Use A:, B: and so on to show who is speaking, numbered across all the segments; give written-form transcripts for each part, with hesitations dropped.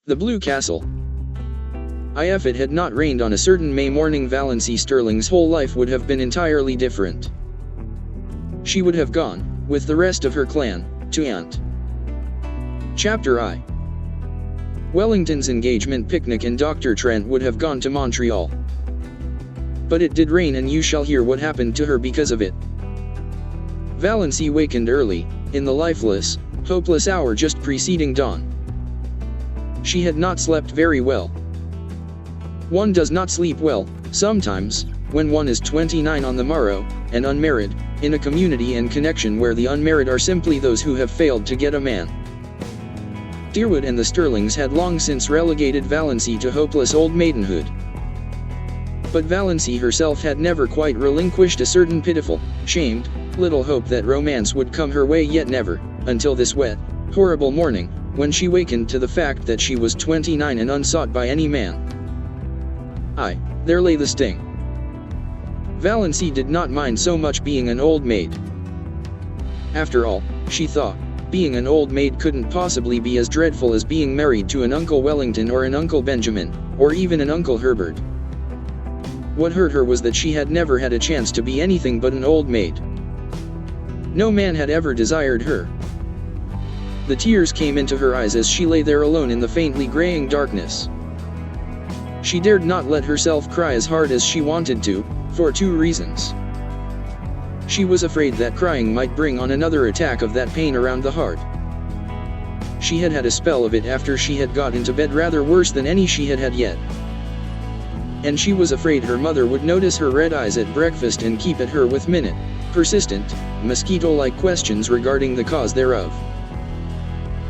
A: The Blue Castle. If it had not rained on a certain May morning, Valancy Stirling's whole life would have been entirely different. She would have gone, with the rest of her clan, to Aunt. Chapter I. Wellington's engagement picnic and Dr. Trent would have gone to Montreal. But it did rain, and you shall hear what happened to her because of it. Valancy wakened early, in the lifeless, hopeless hour just preceding dawn. She had not slept very well. One does not sleep well, sometimes, when one is 29 on the morrow, and unmarried, in a community and connection where the unmarried are simply those who have failed to get a man. Dearwood and the Stirlings had long since relegated Valancy to hopeless old maidenhood. But Valancy herself had never quite relinquished a certain pitiful, shamed, little hope that romance would come her way, yet never, until this wet, horrible morning, when she wakened to the fact that she was 29 and unsought by any man. There lay the sting. Valancy did not mind so much being an old maid. After all, she thought, being an old maid couldn't possibly be as dreadful as being married to an Uncle Wellington or an Uncle Benjamin, or even an Uncle Herbert. What hurt her was that she had never had a chance to be anything but an old maid. No man had ever desired her. The tears came into her eyes as she lay there alone in the faintly graying darkness. She dared not let herself cry as hard as she wanted to, for two reasons. She was afraid that crying might bring on another attack of that pain around the heart. She had had a spell of it after she had got into bed, rather worse than any she had had yet. And she was afraid her mother would notice her red eyes at breakfast and keep at her with persistent, mosquito-like questions regarding the cause thereof.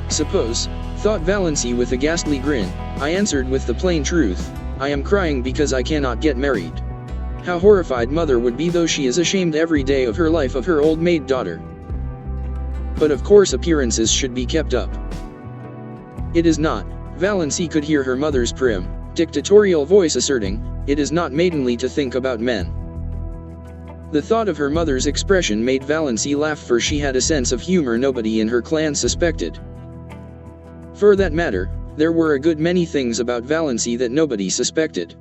A: Suppose, thought Valancy with a ghastly grin, I answered with the plain truth, I am crying because I cannot get married. How horrified mother would be, though she is ashamed every day of her life of her old maid daughter. But of course appearances should be kept up. It is not, Valancy could hear her mother's prim, dictatorial voice asserting, it is not maidenly to think about men. The thought of her mother's expression made Valancy laugh, for she had a sense of humor nobody in her clan suspected. For that matter, there were a good many things about Valancy that nobody suspected.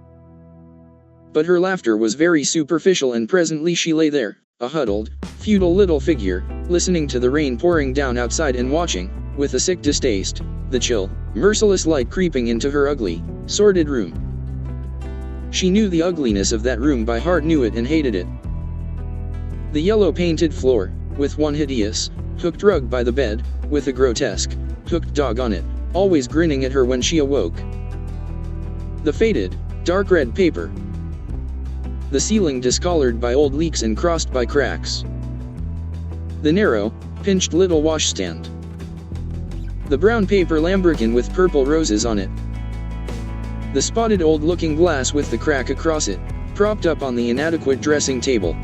A: But her laughter was very superficial, and presently she lay there, a huddled, futile little figure, listening to the rain pouring down outside and watching, with a sick distaste, the chill, merciless light creeping into her ugly, sordid room. She knew the ugliness of that room by heart, knew it and hated it. The yellow painted floor, with one hideous, hooked rug by the bed, with a grotesque, hooked dog on it, always grinning at her when she awoke. The faded, dark red paper. The ceiling discolored by old leaks and crossed by cracks. The narrow, pinched little washstand. The brown paper lambrequin with purple roses on it. The spotted old looking glass with the crack across it, propped up on the inadequate dressing table.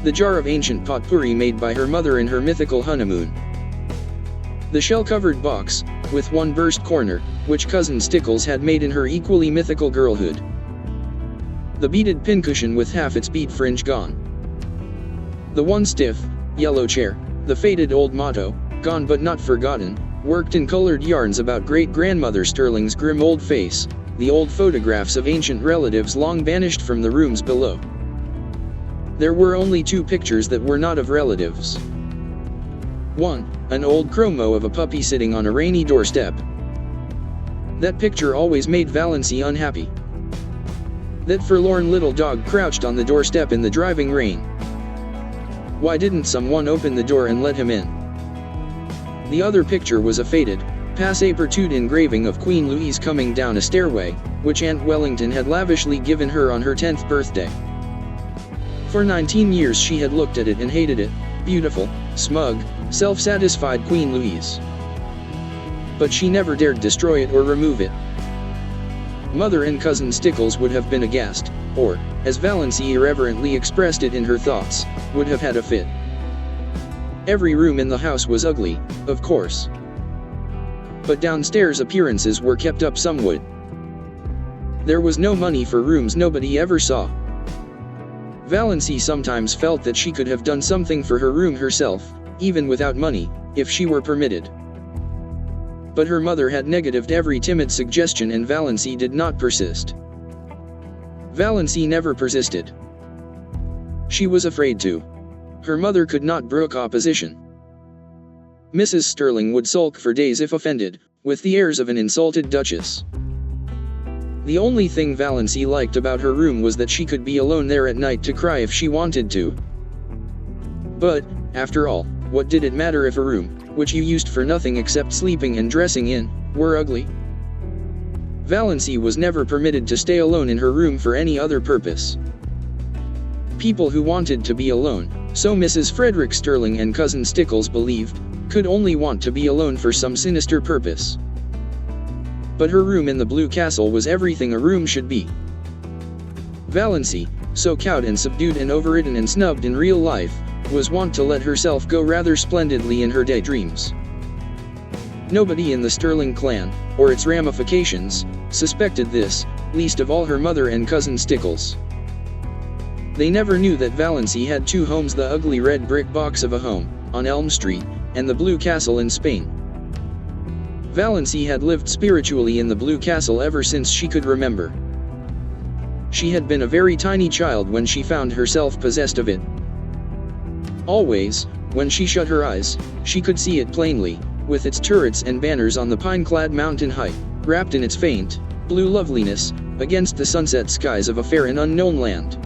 A: The jar of ancient potpourri made by her mother in her mythical honeymoon. The shell-covered box, with one burst corner, which Cousin Stickles had made in her equally mythical girlhood. The beaded pincushion with half its bead fringe gone. The one stiff, yellow chair, the faded old motto, gone but not forgotten, worked in colored yarns about great-grandmother Stirling's grim old face, the old photographs of ancient relatives long banished from the rooms below. There were only two pictures that were not of relatives. One, an old chromo of a puppy sitting on a rainy doorstep. That picture always made Valancy unhappy. That forlorn little dog crouched on the doorstep in the driving rain. Why didn't someone open the door and let him in? The other picture was a faded, passe-partout engraving of Queen Louise coming down a stairway, which Aunt Wellington had lavishly given her on her 10th birthday. For 19 years she had looked at it and hated it, beautiful, smug, self-satisfied Queen Louise. But she never dared destroy it or remove it. Mother and Cousin Stickles would have been aghast, or, as Valancy irreverently expressed it in her thoughts, would have had a fit. Every room in the house was ugly, of course. But downstairs appearances were kept up somewhat. There was no money for rooms nobody ever saw. Valancy sometimes felt that she could have done something for her room herself, even without money, if she were permitted. but her mother had negatived every timid suggestion and Valancy did not persist. Valancy never persisted. She was afraid to. Her mother could not brook opposition. Mrs. Stirling would sulk for days if offended, with the airs of an insulted duchess. The only thing Valancy liked about her room was that she could be alone there at night to cry if she wanted to. But, after all, what did it matter if a room, which you used for nothing except sleeping and dressing in, were ugly? Valancy was never permitted to stay alone in her room for any other purpose. People who wanted to be alone, so Mrs. Frederick Stirling and Cousin Stickles believed, could only want to be alone for some sinister purpose. But her room in the Blue Castle was everything a room should be. Valancy, so cowed and subdued and overridden and snubbed in real life, was wont to let herself go rather splendidly in her daydreams. Nobody in the Stirling clan, or its ramifications, suspected this, least of all her mother and Cousin Stickles. They never knew that Valancy had two homes: the ugly red brick box of a home, on Elm Street, and the Blue Castle in Spain. Valancy had lived spiritually in the Blue Castle ever since she could remember. She had been a very tiny child when she found herself possessed of it. Always, when she shut her eyes, she could see it plainly, with its turrets and banners on the pine-clad mountain height, wrapped in its faint, blue loveliness, against the sunset skies of a fair and unknown land.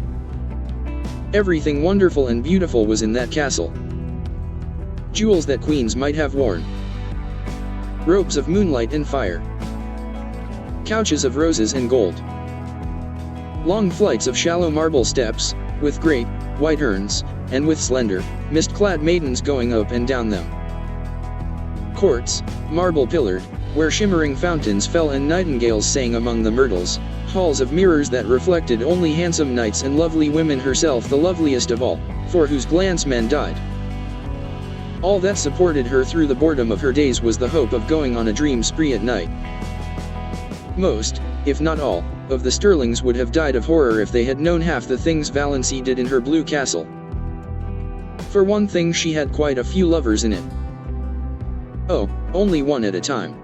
A: Everything wonderful and beautiful was in that castle. Jewels that queens might have worn. Robes of moonlight and fire. Couches of roses and gold. Long flights of shallow marble steps, with great, white urns, and with slender, mist-clad maidens going up and down them. Courts, marble-pillared, where shimmering fountains fell and nightingales sang among the myrtles, halls of mirrors that reflected only handsome knights and lovely women, herself the loveliest of all, for whose glance men died. All that supported her through the boredom of her days was the hope of going on a dream spree at night. Most, if not all, of the Stirlings would have died of horror if they had known half the things Valancy did in her Blue Castle. For one thing, she had quite a few lovers in it. Oh, only one at a time.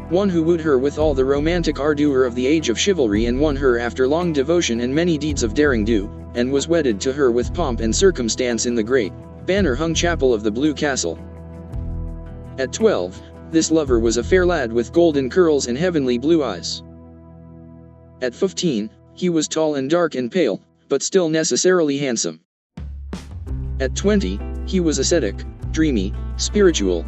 A: One who wooed her with all the romantic ardor of the age of chivalry and won her after long devotion and many deeds of daring do, and was wedded to her with pomp and circumstance in the great, banner-hung chapel of the Blue Castle. At 12, this lover was a fair lad with golden curls and heavenly blue eyes. At 15, he was tall and dark and pale, but still necessarily handsome. At 20, he was ascetic, dreamy, spiritual.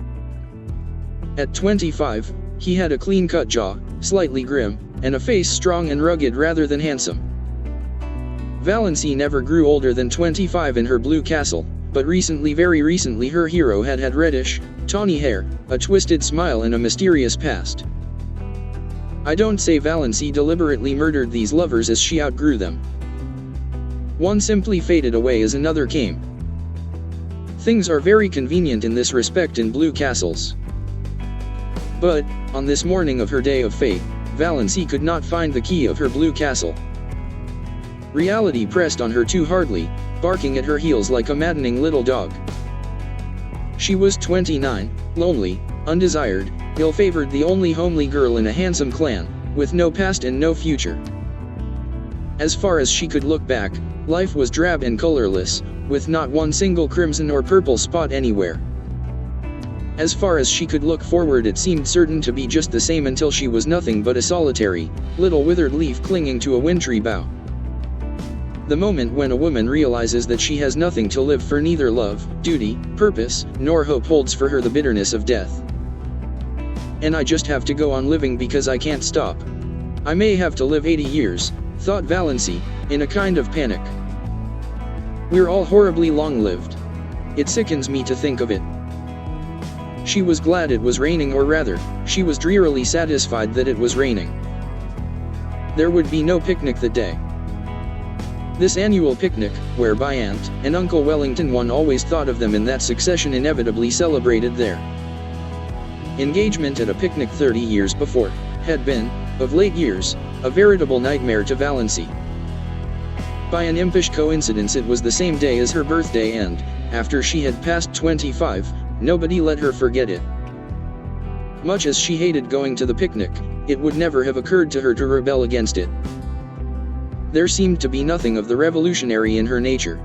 A: At 25, he had a clean-cut jaw, slightly grim, and a face strong and rugged rather than handsome. Valancy never grew older than 25 in her Blue Castle, but recently, very recently, her hero had reddish, tawny hair, a twisted smile and a mysterious past. I don't say Valancy deliberately murdered these lovers as she outgrew them. One simply faded away as another came. Things are very convenient in this respect in Blue Castles. But, on this morning of her day of fate, Valancy could not find the key of her Blue Castle. Reality pressed on her too hardly, barking at her heels like a maddening little dog. She was 29, lonely, undesired, ill-favored, the only homely girl in a handsome clan, with no past and no future. As far as she could look back, life was drab and colorless, with not one single crimson or purple spot anywhere. As far as she could look forward, it seemed certain to be just the same until she was nothing but a solitary, little withered leaf clinging to a wintry bough. The moment when a woman realizes that she has nothing to live for, neither love, duty, purpose, nor hope holds for her the bitterness of death. And I just have to go on living because I can't stop. I may have to live 80 years, thought Valancy, in a kind of panic. We're all horribly long-lived. It sickens me to think of it. She was glad it was raining, or rather, she was drearily satisfied that it was raining. There would be no picnic that day. This annual picnic, whereby Aunt and Uncle Wellington, one always thought of them in that succession, inevitably celebrated their engagement at a picnic 30 years before, had been, of late years, a veritable nightmare to Valancy. By an impish coincidence, it was the same day as her birthday, and, after she had passed 25, nobody let her forget it. Much as she hated going to the picnic, it would never have occurred to her to rebel against it. There seemed to be nothing of the revolutionary in her nature.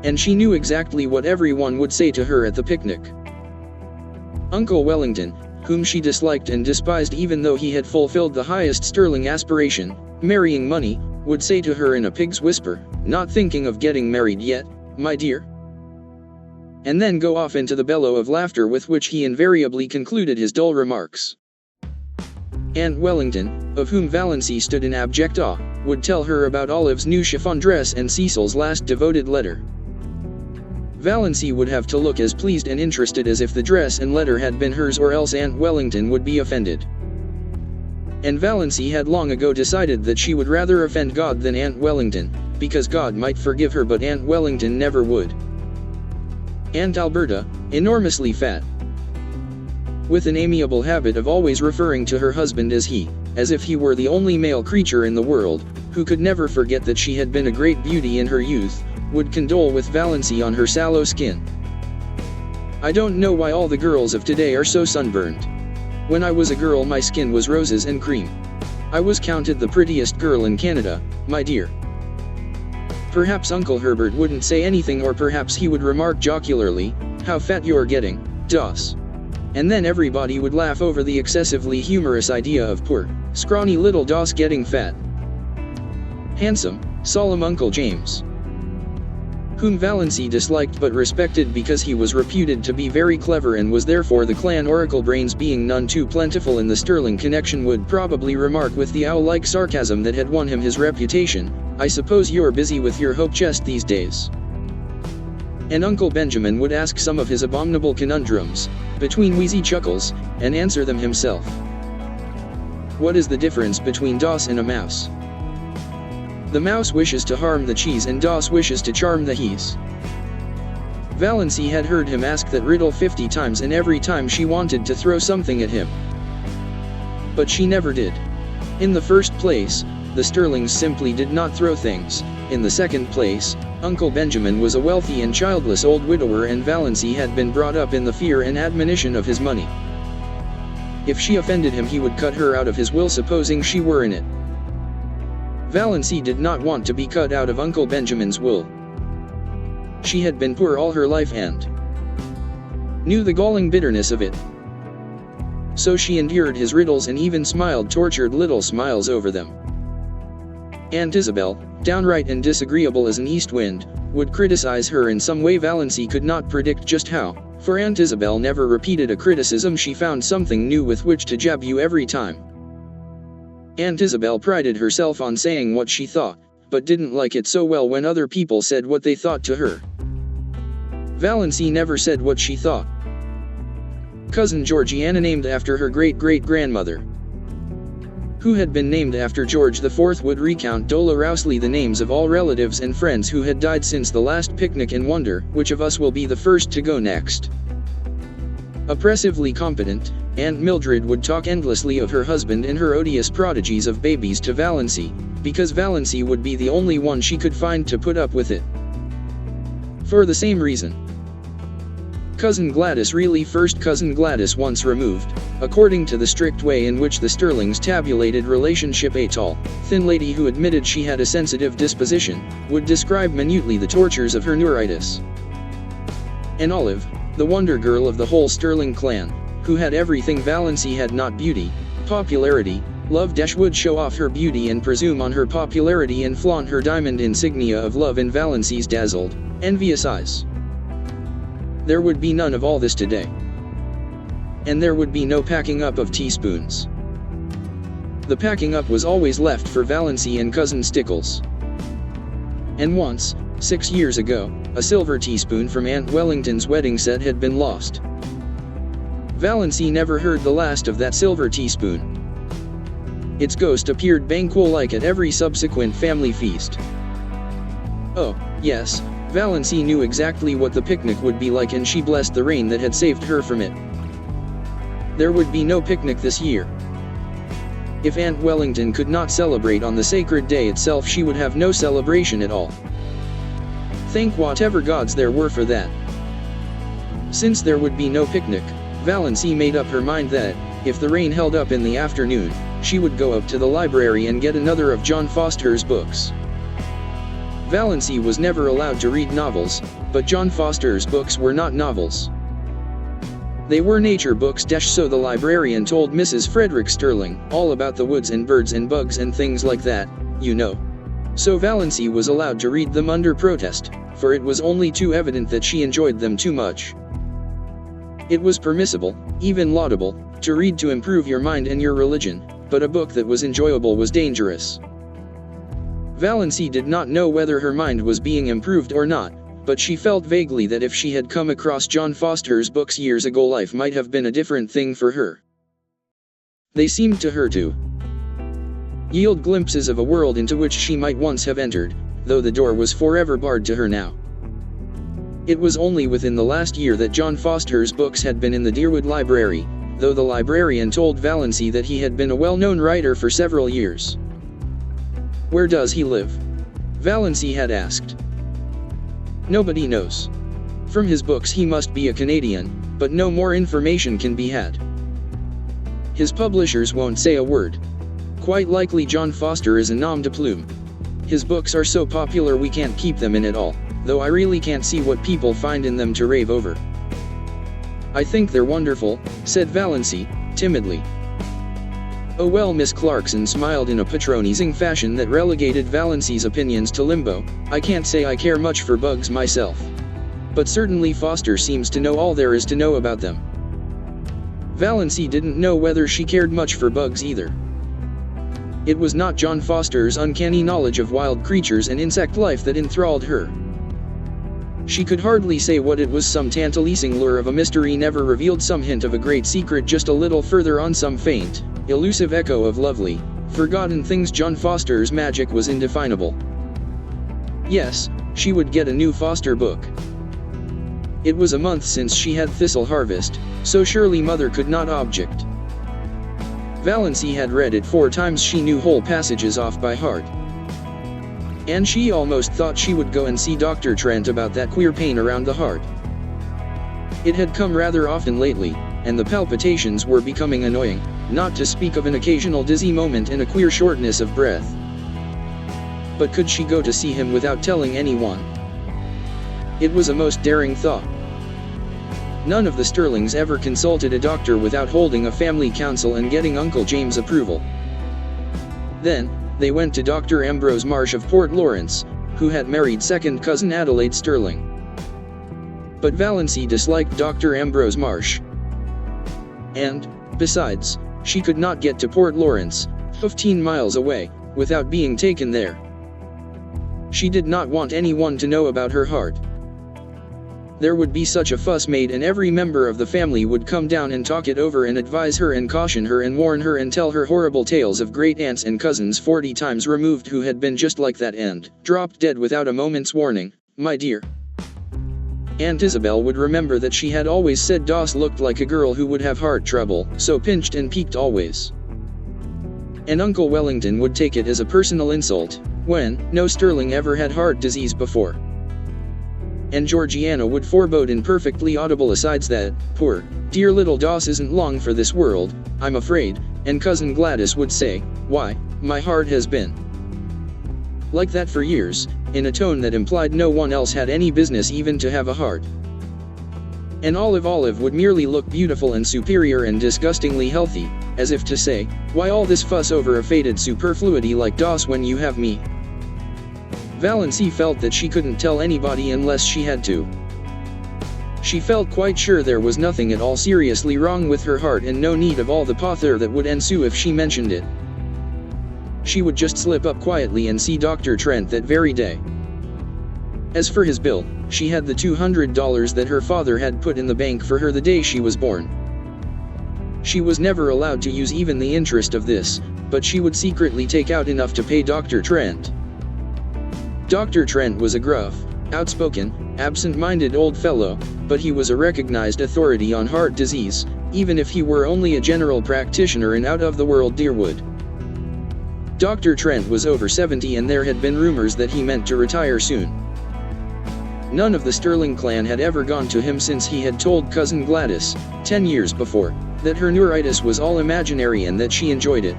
A: And she knew exactly what everyone would say to her at the picnic. Uncle Wellington, whom she disliked and despised even though he had fulfilled the highest Stirling aspiration, marrying money, would say to her in a pig's whisper, "Not thinking of getting married yet, my dear?" And then go off into the bellow of laughter with which he invariably concluded his dull remarks. Aunt Wellington, of whom Valancy stood in abject awe, would tell her about Olive's new chiffon dress and Cecil's last devoted letter. Valancy would have to look as pleased and interested as if the dress and letter had been hers, or else Aunt Wellington would be offended. And Valancy had long ago decided that she would rather offend God than Aunt Wellington, because God might forgive her but Aunt Wellington never would. Aunt Alberta, enormously fat, with an amiable habit of always referring to her husband as he, as if he were the only male creature in the world, who could never forget that she had been a great beauty in her youth, would condole with Valancy on her sallow skin. "I don't know why all the girls of today are so sunburned. When I was a girl my skin was roses and cream. I was counted the prettiest girl in Canada, my dear." Perhaps Uncle Herbert wouldn't say anything, or perhaps he would remark jocularly, "How fat you're getting, Doss." And then everybody would laugh over the excessively humorous idea of poor, scrawny little Doss getting fat. Handsome, solemn Uncle James, whom Valancy disliked but respected because he was reputed to be very clever and was therefore the clan oracle, brains being none too plentiful in the Stirling connection, would probably remark with the owl-like sarcasm that had won him his reputation, "I suppose you're busy with your hope chest these days." And Uncle Benjamin would ask some of his abominable conundrums, between wheezy chuckles, and answer them himself. What is the difference between Doss and a mouse? The mouse wishes to harm the cheese and Doss wishes to charm the he's. Valancy had heard him ask that riddle 50 times, and every time she wanted to throw something at him. But she never did. In the first place, the Stirlings simply did not throw things. In the second place, Uncle Benjamin was a wealthy and childless old widower, and Valancy had been brought up in the fear and admonition of his money. If she offended him he would cut her out of his will, supposing she were in it. Valancy did not want to be cut out of Uncle Benjamin's will. She had been poor all her life and knew the galling bitterness of it. So she endured his riddles and even smiled tortured little smiles over them. Aunt Isabel, downright and disagreeable as an east wind, would criticize her in some way. Valancy could not predict just how, for Aunt Isabel never repeated a criticism. She found something new with which to jab you every time. Aunt Isabel prided herself on saying what she thought, but didn't like it so well when other people said what they thought to her. Valancy never said what she thought. Cousin Georgiana, named after her great-great-grandmother, who had been named after George IV, would recount dolorously the names of all relatives and friends who had died since the last picnic and wonder which of us will be the first to go next. Oppressively competent, Aunt Mildred would talk endlessly of her husband and her odious prodigies of babies to Valancy, because Valancy would be the only one she could find to put up with it. For the same reason. Cousin Gladys, really first cousin Gladys once removed, according to the strict way in which the Stirlings tabulated relationship, a tall, thin lady who admitted she had a sensitive disposition, would describe minutely the tortures of her neuritis. And Olive, the wonder girl of the whole Stirling clan, who had everything Valancy had not, beauty, popularity, love, would show off her beauty and presume on her popularity and flaunt her diamond insignia of love in Valancy's dazzled, envious eyes. There would be none of all this today. And there would be no packing up of teaspoons. The packing up was always left for Valancy and Cousin Stickles. And once, 6 years ago, a silver teaspoon from Aunt Wellington's wedding set had been lost. Valancy never heard the last of that silver teaspoon. Its ghost appeared banquo-like at every subsequent family feast. Oh, yes, Valancy knew exactly what the picnic would be like, and she blessed the rain that had saved her from it. There would be no picnic this year. If Aunt Wellington could not celebrate on the sacred day itself, she would have no celebration at all. Thank whatever gods there were for that. Since there would be no picnic, Valancy made up her mind that, if the rain held up in the afternoon, she would go up to the library and get another of John Foster's books. Valancy was never allowed to read novels, but John Foster's books were not novels. They were nature books. So the librarian told Mrs. Frederick Stirling all about the woods and birds and bugs and things like that, you know. So Valancy was allowed to read them under protest, for it was only too evident that she enjoyed them too much. It was permissible, even laudable, to read to improve your mind and your religion, but a book that was enjoyable was dangerous. Valancy did not know whether her mind was being improved or not, but she felt vaguely that if she had come across John Foster's books years ago, life might have been a different thing for her. They seemed to her to yield glimpses of a world into which she might once have entered, though the door was forever barred to her now. It was only within the last year that John Foster's books had been in the Deerwood Library, though the librarian told Valancy that he had been a well-known writer for several years. "Where does he live?" Valancy had asked. "Nobody knows. From his books he must be a Canadian, but no more information can be had. His publishers won't say a word. Quite likely John Foster is a nom de plume. His books are so popular we can't keep them in at all, though I really can't see what people find in them to rave over." "I think they're wonderful," said Valancy, timidly. "Oh well," Miss Clarkson smiled in a patronizing fashion that relegated Valancy's opinions to limbo. "I can't say I care much for bugs myself. But certainly Foster seems to know all there is to know about them." Valancy didn't know whether she cared much for bugs either. It was not John Foster's uncanny knowledge of wild creatures and insect life that enthralled her. She could hardly say what it was, some tantalizing lure of a mystery never revealed, some hint of a great secret just a little further on, some faint, elusive echo of lovely, forgotten things. John Foster's magic was indefinable. Yes, she would get a new Foster book. It was a month since she had Thistle Harvest, so surely Mother could not object. Valancy had read it 4 times, she knew whole passages off by heart. And she almost thought she would go and see Dr. Trent about that queer pain around the heart. It had come rather often lately, and the palpitations were becoming annoying, not to speak of an occasional dizzy moment and a queer shortness of breath. But could she go to see him without telling anyone? It was a most daring thought. None of the Stirlings ever consulted a doctor without holding a family council and getting Uncle James' approval. Then, they went to Dr. Ambrose Marsh of Port Lawrence, who had married second cousin Adelaide Stirling. But Valancy disliked Dr. Ambrose Marsh. And, besides, she could not get to Port Lawrence, 15 miles away, without being taken there. She did not want anyone to know about her heart. There would be such a fuss made, and every member of the family would come down and talk it over and advise her and caution her and warn her and tell her horrible tales of great aunts and cousins 40 times removed who had been just like that and dropped dead without a moment's warning. My dear Aunt Isabel would remember that she had always said Doss looked like a girl who would have heart trouble, so pinched and peaked always. And Uncle Wellington would take it as a personal insult, when no Stirling ever had heart disease before. And Georgiana would forebode in perfectly audible asides that, poor, dear little Doss isn't long for this world, I'm afraid, and Cousin Gladys would say, why, my heart has been like that for years, in a tone that implied no one else had any business even to have a heart. And Olive would merely look beautiful and superior and disgustingly healthy, as if to say, why all this fuss over a faded superfluity like Doss when you have me? Valancy felt that she couldn't tell anybody unless she had to. She felt quite sure there was nothing at all seriously wrong with her heart and no need of all the pother that would ensue if she mentioned it. She would just slip up quietly and see Dr. Trent that very day. As for his bill, she had the $200 that her father had put in the bank for her the day she was born. She was never allowed to use even the interest of this, but she would secretly take out enough to pay Dr. Trent. Dr. Trent was a gruff, outspoken, absent-minded old fellow, but he was a recognized authority on heart disease, even if he were only a general practitioner in out-of-the-world Deerwood. Dr. Trent was over 70 and there had been rumors that he meant to retire soon. None of the Stirling clan had ever gone to him since he had told cousin Gladys, 10 years before, that her neuritis was all imaginary and that she enjoyed it.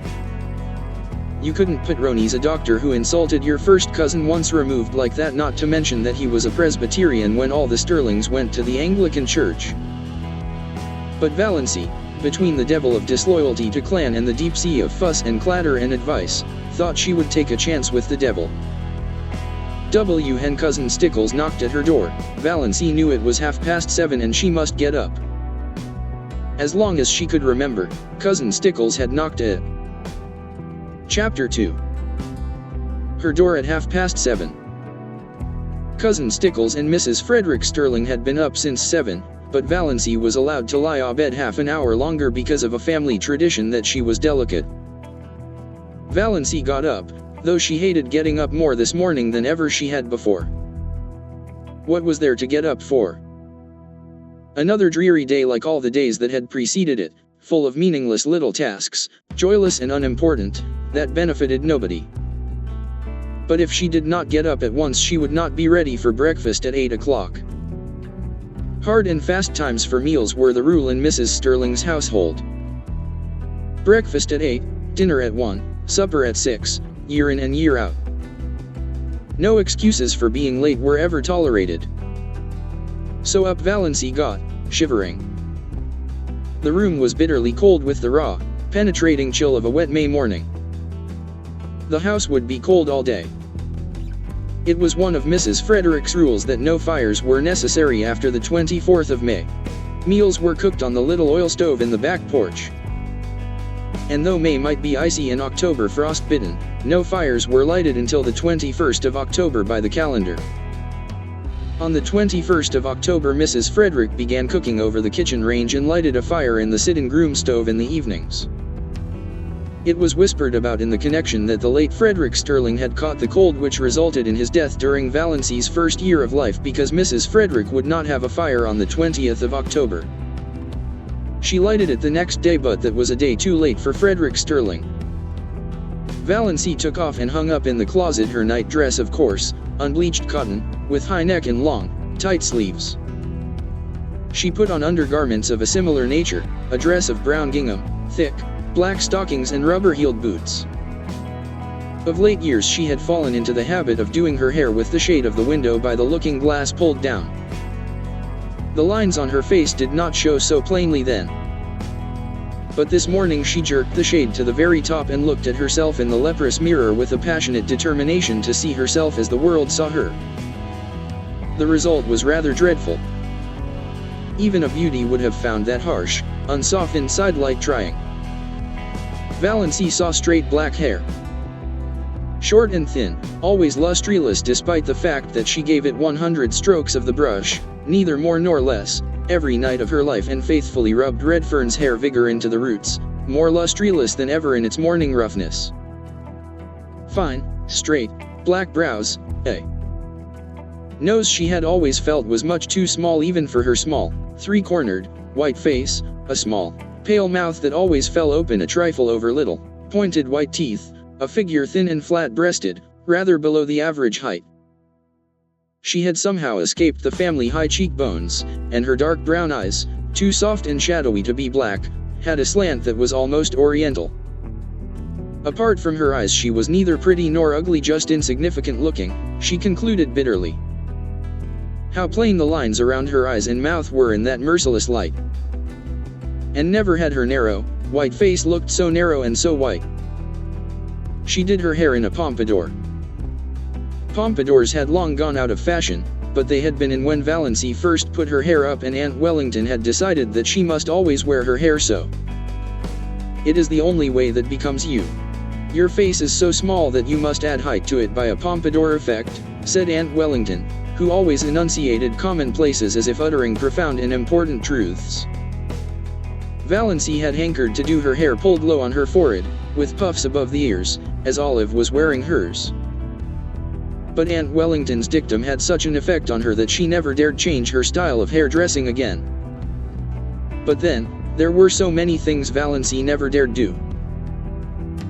A: You couldn't put Ronnie's a doctor who insulted your first cousin once removed like that, not to mention that he was a Presbyterian when all the Stirlings went to the Anglican church. But Valancy, between the devil of disloyalty to clan and the deep sea of fuss and clatter and advice, thought she would take a chance with the devil. When cousin Stickles knocked at her door, Valancy knew it was 7:30 and she must get up. As long as she could remember, cousin Stickles had knocked at Chapter 2. Her door at 7:30. Cousin Stickles and Mrs. Frederick Stirling had been up since 7, but Valancy was allowed to lie abed half an hour longer because of a family tradition that she was delicate. Valancy got up, though she hated getting up more this morning than ever she had before. What was there to get up for? Another dreary day like all the days that had preceded it, full of meaningless little tasks, joyless and unimportant, that benefited nobody. But if she did not get up at once, she would not be ready for breakfast at 8 o'clock. Hard and fast times for meals were the rule in Mrs. Stirling's household. Breakfast at 8, dinner at 1, supper at 6, year in and year out. No excuses for being late were ever tolerated. So up Valancy got, shivering. The room was bitterly cold with the raw, penetrating chill of a wet May morning. The house would be cold all day. It was one of Mrs. Frederick's rules that no fires were necessary after the 24th of May. Meals were cooked on the little oil stove in the back porch. And though May might be icy and October frost-bitten, no fires were lighted until the 21st of October by the calendar. On the 21st of October, Mrs. Frederick began cooking over the kitchen range and lighted a fire in the sit-and-groom stove in the evenings. It was whispered about in the connection that the late Frederick Stirling had caught the cold which resulted in his death during Valancy's first year of life because Mrs. Frederick would not have a fire on the 20th of October. She lighted it the next day, but that was a day too late for Frederick Stirling. Valancy took off and hung up in the closet her night dress of coarse, unbleached cotton, with high neck and long, tight sleeves. She put on undergarments of a similar nature, a dress of brown gingham, thick, black stockings and rubber-heeled boots. Of late years she had fallen into the habit of doing her hair with the shade of the window by the looking glass pulled down. The lines on her face did not show so plainly then. But this morning she jerked the shade to the very top and looked at herself in the leprous mirror with a passionate determination to see herself as the world saw her. The result was rather dreadful. Even a beauty would have found that harsh, unsoftened sidelight trying. Valancy saw straight black hair. Short and thin, always lustreless despite the fact that she gave it 100 strokes of the brush, neither more nor less, every night of her life, and faithfully rubbed Redfern's hair vigor into the roots, more lustreless than ever in its morning roughness. Fine, straight, black brows, a nose she had always felt was much too small even for her small, three-cornered, white face, a small, pale mouth that always fell open a trifle over little, pointed white teeth, a figure thin and flat-breasted, rather below the average height. She had somehow escaped the family high cheekbones, and her dark brown eyes, too soft and shadowy to be black, had a slant that was almost oriental. Apart from her eyes she was neither pretty nor ugly, just insignificant looking, she concluded bitterly. How plain the lines around her eyes and mouth were in that merciless light. And never had her narrow, white face looked so narrow and so white. She did her hair in a pompadour. Pompadours had long gone out of fashion, but they had been in when Valancy first put her hair up, and Aunt Wellington had decided that she must always wear her hair so. It is the only way that becomes you. Your face is so small that you must add height to it by a pompadour effect, said Aunt Wellington, who always enunciated commonplaces as if uttering profound and important truths. Valancy had hankered to do her hair pulled low on her forehead, with puffs above the ears, as Olive was wearing hers. But Aunt Wellington's dictum had such an effect on her that she never dared change her style of hairdressing again. But then, there were so many things Valancy never dared do.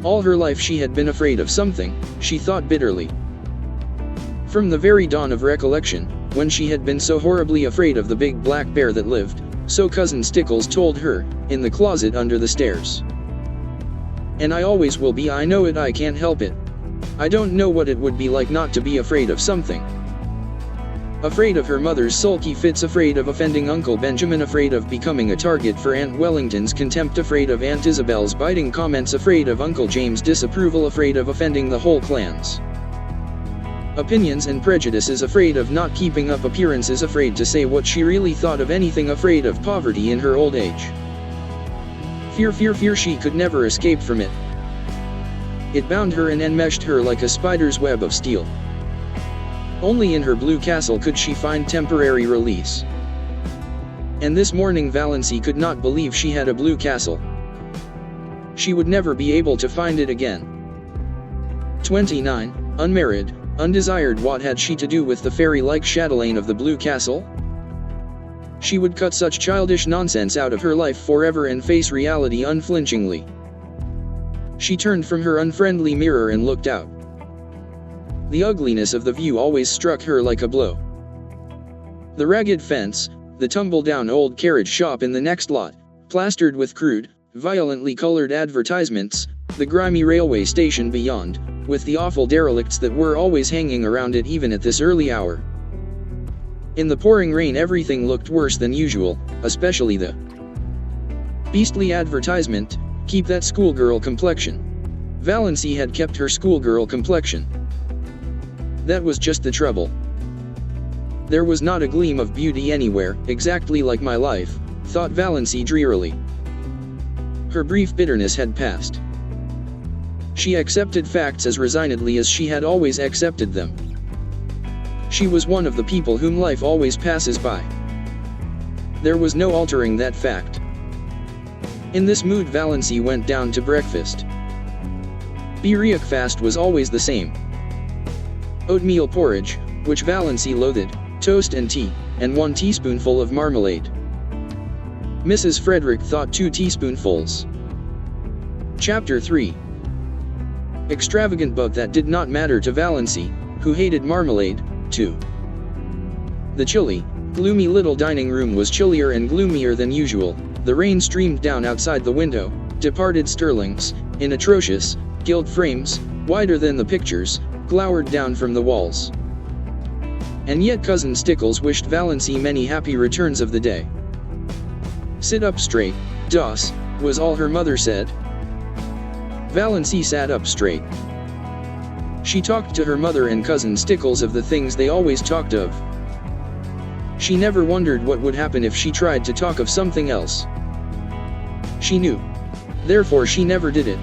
A: All her life she had been afraid of something, she thought bitterly. From the very dawn of recollection, when she had been so horribly afraid of the big black bear that lived, so Cousin Stickles told her, in the closet under the stairs. And I always will be, I know it, I can't help it. I don't know what it would be like not to be afraid of something. Afraid of her mother's sulky fits, afraid of offending Uncle Benjamin, afraid of becoming a target for Aunt Wellington's contempt, afraid of Aunt Isabel's biting comments, afraid of Uncle James' disapproval, afraid of offending the whole clan's opinions and prejudices, afraid of not keeping up appearances, afraid to say what she really thought of anything, afraid of poverty in her old age. Fear, fear, fear, she could never escape from it. It bound her and enmeshed her like a spider's web of steel. Only in her blue castle could she find temporary release. And this morning Valancy could not believe she had a blue castle. She would never be able to find it again. 29, unmarried, undesired, what had she to do with the fairy-like chatelaine of the blue castle? She would cut such childish nonsense out of her life forever and face reality unflinchingly. She turned from her unfriendly mirror and looked out. The ugliness of the view always struck her like a blow. The ragged fence, the tumble-down old carriage shop in the next lot, plastered with crude, violently colored advertisements, the grimy railway station beyond, with the awful derelicts that were always hanging around it even at this early hour. In the pouring rain everything looked worse than usual, especially the beastly advertisement, "Keep that schoolgirl complexion." Valancy had kept her schoolgirl complexion. That was just the trouble. There was not a gleam of beauty anywhere, exactly like my life, thought Valancy drearily. Her brief bitterness had passed. She accepted facts as resignedly as she had always accepted them. She was one of the people whom life always passes by. There was no altering that fact. In this mood Valancy went down to breakfast. Breakfast was always the same. Oatmeal porridge, which Valancy loathed, toast and tea, and 1 teaspoonful of marmalade. Mrs. Frederick thought 2 teaspoonfuls. Chapter 3. Extravagant, but that did not matter to Valancy, who hated marmalade, too. The chilly, gloomy little dining room was chillier and gloomier than usual. The rain streamed down outside the window, departed Stirlings, in atrocious, gilt frames, wider than the pictures, glowered down from the walls. And yet Cousin Stickles wished Valancy many happy returns of the day. "Sit up straight, Doss," was all her mother said. Valancy sat up straight. She talked to her mother and Cousin Stickles of the things they always talked of. She never wondered what would happen if she tried to talk of something else. She knew. Therefore she never did it.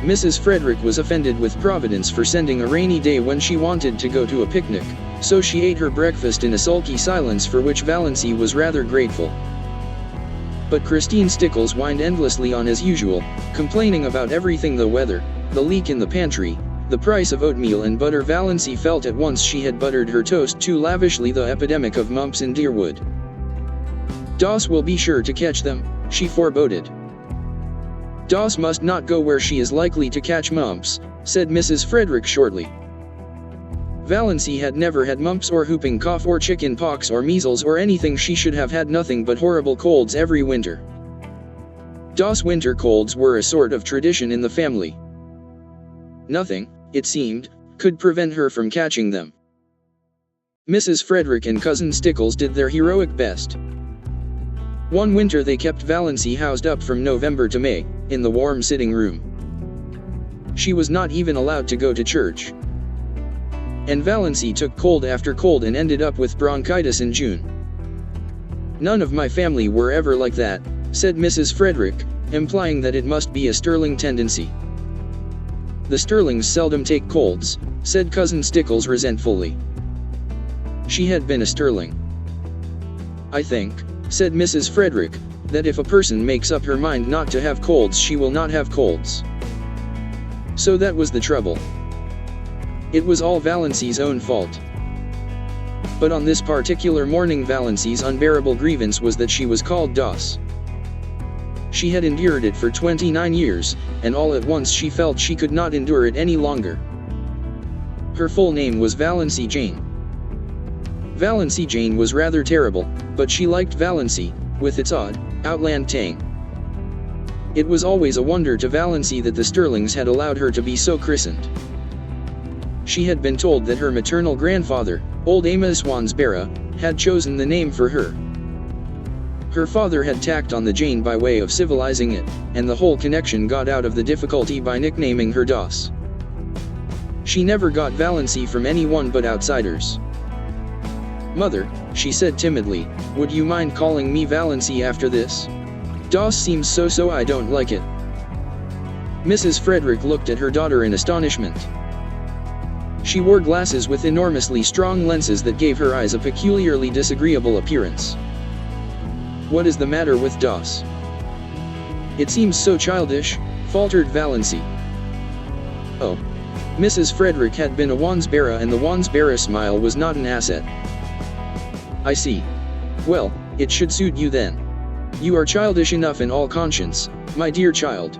A: Mrs. Frederick was offended with Providence for sending a rainy day when she wanted to go to a picnic, so she ate her breakfast in a sulky silence for which Valancy was rather grateful. But Christine Stickles whined endlessly on as usual, complaining about everything: the weather, the leak in the pantry, the price of oatmeal and butter. Valancy felt at once she had buttered her toast too lavishly, the epidemic of mumps in Deerwood. Doss will be sure to catch them, she foreboded. Doss must not go where she is likely to catch mumps, said Mrs. Frederick shortly. Valancy had never had mumps or whooping cough or chicken pox or measles or anything. She should have had nothing but horrible colds every winter. Doss winter colds were a sort of tradition in the family. Nothing, it seemed, could prevent her from catching them. Mrs. Frederick and Cousin Stickles did their heroic best. One winter they kept Valancy housed up from November to May, in the warm sitting room. She was not even allowed to go to church. And Valancy took cold after cold and ended up with bronchitis in June. "None of my family were ever like that," said Mrs. Frederick, implying that it must be a Stirling tendency. "The Stirlings seldom take colds," said Cousin Stickles resentfully. She had been a Stirling. "I think," said Mrs. Frederick, "that if a person makes up her mind not to have colds, she will not have colds." So that was the trouble. It was all Valancy's own fault. But on this particular morning Valancy's unbearable grievance was that she was called Doss. She had endured it for 29 years, and all at once she felt she could not endure it any longer. Her full name was Valancy Jane. Valancy Jane was rather terrible, but she liked Valancy, with its odd, outland tang. It was always a wonder to Valancy that the Stirlings had allowed her to be so christened. She had been told that her maternal grandfather, old Amos Wansbera, had chosen the name for her. Her father had tacked on the Jane by way of civilizing it, and the whole connection got out of the difficulty by nicknaming her Doss. She never got Valancy from anyone but outsiders. "Mother," she said timidly, "would you mind calling me Valancy after this? Doss seems so I don't like it." Mrs. Frederick looked at her daughter in astonishment. She wore glasses with enormously strong lenses that gave her eyes a peculiarly disagreeable appearance. "What is the matter with Doss? It seems so childish," faltered Valancy. "Oh." Mrs. Frederick had been a Wansbera, and the Wansbera smile was not an asset. "I see. Well, it should suit you then. You are childish enough in all conscience, my dear child."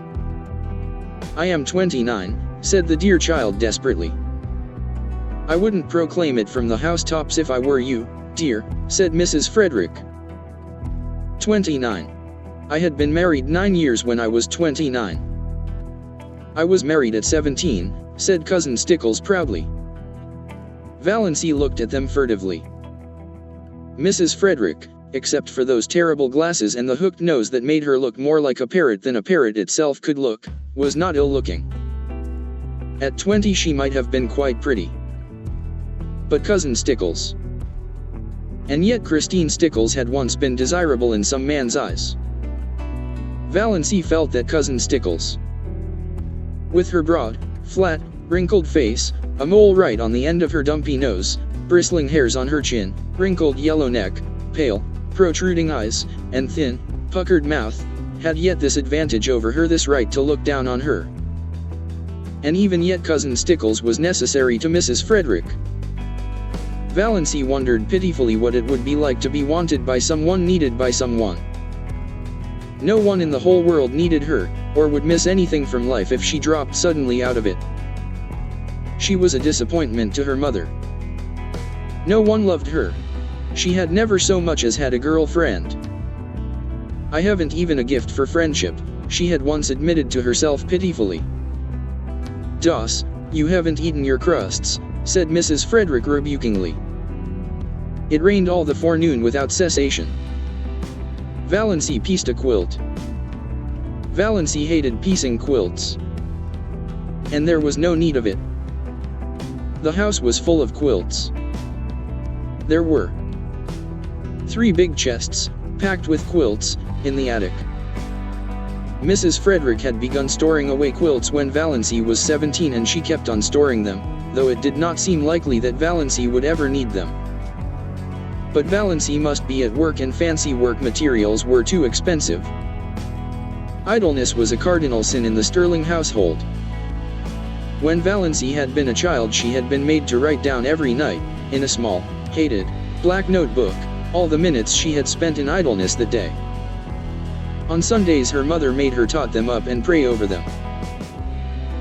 A: "I am 29, said the dear child desperately. "I wouldn't proclaim it from the housetops if I were you, dear," said Mrs. Frederick. 29. I had been married 9 years when I was 29. "I was married at 17, said Cousin Stickles proudly. Valancy looked at them furtively. Mrs. Frederick, except for those terrible glasses and the hooked nose that made her look more like a parrot than a parrot itself could look, was not ill-looking. At 20 she might have been quite pretty. But Cousin Stickles. And yet Christine Stickles had once been desirable in some man's eyes. Valancy felt that Cousin Stickles, with her broad, flat, wrinkled face, a mole right on the end of her dumpy nose, bristling hairs on her chin, wrinkled yellow neck, pale, protruding eyes, and thin, puckered mouth, had yet this advantage over her, this right to look down on her. And even yet Cousin Stickles was necessary to Mrs. Frederick. Valancy wondered pitifully what it would be like to be wanted by someone, needed by someone. No one in the whole world needed her, or would miss anything from life if she dropped suddenly out of it. She was a disappointment to her mother. No one loved her. She had never so much as had a girlfriend. "I haven't even a gift for friendship," she had once admitted to herself pitifully. "Doss, you haven't eaten your crusts," said Mrs. Frederick rebukingly. It rained all the forenoon without cessation. Valancy pieced a quilt. Valancy hated piecing quilts. And there was no need of it. The house was full of quilts. There were 3 big chests, packed with quilts, in the attic. Mrs. Frederick had begun storing away quilts when Valancy was 17, and she kept on storing them, though it did not seem likely that Valancy would ever need them. But Valancy must be at work, and fancy work materials were too expensive. Idleness was a cardinal sin in the Stirling household. When Valancy had been a child, she had been made to write down every night, in a small, hated, black notebook, all the minutes she had spent in idleness that day. On Sundays her mother made her tot them up and pray over them.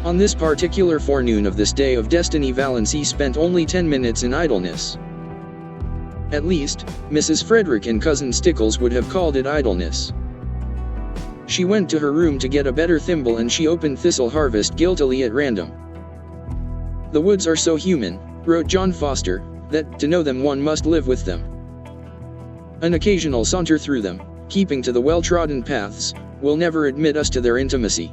A: On this particular forenoon of this day of destiny, Valancy spent only 10 minutes in idleness. At least, Mrs. Frederick and Cousin Stickles would have called it idleness. She went to her room to get a better thimble, and she opened Thistle Harvest guiltily at random. "The woods are so human," wrote John Foster, "that to know them one must live with them. An occasional saunter through them, keeping to the well-trodden paths, will never admit us to their intimacy.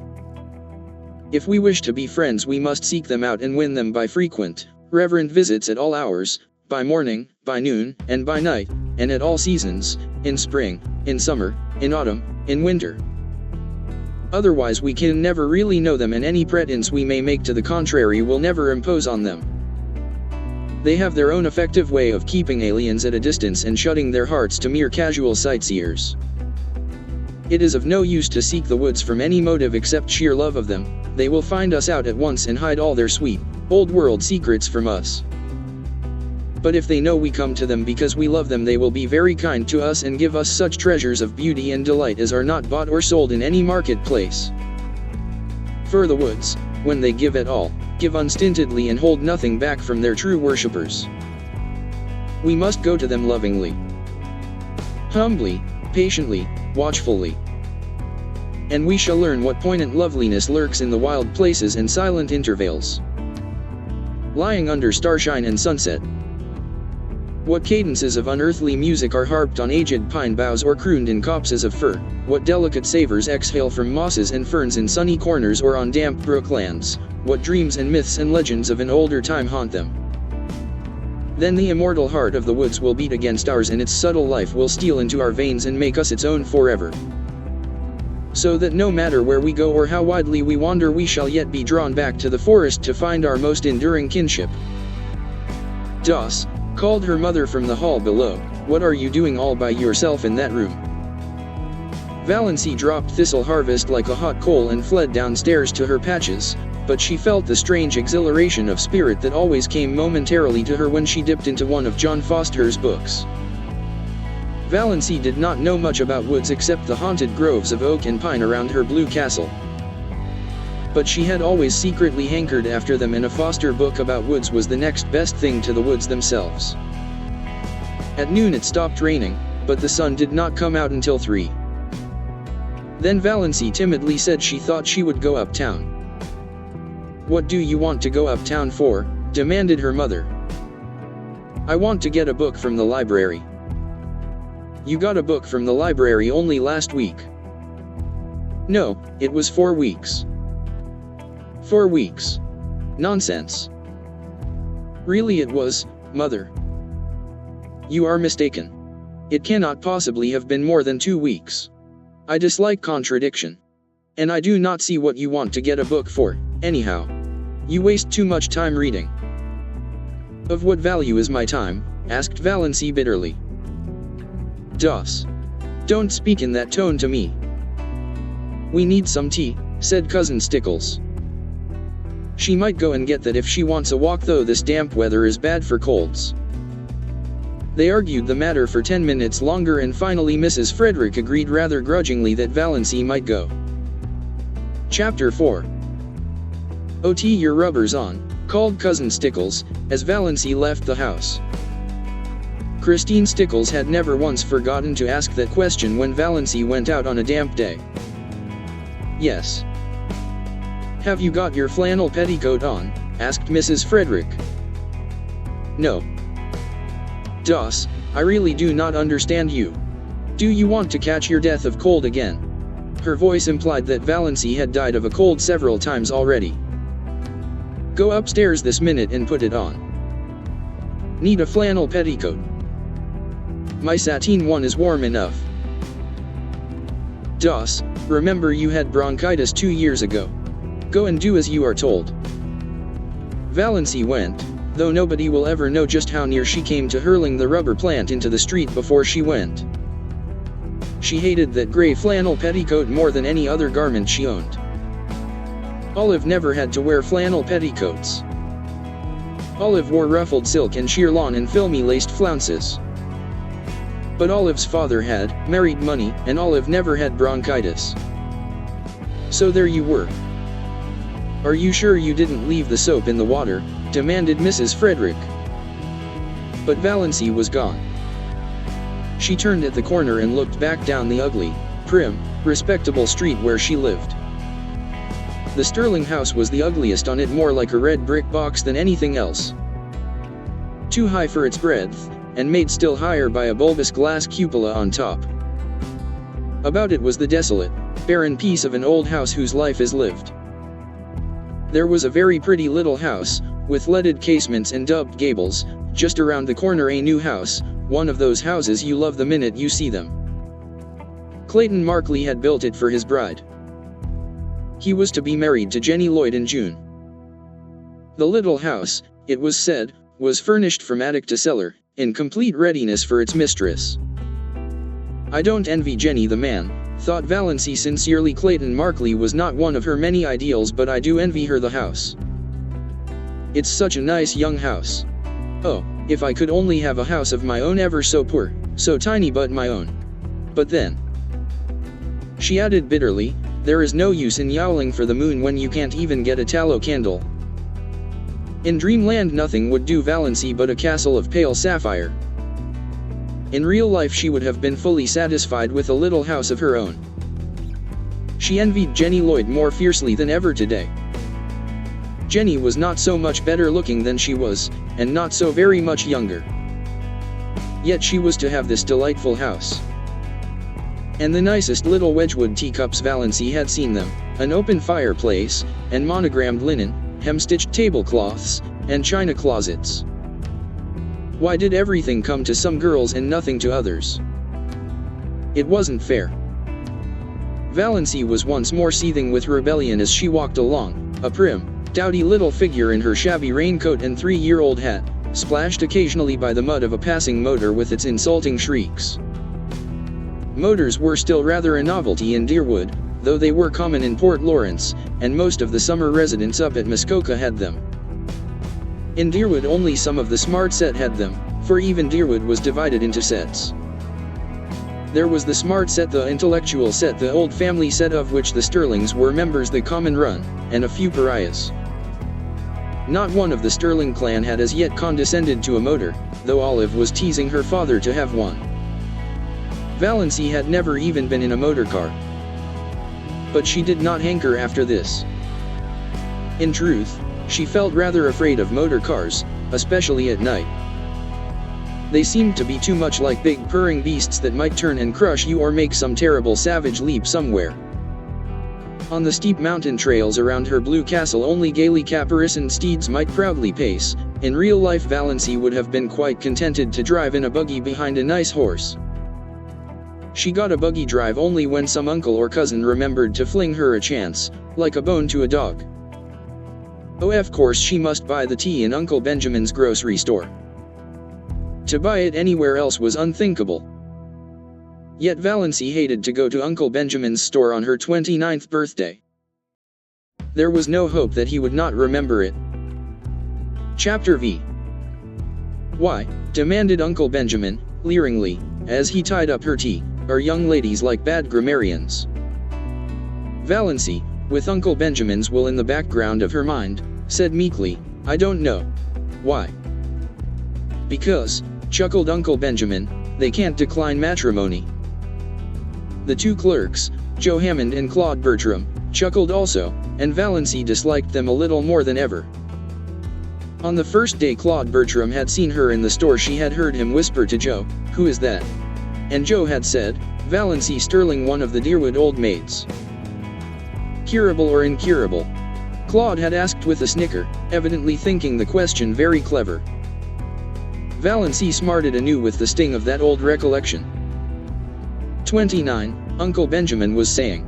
A: If we wish to be friends, we must seek them out and win them by frequent, reverent visits at all hours, by morning, by noon, and by night, and at all seasons, in spring, in summer, in autumn, in winter. Otherwise we can never really know them, and any pretense we may make to the contrary will never impose on them. They have their own effective way of keeping aliens at a distance and shutting their hearts to mere casual sightseers. It is of no use to seek the woods from any motive except sheer love of them. They will find us out at once and hide all their sweet, old-world secrets from us. But if they know we come to them because we love them, they will be very kind to us and give us such treasures of beauty and delight as are not bought or sold in any marketplace. For the woods, when they give at all, give unstintedly and hold nothing back from their true worshippers. We must go to them lovingly, humbly, patiently, watchfully. And we shall learn what poignant loveliness lurks in the wild places and silent intervales, lying under starshine and sunset. What cadences of unearthly music are harped on aged pine boughs or crooned in copses of fir, what delicate savors exhale from mosses and ferns in sunny corners or on damp brooklands, what dreams and myths and legends of an older time haunt them. Then the immortal heart of the woods will beat against ours and its subtle life will steal into our veins and make us its own forever. So that no matter where we go or how widely we wander, we shall yet be drawn back to the forest to find our most enduring kinship. Das called her mother from the hall below. What are you doing all by yourself in that room? Valancy dropped Thistle Harvest like a hot coal and fled downstairs to her patches, but she felt the strange exhilaration of spirit that always came momentarily to her when she dipped into one of John Foster's books. Valancy did not know much about woods except the haunted groves of oak and pine around her blue castle. But she had always secretly hankered after them, and a Foster book about woods was the next best thing to the woods themselves. At noon it stopped raining, but the sun did not come out until 3. Then Valancy timidly said she thought she would go uptown. "What do you want to go uptown for?" demanded her mother. "I want to get a book from the library." "You got a book from the library only last week." "No, it was 4 weeks." 4 weeks. Nonsense. "Really it was, mother." "You are mistaken. It cannot possibly have been more than 2 weeks. I dislike contradiction. And I do not see what you want to get a book for, anyhow. You waste too much time reading." "Of what value is my time?" asked Valancy bitterly. "Das. Don't speak in that tone to me." "We need some tea," said Cousin Stickles. "She might go and get that if she wants a walk, though this damp weather is bad for colds." They argued the matter for 10 minutes longer, and finally Mrs. Frederick agreed rather grudgingly that Valancy might go. Chapter 4. "OT, your rubber's on," called Cousin Stickles, as Valancy left the house. Christine Stickles had never once forgotten to ask that question when Valancy went out on a damp day. "Yes." "Have you got your flannel petticoat on?" asked Mrs. Frederick. "No." "Das, I really do not understand you. Do you want to catch your death of cold again?" Her voice implied that Valancy had died of a cold several times already. "Go upstairs this minute and put it on." "Need a flannel petticoat?" "My sateen one is warm enough." "Das, remember you had bronchitis 2 years ago. Go and do as you are told." Valancy went, though nobody will ever know just how near she came to hurling the rubber plant into the street before she went. She hated that gray flannel petticoat more than any other garment she owned. Olive never had to wear flannel petticoats. Olive wore ruffled silk and sheer lawn and filmy laced flounces. But Olive's father had married money, and Olive never had bronchitis. So there you were. "Are you sure you didn't leave the soap in the water?" demanded Mrs. Frederick. But Valancy was gone. She turned at the corner and looked back down the ugly, prim, respectable street where she lived. The Stirling house was the ugliest on it, more like a red brick box than anything else. Too high for its breadth, and made still higher by a bulbous glass cupola on top. About it was the desolate, barren piece of an old house whose life is lived. There was a very pretty little house, with leaded casements and dubbed gables, just around the corner, a new house, one of those houses you love the minute you see them. Clayton Markley had built it for his bride. He was to be married to Jenny Lloyd in June. The little house, it was said, was furnished from attic to cellar, in complete readiness for its mistress. "I don't envy Jenny the man," thought Valancy sincerely. Clayton Markley was not one of her many ideals, but I do envy her the house. It's such a nice young house. Oh, if I could only have a house of my own, ever so poor, so tiny, but my own. But then," she added bitterly, "there is no use in yowling for the moon when you can't even get a tallow candle." In dreamland nothing would do Valancy but a castle of pale sapphire. In real life she would have been fully satisfied with a little house of her own. She envied Jenny Lloyd more fiercely than ever today. Jenny was not so much better looking than she was, and not so very much younger. Yet she was to have this delightful house. And the nicest little Wedgwood teacups Valancy had seen them, an open fireplace, and monogrammed linen, hem-stitched tablecloths, and china closets. Why did everything come to some girls and nothing to others? It wasn't fair. Valancy was once more seething with rebellion as she walked along, a prim, dowdy little figure in her shabby raincoat and 3-year-old hat, splashed occasionally by the mud of a passing motor with its insulting shrieks. Motors were still rather a novelty in Deerwood, though they were common in Port Lawrence, and most of the summer residents up at Muskoka had them. In Deerwood only some of the smart set had them, for even Deerwood was divided into sets. There was the smart set, the intellectual set, the old family set of which the Stirlings were members, the common run, and a few pariahs. Not one of the Stirling clan had as yet condescended to a motor, though Olive was teasing her father to have one. Valancy had never even been in a motor car. But she did not hanker after this. In truth, she felt rather afraid of motor cars, especially at night. They seemed to be too much like big purring beasts that might turn and crush you or make some terrible savage leap somewhere. On the steep mountain trails around her blue castle only gaily caparisoned steeds might proudly pace. In real life Valancy would have been quite contented to drive in a buggy behind a nice horse. She got a buggy drive only when some uncle or cousin remembered to fling her a chance, like a bone to a dog. Oh, of course she must buy the tea in Uncle Benjamin's grocery store. To buy it anywhere else was unthinkable. Yet Valancy hated to go to Uncle Benjamin's store on her 29th birthday. There was no hope that he would not remember it. Chapter V. Why, demanded Uncle Benjamin, leeringly, as he tied up her tea, are young ladies like bad grammarians? Valancy, with Uncle Benjamin's will in the background of her mind, said meekly, I don't know. Why? Because, chuckled Uncle Benjamin, they can't decline matrimony. The two clerks, Joe Hammond and Claude Bertram, chuckled also, and Valancy disliked them a little more than ever. On the first day Claude Bertram had seen her in the store she had heard him whisper to Joe, Who is that? And Joe had said, Valancy Stirling, one of the Deerwood old maids. Curable or incurable? Claude had asked with a snicker, evidently thinking the question very clever. Valancy smarted anew with the sting of that old recollection. 29, Uncle Benjamin was saying.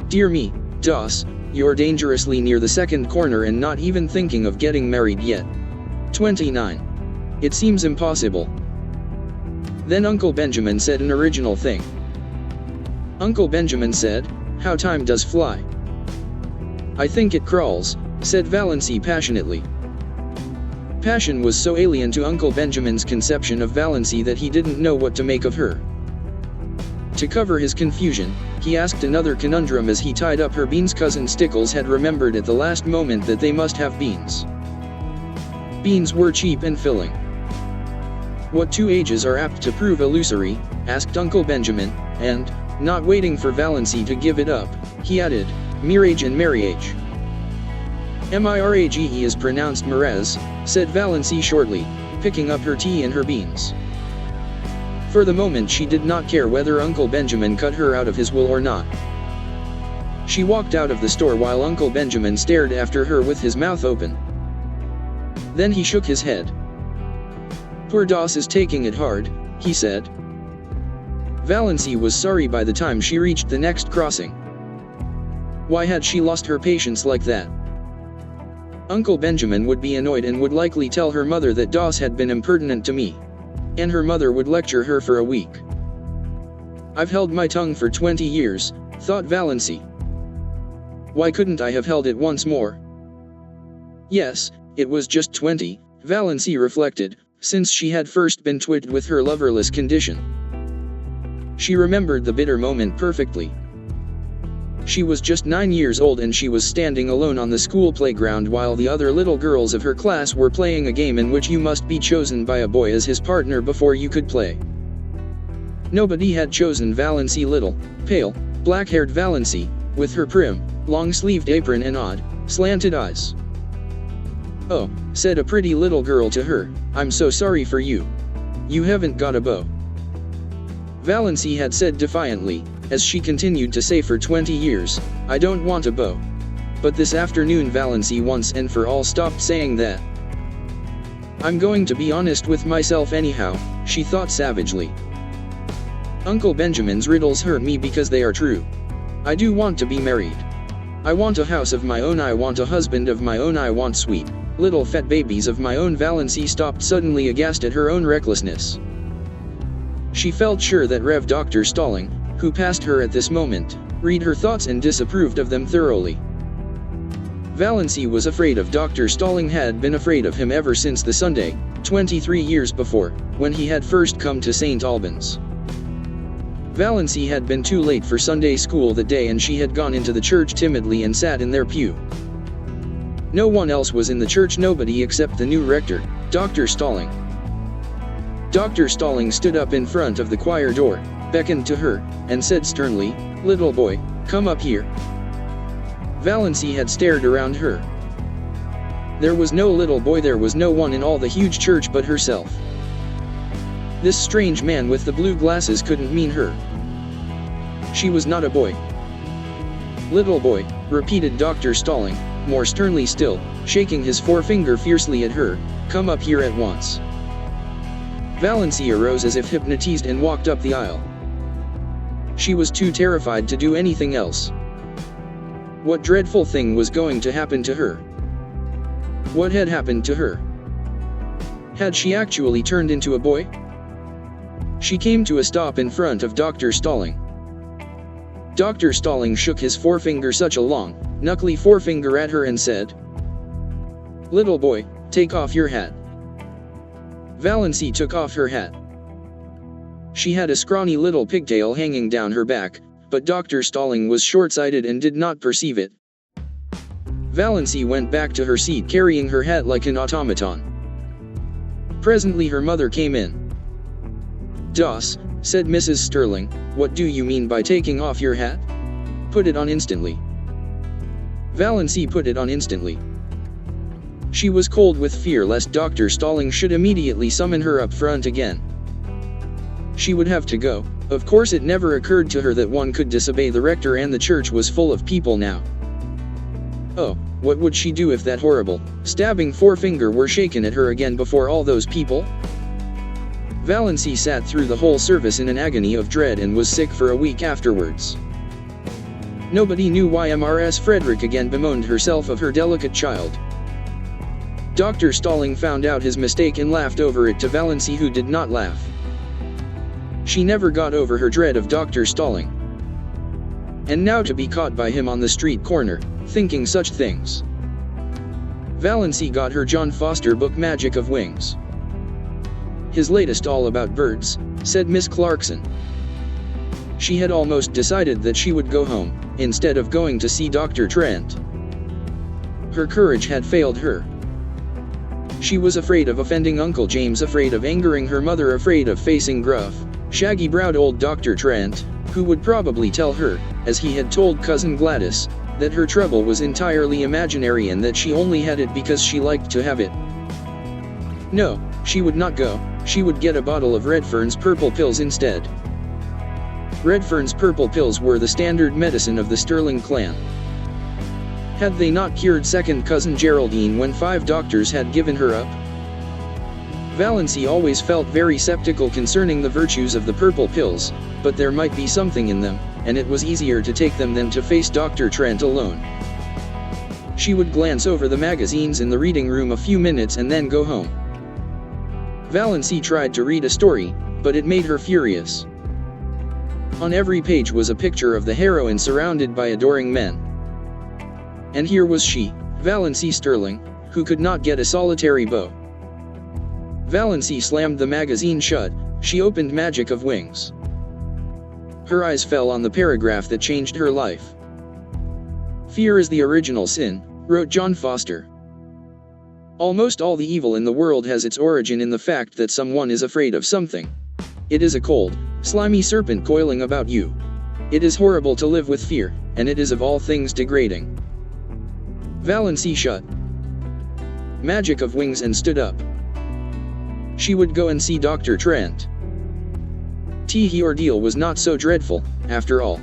A: Dear me, Doss, you're dangerously near the second corner and not even thinking of getting married yet. 29. It seems impossible. Then Uncle Benjamin said an original thing. Uncle Benjamin said, How time does fly. I think it crawls, said Valancy passionately. Passion was so alien to Uncle Benjamin's conception of Valancy that he didn't know what to make of her. To cover his confusion, he asked another conundrum as he tied up her beans. Cousin Stickles had remembered at the last moment that they must have beans. Beans were cheap and filling. What two ages are apt to prove illusory? Asked Uncle Benjamin, and, not waiting for Valancy to give it up, he added, Mirage and marriage. Mirage is pronounced Mirez, said Valancy shortly, picking up her tea and her beans. For the moment she did not care whether Uncle Benjamin cut her out of his will or not. She walked out of the store while Uncle Benjamin stared after her with his mouth open. Then he shook his head. Poor Doss is taking it hard, he said. Valancy was sorry by the time she reached the next crossing. Why had she lost her patience like that? Uncle Benjamin would be annoyed and would likely tell her mother that Doss had been impertinent to me. And her mother would lecture her for a week. I've held my tongue for 20 years, thought Valancy. Why couldn't I have held it once more? Yes, it was just 20, Valancy reflected, since she had first been twitted with her loverless condition. She remembered the bitter moment perfectly. She was just 9 years old and she was standing alone on the school playground while the other little girls of her class were playing a game in which you must be chosen by a boy as his partner before you could play. Nobody had chosen Valancy, little, pale, black-haired Valancy, with her prim, long-sleeved apron and odd, slanted eyes. "Oh," said a pretty little girl to her, "I'm so sorry for you. You haven't got a beau." Valancy had said defiantly, as she continued to say for 20 years, "I don't want a beau." But this afternoon Valancy once and for all stopped saying that. "I'm going to be honest with myself anyhow," she thought savagely. "Uncle Benjamin's riddles hurt me because they are true. I do want to be married. I want a house of my own, I want a husband of my own, I want sweet, little fat babies of my own." Valancy stopped suddenly, aghast at her own recklessness. She felt sure that Rev. Dr. Stirling, who passed her at this moment, read her thoughts and disapproved of them thoroughly. Valancy was afraid of Dr. Stirling, had been afraid of him ever since the Sunday, 23 years before, when he had first come to St. Albans. Valancy had been too late for Sunday school that day and she had gone into the church timidly and sat in their pew. No one else was in the church, nobody except the new rector, Dr. Stirling. Dr. Stirling stood up in front of the choir door, beckoned to her, and said sternly, "Little boy, come up here." Valancy had stared around her. There was no little boy, there was no one in all the huge church but herself. This strange man with the blue glasses couldn't mean her. She was not a boy. "Little boy," repeated Dr. Stirling, more sternly still, shaking his forefinger fiercely at her, "come up here at once." Valancy arose as if hypnotized and walked up the aisle. She was too terrified to do anything else. What dreadful thing was going to happen to her? What had happened to her? Had she actually turned into a boy? She came to a stop in front of Dr. Stirling. Dr. Stirling shook his forefinger, such a long, knuckly forefinger, at her and said, "Little boy, take off your hat." Valancy took off her hat. She had a scrawny little pigtail hanging down her back, but Dr. Stirling was short-sighted and did not perceive it. Valancy went back to her seat carrying her hat like an automaton. Presently her mother came in. "Doss," said Mrs. Stirling, "what do you mean by taking off your hat? Put it on instantly." Valancy put it on instantly. She was cold with fear lest Dr. Stirling should immediately summon her up front again. She would have to go. Of course it never occurred to her that one could disobey the rector, and the church was full of people now. Oh, what would she do if that horrible, stabbing forefinger were shaken at her again before all those people? Valancy sat through the whole service in an agony of dread and was sick for a week afterwards. Nobody knew why Mrs. Frederick again bemoaned herself of her delicate child. Dr. Stirling found out his mistake and laughed over it to Valancy, who did not laugh. She never got over her dread of Dr. Stirling. And now to be caught by him on the street corner, thinking such things. Valancy got her John Foster book, Magic of Wings. "His latest all about birds," said Miss Clarkson. She had almost decided that she would go home, instead of going to see Dr. Trent. Her courage had failed her. She was afraid of offending Uncle James, afraid of angering her mother, afraid of facing gruff, shaggy-browed old Dr. Trent, who would probably tell her, as he had told Cousin Gladys, that her trouble was entirely imaginary and that she only had it because she liked to have it. No, she would not go. She would get a bottle of Redfern's purple pills instead. Redfern's purple pills were the standard medicine of the Stirling clan. Had they not cured second cousin Geraldine when 5 doctors had given her up? Valancy always felt very skeptical concerning the virtues of the purple pills, but there might be something in them, and it was easier to take them than to face Dr. Trent alone. She would glance over the magazines in the reading room a few minutes and then go home. Valancy tried to read a story, but it made her furious. On every page was a picture of the heroine surrounded by adoring men. And here was she, Valancy Stirling, who could not get a solitary beau. Valancy slammed the magazine shut. She opened Magic of Wings. Her eyes fell on the paragraph that changed her life. Fear is the original sin, wrote John Foster. Almost all the evil in the world has its origin in the fact that someone is afraid of something. It is a cold, slimy serpent coiling about you. It is horrible to live with fear, and it is of all things degrading. Valancy shut magic of wings and stood up. She would go and see Dr. Trent. The ordeal was not so dreadful, after all.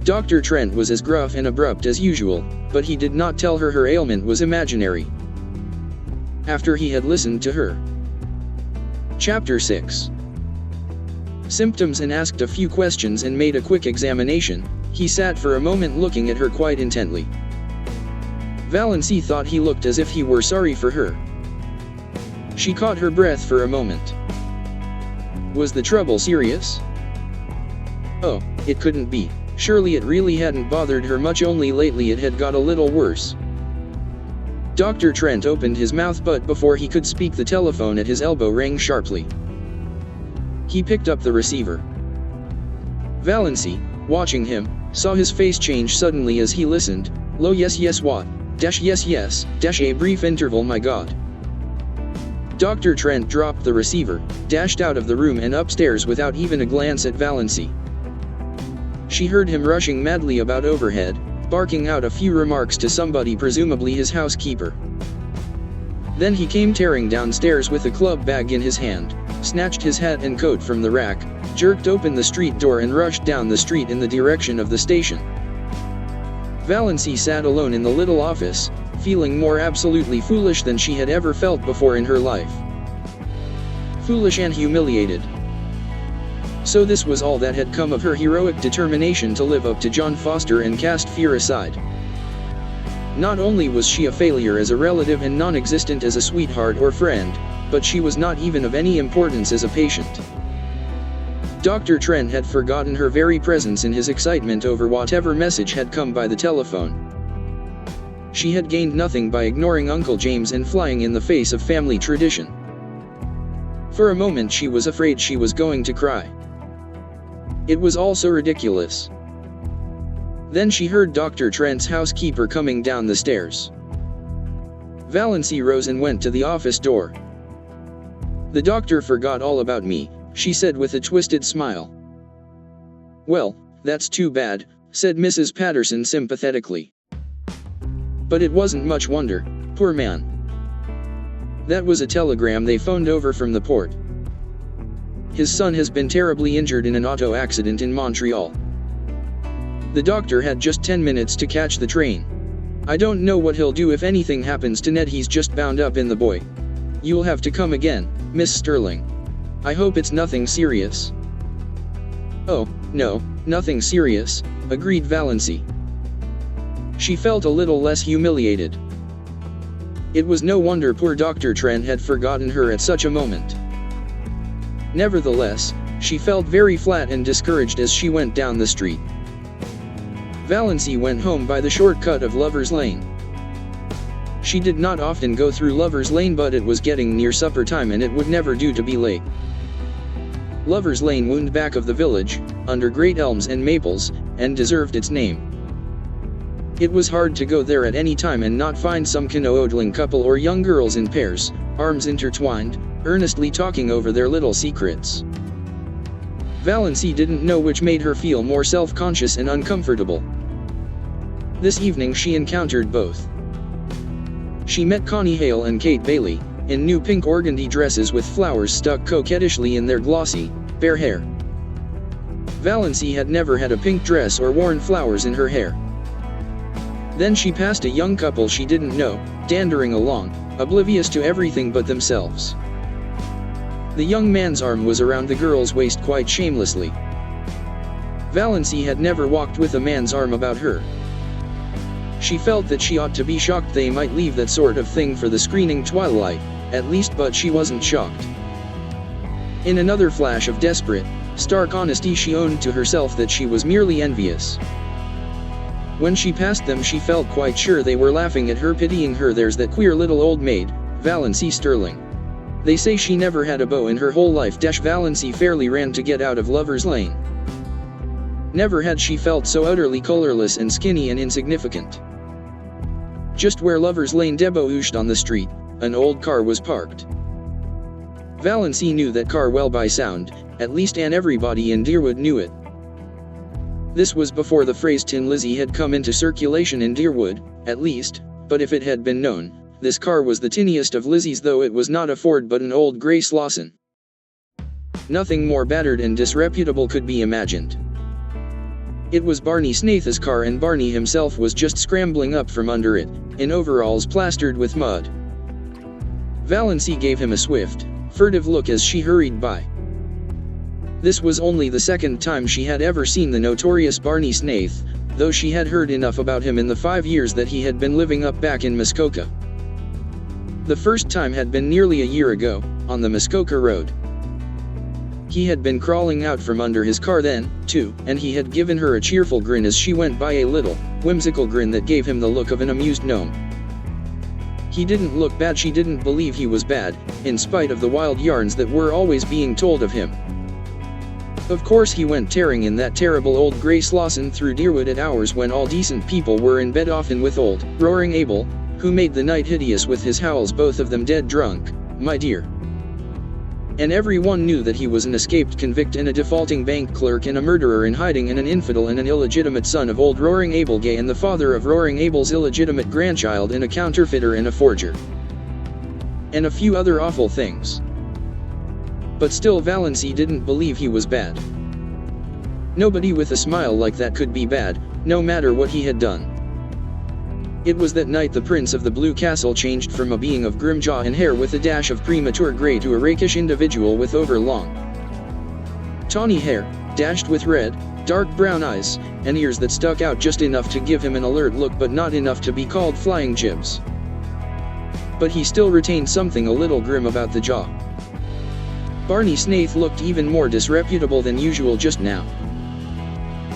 A: Dr. Trent was as gruff and abrupt as usual, but he did not tell her her ailment was imaginary. After he had listened to her. Chapter 6. Symptoms and asked a few questions and made a quick examination, he sat for a moment looking at her quite intently. Valancy thought he looked as if he were sorry for her. She caught her breath for a moment. Was the trouble serious? Oh, it couldn't be. Surely it really hadn't bothered her much, only lately it had got a little worse. Dr. Trent opened his mouth, but before he could speak the telephone at his elbow rang sharply. He picked up the receiver. Valancy, watching him, saw his face change suddenly as he listened. Low yes what? Yes, a brief interval, my God. Dr. Trent dropped the receiver, dashed out of the room and upstairs without even a glance at Valancy. She heard him rushing madly about overhead, barking out a few remarks to somebody, presumably his housekeeper. Then he came tearing downstairs with a club bag in his hand, snatched his hat and coat from the rack, jerked open the street door and rushed down the street in the direction of the station. Valancy sat alone in the little office, feeling more absolutely foolish than she had ever felt before in her life. Foolish and humiliated. So this was all that had come of her heroic determination to live up to John Foster and cast fear aside. Not only was she a failure as a relative and non-existent as a sweetheart or friend, but she was not even of any importance as a patient. Dr. Trent had forgotten her very presence in his excitement over whatever message had come by the telephone. She had gained nothing by ignoring Uncle James and flying in the face of family tradition. For a moment she was afraid she was going to cry. It was all so ridiculous. Then she heard Dr. Trent's housekeeper coming down the stairs. Valancy rose and went to the office door. The doctor forgot all about me, she said with a twisted smile. Well, that's too bad, said Mrs. Patterson sympathetically. But it wasn't much wonder, poor man. That was a telegram they phoned over from the port. His son has been terribly injured in an auto accident in Montreal. The doctor had just 10 minutes to catch the train. I don't know what he'll do if anything happens to Ned, he's just bound up in the boy. You'll have to come again, Miss Stirling. I hope it's nothing serious. Oh, no, nothing serious, agreed Valancy. She felt a little less humiliated. It was no wonder poor Dr. Trent had forgotten her at such a moment. Nevertheless, she felt very flat and discouraged as she went down the street. Valancy went home by the shortcut of Lover's Lane. She did not often go through Lover's Lane, but it was getting near supper time and it would never do to be late. Lover's Lane wound back of the village, under great elms and maples, and deserved its name. It was hard to go there at any time and not find some canoodling couple or young girls in pairs, arms intertwined, earnestly talking over their little secrets. Valancy didn't know which made her feel more self-conscious and uncomfortable. This evening she encountered both. She met Connie Hale and Kate Bailey, in new pink organdy dresses with flowers stuck coquettishly in their glossy, bare hair. Valancy had never had a pink dress or worn flowers in her hair. Then she passed a young couple she didn't know, dandering along, oblivious to everything but themselves. The young man's arm was around the girl's waist quite shamelessly. Valancy had never walked with a man's arm about her. She felt that she ought to be shocked they might leave that sort of thing for the screening twilight, at least, but she wasn't shocked. In another flash of desperate, stark honesty she owned to herself that she was merely envious. When she passed them she felt quite sure they were laughing at her, pitying her. There's that queer little old maid, Valancy Stirling. They say she never had a beau in her whole life. Valancy fairly ran to get out of Lover's Lane. Never had she felt so utterly colorless and skinny and insignificant. Just where Lover's Lane debouched on the street, an old car was parked. Valancy knew that car well by sound, at least and everybody in Deerwood knew it. This was before the phrase Tin Lizzie had come into circulation in Deerwood, at least, but if it had been known, this car was the tinniest of Lizzies, though it was not a Ford but an old grey Slauson. Nothing more battered and disreputable could be imagined. It was Barney Snaith's car, and Barney himself was just scrambling up from under it, in overalls plastered with mud. Valancy gave him a swift, furtive look as she hurried by. This was only the second time she had ever seen the notorious Barney Snaith, though she had heard enough about him in the 5 years that he had been living up back in Muskoka. The first time had been nearly a year ago, on the Muskoka Road. He had been crawling out from under his car then, too, and he had given her a cheerful grin as she went by, a little, whimsical grin that gave him the look of an amused gnome. He didn't look bad. She didn't believe he was bad, in spite of the wild yarns that were always being told of him. Of course he went tearing in that terrible old grey Slauson through Deerwood at hours when all decent people were in bed, often with old, roaring Abel, who made the night hideous with his howls, both of them dead drunk, my dear. And everyone knew that he was an escaped convict and a defaulting bank clerk and a murderer in hiding and an infidel and an illegitimate son of old Roaring Abel Gay and the father of Roaring Abel's illegitimate grandchild and a counterfeiter and a forger. And a few other awful things. But still Valancy didn't believe he was bad. Nobody with a smile like that could be bad, no matter what he had done. It was that night the Prince of the Blue Castle changed from a being of grim jaw and hair with a dash of premature grey to a rakish individual with overlong, tawny hair, dashed with red, dark brown eyes, and ears that stuck out just enough to give him an alert look but not enough to be called flying jibs. But he still retained something a little grim about the jaw. Barney Snaith looked even more disreputable than usual just now.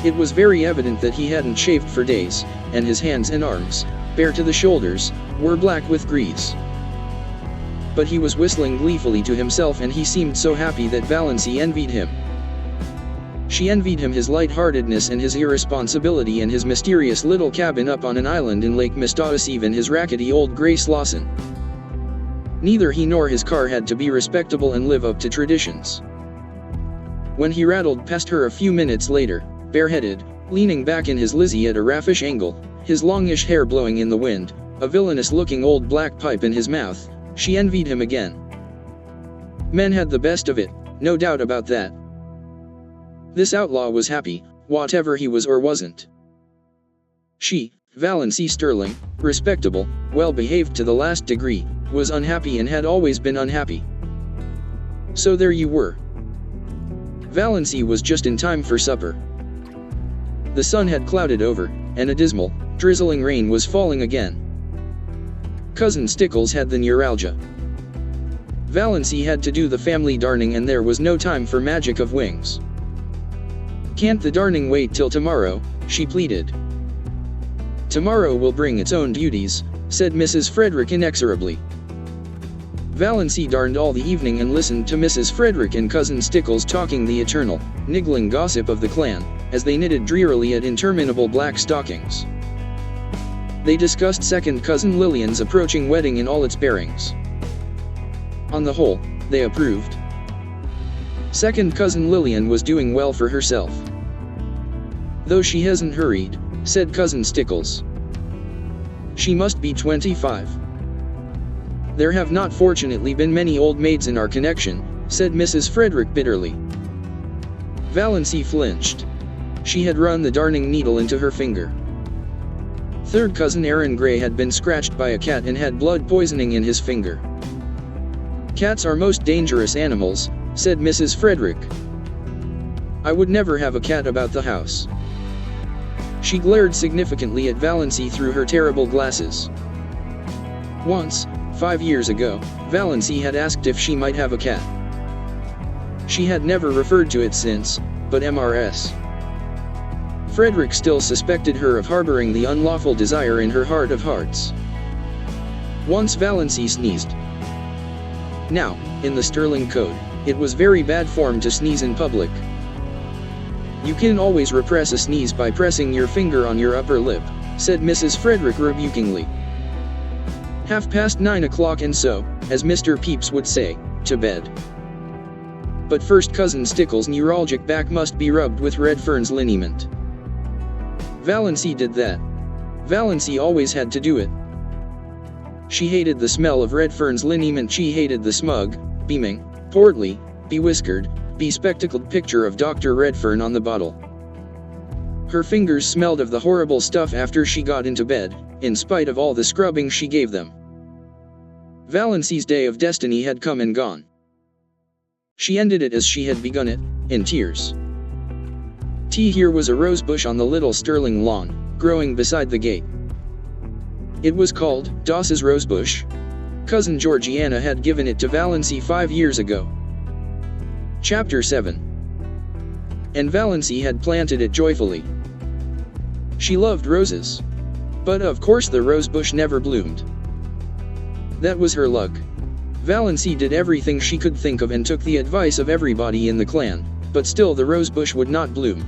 A: It was very evident that he hadn't shaved for days, and his hands and arms, bare to the shoulders, were black with grease. But he was whistling gleefully to himself, and he seemed so happy that Valancy envied him. She envied him his light-heartedness and his irresponsibility and his mysterious little cabin up on an island in Lake Mistausive and his rackety old grey Slauson. Neither he nor his car had to be respectable and live up to traditions. When he rattled past her a few minutes later, bareheaded, leaning back in his Lizzie at a raffish angle, his longish hair blowing in the wind, a villainous-looking old black pipe in his mouth, she envied him again. Men had the best of it, no doubt about that. This outlaw was happy, whatever he was or wasn't. She, Valancy Stirling, respectable, well-behaved to the last degree, was unhappy and had always been unhappy. So there you were. Valancy was just in time for supper. The sun had clouded over, and a dismal, drizzling rain was falling again. Cousin Stickles had the neuralgia. Valancy had to do the family darning, and there was no time for magic of wings. "Can't the darning wait till tomorrow?" she pleaded. "Tomorrow will bring its own duties," said Mrs. Frederick inexorably. Valancy darned all the evening and listened to Mrs. Frederick and Cousin Stickles talking the eternal, niggling gossip of the clan, as they knitted drearily at interminable black stockings. They discussed second cousin Lillian's approaching wedding in all its bearings. On the whole, they approved. Second cousin Lillian was doing well for herself. "Though she hasn't hurried," said Cousin Stickles. "She must be 25. "There have not fortunately been many old maids in our connection," said Mrs. Frederick bitterly. Valancy flinched. She had run the darning needle into her finger. Third cousin Aaron Gray had been scratched by a cat and had blood poisoning in his finger. "Cats are most dangerous animals," said Mrs. Frederick. "I would never have a cat about the house." She glared significantly at Valancy through her terrible glasses. Once, 5 years ago, Valancy had asked if she might have a cat. She had never referred to it since, but Mrs. Frederick still suspected her of harboring the unlawful desire in her heart of hearts. Once Valancy sneezed. Now, in the Stirling Code, it was very bad form to sneeze in public. "You can always repress a sneeze by pressing your finger on your upper lip," said Mrs. Frederick rebukingly. 9:30 and so, as Mr. Pepys would say, to bed. But first Cousin Stickles' neuralgic back must be rubbed with Redfern's liniment. Valancy did that. Valancy always had to do it. She hated the smell of Redfern's liniment. She hated the smug, beaming, portly, bewhiskered, bespectacled picture of Dr. Redfern on the bottle. Her fingers smelled of the horrible stuff after she got into bed, in spite of all the scrubbing she gave them. Valancy's day of destiny had come and gone. She ended it as she had begun it, in tears. Here was a rose bush on the little Stirling lawn, growing beside the gate. It was called Doss's rosebush. Cousin Georgiana had given it to Valancy 5 years ago. Chapter 7. And Valancy had planted it joyfully. She loved roses. But of course the rosebush never bloomed. That was her luck. Valancy did everything she could think of and took the advice of everybody in the clan, but still the rosebush would not bloom.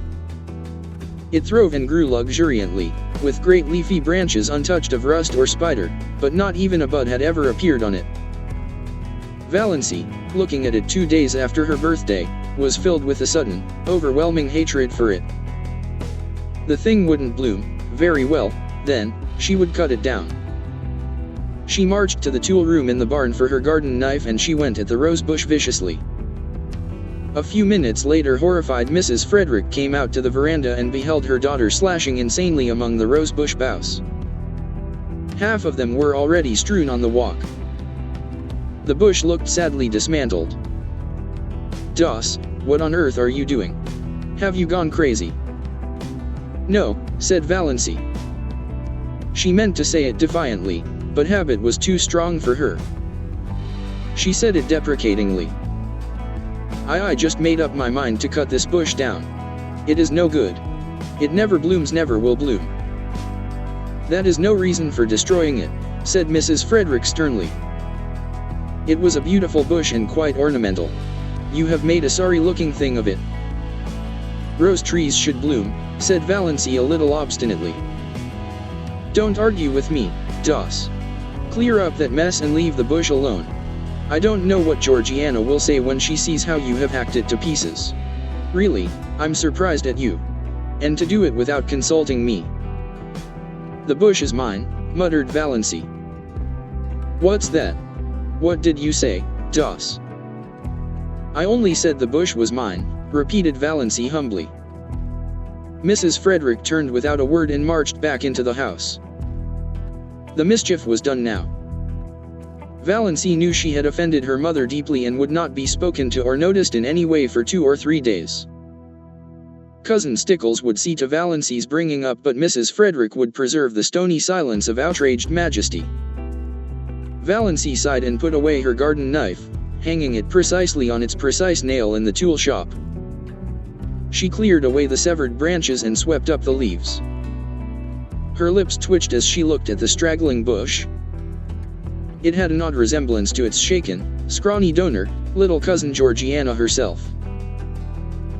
A: It throve and grew luxuriantly, with great leafy branches untouched of rust or spider, but not even a bud had ever appeared on it. Valancy, looking at it 2 days after her birthday, was filled with a sudden, overwhelming hatred for it. The thing wouldn't bloom. Very well, then, she would cut it down. She marched to the tool room in the barn for her garden knife and she went at the rosebush viciously. A few minutes later horrified Mrs. Frederick came out to the veranda and beheld her daughter slashing insanely among the rosebush boughs. Half of them were already strewn on the walk. The bush looked sadly dismantled. "Doss, what on earth are you doing? Have you gone crazy?" "No," said Valancy. She meant to say it defiantly, but habit was too strong for her. She said it deprecatingly. I just made up my mind to cut this bush down. It is no good. It never blooms, never will bloom." "That is no reason for destroying it," said Mrs. Frederick sternly. "It was a beautiful bush and quite ornamental. You have made a sorry-looking thing of it." "Rose trees should bloom," said Valancy a little obstinately. "Don't argue with me, Doss. Clear up that mess and leave the bush alone. I don't know what Georgiana will say when she sees how you have hacked it to pieces. Really, I'm surprised at you. And to do it without consulting me." "The bush is mine," muttered Valancy. "What's that? What did you say, Doss?" "I only said the bush was mine," repeated Valancy humbly. Mrs. Frederick turned without a word and marched back into the house. The mischief was done now. Valancy knew she had offended her mother deeply and would not be spoken to or noticed in any way for 2 or 3 days. Cousin Stickles would see to Valancy's bringing up, but Mrs. Frederick would preserve the stony silence of outraged majesty. Valancy sighed and put away her garden knife, hanging it precisely on its precise nail in the tool shop. She cleared away the severed branches and swept up the leaves. Her lips twitched as she looked at the straggling bush. It had an odd resemblance to its shaken, scrawny donor, little cousin Georgiana herself.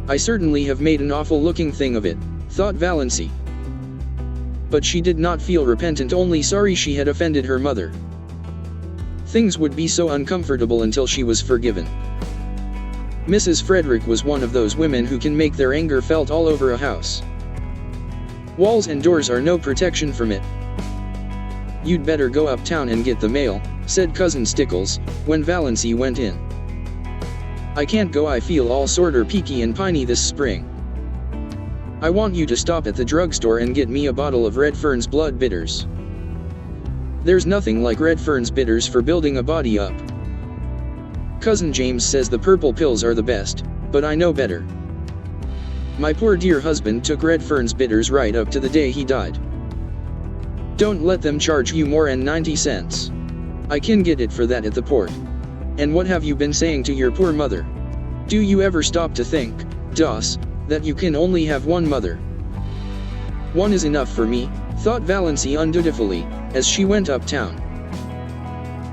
A: "I certainly have made an awful-looking thing of it," thought Valancy. But she did not feel repentant, only sorry she had offended her mother. Things would be so uncomfortable until she was forgiven. Mrs. Frederick was one of those women who can make their anger felt all over a house. Walls and doors are no protection from it. "You'd better go uptown and get the mail," said Cousin Stickles, when Valancy went in. "I can't go, I feel all sorter peaky and piney this spring. I want you to stop at the drugstore and get me a bottle of Redfern's blood bitters. There's nothing like Redfern's bitters for building a body up. Cousin James says the purple pills are the best, but I know better. My poor dear husband took Redfern's bitters right up to the day he died. Don't let them charge you more than 90 cents. I can get it for that at the port. And what have you been saying to your poor mother? Do you ever stop to think, Doss, that you can only have one mother?" "One is enough for me," thought Valancy undutifully, as she went uptown.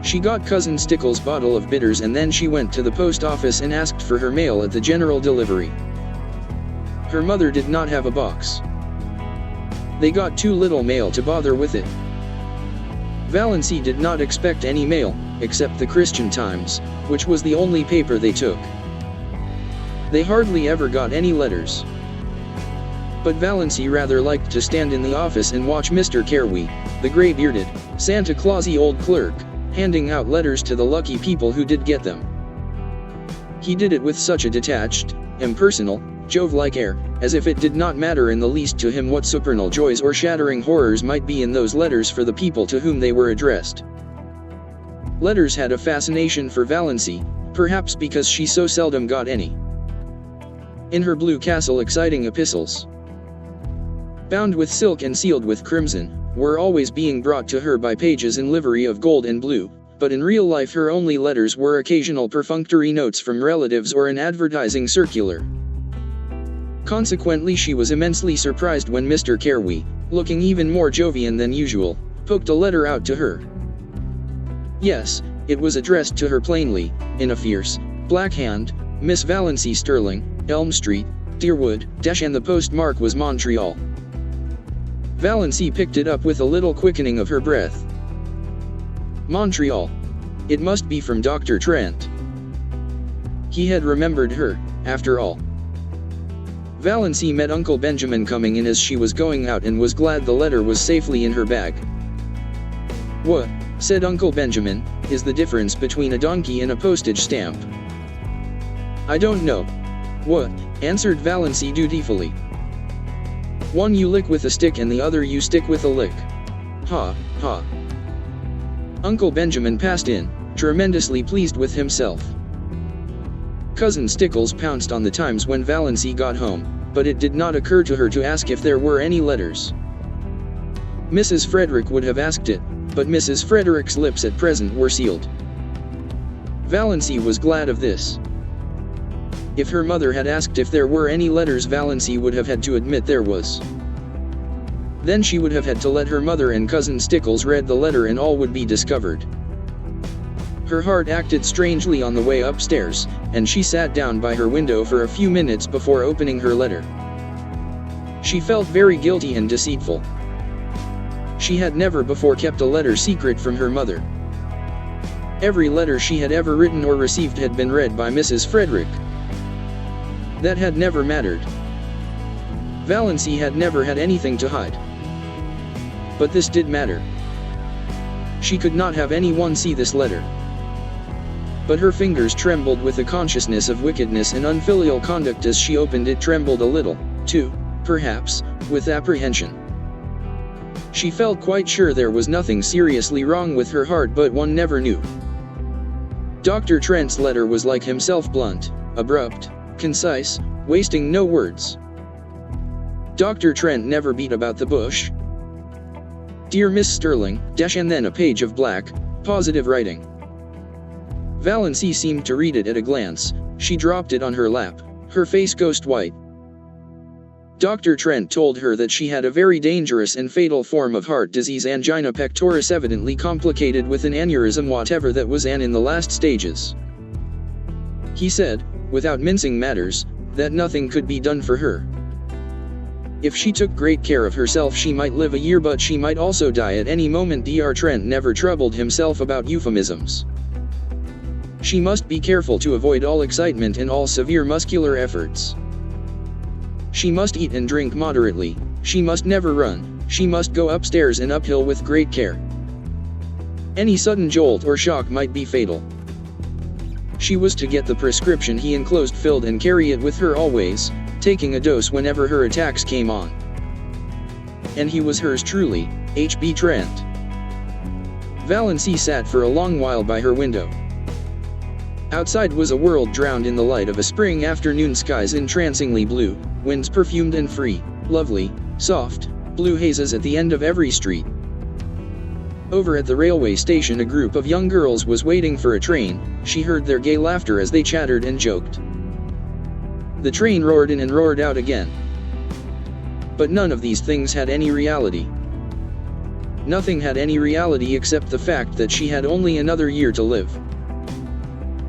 A: She got Cousin Stickles' bottle of bitters and then she went to the post office and asked for her mail at the general delivery. Her mother did not have a box. They got too little mail to bother with it. Valancy did not expect any mail, except the Christian Times, which was the only paper they took. They hardly ever got any letters. But Valancy rather liked to stand in the office and watch Mr. Carey, the gray-bearded, Santa Clausy old clerk, handing out letters to the lucky people who did get them. He did it with such a detached, impersonal, Jove-like air, as if it did not matter in the least to him what supernal joys or shattering horrors might be in those letters for the people to whom they were addressed. Letters had a fascination for Valancy, perhaps because she so seldom got any. In her blue castle exciting epistles, bound with silk and sealed with crimson, were always being brought to her by pages in livery of gold and blue, but in real life her only letters were occasional perfunctory notes from relatives or an advertising circular. Consequently she was immensely surprised when Mr. Carey, looking even more Jovian than usual, poked a letter out to her. Yes, it was addressed to her plainly, in a fierce, black hand, Miss Valancy Stirling, Elm Street, Deerwood, and the postmark was Montreal. Valancy picked it up with a little quickening of her breath. Montreal. It must be from Dr. Trent. He had remembered her, after all. Valancy met Uncle Benjamin coming in as she was going out and was glad the letter was safely in her bag. "What," said Uncle Benjamin, "is the difference between a donkey and a postage stamp?" "I don't know." "What?" answered Valancy dutifully. "One you lick with a stick and the other you stick with a lick." "Ha, ha." Uncle Benjamin passed in, tremendously pleased with himself. Cousin Stickles pounced on the Times when Valancy got home, but it did not occur to her to ask if there were any letters. Mrs. Frederick would have asked it, but Mrs. Frederick's lips at present were sealed. Valancy was glad of this. If her mother had asked if there were any letters, Valancy would have had to admit there was. Then she would have had to let her mother and Cousin Stickles read the letter and all would be discovered. Her heart acted strangely on the way upstairs, and she sat down by her window for a few minutes before opening her letter. She felt very guilty and deceitful. She had never before kept a letter secret from her mother. Every letter she had ever written or received had been read by Mrs. Frederick. That had never mattered. Valancy had never had anything to hide. But this did matter. She could not have anyone see this letter. But her fingers trembled with the consciousness of wickedness and unfilial conduct as she opened it, trembled a little, too, perhaps, with apprehension. She felt quite sure there was nothing seriously wrong with her heart, but one never knew. Dr. Trent's letter was like himself, blunt, abrupt, concise, wasting no words. Dr. Trent never beat about the bush. "Dear Miss Stirling, and then a page of black, positive writing. Valancy seemed to read it at a glance. She dropped it on her lap, her face ghost white. Dr. Trent told her that she had a very dangerous and fatal form of heart disease, angina pectoris, evidently complicated with an aneurysm, whatever that was, and in the last stages. He said, without mincing matters, that nothing could be done for her. If she took great care of herself she might live a year, but she might also die at any moment. Dr. Trent never troubled himself about euphemisms. She must be careful to avoid all excitement and all severe muscular efforts. She must eat and drink moderately, she must never run, she must go upstairs and uphill with great care. Any sudden jolt or shock might be fatal. She was to get the prescription he enclosed filled and carry it with her always, taking a dose whenever her attacks came on. And he was hers truly, H.B. Trent. Valancy sat for a long while by her window. Outside was a world drowned in the light of a spring afternoon, skies entrancingly blue, winds perfumed and free, lovely, soft, blue hazes at the end of every street. Over at the railway station a group of young girls was waiting for a train. She heard their gay laughter as they chattered and joked. The train roared in and roared out again. But none of these things had any reality. Nothing had any reality except the fact that she had only another year to live.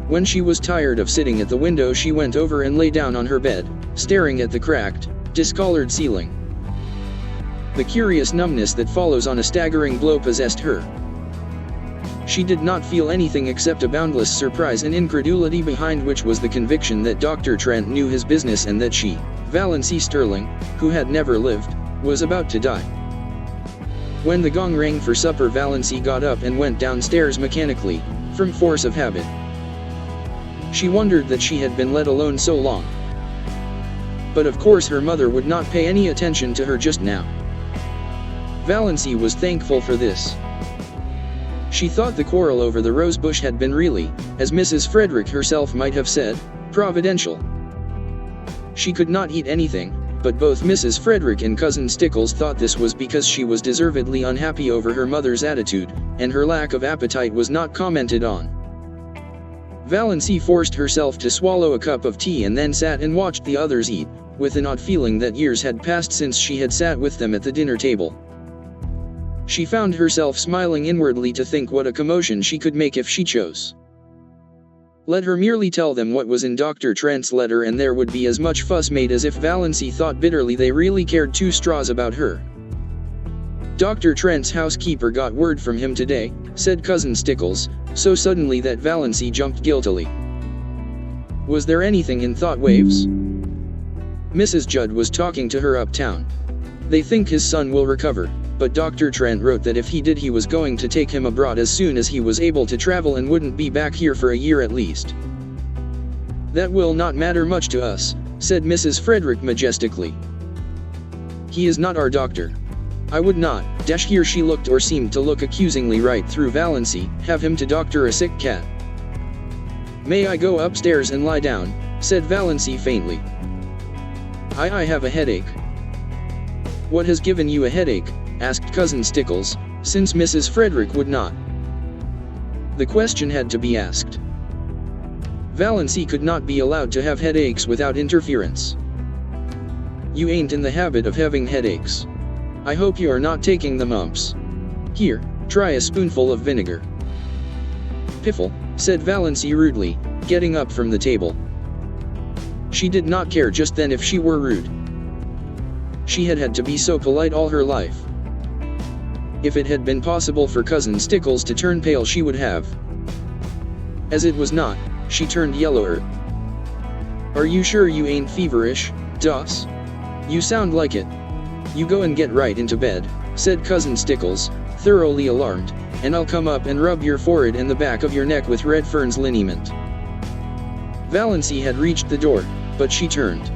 A: When she was tired of sitting at the window she went over and lay down on her bed, staring at the cracked, discolored ceiling. The curious numbness that follows on a staggering blow possessed her. She did not feel anything except a boundless surprise and incredulity behind which was the conviction that Dr. Trent knew his business and that she, Valancy Stirling, who had never lived, was about to die. When the gong rang for supper, Valancy got up and went downstairs mechanically, from force of habit. She wondered that she had been let alone so long. But of course her mother would not pay any attention to her just now. Valancy was thankful for this. She thought the quarrel over the rose bush had been really, as Mrs. Frederick herself might have said, providential. She could not eat anything, but both Mrs. Frederick and Cousin Stickles thought this was because she was deservedly unhappy over her mother's attitude, and her lack of appetite was not commented on. Valancy forced herself to swallow a cup of tea and then sat and watched the others eat, with an odd feeling that years had passed since she had sat with them at the dinner table. She found herself smiling inwardly to think what a commotion she could make if she chose. Let her merely tell them what was in Dr. Trent's letter and there would be as much fuss made as if Valancy thought bitterly they really cared two straws about her. Dr. Trent's housekeeper got word from him today, said Cousin Stickles, so suddenly that Valancy jumped guiltily. Was there anything in thought waves? Mrs. Judd was talking to her uptown. They think his son will recover, but Dr. Trent wrote that if he did he was going to take him abroad as soon as he was able to travel and wouldn't be back here for a year at least. That will not matter much to us, said Mrs. Frederick majestically. He is not our doctor. I would not, here she looked or seemed to look accusingly right through Valancy, have him to doctor a sick cat. May I go upstairs and lie down, said Valancy faintly. I have a headache. What has given you a headache? Asked Cousin Stickles, since Mrs. Frederick would not. The question had to be asked. Valancy could not be allowed to have headaches without interference. You ain't in the habit of having headaches. I hope you are not taking the mumps. Here, try a spoonful of vinegar. Piffle, said Valancy rudely, getting up from the table. She did not care just then if she were rude. She had had to be so polite all her life. If it had been possible for Cousin Stickles to turn pale she would have. As it was not, she turned yellower. Are you sure you ain't feverish, Doss? You sound like it. You go and get right into bed, said Cousin Stickles, thoroughly alarmed, and I'll come up and rub your forehead and the back of your neck with Redfern's liniment. Valancy had reached the door, but she turned.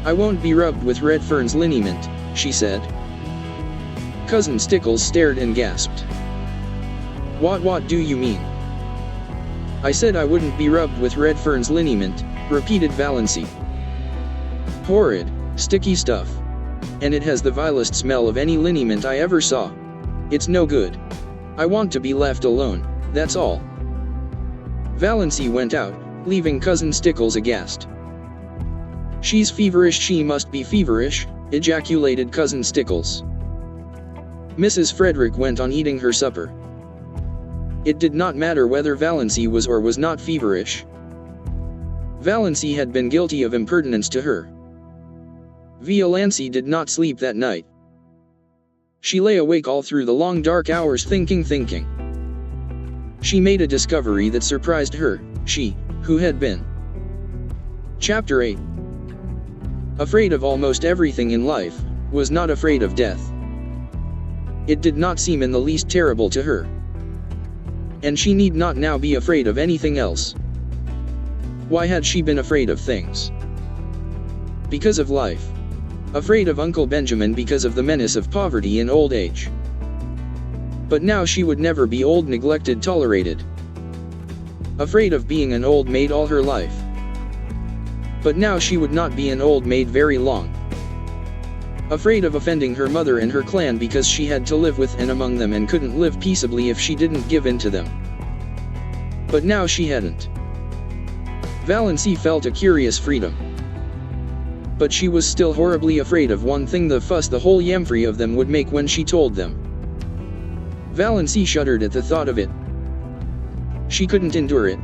A: I won't be rubbed with Redfern's liniment, she said. Cousin Stickles stared and gasped. What do you mean? I said I wouldn't be rubbed with Redfern's liniment, repeated Valancy. Horrid, sticky stuff. And it has the vilest smell of any liniment I ever saw. It's no good. I want to be left alone, that's all. Valancy went out, leaving Cousin Stickles aghast. She's feverish, she must be feverish, ejaculated Cousin Stickles. Mrs. Frederick went on eating her supper. It did not matter whether Valancy was or was not feverish. Valancy had been guilty of impertinence to her. Valancy did not sleep that night. She lay awake all through the long dark hours thinking. She made a discovery that surprised her, she, who had been. Chapter 8. Afraid of almost everything in life, was not afraid of death. It did not seem in the least terrible to her. And she need not now be afraid of anything else. Why had she been afraid of things? Because of life. Afraid of Uncle Benjamin because of the menace of poverty in old age. But now she would never be old, neglected, tolerated. Afraid of being an old maid all her life. But now she would not be an old maid very long. Afraid of offending her mother and her clan because she had to live with and among them and couldn't live peaceably if she didn't give in to them. But now she hadn't. Valancy felt a curious freedom. But she was still horribly afraid of one thing, the fuss the whole yamfree of them would make when she told them. Valancy shuddered at the thought of it. She couldn't endure it.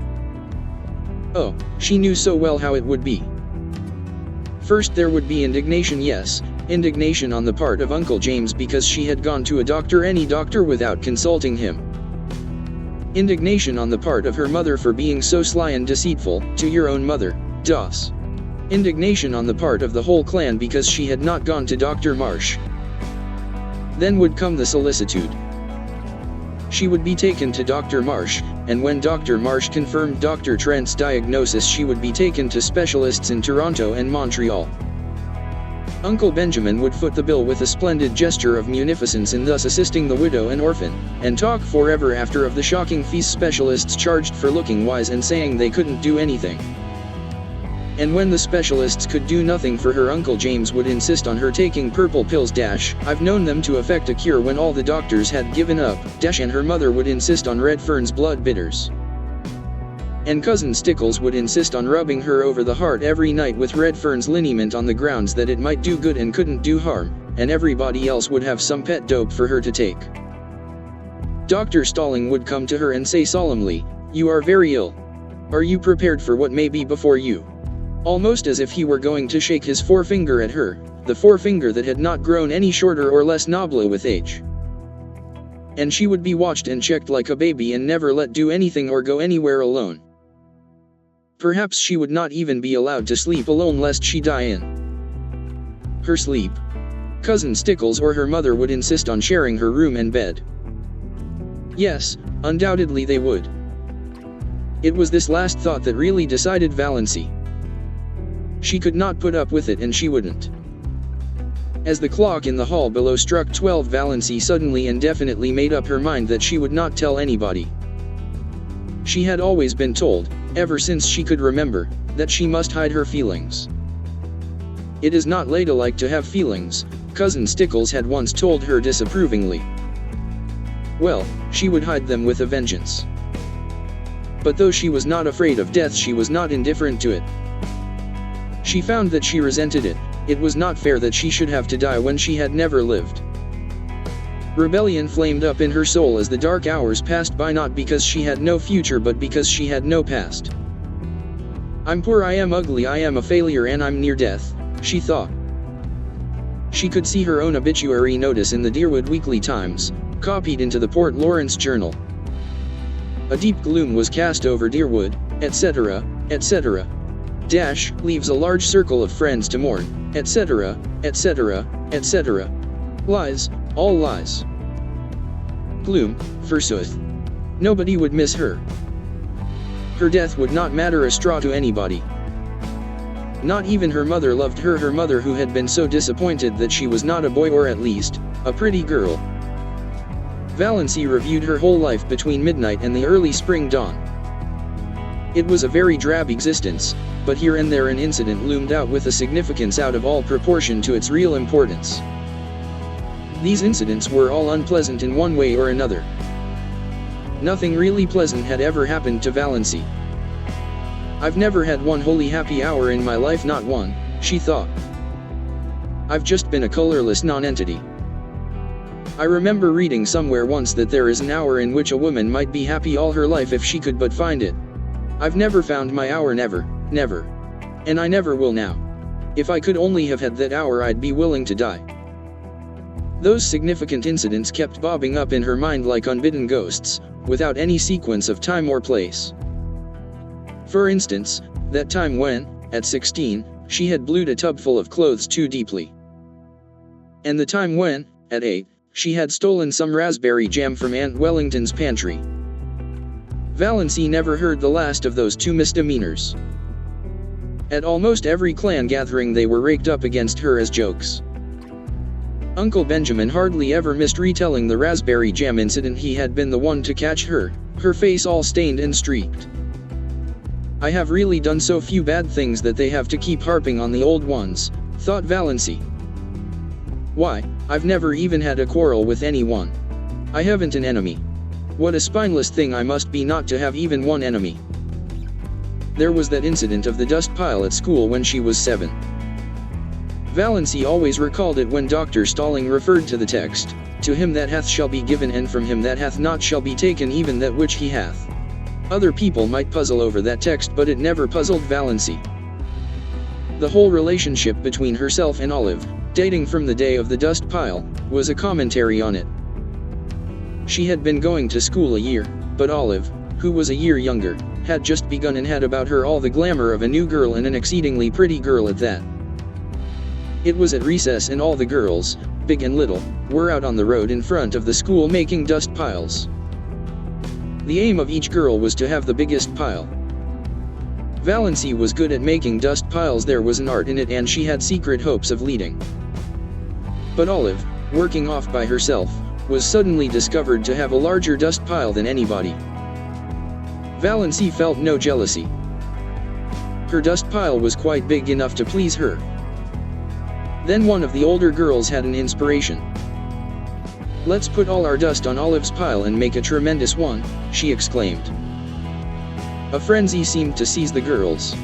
A: Oh, she knew so well how it would be. First there would be indignation, yes, indignation on the part of Uncle James because she had gone to a doctor, any doctor, without consulting him. Indignation on the part of her mother for being so sly and deceitful, to your own mother, Doss. Indignation on the part of the whole clan because she had not gone to Dr. Marsh. Then would come the solicitude. She would be taken to Dr. Marsh, and when Dr. Marsh confirmed Dr. Trent's diagnosis, she would be taken to specialists in Toronto and Montreal. Uncle Benjamin would foot the bill with a splendid gesture of munificence in thus assisting the widow and orphan, and talk forever after of the shocking fees specialists charged for looking wise and saying they couldn't do anything. And when the specialists could do nothing for her, Uncle James would insist on her taking purple pills - I've known them to effect a cure when all the doctors had given up - and her mother would insist on Redfern's blood bitters. And Cousin Stickles would insist on rubbing her over the heart every night with Redfern's liniment on the grounds that it might do good and couldn't do harm, and everybody else would have some pet dope for her to take. Dr. Stirling would come to her and say solemnly, "You are very ill. Are you prepared for what may be before you?" Almost as if he were going to shake his forefinger at her, the forefinger that had not grown any shorter or less noble with age. And she would be watched and checked like a baby and never let do anything or go anywhere alone. Perhaps she would not even be allowed to sleep alone lest she die in her sleep. Cousin Stickles or her mother would insist on sharing her room and bed. Yes, undoubtedly they would. It was this last thought that really decided Valancy. She could not put up with it, and she wouldn't. As the clock in the hall below struck 12, Valancy suddenly and definitely made up her mind that she would not tell anybody. She had always been told, ever since she could remember, that she must hide her feelings. It is not ladylike to have feelings, Cousin Stickles had once told her disapprovingly. Well, she would hide them with a vengeance. But though she was not afraid of death, she was not indifferent to it. She found that she resented it. It was not fair that she should have to die when she had never lived. Rebellion flamed up in her soul as the dark hours passed by, not because she had no future but because she had no past. "I'm poor, I am ugly, I am a failure, and I'm near death," she thought. She could see her own obituary notice in the Deerwood Weekly Times, copied into the Port Lawrence Journal. A deep gloom was cast over Deerwood, etc., etc. Leaves a large circle of friends to mourn, etc., etc., etc. Lies, all lies. Gloom, forsooth. Nobody would miss her. Her death would not matter a straw to anybody. Not even her mother loved her, her mother who had been so disappointed that she was not a boy, or at least, a pretty girl. Valancy reviewed her whole life between midnight and the early spring dawn. It was a very drab existence, but here and there an incident loomed out with a significance out of all proportion to its real importance. These incidents were all unpleasant in one way or another. Nothing really pleasant had ever happened to Valancy. "I've never had one wholly happy hour in my life, not one," she thought. "I've just been a colorless nonentity. I remember reading somewhere once that there is an hour in which a woman might be happy all her life if she could but find it. I've never found my hour, never, never. And I never will now. If I could only have had that hour, I'd be willing to die." Those significant incidents kept bobbing up in her mind like unbidden ghosts, without any sequence of time or place. For instance, that time when, at 16, she had blued a tub full of clothes too deeply. And the time when, at 8, she had stolen some raspberry jam from Aunt Wellington's pantry. Valancy never heard the last of those two misdemeanors. At almost every clan gathering they were raked up against her as jokes. Uncle Benjamin hardly ever missed retelling the raspberry jam incident. He had been the one to catch her, her face all stained and streaked. "I have really done so few bad things that they have to keep harping on the old ones," thought Valancy. "Why, I've never even had a quarrel with anyone. I haven't an enemy. What a spineless thing I must be not to have even one enemy." There was that incident of the dust pile at school when she was 7. Valancy always recalled it when Dr. Stirling referred to the text, "To him that hath shall be given, and from him that hath not shall be taken even that which he hath." Other people might puzzle over that text, but it never puzzled Valancy. The whole relationship between herself and Olive, dating from the day of the dust pile, was a commentary on it. She had been going to school a year, but Olive, who was a year younger, had just begun and had about her all the glamour of a new girl, and an exceedingly pretty girl at that. It was at recess and all the girls, big and little, were out on the road in front of the school making dust piles. The aim of each girl was to have the biggest pile. Valancy was good at making dust piles, there was an art in it, and she had secret hopes of leading. But Olive, working off by herself, was suddenly discovered to have a larger dust pile than anybody. Valancy felt no jealousy. Her dust pile was quite big enough to please her. Then one of the older girls had an inspiration. "Let's put all our dust on Olive's pile and make a tremendous one," she exclaimed. A frenzy seemed to seize the girls.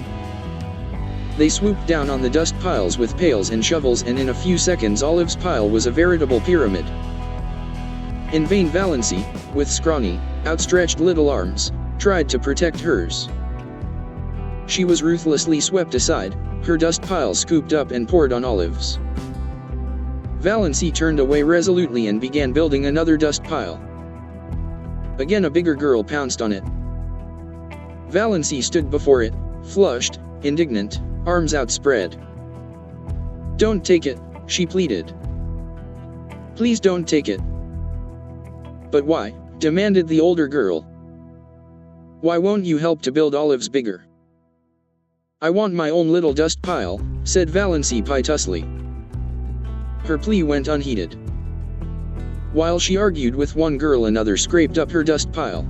A: They swooped down on the dust piles with pails and shovels, and in a few seconds Olive's pile was a veritable pyramid. In vain Valancy, with scrawny, outstretched little arms, tried to protect hers. She was ruthlessly swept aside, her dust pile scooped up and poured on Olive's. Valancy turned away resolutely and began building another dust pile. Again a bigger girl pounced on it. Valancy stood before it, flushed, indignant, arms outspread. "Don't take it," she pleaded. "Please don't take it." "But why?" demanded the older girl. "Why won't you help to build Olive's bigger?" "I want my own little dust pile," said Valancy piteously. Her plea went unheeded. While she argued with one girl, another scraped up her dust pile.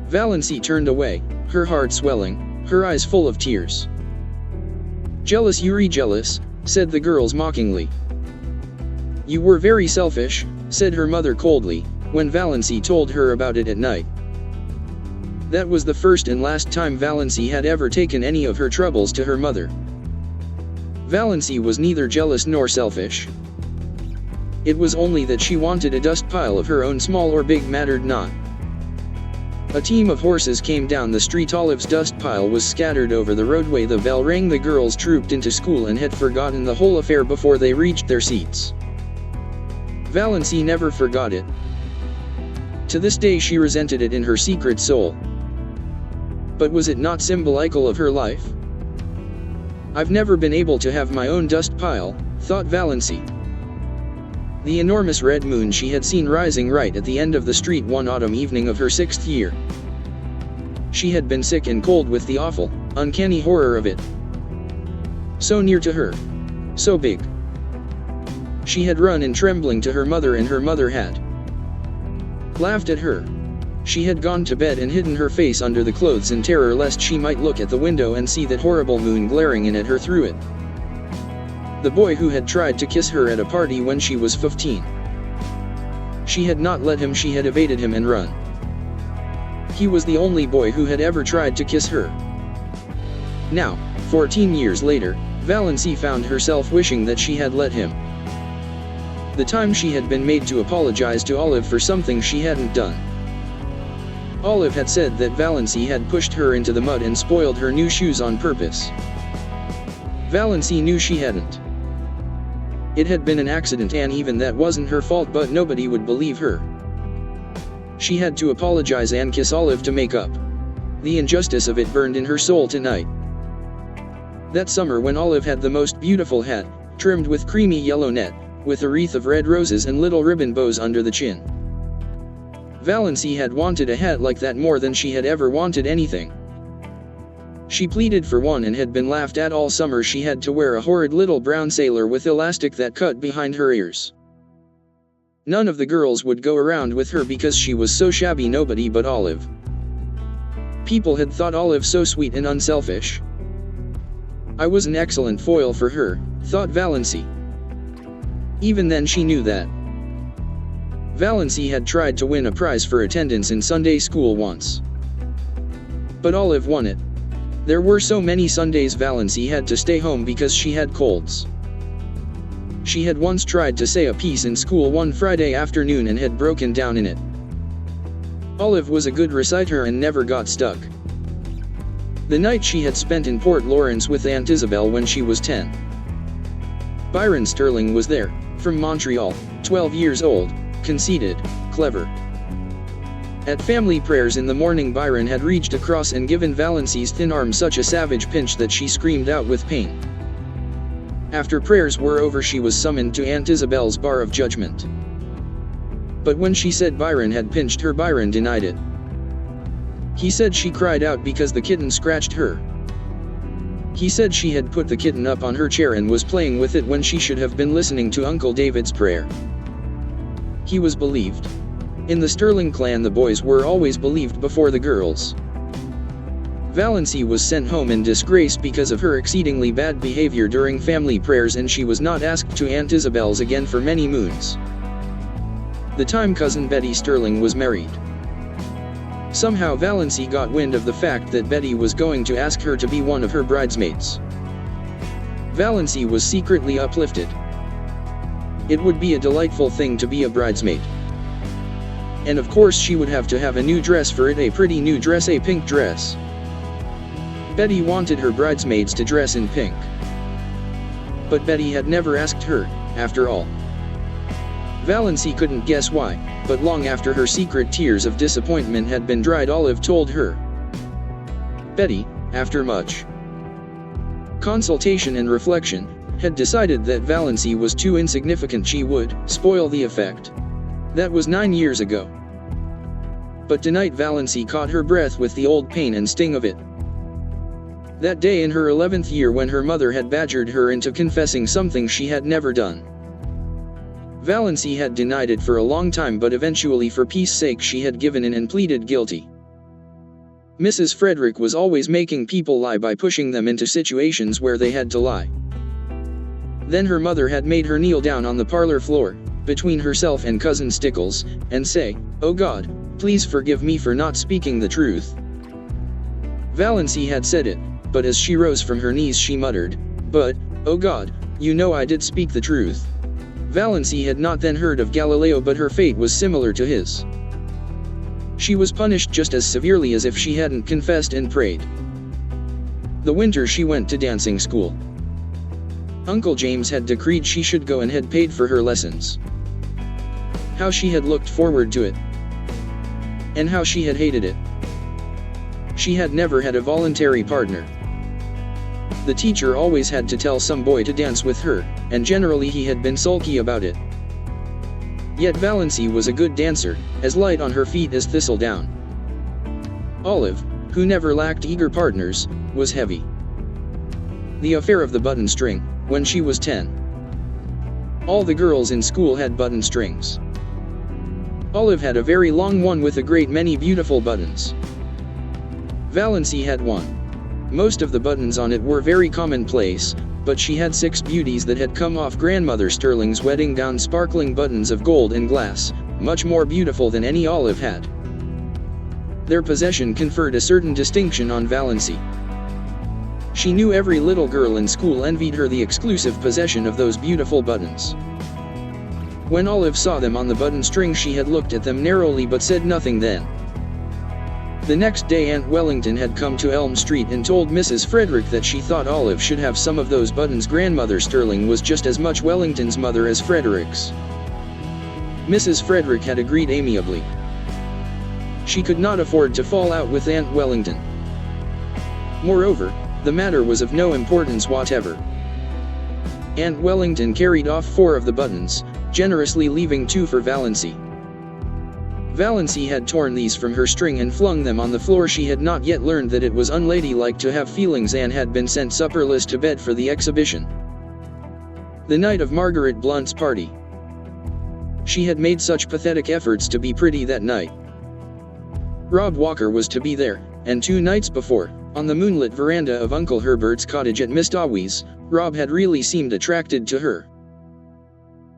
A: Valancy turned away, her heart swelling, her eyes full of tears. "Jealous, Yuri, jealous," said the girls mockingly. "You were very selfish," said her mother coldly, when Valancy told her about it at night. That was the first and last time Valancy had ever taken any of her troubles to her mother. Valancy was neither jealous nor selfish. It was only that she wanted a dust pile of her own, small or big mattered not. A team of horses came down the street. Olive's dust pile was scattered over the roadway. The bell rang. The girls trooped into school and had forgotten the whole affair before they reached their seats. Valancy never forgot it. To this day she resented it in her secret soul. But was it not symbolical of her life? "I've never been able to have my own dust pile," thought Valancy. The enormous red moon she had seen rising right at the end of the street one autumn evening of her 6th year. She had been sick and cold with the awful, uncanny horror of it. So near to her. So big. She had run in trembling to her mother, and her mother had laughed at her. She had gone to bed and hidden her face under the clothes in terror lest she might look at the window and see that horrible moon glaring in at her through it. The boy who had tried to kiss her at a party when she was 15. She had not let him, she had evaded him and run. He was the only boy who had ever tried to kiss her. Now, 14 years later, Valancy found herself wishing that she had let him. The time she had been made to apologize to Olive for something she hadn't done. Olive had said that Valancy had pushed her into the mud and spoiled her new shoes on purpose. Valancy knew she hadn't. It had been an accident, and even that wasn't her fault, but nobody would believe her. She had to apologize and kiss Olive to make up. The injustice of it burned in her soul tonight. That summer when Olive had the most beautiful hat, trimmed with creamy yellow net, with a wreath of red roses and little ribbon bows under the chin. Valancy had wanted a hat like that more than she had ever wanted anything. She pleaded for one and had been laughed at all summer. She had to wear a horrid little brown sailor with elastic that cut behind her ears. None of the girls would go around with her because she was so shabby. Nobody but Olive. People had thought Olive so sweet and unselfish. I was an excellent foil for her, thought Valancy. Even then she knew that. Valancy had tried to win a prize for attendance in Sunday school once. But Olive won it. There were so many Sundays Valancy had to stay home because she had colds. She had once tried to say a piece in school one Friday afternoon and had broken down in it. Olive was a good reciter and never got stuck. the night she had spent in Port Lawrence with Aunt Isabel when she was 10. Byron Stirling was there, from Montreal, 12 years old, conceited, clever. At family prayers in the morning, Byron had reached across and given Valancy's thin arm such a savage pinch that she screamed out with pain. After prayers were over, she was summoned to Aunt Isabel's bar of judgment. But when she said Byron had pinched her, Byron denied it. He said she cried out because the kitten scratched her. He said she had put the kitten up on her chair and was playing with it when she should have been listening to Uncle David's prayer. He was believed. In the Stirling clan, the boys were always believed before the girls. Valancy was sent home in disgrace because of her exceedingly bad behavior during family prayers, and she was not asked to Aunt Isabel's again for many moons. The time cousin Betty Stirling was married. Somehow Valancy got wind of the fact that Betty was going to ask her to be one of her bridesmaids. Valancy was secretly uplifted. It would be a delightful thing to be a bridesmaid. And of course she would have to have a new dress for it, a pretty new dress, a pink dress. Betty wanted her bridesmaids to dress in pink. But Betty had never asked her, after all. Valancy couldn't guess why, but long after her secret tears of disappointment had been dried, Olive told her. Betty, after much consultation and reflection, had decided that Valancy was too insignificant. She would spoil the effect. That was 9 years ago. But tonight Valancy caught her breath with the old pain and sting of it. That day in her 11th year, when her mother had badgered her into confessing something she had never done. Valancy had denied it for a long time, but eventually, for peace sake, she had given in and pleaded guilty. Mrs. Frederick was always making people lie by pushing them into situations where they had to lie. Then her mother had made her kneel down on the parlor floor, between herself and Cousin Stickles, and say, "Oh God, please forgive me for not speaking the truth." Valancy had said it, but as she rose from her knees she muttered, "But, oh God, you know I did speak the truth." Valancy had not then heard of Galileo, but her fate was similar to his. She was punished just as severely as if she hadn't confessed and prayed. The winter she went to dancing school. Uncle James had decreed she should go and had paid for her lessons. How she had looked forward to it. And how she had hated it. She had never had a voluntary partner. The teacher always had to tell some boy to dance with her, and generally he had been sulky about it. Yet Valancy was a good dancer, as light on her feet as thistledown. Olive, who never lacked eager partners, was heavy. The affair of the button string, when she was 10. All the girls in school had button strings. Olive had a very long one with a great many beautiful buttons. Valancy had one. Most of the buttons on it were very commonplace, but she had 6 beauties that had come off Grandmother Stirling's wedding gown, sparkling buttons of gold and glass, much more beautiful than any Olive had. Their possession conferred a certain distinction on Valancy. She knew every little girl in school envied her the exclusive possession of those beautiful buttons. When Olive saw them on the button string, she had looked at them narrowly but said nothing then. The next day Aunt Wellington had come to Elm Street and told Mrs. Frederick that she thought Olive should have some of those buttons. Grandmother Stirling was just as much Wellington's mother as Frederick's. Mrs. Frederick had agreed amiably. She could not afford to fall out with Aunt Wellington. Moreover, the matter was of no importance whatever. Aunt Wellington carried off 4 of the buttons, generously leaving 2 for Valancy. Valancy had torn these from her string and flung them on the floor. She had not yet learned that it was unladylike to have feelings. Anne had been sent supperless to bed for the exhibition. The night of Margaret Blunt's party. She had made such pathetic efforts to be pretty that night. Rob Walker was to be there, and 2 nights before, on the moonlit veranda of Uncle Herbert's cottage at Miss Dawes, Rob had really seemed attracted to her.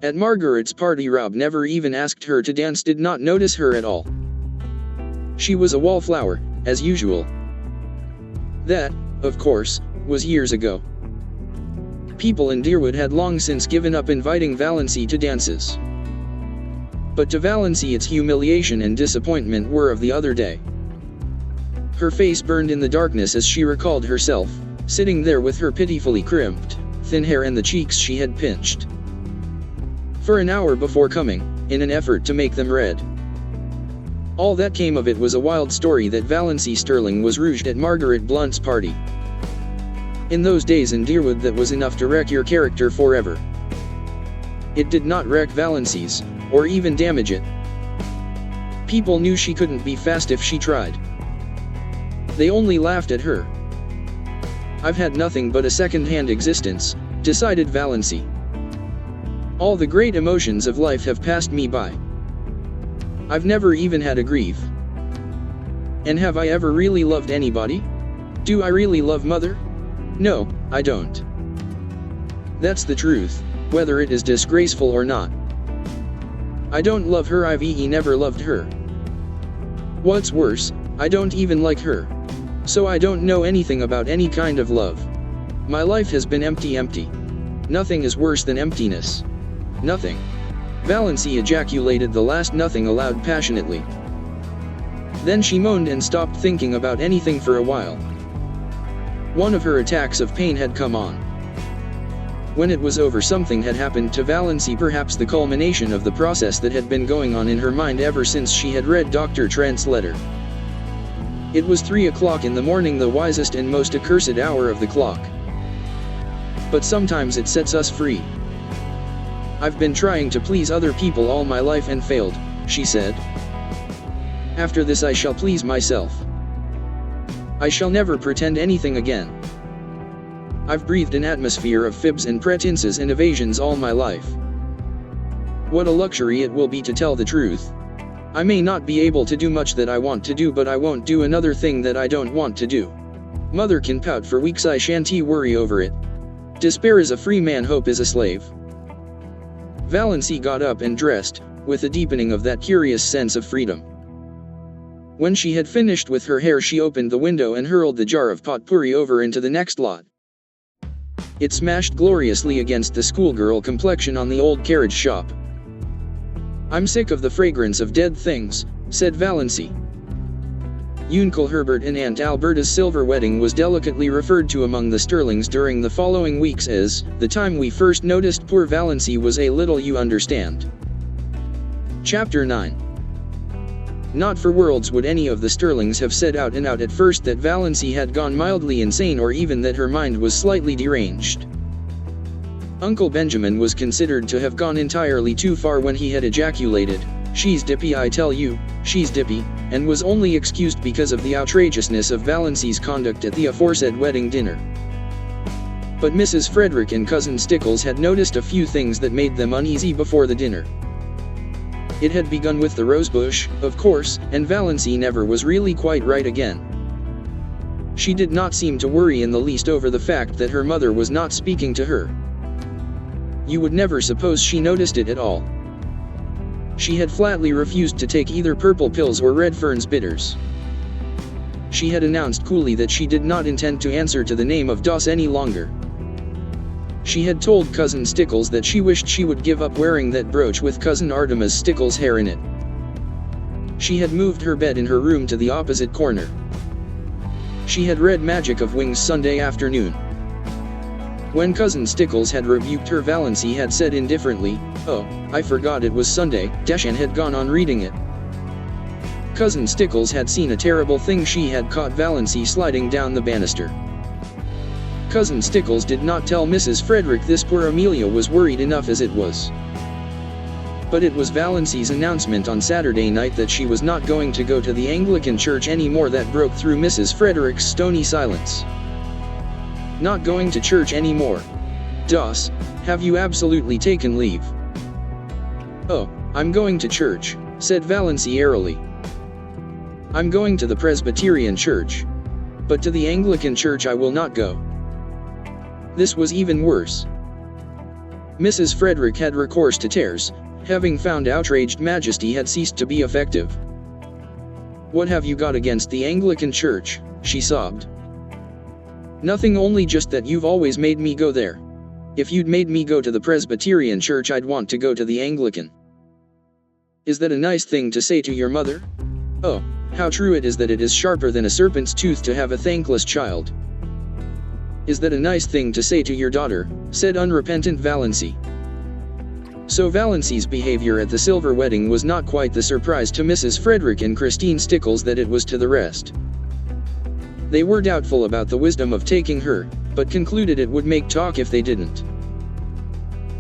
A: At Margaret's party, Rob never even asked her to dance, did not notice her at all. She was a wallflower, as usual. That, of course, was years ago. People in Deerwood had long since given up inviting Valancy to dances. But to Valancy its humiliation and disappointment were of the other day. Her face burned in the darkness as she recalled herself, sitting there with her pitifully crimped, thin hair and the cheeks she had pinched for an hour before coming, in an effort to make them red. All that came of it was a wild story that Valancy Stirling was rouged at Margaret Blunt's party. In those days in Deerwood, that was enough to wreck your character forever. It did not wreck Valancy's, or even damage it. People knew she couldn't be fast if she tried. They only laughed at her. I've had nothing but a second-hand existence, decided Valancy. All the great emotions of life have passed me by. I've never even had a grief. And have I ever really loved anybody? Do I really love Mother? No, I don't. That's the truth, whether it is disgraceful or not. I don't love her. I've never loved her. What's worse, I don't even like her. So I don't know anything about any kind of love. My life has been empty. Nothing is worse than emptiness. Nothing. Valancy ejaculated the last nothing aloud passionately. Then she moaned and stopped thinking about anything for a while. One of her attacks of pain had come on. When it was over, something had happened to Valancy, perhaps the culmination of the process that had been going on in her mind ever since she had read Dr. Trent's letter. It was 3 o'clock in the morning, the wisest and most accursed hour of the clock. But sometimes it sets us free. I've been trying to please other people all my life and failed, she said. After this I shall please myself. I shall never pretend anything again. I've breathed an atmosphere of fibs and pretenses and evasions all my life. What a luxury it will be to tell the truth. I may not be able to do much that I want to do, but I won't do another thing that I don't want to do. Mother can pout for weeks, I shan't worry over it. Despair is a free man, hope is a slave. Valancy got up and dressed, with a deepening of that curious sense of freedom. When she had finished with her hair, she opened the window and hurled the jar of potpourri over into the next lot. It smashed gloriously against the schoolgirl complexion on the old carriage shop. I'm sick of the fragrance of dead things, said Valancy. Uncle Herbert and Aunt Alberta's silver wedding was delicately referred to among the Stirlings during the following weeks as the time we first noticed poor Valancy was a little, you understand. Chapter 9. Not for worlds would any of the Stirlings have said out and out at first that Valancy had gone mildly insane, or even that her mind was slightly deranged. Uncle Benjamin was considered to have gone entirely too far when he had ejaculated, "She's dippy, I tell you, she's dippy," and was only excused because of the outrageousness of Valancy's conduct at the aforesaid wedding dinner. But Mrs. Frederick and Cousin Stickles had noticed a few things that made them uneasy before the dinner. It had begun with the rosebush, of course, and Valancy never was really quite right again. She did not seem to worry in the least over the fact that her mother was not speaking to her. You would never suppose she noticed it at all. She had flatly refused to take either purple pills or Redfern's bitters. She had announced coolly that she did not intend to answer to the name of Doss any longer. She had told Cousin Stickles that she wished she would give up wearing that brooch with Cousin Artemis Stickles' hair in it. She had moved her bed in her room to the opposite corner. She had read Magic of Wings Sunday afternoon. When Cousin Stickles had rebuked her, Valancy had said indifferently, "Oh, I forgot it was Sunday," and had gone on reading it. Cousin Stickles had seen a terrible thing. She had caught Valancy sliding down the banister. Cousin Stickles did not tell Mrs. Frederick this. Poor Amelia was worried enough as it was. But it was Valancy's announcement on Saturday night that she was not going to go to the Anglican church anymore that broke through Mrs. Frederick's stony silence. Not going to church anymore. Doss, have you absolutely taken leave? Oh, I'm going to church, said Valancy airily. I'm going to the Presbyterian church. But to the Anglican church I will not go. This was even worse. Mrs. Frederick had recourse to tears, having found outraged majesty had ceased to be effective. What have you got against the Anglican church? She sobbed. Nothing, only just that you've always made me go there. If you'd made me go to the Presbyterian church, I'd want to go to the Anglican. Is that a nice thing to say to your mother? Oh, how true it is that it is sharper than a serpent's tooth to have a thankless child." "Is that a nice thing to say to your daughter?" said unrepentant Valancy. So Valancy's behavior at the silver wedding was not quite the surprise to Mrs. Frederick and Christine Stickles that it was to the rest. They were doubtful about the wisdom of taking her, but concluded it would make talk if they didn't.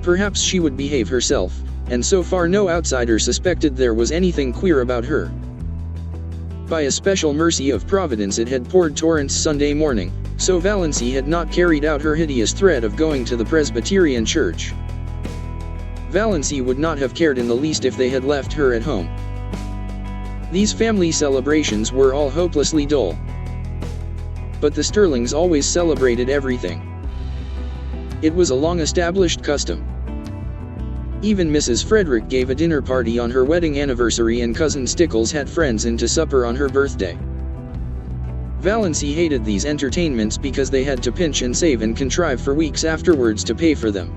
A: Perhaps she would behave herself, and so far no outsider suspected there was anything queer about her. By a special mercy of Providence it had poured torrents Sunday morning, so Valancy had not carried out her hideous threat of going to the Presbyterian church. Valancy would not have cared in the least if they had left her at home. These family celebrations were all hopelessly dull. But the Stirlings always celebrated everything. It was a long-established custom. Even Mrs. Frederick gave a dinner party on her wedding anniversary, and Cousin Stickles had friends in to supper on her birthday. Valancy hated these entertainments because they had to pinch and save and contrive for weeks afterwards to pay for them.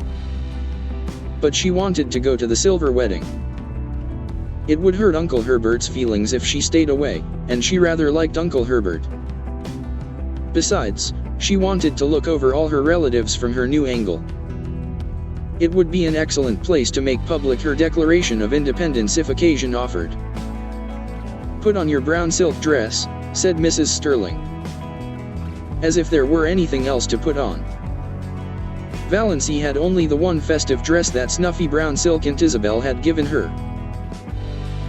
A: But she wanted to go to the silver wedding. It would hurt Uncle Herbert's feelings if she stayed away, and she rather liked Uncle Herbert. Besides, she wanted to look over all her relatives from her new angle. It would be an excellent place to make public her Declaration of Independence if occasion offered. "Put on your brown silk dress," said Mrs. Stirling. As if there were anything else to put on. Valancy had only the one festive dress, that snuffy brown silk Aunt Isabel had given her.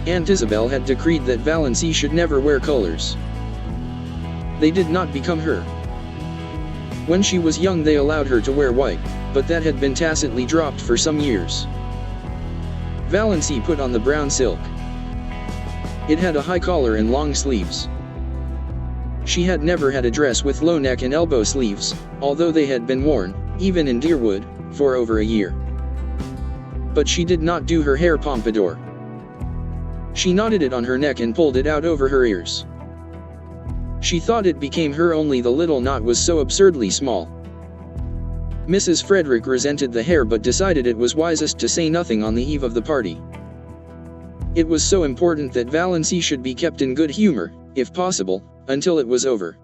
A: Aunt Isabel had decreed that Valancy should never wear colors. They did not become her. When she was young they allowed her to wear white, but that had been tacitly dropped for some years. Valancy put on the brown silk. It had a high collar and long sleeves. She had never had a dress with low neck and elbow sleeves, although they had been worn, even in Deerwood, for over a year. But she did not do her hair pompadour. She knotted it on her neck and pulled it out over her ears. She thought it became her, only the little knot was so absurdly small. Mrs. Frederick resented the hair but decided it was wisest to say nothing on the eve of the party. It was so important that Valancy should be kept in good humor, if possible, until it was over.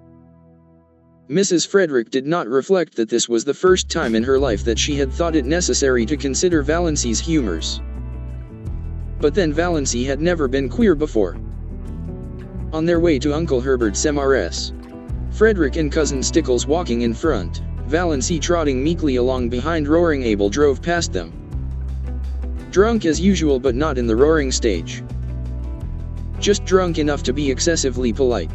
A: Mrs. Frederick did not reflect that this was the first time in her life that she had thought it necessary to consider Valancy's humors. But then Valancy had never been queer before. On their way to Uncle Herbert's MRS, Frederick and Cousin Stickles walking in front, Valancy trotting meekly along behind, Roaring Abel drove past them. Drunk as usual, but not in the roaring stage. Just drunk enough to be excessively polite.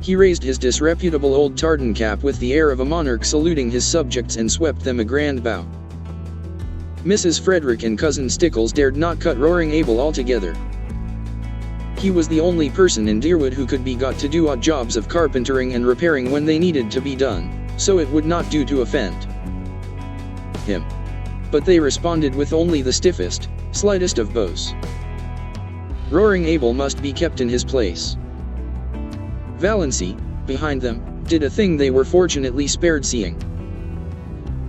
A: He raised his disreputable old tartan cap with the air of a monarch saluting his subjects and swept them a grand bow. Mrs. Frederick and Cousin Stickles dared not cut Roaring Abel altogether. He was the only person in Deerwood who could be got to do odd jobs of carpentering and repairing when they needed to be done, so it would not do to offend him. But they responded with only the stiffest, slightest of bows. Roaring Abel must be kept in his place. Valancy, behind them, did a thing they were fortunately spared seeing.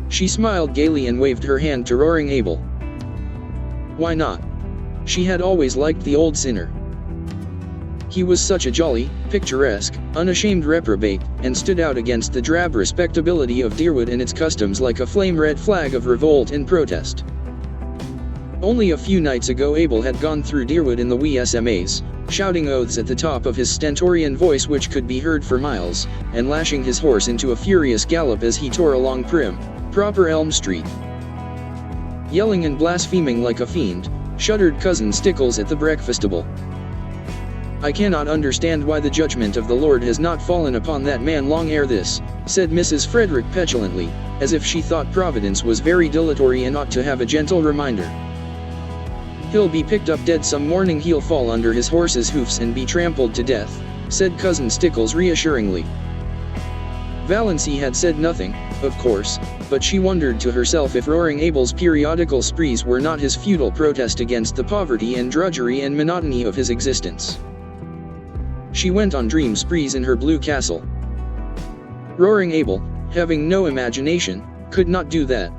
A: She smiled gaily and waved her hand to Roaring Abel. Why not? She had always liked the old sinner. He was such a jolly, picturesque, unashamed reprobate, and stood out against the drab respectability of Deerwood and its customs like a flame-red flag of revolt and protest. Only a few nights ago Abel had gone through Deerwood in the wee SMAs, shouting oaths at the top of his stentorian voice which could be heard for miles, and lashing his horse into a furious gallop as he tore along prim, proper Elm Street. Yelling and blaspheming like a fiend, shuddered Cousin Stickles at the breakfastable. I cannot understand why the judgment of the Lord has not fallen upon that man long ere this, said Mrs. Frederick petulantly, as if she thought Providence was very dilatory and ought to have a gentle reminder. He'll be picked up dead some morning, he'll fall under his horse's hoofs and be trampled to death, said Cousin Stickles reassuringly. Valancy had said nothing, of course, but she wondered to herself if Roaring Abel's periodical sprees were not his futile protest against the poverty and drudgery and monotony of his existence. She went on dream sprees in her blue castle. Roaring Abel, having no imagination, could not do that.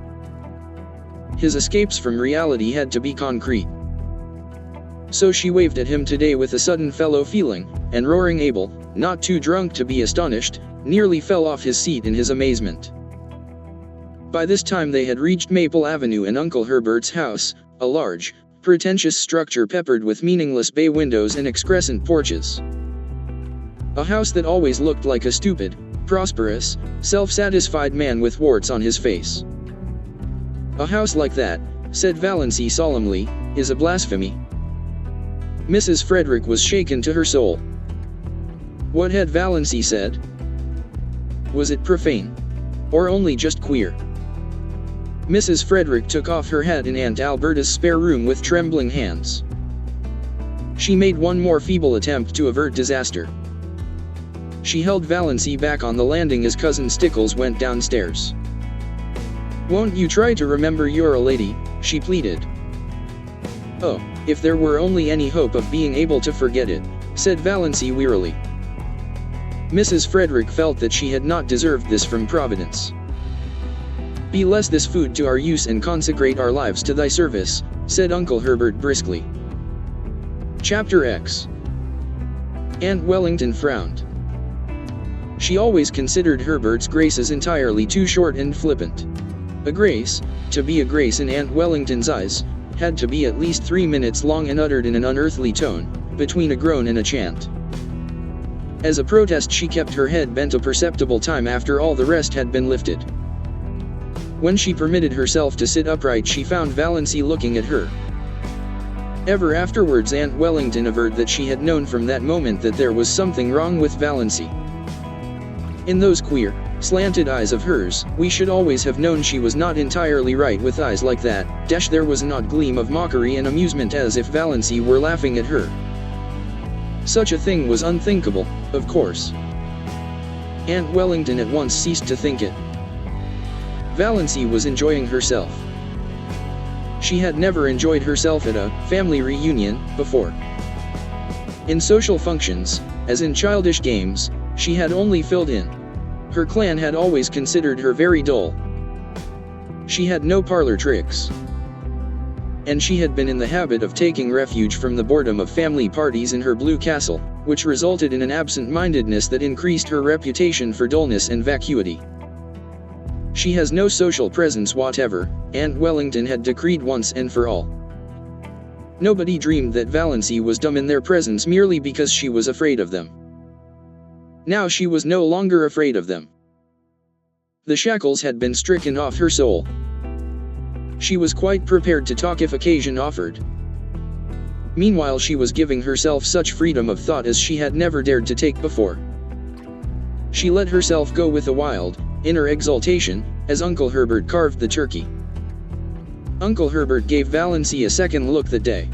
A: His escapes from reality had to be concrete. So she waved at him today with a sudden fellow feeling, and roaring Abel, not too drunk to be astonished, nearly fell off his seat in his amazement. By this time they had reached Maple Avenue and Uncle Herbert's house, a large, pretentious structure peppered with meaningless bay windows and excrescent porches. A house that always looked like a stupid, prosperous, self-satisfied man with warts on his face. A house like that, said Valancy solemnly, is a blasphemy. Mrs. Frederick was shaken to her soul. What had Valancy said? Was it profane? Or only just queer? Mrs. Frederick took off her hat in Aunt Alberta's spare room with trembling hands. She made one more feeble attempt to avert disaster. She held Valancy back on the landing as Cousin Stickles went downstairs. "Won't you try to remember you're a lady?" she pleaded. "Oh, if there were only any hope of being able to forget it," said Valancy wearily. Mrs. Frederick felt that she had not deserved this from Providence. "Be less this food to our use and consecrate our lives to thy service," said Uncle Herbert briskly. Chapter X. Aunt Wellington frowned. She always considered Herbert's graces entirely too short and flippant. A grace, to be a grace in Aunt Wellington's eyes, had to be at least 3 minutes long and uttered in an unearthly tone, between a groan and a chant. As a protest she kept her head bent a perceptible time after all the rest had been lifted. When she permitted herself to sit upright she found Valancy looking at her. Ever afterwards Aunt Wellington averred that she had known from that moment that there was something wrong with Valancy. In those queer, slanted eyes of hers, we should always have known she was not entirely right with eyes like that. There was an odd gleam of mockery and amusement as if Valancy were laughing at her. Such a thing was unthinkable, of course. Aunt Wellington at once ceased to think it. Valancy was enjoying herself. She had never enjoyed herself at a family reunion before. In social functions, as in childish games, she had only filled in. Her clan had always considered her very dull. She had no parlor tricks. And she had been in the habit of taking refuge from the boredom of family parties in her blue castle, which resulted in an absent-mindedness that increased her reputation for dullness and vacuity. She has no social presence whatever, Aunt Wellington had decreed once and for all. Nobody dreamed that Valancy was dumb in their presence merely because she was afraid of them. Now she was no longer afraid of them. The shackles had been stricken off her soul. She was quite prepared to talk if occasion offered. Meanwhile she was giving herself such freedom of thought as she had never dared to take before. She let herself go with a wild, inner exultation, as Uncle Herbert carved the turkey. Uncle Herbert gave Valancy a second look that day.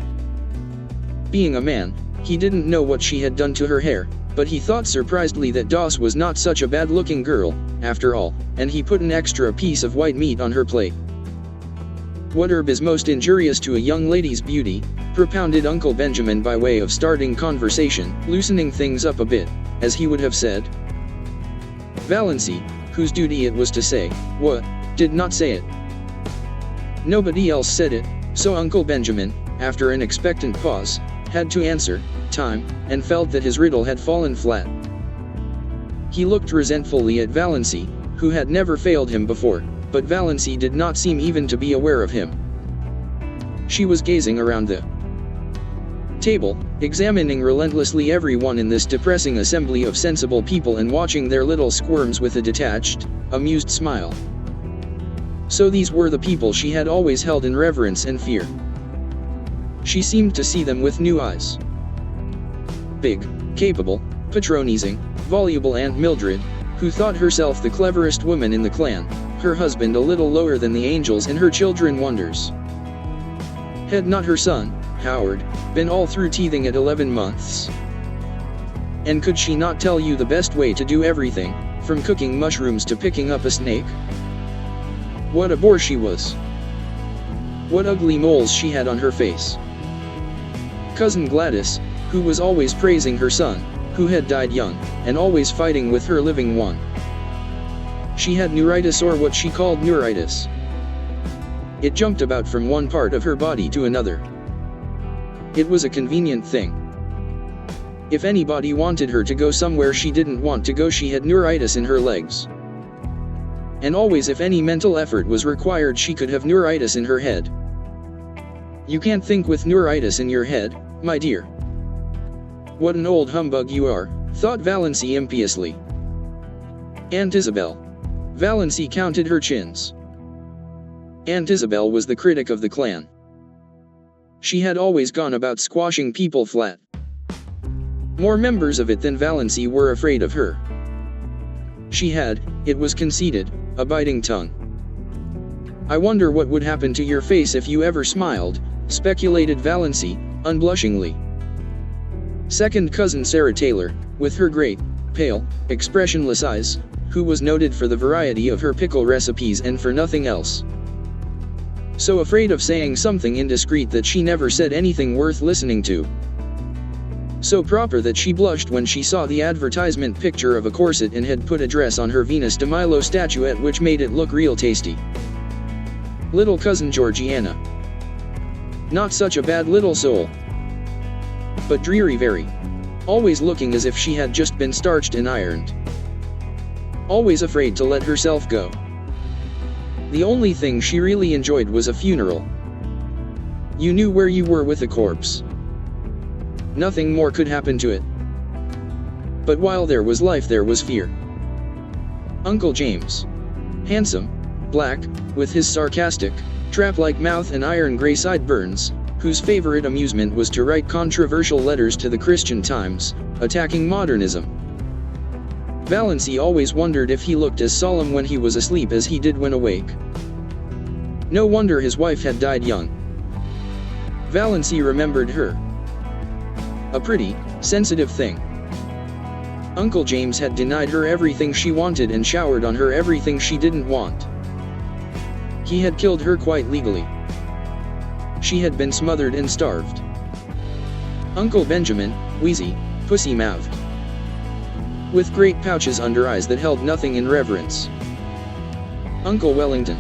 A: Being a man, he didn't know what she had done to her hair, but he thought surprisedly that Doss was not such a bad-looking girl, after all, and he put an extra piece of white meat on her plate. "What herb is most injurious to a young lady's beauty?" propounded Uncle Benjamin by way of starting conversation, loosening things up a bit, as he would have said. Valancy, whose duty it was to say what, did not say it. Nobody else said it, so Uncle Benjamin, after an expectant pause, had to answer, time, and felt that his riddle had fallen flat. He looked resentfully at Valancy, who had never failed him before, but Valancy did not seem even to be aware of him. She was gazing around the table, examining relentlessly everyone in this depressing assembly of sensible people and watching their little squirms with a detached, amused smile. So these were the people she had always held in reverence and fear. She seemed to see them with new eyes. Big, capable, patronizing, voluble Aunt Mildred, who thought herself the cleverest woman in the clan, her husband a little lower than the angels and her children wonders. Had not her son, Howard, been all through teething at 11 months? And could she not tell you the best way to do everything, from cooking mushrooms to picking up a snake? What a bore she was. What ugly moles she had on her face. Cousin Gladys, who was always praising her son, who had died young, and always fighting with her living one. She had neuritis, or what she called neuritis. It jumped about from one part of her body to another. It was a convenient thing. If anybody wanted her to go somewhere she didn't want to go, she had neuritis in her legs. And always if any mental effort was required she could have neuritis in her head. You can't think with neuritis in your head, my dear. What an old humbug you are, thought Valancy impiously. Aunt Isabel. Valancy counted her chins. Aunt Isabel was the critic of the clan. She had always gone about squashing people flat. More members of it than Valancy were afraid of her. She had, it was conceded, a biting tongue. I wonder what would happen to your face if you ever smiled, speculated Valancy, unblushingly. Second cousin Sarah Taylor, with her great, pale, expressionless eyes, who was noted for the variety of her pickle recipes and for nothing else. So afraid of saying something indiscreet that she never said anything worth listening to. So proper that she blushed when she saw the advertisement picture of a corset and had put a dress on her Venus de Milo statuette which made it look real tasty. Little cousin Georgiana. Not such a bad little soul. But dreary very. Always looking as if she had just been starched and ironed. Always afraid to let herself go. The only thing she really enjoyed was a funeral. You knew where you were with a corpse. Nothing more could happen to it. But while there was life there was fear. Uncle James. Handsome, black, with his sarcastic, trap-like mouth and iron gray sideburns, whose favorite amusement was to write controversial letters to the Christian Times, attacking modernism. Valancy always wondered if he looked as solemn when he was asleep as he did when awake. No wonder his wife had died young. Valancy remembered her. A pretty, sensitive thing. Uncle James had denied her everything she wanted and showered on her everything she didn't want. He had killed her quite legally. She had been smothered and starved. Uncle Benjamin, wheezy, pussy-mouthed, with great pouches under eyes that held nothing in reverence. Uncle Wellington.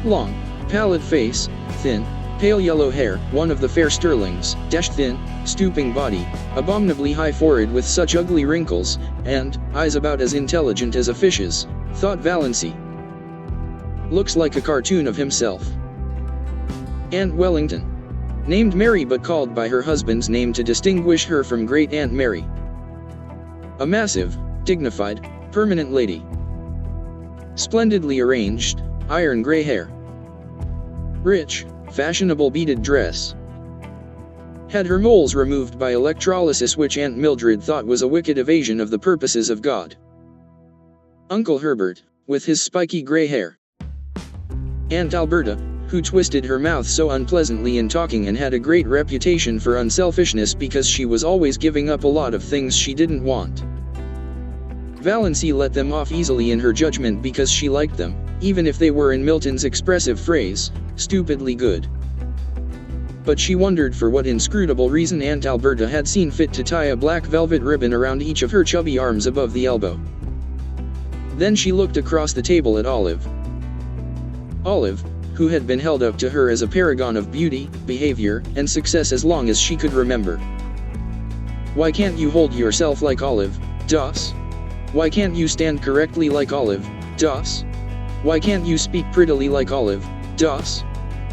A: Long, pallid face, thin, pale yellow hair, one of the fair Stirlings, thin, stooping body, abominably high forehead with such ugly wrinkles, and eyes about as intelligent as a fish's, thought Valancy. Looks like a cartoon of himself. Aunt Wellington. Named Mary but called by her husband's name to distinguish her from Great Aunt Mary. A massive, dignified, permanent lady. Splendidly arranged, iron gray hair. Rich, fashionable beaded dress. Had her moles removed by electrolysis, which Aunt Mildred thought was a wicked evasion of the purposes of God. Uncle Herbert, with his spiky gray hair. Aunt Alberta, who twisted her mouth so unpleasantly in talking and had a great reputation for unselfishness because she was always giving up a lot of things she didn't want. Valancy let them off easily in her judgment because she liked them, even if they were, in Milton's expressive phrase, stupidly good. But she wondered for what inscrutable reason Aunt Alberta had seen fit to tie a black velvet ribbon around each of her chubby arms above the elbow. Then she looked across the table at Olive. Olive, who had been held up to her as a paragon of beauty, behavior, and success as long as she could remember. Why can't you hold yourself like Olive, Doss? Why can't you stand correctly like Olive, Doss? Why can't you speak prettily like Olive, Doss?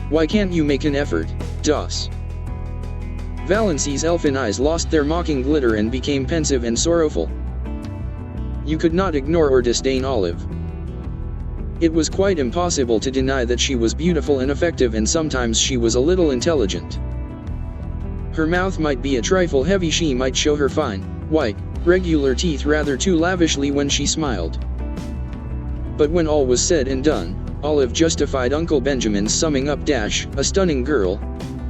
A: Why can't you make an effort, Doss? Valancy's elfin eyes lost their mocking glitter and became pensive and sorrowful. You could not ignore or disdain Olive. It was quite impossible to deny that she was beautiful and effective, and sometimes she was a little intelligent. Her mouth might be a trifle heavy, she might show her fine, white, regular teeth rather too lavishly when she smiled. But when all was said and done, Olive justified Uncle Benjamin's summing up: a stunning girl.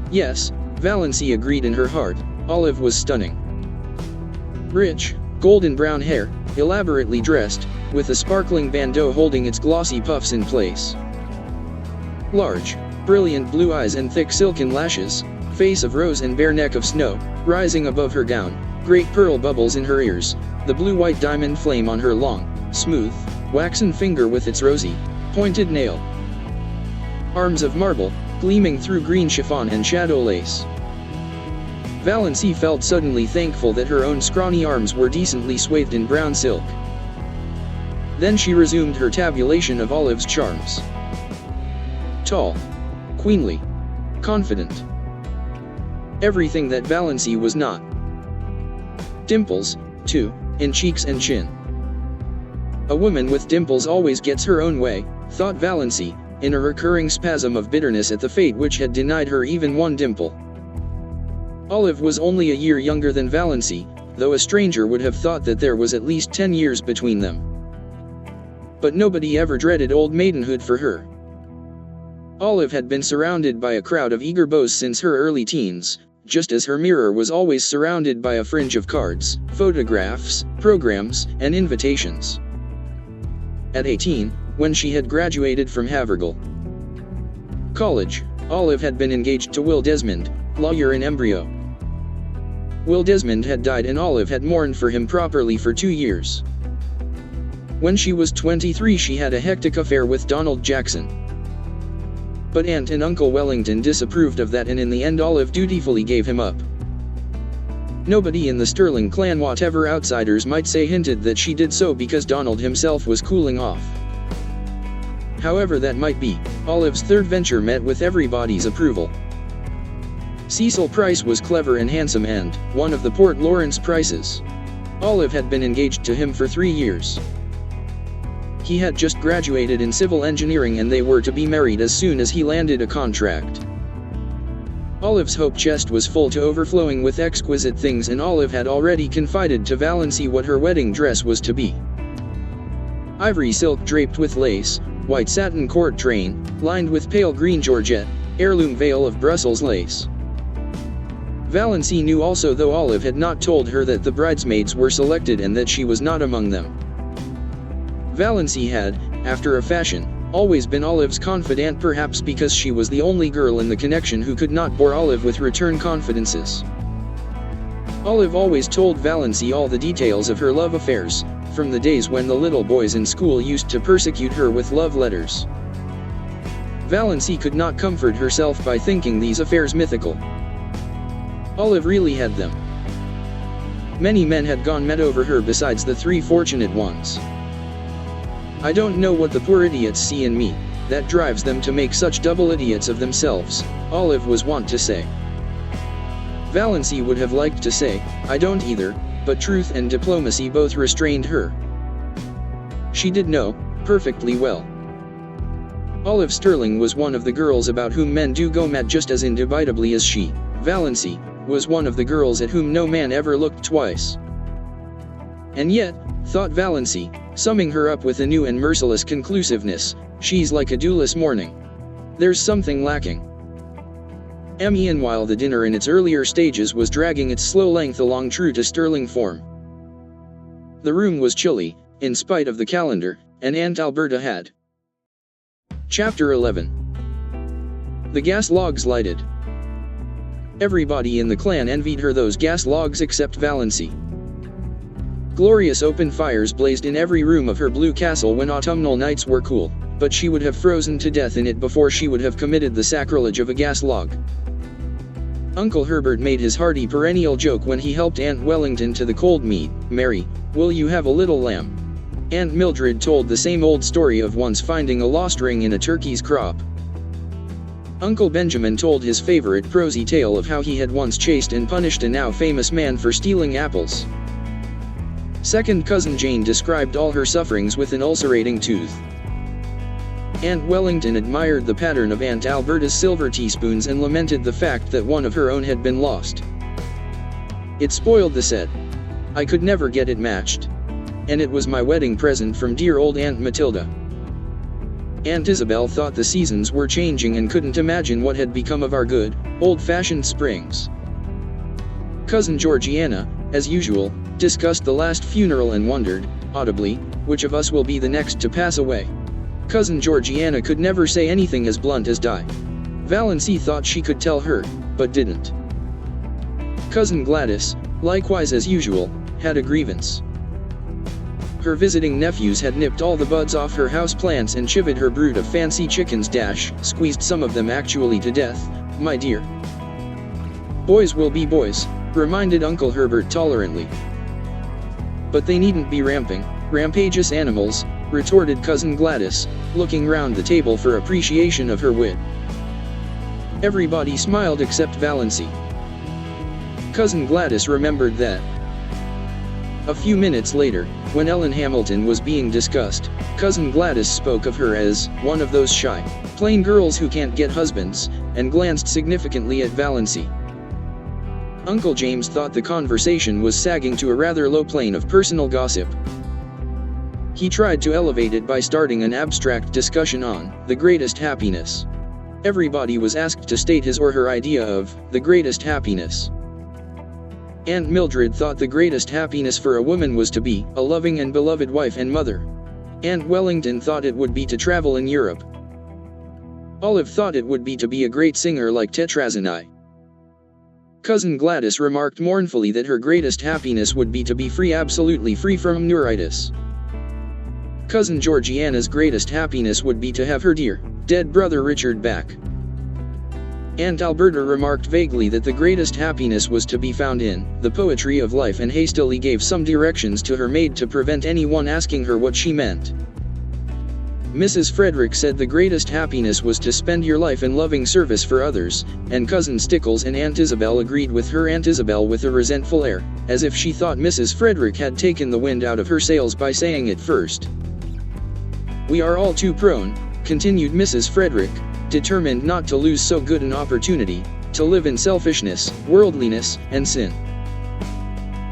A: Yes, Valancy agreed in her heart, Olive was stunning. Rich, golden brown hair, elaborately dressed, with a sparkling bandeau holding its glossy puffs in place. Large, brilliant blue eyes and thick silken lashes, face of rose and bare neck of snow, rising above her gown, great pearl bubbles in her ears, the blue-white diamond flame on her long, smooth, waxen finger with its rosy, pointed nail. Arms of marble, gleaming through green chiffon and shadow lace. Valancy felt suddenly thankful that her own scrawny arms were decently swathed in brown silk. Then she resumed her tabulation of Olive's charms. Tall, queenly, confident. Everything that Valancy was not. Dimples, too, in cheeks and chin. A woman with dimples always gets her own way, thought Valancy, in a recurring spasm of bitterness at the fate which had denied her even one dimple. Olive was only a year younger than Valancy, though a stranger would have thought that there was at least 10 years between them. But nobody ever dreaded old maidenhood for her. Olive had been surrounded by a crowd of eager beaux since her early teens, just as her mirror was always surrounded by a fringe of cards, photographs, programs, and invitations. At 18, when she had graduated from Havergal College, Olive had been engaged to Will Desmond, lawyer in embryo. Will Desmond had died and Olive had mourned for him properly for 2 years. When she was 23 she had a hectic affair with Donald Jackson. But Aunt and Uncle Wellington disapproved of that and in the end Olive dutifully gave him up. Nobody in the Stirling clan, whatever outsiders might say, hinted that she did so because Donald himself was cooling off. However that might be, Olive's third venture met with everybody's approval. Cecil Price was clever and handsome and one of the Port Lawrence Prices. Olive had been engaged to him for 3 years. He had just graduated in civil engineering and they were to be married as soon as he landed a contract. Olive's hope chest was full to overflowing with exquisite things and Olive had already confided to Valancy what her wedding dress was to be. Ivory silk draped with lace, white satin court train, lined with pale green georgette, heirloom veil of Brussels lace. Valancy knew also, though Olive had not told her, that the bridesmaids were selected and that she was not among them. Valancy had, after a fashion, always been Olive's confidant, perhaps because she was the only girl in the connection who could not bore Olive with return confidences. Olive always told Valancy all the details of her love affairs, from the days when the little boys in school used to persecute her with love letters. Valancy could not comfort herself by thinking these affairs mythical. Olive really had them. Many men had gone mad over her besides the 3 fortunate ones. I don't know what the poor idiots see in me, that drives them to make such double idiots of themselves, Olive was wont to say. Valancy would have liked to say, I don't either, but truth and diplomacy both restrained her. She did know, perfectly well. Olive Stirling was one of the girls about whom men do go mad just as indubitably as she, Valancy, was one of the girls at whom no man ever looked twice. And yet, thought Valancy, summing her up with a new and merciless conclusiveness, she's like a dewless morning. There's something lacking. Meanwhile the dinner in its earlier stages was dragging its slow length along true to Stirling form. The room was chilly, in spite of the calendar, and Aunt Alberta had. Chapter 11. The gas logs lighted. Everybody in the clan envied her those gas logs except Valancy. Glorious open fires blazed in every room of her blue castle when autumnal nights were cool, but she would have frozen to death in it before she would have committed the sacrilege of a gas log. Uncle Herbert made his hearty perennial joke when he helped Aunt Wellington to the cold meat, Mary, will you have a little lamb? Aunt Mildred told the same old story of once finding a lost ring in a turkey's crop. Uncle Benjamin told his favorite prosy tale of how he had once chased and punished a now famous man for stealing apples. Second cousin Jane described all her sufferings with an ulcerating tooth. Aunt Wellington admired the pattern of Aunt Alberta's silver teaspoons and lamented the fact that one of her own had been lost. It spoiled the set. I could never get it matched. And it was my wedding present from dear old Aunt Matilda. Aunt Isabel thought the seasons were changing and couldn't imagine what had become of our good, old-fashioned springs. Cousin Georgiana, as usual, discussed the last funeral and wondered, audibly, which of us will be the next to pass away. Cousin Georgiana could never say anything as blunt as die. Valancy thought she could tell her, but didn't. Cousin Gladys, likewise as usual, had a grievance. Her visiting nephews had nipped all the buds off her house plants and chivied her brood of fancy chickens — squeezed some of them actually to death, my dear. Boys will be boys, reminded Uncle Herbert tolerantly. But they needn't be rampageous animals, retorted Cousin Gladys, looking round the table for appreciation of her wit. Everybody smiled except Valancy. Cousin Gladys remembered that. A few minutes later, when Ellen Hamilton was being discussed, Cousin Gladys spoke of her as one of those shy, plain girls who can't get husbands, and glanced significantly at Valancy. Uncle James thought the conversation was sagging to a rather low plane of personal gossip. He tried to elevate it by starting an abstract discussion on the greatest happiness. Everybody was asked to state his or her idea of the greatest happiness. Aunt Mildred thought the greatest happiness for a woman was to be a loving and beloved wife and mother. Aunt Wellington thought it would be to travel in Europe. Olive thought it would be to be a great singer like Tetrazani. Cousin Gladys remarked mournfully that her greatest happiness would be to be free, absolutely free from neuritis. Cousin Georgiana's greatest happiness would be to have her dear, dead brother Richard back. Aunt Alberta remarked vaguely that the greatest happiness was to be found in the poetry of life and hastily gave some directions to her maid to prevent anyone asking her what she meant. Mrs. Frederick said the greatest happiness was to spend your life in loving service for others, and Cousin Stickles and Aunt Isabel agreed with her. Aunt Isabel with a resentful air, as if she thought Mrs. Frederick had taken the wind out of her sails by saying it first. We are all too prone, continued Mrs. Frederick, determined not to lose so good an opportunity, to live in selfishness, worldliness, and sin.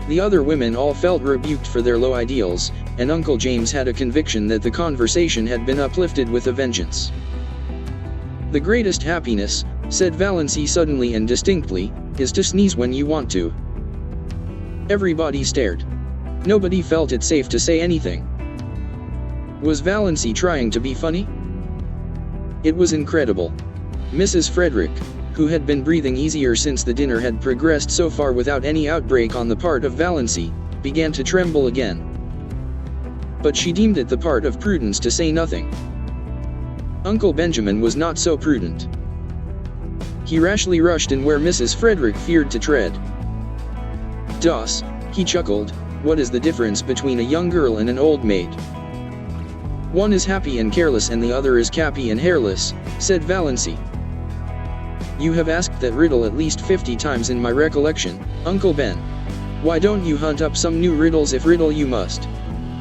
A: The other women all felt rebuked for their low ideals, and Uncle James had a conviction that the conversation had been uplifted with a vengeance. The greatest happiness, said Valancy suddenly and distinctly, is to sneeze when you want to. Everybody stared. Nobody felt it safe to say anything. Was Valancy trying to be funny? It was incredible. Mrs. Frederick, who had been breathing easier since the dinner had progressed so far without any outbreak on the part of Valancy, began to tremble again. But she deemed it the part of prudence to say nothing. Uncle Benjamin was not so prudent. He rashly rushed in where Mrs. Frederick feared to tread. "Doss," he chuckled, "what is the difference between a young girl and an old maid?" "One is happy and careless and the other is cappy and hairless," said Valancy. "You have asked that riddle at least 50 times in my recollection, Uncle Ben. Why don't you hunt up some new riddles if riddle you must?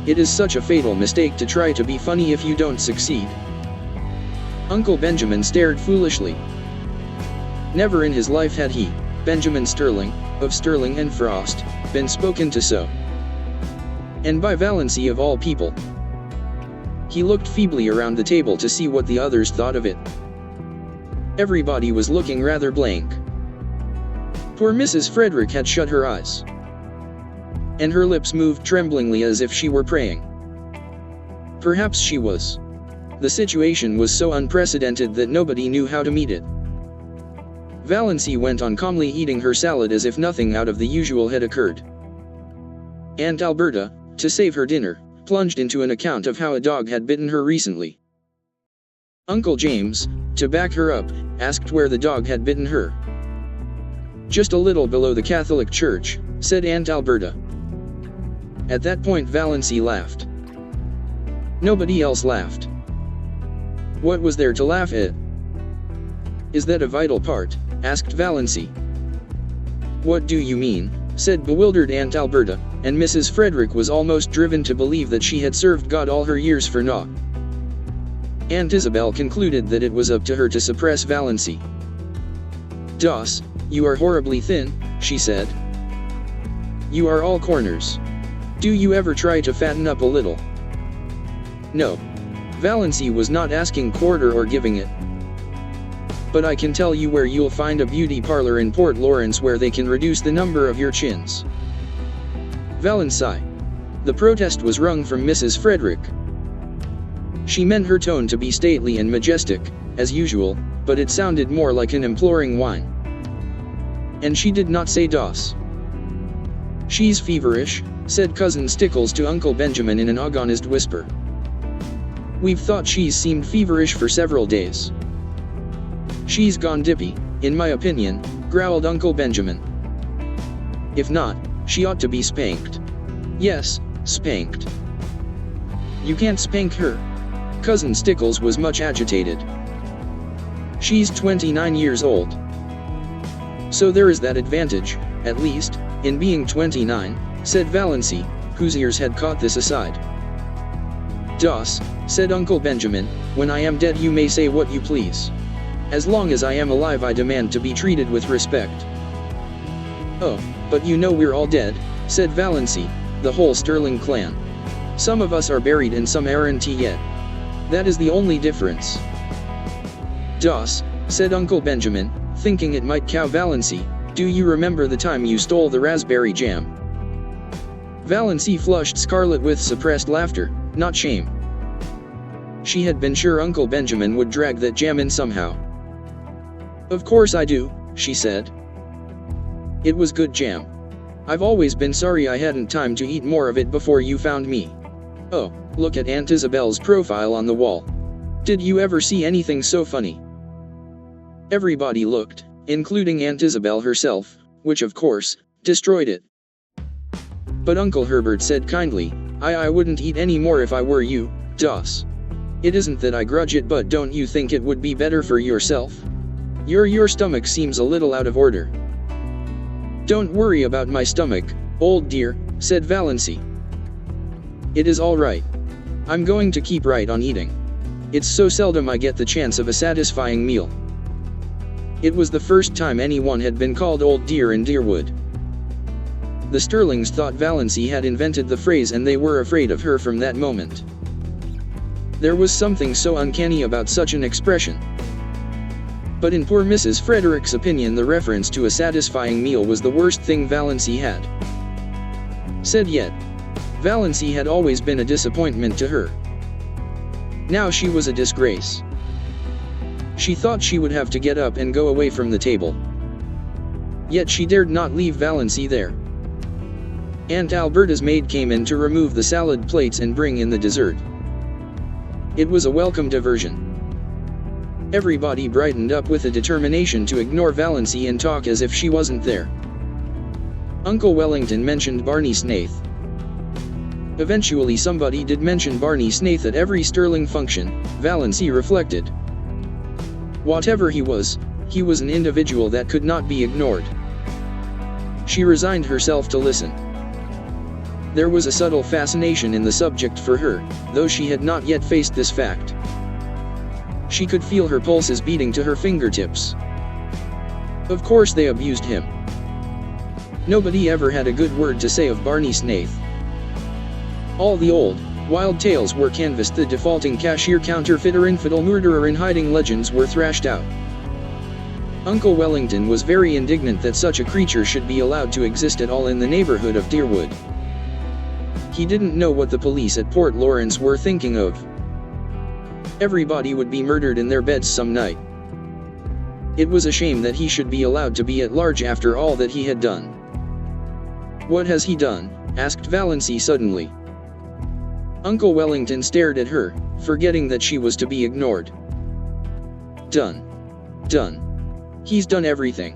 A: It is such a fatal mistake to try to be funny if you don't succeed." Uncle Benjamin stared foolishly. Never in his life had he, Benjamin Stirling, of Stirling and Frost, been spoken to so. And by Valancy of all people. He looked feebly around the table to see what the others thought of it. Everybody was looking rather blank. Poor Mrs. Frederick had shut her eyes, and her lips moved tremblingly as if she were praying. Perhaps she was. The situation was so unprecedented that nobody knew how to meet it. Valancy went on calmly eating her salad as if nothing out of the usual had occurred. Aunt Alberta, to save her dinner, plunged into an account of how a dog had bitten her recently. Uncle James, to back her up, asked where the dog had bitten her. "Just a little below the Catholic Church," said Aunt Alberta. At that point Valancy laughed. Nobody else laughed. What was there to laugh at? "Is that a vital part?" asked Valancy. "What do you mean?" said bewildered Aunt Alberta, and Mrs. Frederick was almost driven to believe that she had served God all her years for naught. Aunt Isabel concluded that it was up to her to suppress Valancy. "Doss, you are horribly thin," she said. "You are all corners. Do you ever try to fatten up a little?" No. Valancy was not asking quarter or giving it. "But I can tell you where you'll find a beauty parlor in Port Lawrence where they can reduce the number of your chins." Valancy. The protest was wrung from Mrs. Frederick. She meant her tone to be stately and majestic, as usual, but it sounded more like an imploring whine. And she did not say "Doss." "She's feverish," said Cousin Stickles to Uncle Benjamin in an agonized whisper. "We've thought she's seemed feverish for several days." "She's gone dippy, in my opinion," growled Uncle Benjamin. If not, she ought to be spanked. Yes, spanked. You can't spank her. Cousin Stickles was much agitated. She's 29 years old. So there is that advantage, at least, in being 29, said Valancy, whose ears had caught this aside. "Das," said Uncle Benjamin, "when I am dead you may say what you please. As long as I am alive I demand to be treated with respect." "Oh, but you know we're all dead," said Valancy, "the whole Stirling clan. Some of us are buried and some aren't yet. That is the only difference." "Das," said Uncle Benjamin, thinking it might cow Valancy, "do you remember the time you stole the raspberry jam?" Valancy flushed scarlet with suppressed laughter, not shame. She had been sure Uncle Benjamin would drag that jam in somehow. "Of course I do," she said. "It was good jam. I've always been sorry I hadn't time to eat more of it before you found me. Oh, look at Aunt Isabel's profile on the wall. Did you ever see anything so funny?" Everybody looked, including Aunt Isabel herself, which of course, destroyed it. But Uncle Herbert said kindly, I wouldn't eat any more if I were you, Das. It isn't that I grudge it, but don't you think it would be better for yourself? Your stomach seems a little out of order." "Don't worry about my stomach, old dear," said Valancy. "It is all right. I'm going to keep right on eating. It's so seldom I get the chance of a satisfying meal." It was the first time anyone had been called old dear in Deerwood. The Stirlings thought Valancy had invented the phrase and they were afraid of her from that moment. There was something so uncanny about such an expression. But in poor Mrs. Frederick's opinion the reference to a satisfying meal was the worst thing Valancy had said yet. Valancy had always been a disappointment to her. Now she was a disgrace. She thought she would have to get up and go away from the table. Yet she dared not leave Valancy there. Aunt Alberta's maid came in to remove the salad plates and bring in the dessert. It was a welcome diversion. Everybody brightened up with a determination to ignore Valancy and talk as if she wasn't there. Uncle Wellington mentioned Barney Snaith. Eventually somebody did mention Barney Snaith at every Stirling function, Valancy reflected. Whatever he was an individual that could not be ignored. She resigned herself to listen. There was a subtle fascination in the subject for her, though she had not yet faced this fact. She could feel her pulses beating to her fingertips. Of course they abused him. Nobody ever had a good word to say of Barney Snaith. All the old, wild tales were canvassed, the defaulting cashier, counterfeiter, infidel, murderer in hiding legends were thrashed out. Uncle Wellington was very indignant that such a creature should be allowed to exist at all in the neighborhood of Deerwood. He didn't know what the police at Port Lawrence were thinking of. Everybody would be murdered in their beds some night. It was a shame that he should be allowed to be at large after all that he had done. "What has he done?" asked Valancy suddenly. Uncle Wellington stared at her, forgetting that she was to be ignored. Done. He's done everything."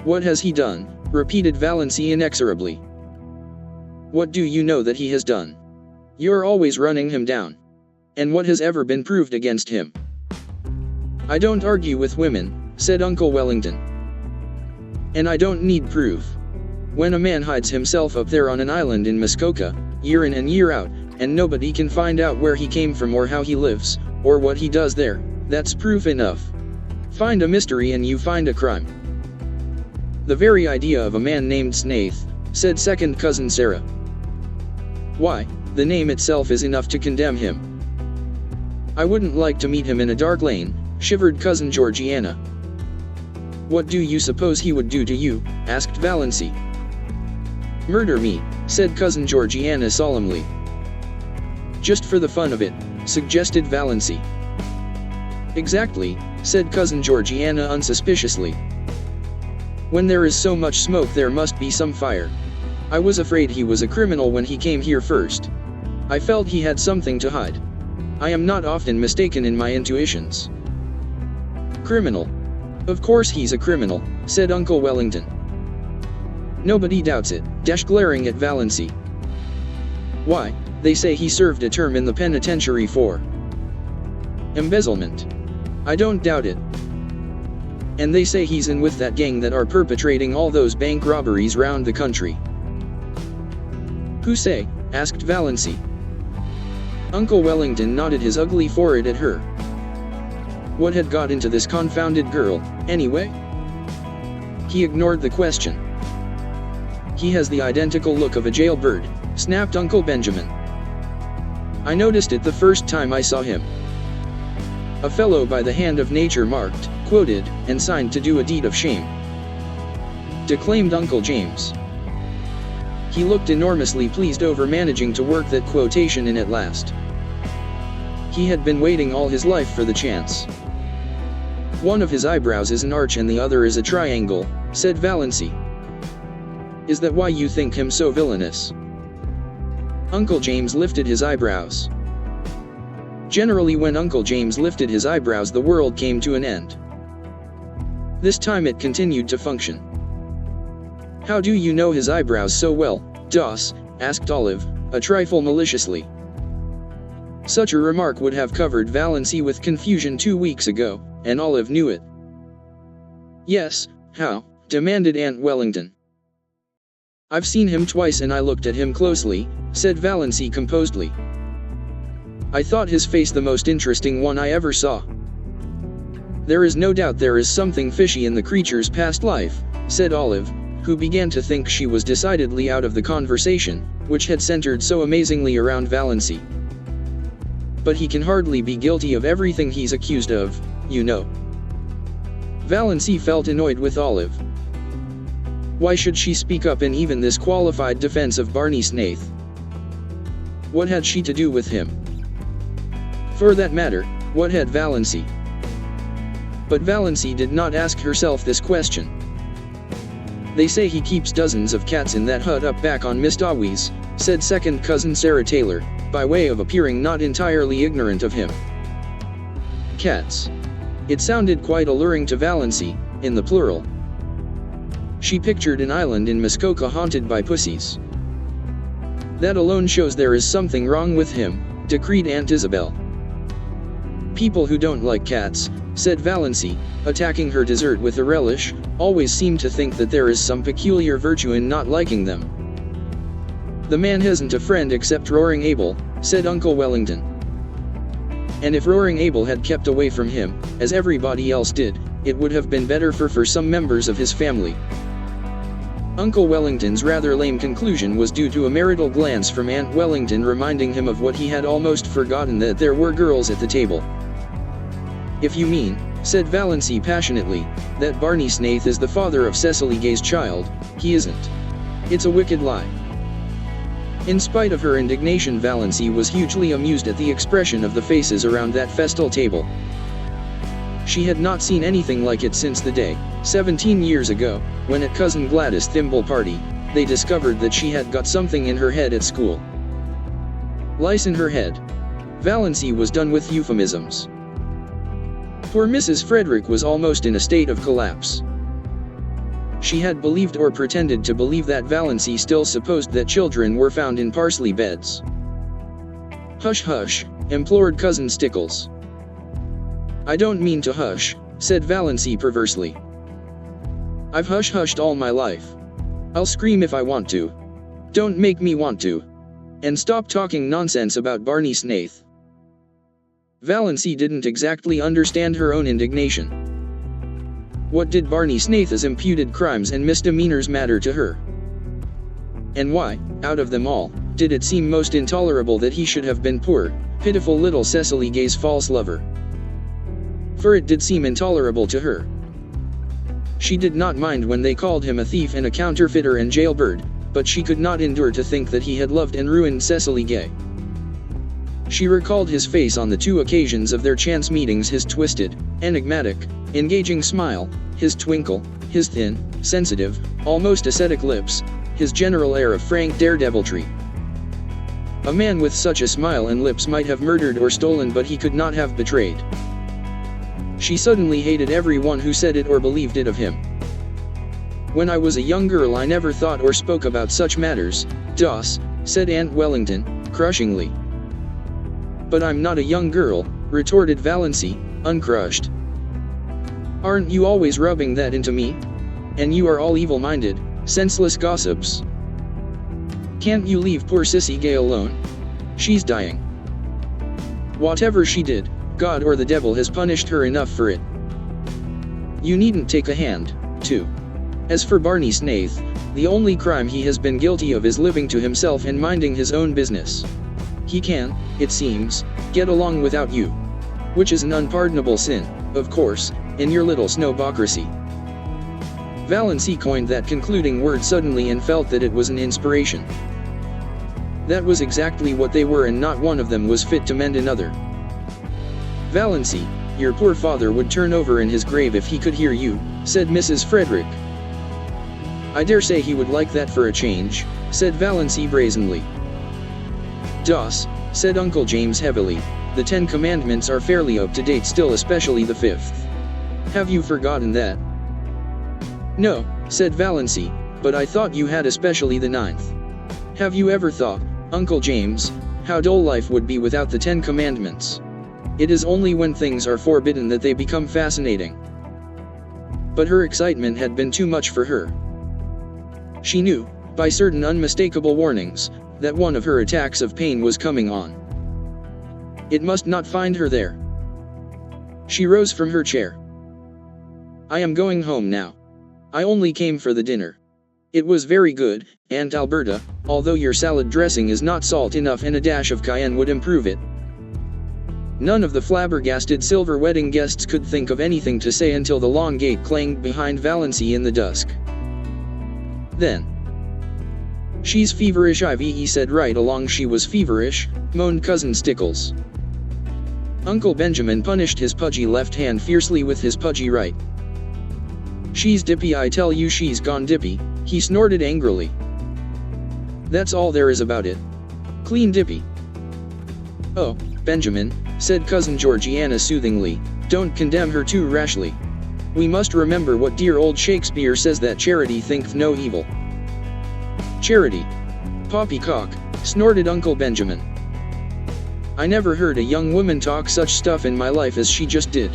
A: "What has he done?" repeated Valancy inexorably. "What do you know that he has done? You're always running him down. And what has ever been proved against him?" "I don't argue with women," said Uncle Wellington. "And I don't need proof. When a man hides himself up there on an island in Muskoka, year in and year out, and nobody can find out where he came from or how he lives, or what he does there, that's proof enough. Find a mystery and you find a crime." "The very idea of a man named Snaith," said second cousin Sarah. "Why, the name itself is enough to condemn him." "I wouldn't like to meet him in a dark lane," shivered cousin Georgiana. "What do you suppose he would do to you?" asked Valancy. "Murder me," said cousin Georgiana solemnly. "Just for the fun of it," suggested Valancy. "Exactly," said cousin Georgiana unsuspiciously. "When there is so much smoke there must be some fire. I was afraid he was a criminal when he came here first. I felt he had something to hide. I am not often mistaken in my intuitions." "Criminal? Of course he's a criminal," said Uncle Wellington. Nobody doubts it, glaring at Valancy. Why, they say he served a term in the penitentiary for embezzlement. I don't doubt it. And they say he's in with that gang that are perpetrating all those bank robberies round the country. Who say? Asked Valancy. Uncle Wellington nodded his ugly forehead at her. What had got into this confounded girl, anyway? He ignored the question. He has the identical look of a jailbird, snapped Uncle Benjamin. I noticed it the first time I saw him. A fellow by the hand of nature marked, quoted, and signed to do a deed of shame, declaimed Uncle James. He looked enormously pleased over managing to work that quotation in at last. He had been waiting all his life for the chance. One of his eyebrows is an arch and the other is a triangle, said Valancy. Is that why you think him so villainous? Uncle James lifted his eyebrows. Generally when Uncle James lifted his eyebrows the world came to an end. This time it continued to function. How do you know his eyebrows so well, Doss? Asked Olive, a trifle maliciously. Such a remark would have covered Valancy with confusion 2 weeks ago, and Olive knew it. Yes, how? Demanded Aunt Wellington. I've seen him twice and I looked at him closely, said Valancy composedly. I thought his face the most interesting one I ever saw. There is no doubt there is something fishy in the creature's past life, said Olive, who began to think she was decidedly out of the conversation, which had centered so amazingly around Valancy. But he can hardly be guilty of everything he's accused of, you know. Valancy felt annoyed with Olive. Why should she speak up in even this qualified defense of Barney Snaith? What had she to do with him? For that matter, what had Valancy? But Valancy did not ask herself this question. They say he keeps dozens of cats in that hut up back on Mistawi's, said second cousin Sarah Taylor, by way of appearing not entirely ignorant of him. Cats. It sounded quite alluring to Valancy, in the plural. She pictured an island in Muskoka haunted by pussies. That alone shows there is something wrong with him, decreed Aunt Isabel. People who don't like cats, said Valancy, attacking her dessert with a relish, always seem to think that there is some peculiar virtue in not liking them. The man hasn't a friend except Roaring Abel, said Uncle Wellington. And if Roaring Abel had kept away from him, as everybody else did, it would have been better for some members of his family. Uncle Wellington's rather lame conclusion was due to a marital glance from Aunt Wellington reminding him of what he had almost forgotten, that there were girls at the table. If you mean, said Valancy passionately, that Barney Snaith is the father of Cecily Gay's child, he isn't. It's a wicked lie. In spite of her indignation, Valancy was hugely amused at the expression of the faces around that festal table. She had not seen anything like it since the day, 17 years ago, when at Cousin Gladys' thimble party, they discovered that she had got something in her head at school. Lice in her head. Valancy was done with euphemisms. Poor Mrs. Frederick was almost in a state of collapse. She had believed or pretended to believe that Valancy still supposed that children were found in parsley beds. Hush hush, implored Cousin Stickles. I don't mean to hush, said Valancy perversely. I've hush-hushed all my life. I'll scream if I want to. Don't make me want to. And stop talking nonsense about Barney Snaith. Valancy didn't exactly understand her own indignation. What did Barney Snaith's imputed crimes and misdemeanors matter to her? And why, out of them all, did it seem most intolerable that he should have been poor, pitiful little Cecily Gay's false lover? For it did seem intolerable to her. She did not mind when they called him a thief and a counterfeiter and jailbird, but she could not endure to think that he had loved and ruined Cecily Gay. She recalled his face on the 2 occasions of their chance meetings, his twisted, enigmatic, engaging smile, his twinkle, his thin, sensitive, almost ascetic lips, his general air of frank daredeviltry. A man with such a smile and lips might have murdered or stolen, but he could not have betrayed. She suddenly hated everyone who said it or believed it of him. When I was a young girl I never thought or spoke about such matters, Doss, said Aunt Wellington, crushingly. But I'm not a young girl, retorted Valancy, uncrushed. Aren't you always rubbing that into me? And you are all evil-minded, senseless gossips. Can't you leave poor Sissy Gay alone? She's dying. Whatever she did, God or the devil has punished her enough for it. You needn't take a hand, too. As for Barney Snaith, the only crime he has been guilty of is living to himself and minding his own business. He can, it seems, get along without you. Which is an unpardonable sin, of course, in your little snowbocracy. Valancy coined that concluding word suddenly and felt that it was an inspiration. That was exactly what they were, and not one of them was fit to mend another. Valancy, your poor father would turn over in his grave if he could hear you, said Mrs. Frederick. I dare say he would like that for a change, said Valancy brazenly. Doss, said Uncle James heavily, the 10 Commandments are fairly up to date still, especially the 5th. Have you forgotten that? No, said Valancy, but I thought you had, especially the 9th. Have you ever thought, Uncle James, how dull life would be without the 10 Commandments? It is only when things are forbidden that they become fascinating. But her excitement had been too much for her. She knew, by certain unmistakable warnings, that one of her attacks of pain was coming on. It must not find her there. She rose from her chair. I am going home now. I only came for the dinner. It was very good, Aunt Alberta, although your salad dressing is not salt enough and a dash of cayenne would improve it. None of the flabbergasted silver wedding guests could think of anything to say until the long gate clanged behind Valancy in the dusk. Then, she's feverish, Ivy said. Right along she was feverish, moaned Cousin Stickles. Uncle Benjamin punished his pudgy left hand fiercely with his pudgy right. She's dippy, I tell you she's gone dippy, he snorted angrily. That's all there is about it. Clean dippy. Oh, Benjamin, said Cousin Georgiana soothingly, don't condemn her too rashly. We must remember what dear old Shakespeare says, that charity thinketh no evil. Charity. Poppycock, snorted Uncle Benjamin. I never heard a young woman talk such stuff in my life as she just did.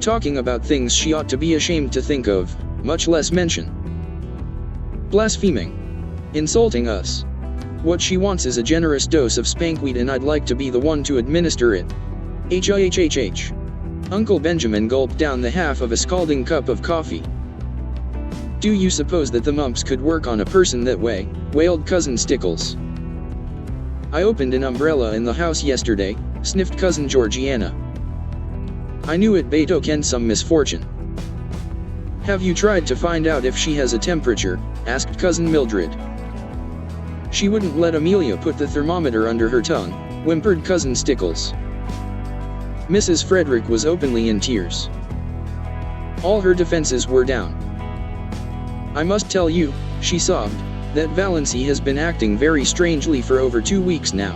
A: Talking about things she ought to be ashamed to think of, much less mention. Blaspheming. Insulting us. What she wants is a generous dose of spankweed, and I'd like to be the one to administer it. H. Uncle Benjamin gulped down the half of a scalding cup of coffee. Do you suppose that the mumps could work on a person that way? Wailed Cousin Stickles. I opened an umbrella in the house yesterday, sniffed Cousin Georgiana. I knew it betokened some misfortune. Have you tried to find out if she has a temperature? Asked Cousin Mildred. She wouldn't let Amelia put the thermometer under her tongue, whimpered Cousin Stickles. Mrs. Frederick was openly in tears. All her defenses were down. I must tell you, she sobbed, that Valancy has been acting very strangely for over 2 weeks now.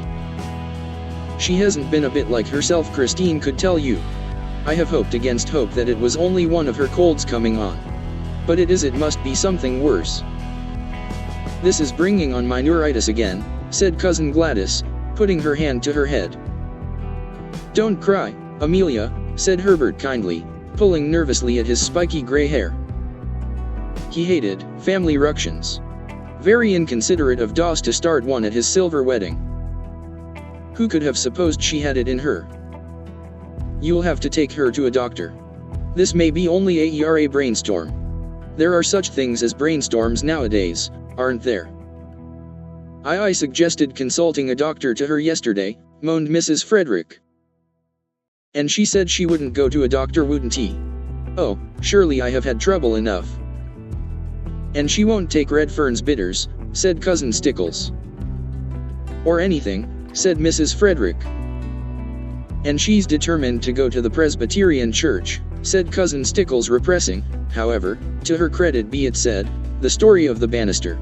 A: She hasn't been a bit like herself, Christine could tell you. I have hoped against hope that it was only one of her colds coming on. But it must be something worse. This is bringing on my neuritis again, said Cousin Gladys, putting her hand to her head. Don't cry, Amelia, said Herbert kindly, pulling nervously at his spiky gray hair. He hated family ructions. Very inconsiderate of Doss to start one at his silver wedding. Who could have supposed she had it in her? You'll have to take her to a doctor. This may be only a brainstorm. There are such things as brainstorms nowadays, aren't there? I suggested consulting a doctor to her yesterday, moaned Mrs. Frederick. And she said she wouldn't go to a doctor, wouldn't he? Oh, surely I have had trouble enough. And she won't take Redfern's bitters, said Cousin Stickles. Or anything, said Mrs. Frederick. And she's determined to go to the Presbyterian church, said Cousin Stickles, repressing, however, to her credit be it said, the story of the banister.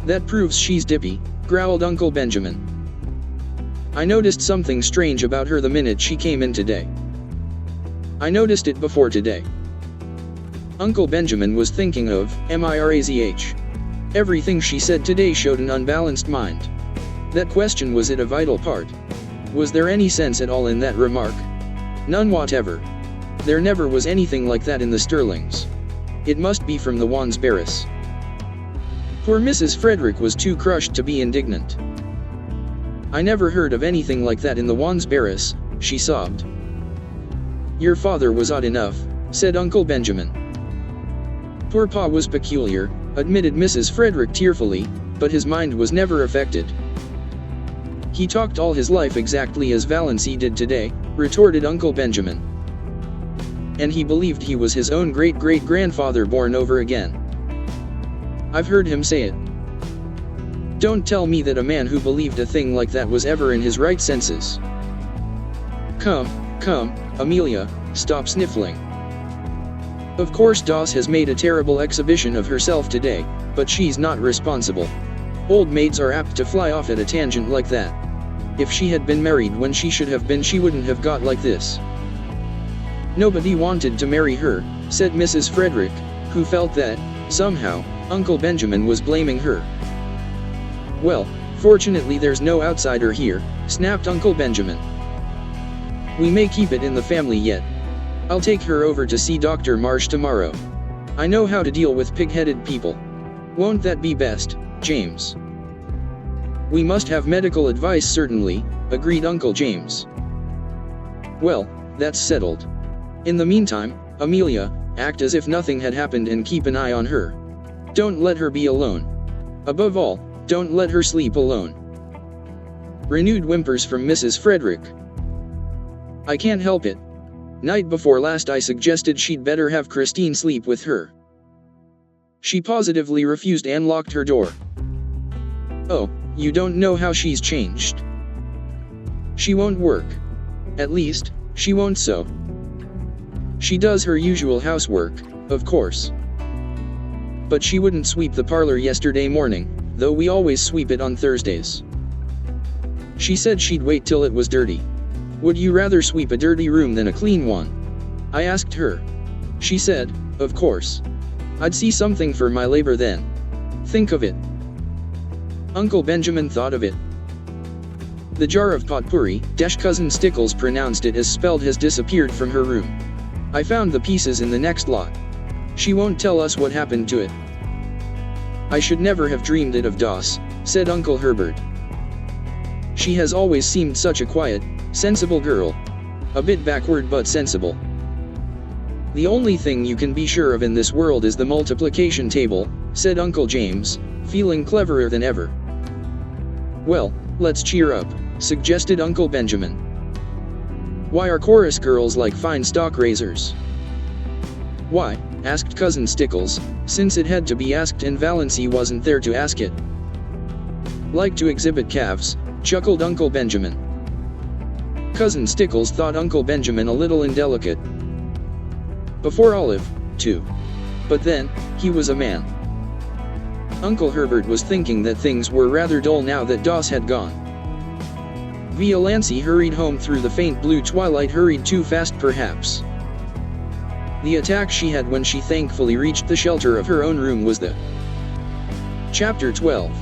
A: That proves she's dippy, growled Uncle Benjamin. I noticed something strange about her the minute she came in today. I noticed it before today. Uncle Benjamin was thinking of Mirazh. Everything she said today showed an unbalanced mind. That question, was it a vital part? Was there any sense at all in that remark? None whatever. There never was anything like that in the Stirlings. It must be from the Wansberris. Poor Mrs. Frederick was too crushed to be indignant. I never heard of anything like that in the Wansberris, she sobbed. Your father was odd enough, said Uncle Benjamin. Poor Pa was peculiar, admitted Mrs. Frederick tearfully, but his mind was never affected. He talked all his life exactly as Valancy did today, retorted Uncle Benjamin. And he believed he was his own great-great-grandfather born over again. I've heard him say it. Don't tell me that a man who believed a thing like that was ever in his right senses. Come, Amelia, stop sniffling. Of course Doss has made a terrible exhibition of herself today, but she's not responsible. Old maids are apt to fly off at a tangent like that. If she had been married when she should have been, she wouldn't have got like this. Nobody wanted to marry her, said Mrs. Frederick, who felt that, somehow, Uncle Benjamin was blaming her. Well, fortunately there's no outsider here, snapped Uncle Benjamin. We may keep it in the family yet. I'll take her over to see Dr. Marsh tomorrow. I know how to deal with pig-headed people. Won't that be best, James? We must have medical advice, certainly, agreed Uncle James. Well, that's settled. In the meantime, Amelia, act as if nothing had happened and keep an eye on her. Don't let her be alone. Above all, don't let her sleep alone. Renewed whimpers from Mrs. Frederick. I can't help it. Night before last I suggested she'd better have Christine sleep with her. She positively refused and locked her door. Oh, you don't know how she's changed. She won't work. At least, she won't sew. She does her usual housework, of course. But she wouldn't sweep the parlor yesterday morning, though we always sweep it on Thursdays. She said she'd wait till it was dirty. Would you rather sweep a dirty room than a clean one? I asked her. She said, of course. I'd see something for my labor then. Think of it. Uncle Benjamin thought of it. The jar of potpourri, Cousin Stickles pronounced it as spelled, has disappeared from her room. I found the pieces in the next lot. She won't tell us what happened to it. I should never have dreamed it of Doss, said Uncle Herbert. She has always seemed such a quiet, sensible girl. A bit backward but sensible. The only thing you can be sure of in this world is the multiplication table, said Uncle James, feeling cleverer than ever. Well, let's cheer up, suggested Uncle Benjamin. Why are chorus girls like fine stock raisers? Why? Asked Cousin Stickles, since it had to be asked and Valancy wasn't there to ask it. Like to exhibit calves, chuckled Uncle Benjamin. Cousin Stickles thought Uncle Benjamin a little indelicate. Before Olive, too. But then, he was a man. Uncle Herbert was thinking that things were rather dull now that Doss had gone. Valancy hurried home through the faint blue twilight, hurried too fast perhaps. The attack she had when she thankfully reached the shelter of her own room was the Chapter 12.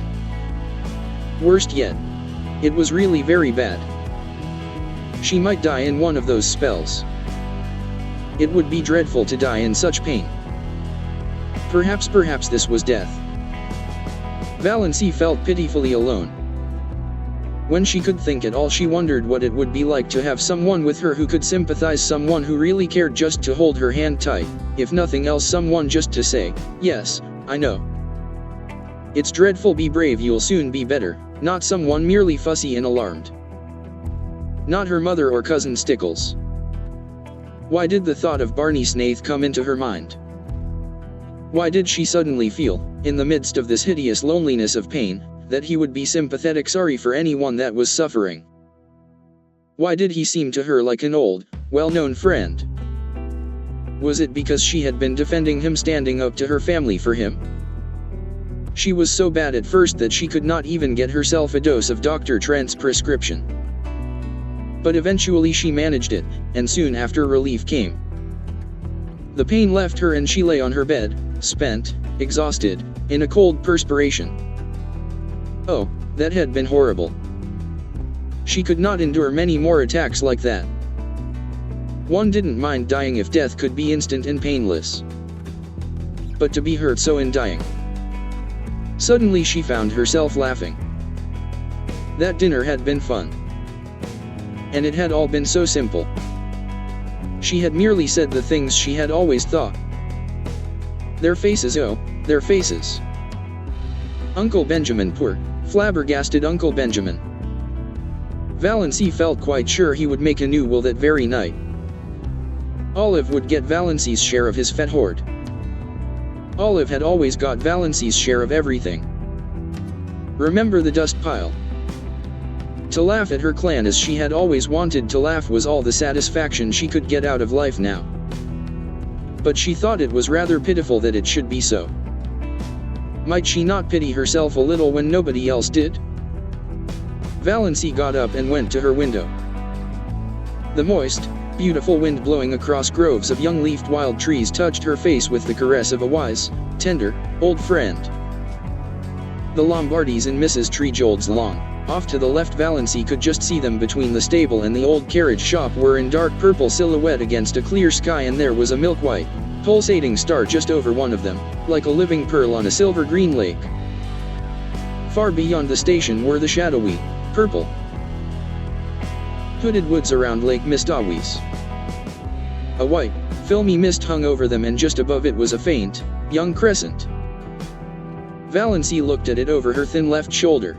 A: Worst yet. It was really very bad. She might die in one of those spells. It would be dreadful to die in such pain. Perhaps this was death. Valancy felt pitifully alone. When she could think at all, she wondered what it would be like to have someone with her who could sympathize, someone who really cared, just to hold her hand tight, if nothing else, someone just to say, yes, I know. It's dreadful, be brave, you'll soon be better, not someone merely fussy and alarmed. Not her mother or Cousin Stickles. Why did the thought of Barney Snaith come into her mind? Why did she suddenly feel, in the midst of this hideous loneliness of pain, that he would be sympathetic, sorry for anyone that was suffering? Why did he seem to her like an old, well-known friend? Was it because she had been defending him, standing up to her family for him? She was so bad at first that she could not even get herself a dose of Dr. Trent's prescription. But eventually she managed it, and soon after relief came. The pain left her and she lay on her bed, spent, exhausted, in a cold perspiration. Oh, that had been horrible. She could not endure many more attacks like that. One didn't mind dying if death could be instant and painless. But to be hurt so in dying. Suddenly she found herself laughing. That dinner had been fun. And it had all been so simple. She had merely said the things she had always thought. Their faces, oh, their faces. Uncle Benjamin, poor, flabbergasted Uncle Benjamin. Valancy felt quite sure he would make a new will that very night. Olive would get Valancy's share of his fat hoard. Olive had always got Valancy's share of everything. Remember the dust pile? To laugh at her clan as she had always wanted to laugh was all the satisfaction she could get out of life now. But she thought it was rather pitiful that it should be so. Might she not pity herself a little when nobody else did? Valancy got up and went to her window. The moist, beautiful wind blowing across groves of young-leafed wild trees touched her face with the caress of a wise, tender, old friend. The Lombardis in Mrs. Trejold's lawn, off to the left. Valancy could just see them between the stable and the old carriage shop, were in dark purple silhouette against a clear sky, and there was a milk-white, pulsating star just over one of them, like a living pearl on a silver-green lake. Far beyond the station were the shadowy, purple, hooded woods around Lake Mistawis. A white, filmy mist hung over them, and just above it was a faint, young crescent. Valancy looked at it over her thin left shoulder.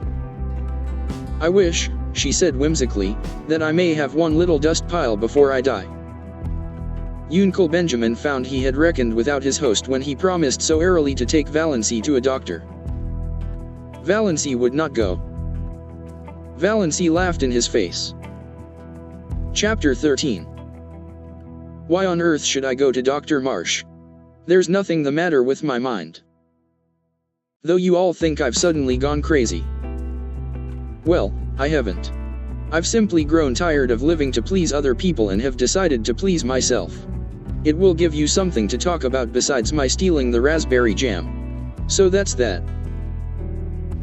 A: "I wish," she said whimsically, "that I may have one little dust pile before I die." Uncle Benjamin found he had reckoned without his host when he promised so airily to take Valancy to a doctor. Valancy would not go. Valancy laughed in his face. Chapter 13. Why on earth should I go to Dr. Marsh? There's nothing the matter with my mind. Though you all think I've suddenly gone crazy. Well, I haven't. I've simply grown tired of living to please other people and have decided to please myself. It will give you something to talk about besides my stealing the raspberry jam. So that's that.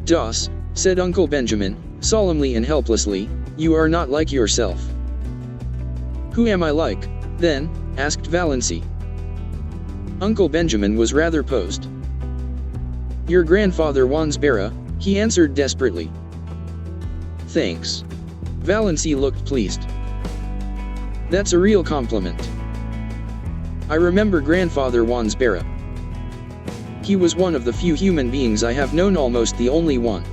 A: "Doss," said Uncle Benjamin, solemnly and helplessly, "you are not like yourself." "Who am I like, then?" asked Valancy. Uncle Benjamin was rather posed. "Your grandfather Wansbera," he answered desperately. "Thanks." Valancy looked pleased. "That's a real compliment. I remember Grandfather Wansbera. He was one of the few human beings I have known, almost the only one."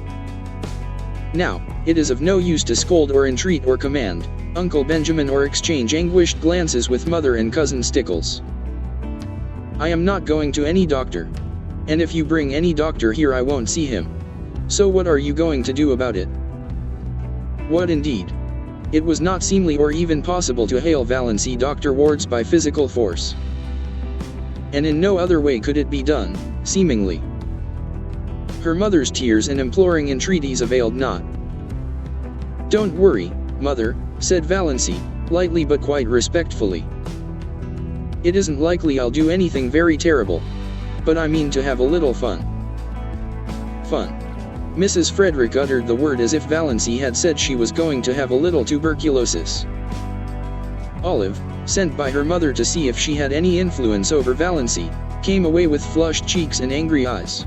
A: Now, it is of no use to scold or entreat or command Uncle Benjamin or exchange anguished glances with Mother and Cousin Stickles. "I am not going to any doctor. And if you bring any doctor here I won't see him. So what are you going to do about it?" What indeed? It was not seemly or even possible to hail Valancy Dr. Wards by physical force. And in no other way could it be done, seemingly. Her mother's tears and imploring entreaties availed not. "Don't worry, Mother," said Valancy, lightly but quite respectfully. "It isn't likely I'll do anything very terrible. But I mean to have a little fun." Fun. Mrs. Frederick uttered the word as if Valancy had said she was going to have a little tuberculosis. Olive, sent by her mother to see if she had any influence over Valancy, came away with flushed cheeks and angry eyes.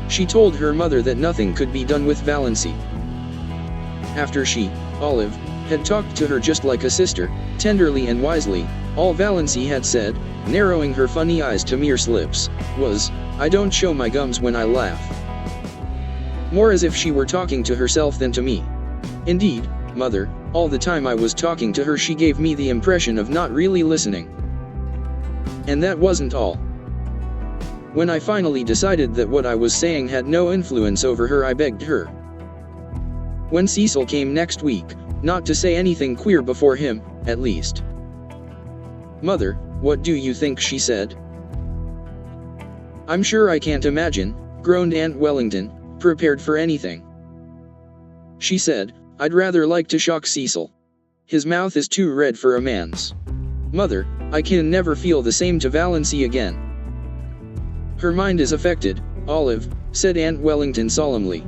A: She told her mother that nothing could be done with Valancy. After she, Olive, had talked to her just like a sister, tenderly and wisely, all Valancy had said, narrowing her funny eyes to mere slips, was, "I don't show my gums when I laugh." More as if she were talking to herself than to me. Indeed, Mother, all the time I was talking to her she gave me the impression of not really listening. And that wasn't all. When I finally decided that what I was saying had no influence over her, I begged her, when Cecil came next week, not to say anything queer before him, at least. "Mother, what do you think she said?" "I'm sure I can't imagine," groaned Aunt Wellington, prepared for anything. "She said, I'd rather like to shock Cecil. His mouth is too red for a man's." "Mother, I can never feel the same to Valancy again." "Her mind is affected, Olive," said Aunt Wellington solemnly.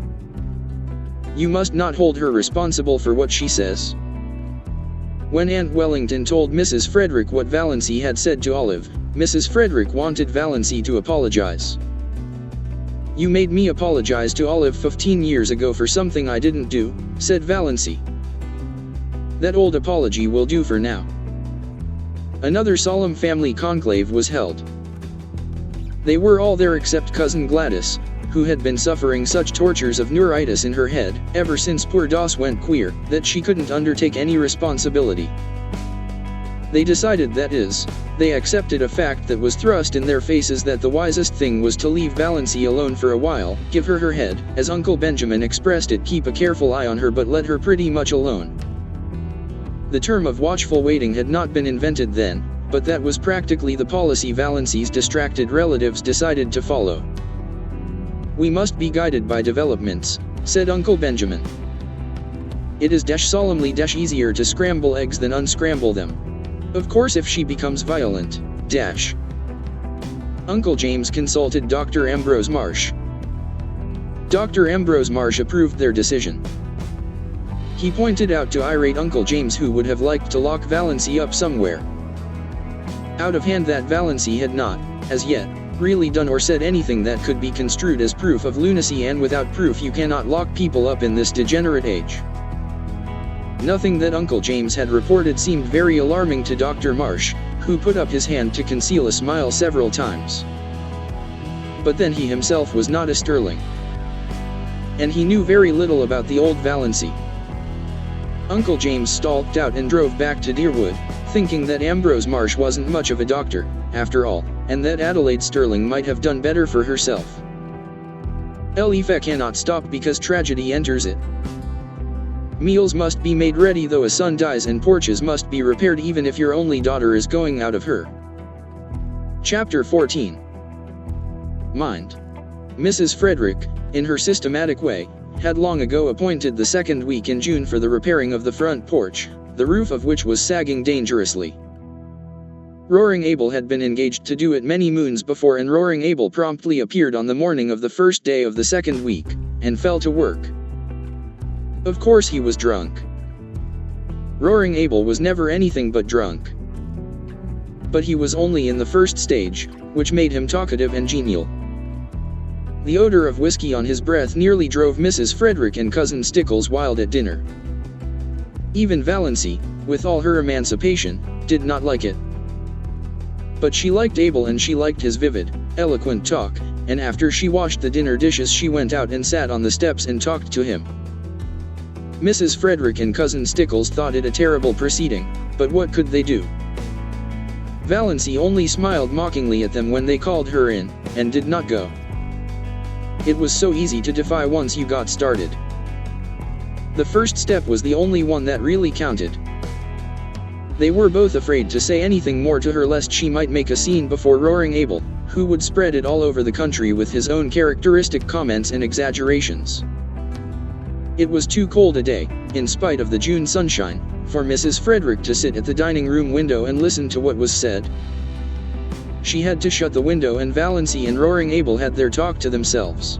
A: "You must not hold her responsible for what she says." When Aunt Wellington told Mrs. Frederick what Valancy had said to Olive, Mrs. Frederick wanted Valancy to apologize. "You made me apologize to Olive 15 years ago for something I didn't do," said Valancy. "That old apology will do for now." Another solemn family conclave was held. They were all there except Cousin Gladys, who had been suffering such tortures of neuritis in her head, ever since poor Doss went queer, that she couldn't undertake any responsibility. They decided, that is, they accepted a fact that was thrust in their faces, that the wisest thing was to leave Valancy alone for a while, give her her head, as Uncle Benjamin expressed it, keep a careful eye on her but let her pretty much alone. The term of watchful waiting had not been invented then, but that was practically the policy Valancy's distracted relatives decided to follow. "We must be guided by developments," said Uncle Benjamin. "It is solemnly easier to scramble eggs than unscramble them. Of course if she becomes violent, Uncle James consulted Dr. Ambrose Marsh. Dr. Ambrose Marsh approved their decision. He pointed out to irate Uncle James, who would have liked to lock Valancy up somewhere, out of hand, that Valancy had not, as yet, really done or said anything that could be construed as proof of lunacy, and without proof you cannot lock people up in this degenerate age. Nothing that Uncle James had reported seemed very alarming to Dr. Marsh, who put up his hand to conceal a smile several times. But then he himself was not a Stirling, and he knew very little about the old Valancy. Uncle James stalked out and drove back to Deerwood, thinking that Ambrose Marsh wasn't much of a doctor, after all, and that Adelaide Stirling might have done better for herself. Life cannot stop because tragedy enters it. Meals must be made ready though a son dies, and porches must be repaired even if your only daughter is going out of her. Chapter 14. Mind. Mrs. Frederick, in her systematic way, had long ago appointed the second week in June for the repairing of the front porch, the roof of which was sagging dangerously. Roaring Abel had been engaged to do it many moons before, and Roaring Abel promptly appeared on the morning of the first day of the second week, and fell to work. Of course he was drunk. Roaring Abel was never anything but drunk. But he was only in the first stage, which made him talkative and genial. The odor of whiskey on his breath nearly drove Mrs. Frederick and Cousin Stickles wild at dinner. Even Valancy, with all her emancipation, did not like it. But she liked Abel, and she liked his vivid, eloquent talk, and after she washed the dinner dishes she went out and sat on the steps and talked to him. Mrs. Frederick and Cousin Stickles thought it a terrible proceeding, but what could they do? Valancy only smiled mockingly at them when they called her in, and did not go. It was so easy to defy once you got started. The first step was the only one that really counted. They were both afraid to say anything more to her lest she might make a scene before Roaring Abel, who would spread it all over the country with his own characteristic comments and exaggerations. It was too cold a day, in spite of the June sunshine, for Mrs. Frederick to sit at the dining room window and listen to what was said. She had to shut the window, and Valancy and Roaring Abel had their talk to themselves.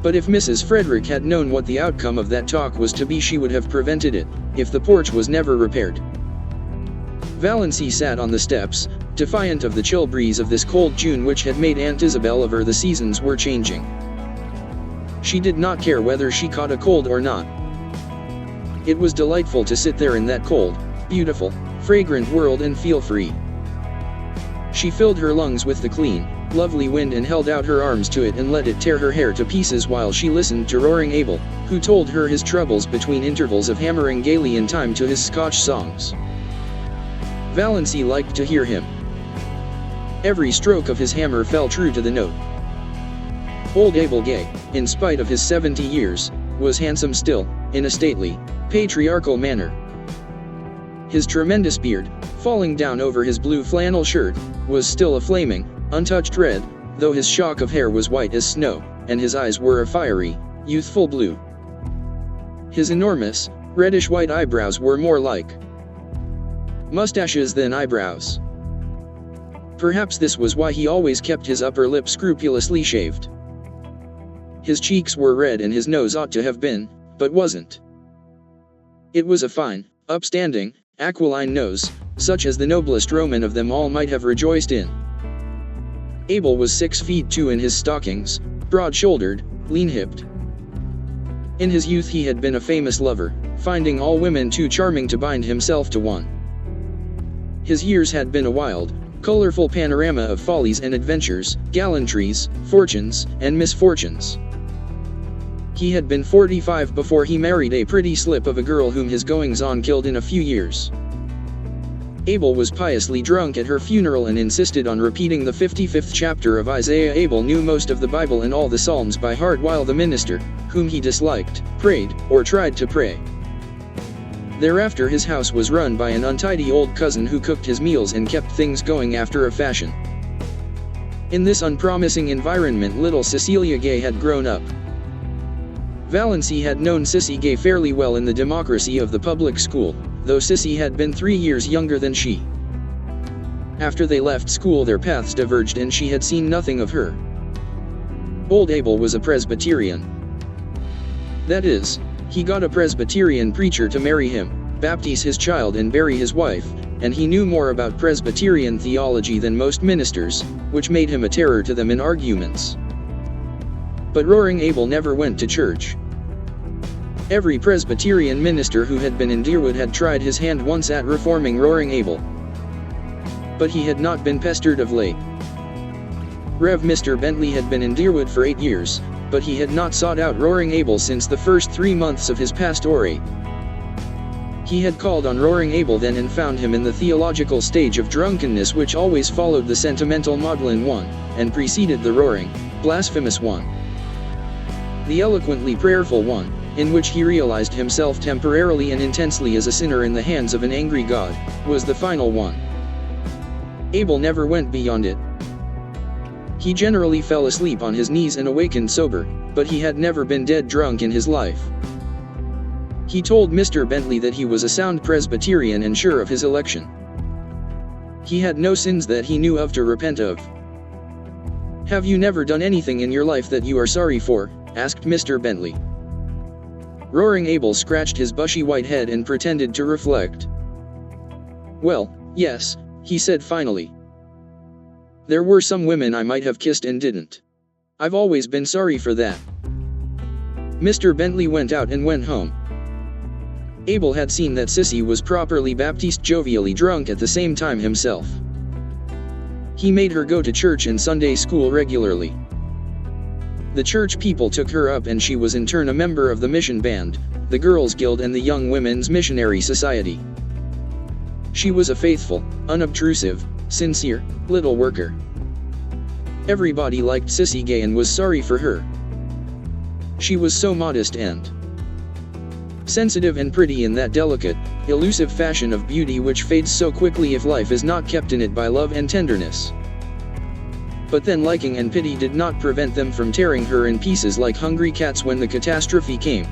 A: But if Mrs. Frederick had known what the outcome of that talk was to be, she would have prevented it, if the porch was never repaired. Valancy sat on the steps, defiant of the chill breeze of this cold June which had made Aunt Isabel aver the seasons were changing. She did not care whether she caught a cold or not. It was delightful to sit there in that cold, beautiful, fragrant world and feel free. She filled her lungs with the clean, lovely wind and held out her arms to it and let it tear her hair to pieces while she listened to Roaring Abel, who told her his troubles between intervals of hammering gaily in time to his Scotch songs. Valancy liked to hear him. Every stroke of his hammer fell true to the note. Old Abel Gay, in spite of his 70 years, was handsome still, in a stately, patriarchal manner. His tremendous beard, falling down over his blue flannel shirt, was still a flaming, untouched red, though his shock of hair was white as snow, and his eyes were a fiery, youthful blue. His enormous, reddish-white eyebrows were more like mustaches than eyebrows. Perhaps this was why he always kept his upper lip scrupulously shaved. His cheeks were red and his nose ought to have been, but wasn't. It was a fine, upstanding, aquiline nose, such as the noblest Roman of them all might have rejoiced in. Abel was 6 feet 2 in his stockings, broad-shouldered, lean-hipped. In his youth he had been a famous lover, finding all women too charming to bind himself to one. His years had been a wild, colorful panorama of follies and adventures, gallantries, fortunes, and misfortunes. He had been 45 before he married a pretty slip of a girl whom his goings-on killed in a few years. Abel was piously drunk at her funeral and insisted on repeating the 55th chapter of Isaiah. Abel knew most of the Bible and all the Psalms by heart, while the minister, whom he disliked, prayed, or tried to pray. Thereafter his house was run by an untidy old cousin who cooked his meals and kept things going after a fashion. In this unpromising environment little Cecilia Gay had grown up. Valancy had known Sissy Gay fairly well in the democracy of the public school, though Sissy had been 3 years younger than she. After they left school their paths diverged and she had seen nothing of her. Old Abel was a Presbyterian. That is, he got a Presbyterian preacher to marry him, baptize his child and bury his wife, and he knew more about Presbyterian theology than most ministers, which made him a terror to them in arguments. But Roaring Abel never went to church. Every Presbyterian minister who had been in Deerwood had tried his hand once at reforming Roaring Abel. But he had not been pestered of late. Rev. Mr. Bentley had been in Deerwood for 8 years, but he had not sought out Roaring Abel since the first 3 months of his pastorate. He had called on Roaring Abel then and found him in the theological stage of drunkenness which always followed the sentimental maudlin one, and preceded the roaring, blasphemous one. The eloquently prayerful one, in which he realized himself temporarily and intensely as a sinner in the hands of an angry God, was the final one. Abel never went beyond it. He generally fell asleep on his knees and awakened sober, but he had never been dead drunk in his life. He told Mr. Bentley that he was a sound Presbyterian and sure of his election. He had no sins that he knew of to repent of. "Have you never done anything in your life that you are sorry for?" asked Mr. Bentley. Roaring Abel scratched his bushy white head and pretended to reflect. "Well, yes," he said finally. "There were some women I might have kissed and didn't. I've always been sorry for that." Mr. Bentley went out and went home. Abel had seen that Sissy was properly baptized jovially drunk at the same time himself. He made her go to church and Sunday school regularly. The church people took her up and she was in turn a member of the mission band, the Girls' Guild and the Young Women's Missionary Society. She was a faithful, unobtrusive, sincere, little worker. Everybody liked Sissy Gay and was sorry for her. She was so modest and sensitive and pretty in that delicate, elusive fashion of beauty which fades so quickly if life is not kept in it by love and tenderness. But then liking and pity did not prevent them from tearing her in pieces like hungry cats when the catastrophe came.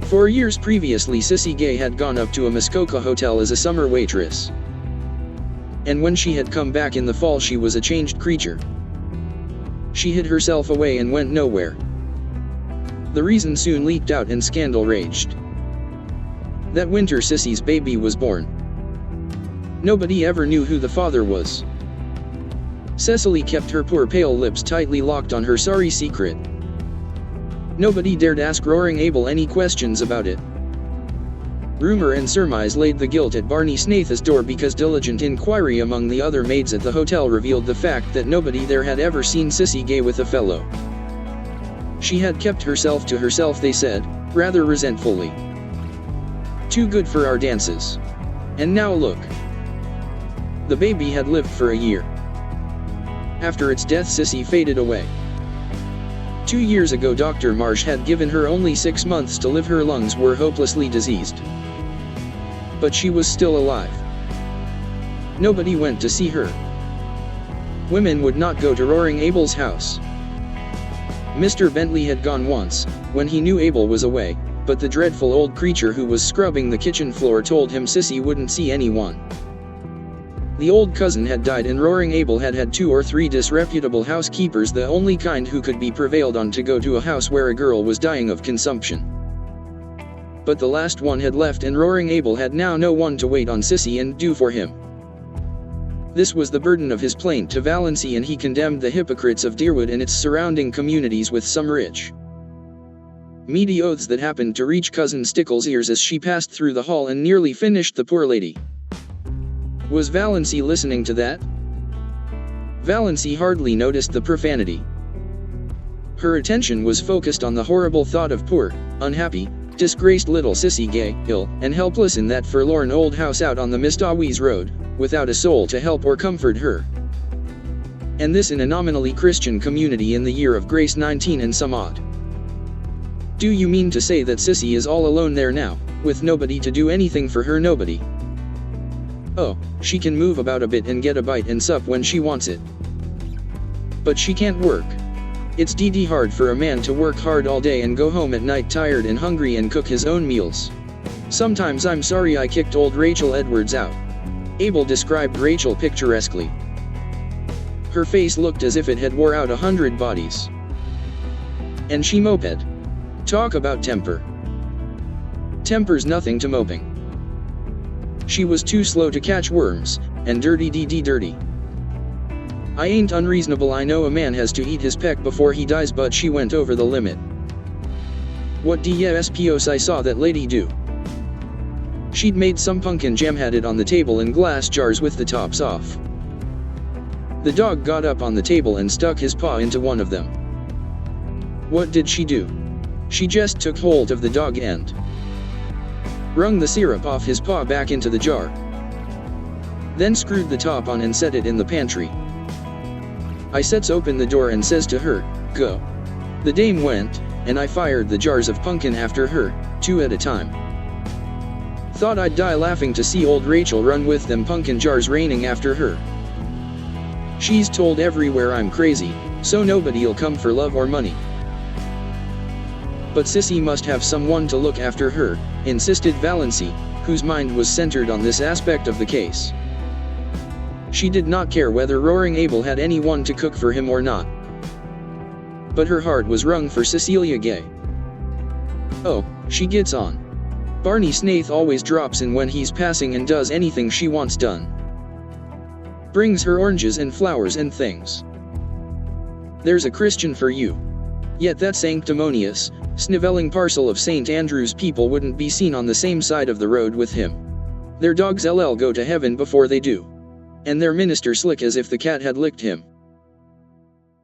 A: 4 years previously Sissy Gay had gone up to a Muskoka hotel as a summer waitress. And when she had come back in the fall she was a changed creature. She hid herself away and went nowhere. The reason soon leaked out and scandal raged. That winter Sissy's baby was born. Nobody ever knew who the father was. Cecily kept her poor pale lips tightly locked on her sorry secret. Nobody dared ask Roaring Abel any questions about it. Rumor and surmise laid the guilt at Barney Snaith's door because diligent inquiry among the other maids at the hotel revealed the fact that nobody there had ever seen Sissy Gay with a fellow. She had kept herself to herself, they said, rather resentfully. Too good for our dances. And now look. The baby had lived for a year. After its death Sissy faded away. 2 years ago Dr. Marsh had given her only 6 months to live. Her lungs were hopelessly diseased. But she was still alive. Nobody went to see her. Women would not go to Roaring Abel's house. Mr. Bentley had gone once, when he knew Abel was away, but the dreadful old creature who was scrubbing the kitchen floor told him Sissy wouldn't see anyone. The old cousin had died and Roaring Abel had had 2 or 3 disreputable housekeepers, the only kind who could be prevailed on to go to a house where a girl was dying of consumption. But the last one had left and Roaring Abel had now no one to wait on Sissy and do for him. This was the burden of his plaint to Valancy, and he condemned the hypocrites of Deerwood and its surrounding communities with some rich, meaty oaths that happened to reach Cousin Stickle's ears as she passed through the hall and nearly finished the poor lady. Was Valancy listening to that? Valancy hardly noticed the profanity. Her attention was focused on the horrible thought of poor, unhappy, disgraced little Sissy Gay, ill and helpless in that forlorn old house out on the Mistawis Road, without a soul to help or comfort her. And this in a nominally Christian community in the year of grace 19 and some odd. Do you mean to say that Sissy is all alone there now, with nobody to do anything for her? Nobody. Oh, she can move about a bit and get a bite and sup when she wants it. But she can't work. It's d hard for a man to work hard all day and go home at night tired and hungry and cook his own meals. Sometimes I'm sorry I kicked old Rachel Edwards out. Abel described Rachel picturesquely. Her face looked as if it had wore out 100 bodies. And she moped. Talk about temper. Temper's nothing to moping. She was too slow to catch worms, and dirty. I ain't unreasonable, I know a man has to eat his peck before he dies, but she went over the limit. What d'espos I saw that lady do? She'd made some pumpkin jam, had it on the table in glass jars with the tops off. The dog got up on the table and stuck his paw into one of them. What did she do? She just took hold of the dog and wrung the syrup off his paw back into the jar. Then screwed the top on and set it in the pantry. I sets open the door and says to her, "Go." The dame went, and I fired the jars of pumpkin after her, 2 at a time. Thought I'd die laughing to see old Rachel run with them pumpkin jars raining after her. She's told everywhere I'm crazy, so nobody'll come for love or money. But Sissy must have someone to look after her, insisted Valancy, whose mind was centered on this aspect of the case. She did not care whether Roaring Abel had anyone to cook for him or not. But her heart was wrung for Cecilia Gay. Oh, she gets on. Barney Snaith always drops in when he's passing and does anything she wants done. Brings her oranges and flowers and things. There's a Christian for you. Yet that sanctimonious, snivelling parcel of St. Andrew's people wouldn't be seen on the same side of the road with him. Their dogs go to heaven before they do. And their minister slick as if the cat had licked him.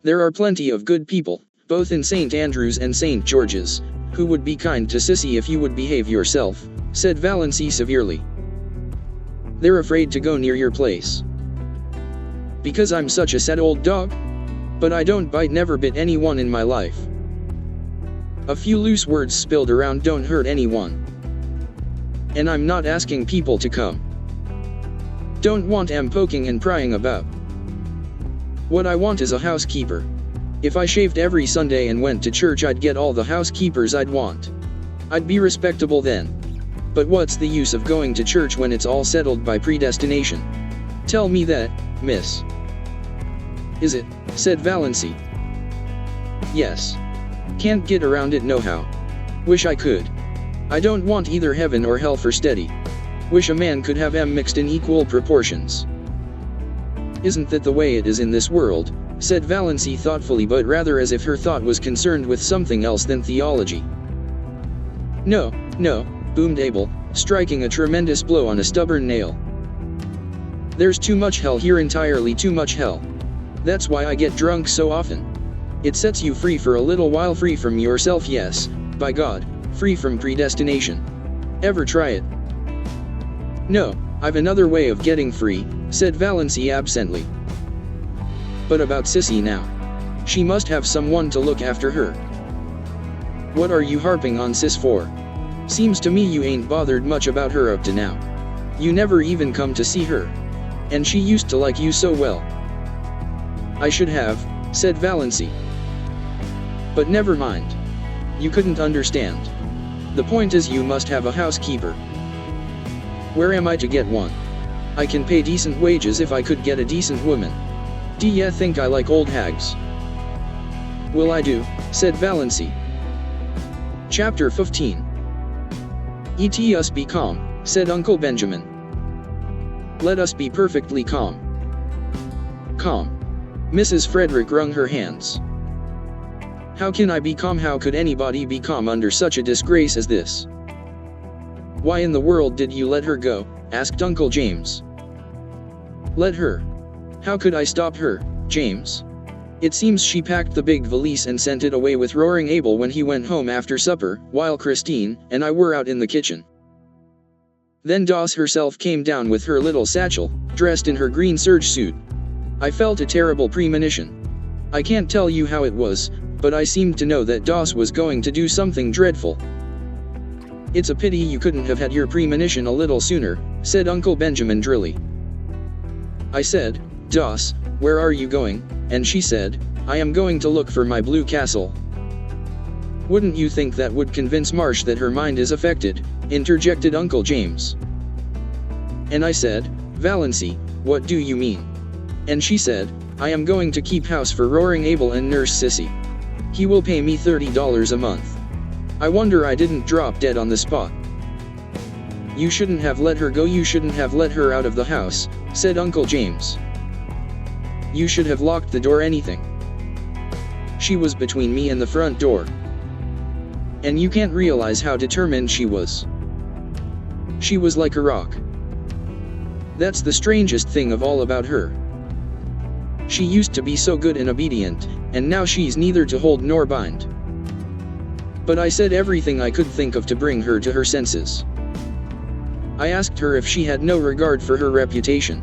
A: There are plenty of good people, both in St. Andrew's and St. George's, who would be kind to Sissy if you would behave yourself, said Valancy severely. They're afraid to go near your place. Because I'm such a sad old dog? But I don't bite, never bit anyone in my life. A few loose words spilled around don't hurt anyone. And I'm not asking people to come. Don't want 'em poking and prying about. What I want is a housekeeper. If I shaved every Sunday and went to church, I'd get all the housekeepers I'd want. I'd be respectable then. But what's the use of going to church when it's all settled by predestination? Tell me that, miss. Is it? Said Valancy. Yes. Can't get around it nohow. Wish I could. I don't want either heaven or hell for steady. Wish a man could have 'em mixed in equal proportions. Isn't that the way it is in this world? Said Valancy thoughtfully, but rather as if her thought was concerned with something else than theology. No, boomed Abel, striking a tremendous blow on a stubborn nail. There's too much hell here, entirely too much hell. That's why I get drunk so often. It sets you free for a little while, free from yourself, yes, by God, free from predestination. Ever try it? No, I've another way of getting free, said Valancy absently. But about Sissy now. She must have someone to look after her. What are you harping on Sis for? Seems to me you ain't bothered much about her up to now. You never even come to see her. And she used to like you so well. I should have, said Valancy. But never mind. You couldn't understand. The point is you must have a housekeeper. Where am I to get one? I can pay decent wages if I could get a decent woman. Do ya think I like old hags? Well, I do, said Valancy. Chapter 15. Let us be calm, said Uncle Benjamin. Let us be perfectly calm. Calm. Mrs. Frederick wrung her hands. How can I be calm? How could anybody be calm under such a disgrace as this? Why in the world did you let her go? Asked Uncle James. Let her? How could I stop her, James? It seems she packed the big valise and sent it away with Roaring Abel when he went home after supper, while Christine and I were out in the kitchen. Then Doss herself came down with her little satchel, dressed in her green serge suit. I felt a terrible premonition. I can't tell you how it was, but I seemed to know that Doss was going to do something dreadful. It's a pity you couldn't have had your premonition a little sooner, said Uncle Benjamin drily. I said, Doss, where are you going? And she said, I am going to look for my blue castle. Wouldn't you think that would convince Marsh that her mind is affected? Interjected Uncle James. And I said, Valancy, what do you mean? And she said, I am going to keep house for Roaring Abel and Nurse Sissy. He will pay me $30 a month. I wonder I didn't drop dead on the spot. You shouldn't have let her go. You shouldn't have let her out of the house, said Uncle James. You should have locked the door. Anything. She was between me and the front door. And you can't realize how determined she was. She was like a rock. That's the strangest thing of all about her. She used to be so good and obedient, and now she's neither to hold nor bind. But I said everything I could think of to bring her to her senses. I asked her if she had no regard for her reputation.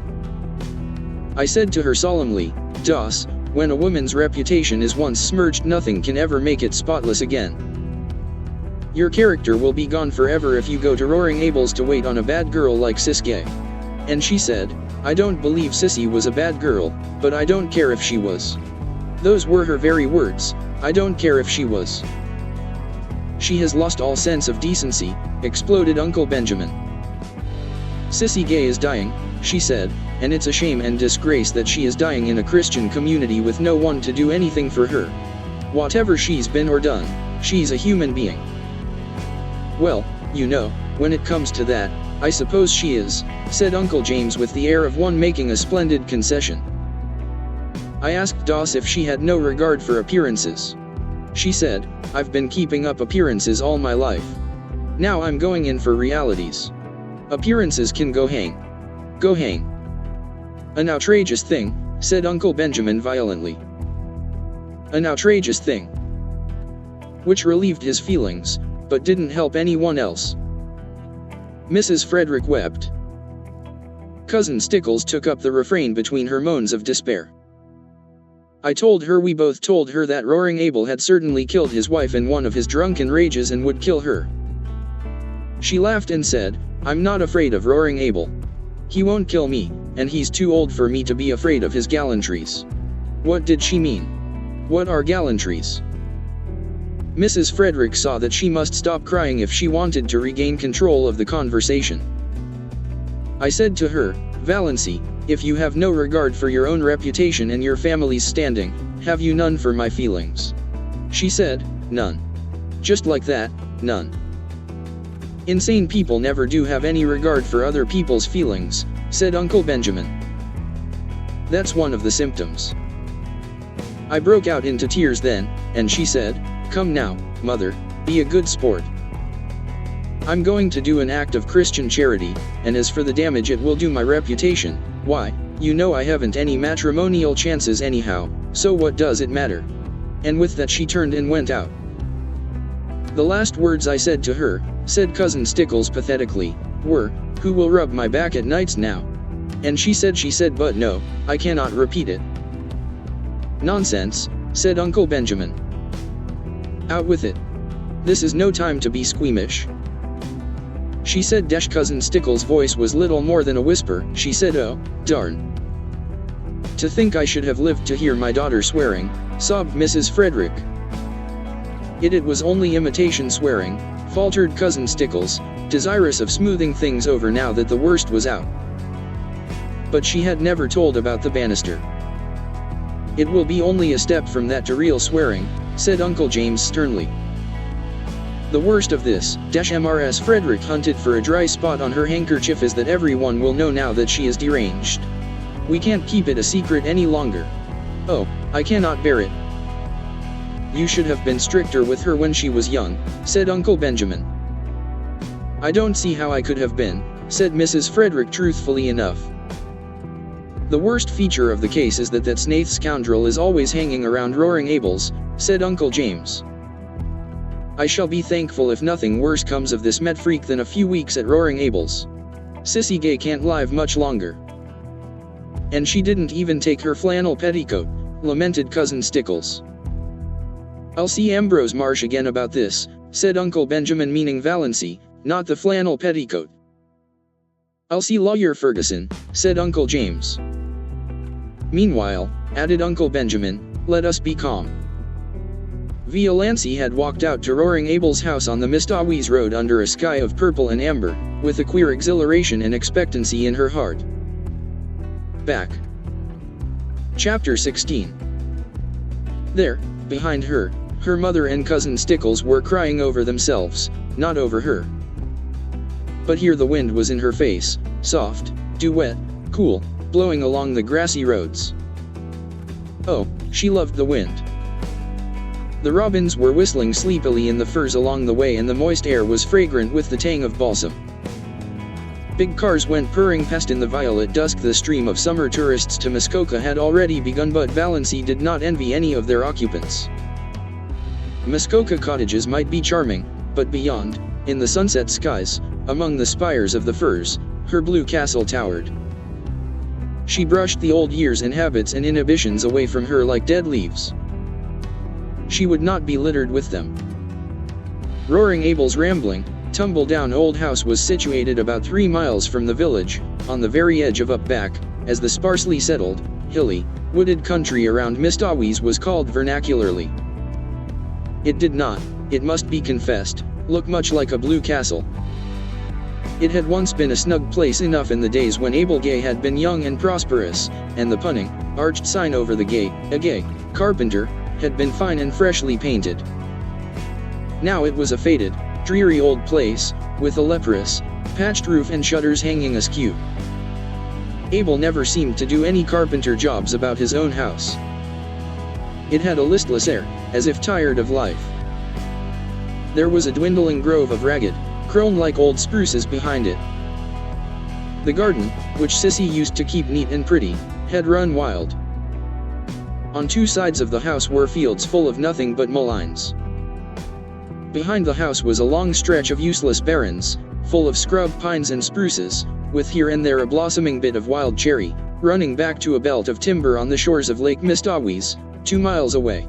A: I said to her solemnly, Doss, when a woman's reputation is once smirched, nothing can ever make it spotless again. Your character will be gone forever if you go to Roaring Abel's to wait on a bad girl like Sissy. And she said, I don't believe Sissy was a bad girl, but I don't care if she was. Those were her very words, I don't care if she was. She has lost all sense of decency, exploded Uncle Benjamin. Sissy Gay is dying, she said, and it's a shame and disgrace that she is dying in a Christian community with no one to do anything for her. Whatever she's been or done, she's a human being. Well, you know, when it comes to that, I suppose she is, said Uncle James with the air of one making a splendid concession. I asked Doss if she had no regard for appearances. She said, I've been keeping up appearances all my life. Now I'm going in for realities. Appearances can go hang. Go hang. An outrageous thing, said Uncle Benjamin violently. An outrageous thing. Which relieved his feelings, but didn't help anyone else. Mrs. Frederick wept. Cousin Stickles took up the refrain between her moans of despair. We both told her that Roaring Abel had certainly killed his wife in one of his drunken rages and would kill her. She laughed and said, I'm not afraid of Roaring Abel. He won't kill me, and he's too old for me to be afraid of his gallantries. What did she mean? What are gallantries? Mrs. Frederick saw that she must stop crying if she wanted to regain control of the conversation. I said to her, Valancy, if you have no regard for your own reputation and your family's standing, have you none for my feelings? She said, none. Just like that, none. Insane people never do have any regard for other people's feelings, said Uncle Benjamin. That's one of the symptoms. I broke out into tears then, and she said, Come now, Mother, be a good sport. I'm going to do an act of Christian charity, and as for the damage it will do my reputation, why, you know I haven't any matrimonial chances anyhow, so what does it matter? And with that she turned and went out. The last words I said to her, said Cousin Stickles pathetically, were, who will rub my back at nights now? And she said but no, I cannot repeat it. Nonsense, said Uncle Benjamin. Out with it. This is no time to be squeamish. She said Cousin Stickles' voice was little more than a whisper, she said oh, darn. To think I should have lived to hear my daughter swearing, sobbed Mrs. Frederick. It was only imitation swearing, faltered Cousin Stickles, desirous of smoothing things over now that the worst was out. But she had never told about the banister. "It will be only a step from that to real swearing," said Uncle James sternly. "The worst of this, Mrs. Frederick hunted for a dry spot on her handkerchief, is that everyone will know now that she is deranged. We can't keep it a secret any longer. Oh, I cannot bear it." "You should have been stricter with her when she was young," said Uncle Benjamin. "I don't see how I could have been," said Mrs. Frederick truthfully enough. "The worst feature of the case is that Snaith scoundrel is always hanging around Roaring Abel's," said Uncle James. "I shall be thankful if nothing worse comes of this met freak than a few weeks at Roaring Abel's. Sissy Gay can't live much longer." "And she didn't even take her flannel petticoat," lamented Cousin Stickles. "I'll see Ambrose Marsh again about this," said Uncle Benjamin, meaning Valancy, not the flannel petticoat. "I'll see Lawyer Ferguson," said Uncle James. "Meanwhile," added Uncle Benjamin, "let us be calm." Valancy had walked out to Roaring Abel's house on the Mistawis Road under a sky of purple and amber, with a queer exhilaration and expectancy in her heart. Back. Chapter 16. There, behind her, her mother and Cousin Stickles were crying over themselves, not over her. But here the wind was in her face, soft, dew-wet, cool, blowing along the grassy roads. Oh, she loved the wind. The robins were whistling sleepily in the firs along the way, and the moist air was fragrant with the tang of balsam. Big cars went purring past in the violet dusk. The stream of summer tourists to Muskoka had already begun, but Valancy did not envy any of their occupants. Muskoka cottages might be charming, but beyond, in the sunset skies, among the spires of the firs, her blue castle towered. She brushed the old years and habits and inhibitions away from her like dead leaves. She would not be littered with them. Roaring Abel's rambling, tumble-down old house was situated about 3 miles from the village, on the very edge of Up-Back, as the sparsely settled, hilly, wooded country around Mistawis was called vernacularly. It did not, it must be confessed, look much like a blue castle. It had once been a snug place enough in the days when Abel Gay had been young and prosperous, and the punning, arched sign over the gate, "A Gay Carpenter," had been fine and freshly painted. Now it was a faded, dreary old place, with a leprous, patched roof and shutters hanging askew. Abel never seemed to do any carpenter jobs about his own house. It had a listless air, as if tired of life. There was a dwindling grove of ragged, crone-like old spruces behind it. The garden, which Sissy used to keep neat and pretty, had run wild. On 2 sides of the house were fields full of nothing but mulleins. Behind the house was a long stretch of useless barrens, full of scrub pines and spruces, with here and there a blossoming bit of wild cherry, running back to a belt of timber on the shores of Lake Mistawis, 2 miles away.